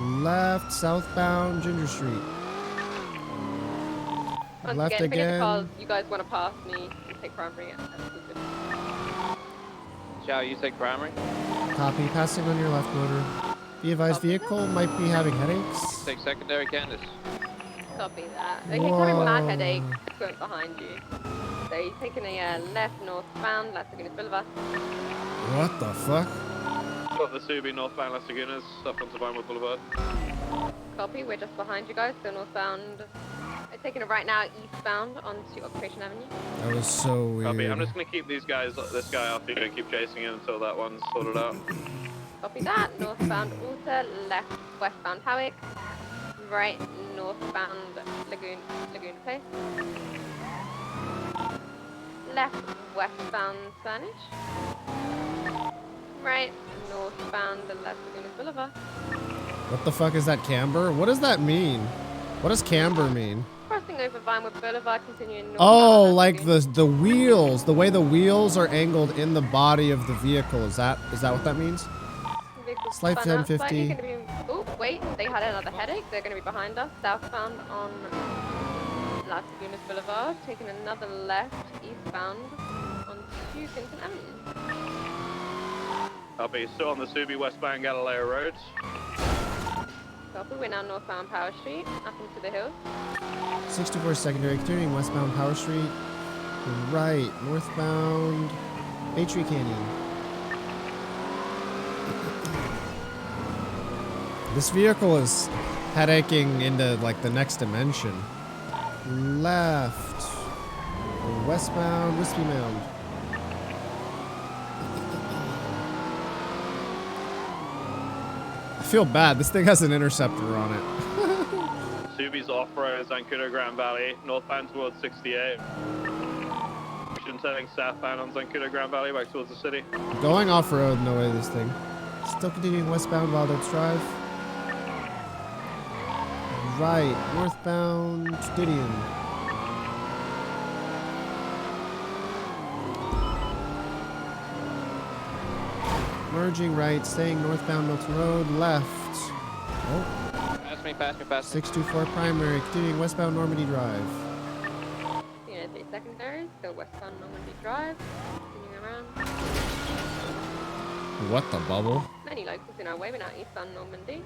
[SPEAKER 2] Left, southbound Ginger Street.
[SPEAKER 17] Once
[SPEAKER 2] Left
[SPEAKER 17] again, if any of the
[SPEAKER 2] again.
[SPEAKER 17] cars you guys want to pass me, you take primary.
[SPEAKER 19] Chao, you take primary.
[SPEAKER 2] Copy. Passing on your left motor. Be advised, vehicle might be having headaches.
[SPEAKER 19] Take secondary, Candace.
[SPEAKER 17] Copy that. Okay, coming mad headache. Just going behind you. So you're taking a left northbound, Las Lagunas Boulevard.
[SPEAKER 2] What the fuck?
[SPEAKER 3] Got the Subi northbound Las Lagunas up onto Vinewood Boulevard.
[SPEAKER 17] Copy, we're just behind you guys, still northbound. We're taking it right now eastbound onto Occupation Avenue.
[SPEAKER 2] That was so weird.
[SPEAKER 3] Copy. I'm just gonna keep this guy off you and keep chasing him until that one's sorted out.
[SPEAKER 17] Copy that. Northbound Alta, left westbound Howick, right northbound Lagoon Place. Left westbound Spanish. Right northbound Las Lagunas Boulevard.
[SPEAKER 2] What the fuck is that camber? What does that mean? What does camber mean?
[SPEAKER 17] Crossing over Vinewood Boulevard, continuing north.
[SPEAKER 2] Oh, like the wheels, the way the wheels are angled in the body of the vehicle. Is that what that means? Slight 1050.
[SPEAKER 17] Oh, wait, they had another headache. They're going to be behind us, southbound on Las Lagunas Boulevard, taking another left eastbound onto Clinton Avenue.
[SPEAKER 3] Copy. Still on the Subi westbound Galileo Road.
[SPEAKER 17] Copy, we're now northbound Power Street, up into the hills.
[SPEAKER 2] 64 secondary, continuing westbound Power Street. Right, northbound Baytree Canyon. This vehicle is headaching into like the next dimension. Left. Westbound Whiskey Mound. I feel bad. This thing has an interceptor on it.
[SPEAKER 3] Subi's off-road, Zancudo Grand Valley, northbound towards 68. Turning southbound on Zancudo Grand Valley back towards the city.
[SPEAKER 2] Going off-road, no way this thing. Still continuing westbound Wild Oaks Drive. Right, northbound Didion. Merging right, staying northbound Milton Road, left. Oh.
[SPEAKER 19] Pass me.
[SPEAKER 2] 624 primary, continuing westbound Normandy Drive.
[SPEAKER 17] Unit 3 secondary, still westbound Normandy Drive. Continuing around.
[SPEAKER 2] What the bubble?
[SPEAKER 17] Many locals in our way, we're now eastbound Normandy.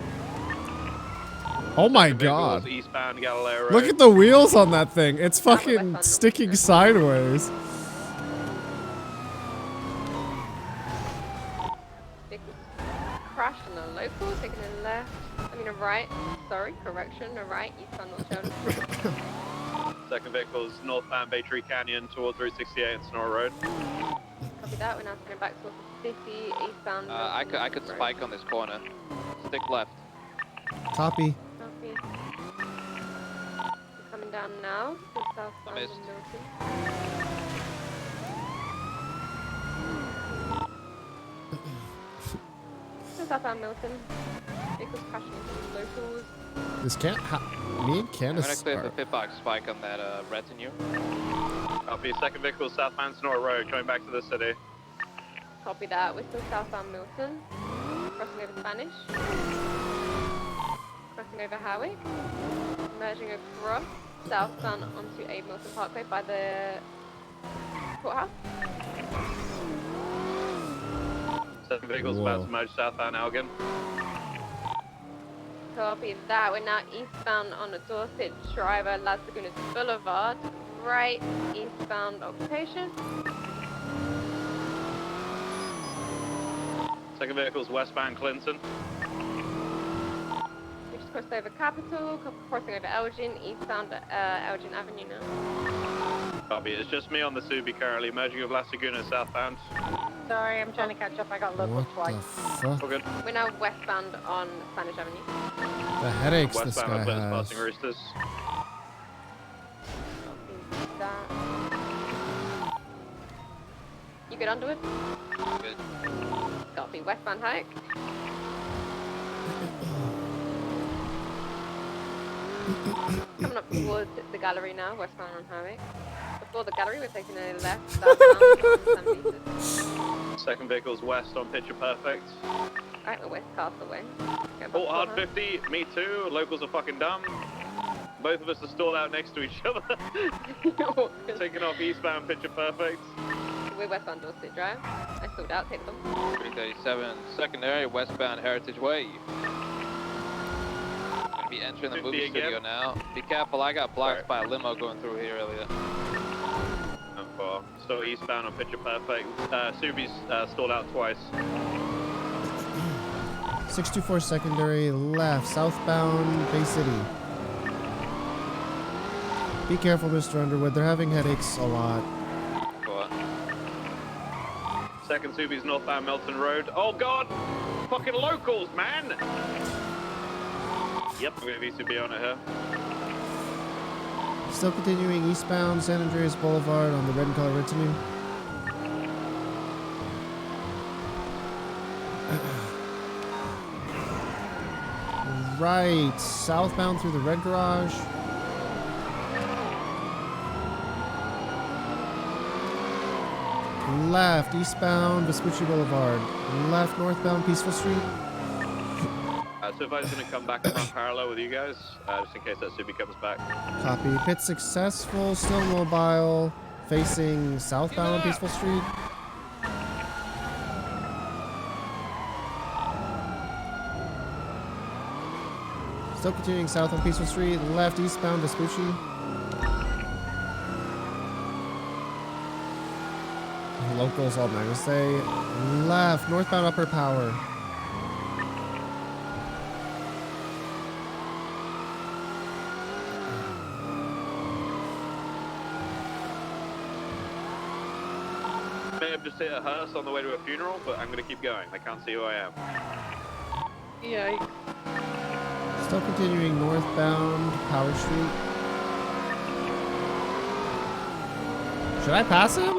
[SPEAKER 2] Oh my god.
[SPEAKER 3] Eastbound Galileo Road.
[SPEAKER 2] Look at the wheels on that thing. It's fucking sticking sideways.
[SPEAKER 17] Crashed on a local, taking a left. I mean a right. Sorry, correction. A right, eastbound North Sheldon.
[SPEAKER 3] Second vehicle is northbound Baytree Canyon towards Route 68 and Sonora Road.
[SPEAKER 17] Copy that. We're now turning back towards the city, eastbound.
[SPEAKER 19] I could spike on this corner. Stick left.
[SPEAKER 2] Copy.
[SPEAKER 17] We're coming down now to southbound Milton. Southbound Milton. Vehicles crashing into locals.
[SPEAKER 2] This can't. Me and Candace.
[SPEAKER 19] I'm gonna clear the pit box spike on that retinue.
[SPEAKER 3] Copy. Second vehicle southbound Sonora Road, coming back to the city.
[SPEAKER 17] Copy that. We're still southbound Milton. Crossing over Spanish. Crossing over Howick. Merging across southbound onto Abe Milton Parkway by the courthouse.
[SPEAKER 3] Second vehicle's about to merge southbound Elgin.
[SPEAKER 17] Copy that. We're now eastbound on the Dorset Driver, Las Lagunas Boulevard. Right eastbound occupation.
[SPEAKER 3] Second vehicle's westbound Clinton.
[SPEAKER 17] We just crossed over Capitol, crossing over Elgin, eastbound Elgin Avenue now.
[SPEAKER 3] Copy. It's just me on the Subi currently, merging with Las Lagunas southbound.
[SPEAKER 7] Sorry, I'm trying to catch up. I got local twice.
[SPEAKER 2] Fuck?
[SPEAKER 3] All good.
[SPEAKER 17] We're now westbound on Spanish Avenue.
[SPEAKER 2] The headaches this
[SPEAKER 3] Westbound
[SPEAKER 2] guy
[SPEAKER 3] with
[SPEAKER 2] has.
[SPEAKER 3] passing Roosters.
[SPEAKER 17] That. You good, Underwood?
[SPEAKER 19] Good.
[SPEAKER 17] Copy. Westbound Hayek. Coming up towards the gallery now, westbound on Hayek. Before the gallery, we're taking a left, southbound on San Luis.
[SPEAKER 3] Second vehicle's west on Picture Perfect.
[SPEAKER 17] Alright, we're West Castle way.
[SPEAKER 3] Port Hard 50, me too. Locals are fucking dumb. Both of us are stalled out next to each other. Taking off eastbound Picture Perfect.
[SPEAKER 17] We're westbound Dorset Drive. I stalled out, take them.
[SPEAKER 19] 337 secondary, westbound Heritage Way. Gonna be entering the movie studio now. Be careful, I got blocked by a limo going through here earlier.
[SPEAKER 3] Still eastbound on Picture Perfect. Subi's stalled out twice.
[SPEAKER 2] 624 secondary left, southbound Bay City. Be careful, Mr. Underwood. They're having headaches a lot.
[SPEAKER 3] Second Subi's northbound Milton Road. Oh god! Fucking locals, man! Yep, I'm gonna be Subi on it here.
[SPEAKER 2] Still continuing eastbound San Andreas Boulevard on the red and color retinue. Right, southbound through the red garage. Left, eastbound Vespucci Boulevard. Left, northbound Peaceful Street.
[SPEAKER 3] So if I was going to come back and run parallel with you guys, just in case that Subi comes back.
[SPEAKER 2] Copy. Pit successful, still mobile, facing southbound on Peaceful Street. Still continuing south on Peaceful Street, left eastbound Vespucci. Locals all night. Stay left. Northbound upper power.
[SPEAKER 3] May have just hit a hearse on the way to a funeral, but I'm going to keep going. I can't see who I am.
[SPEAKER 1] Yikes.
[SPEAKER 2] Still continuing northbound Power Street. Should I pass him?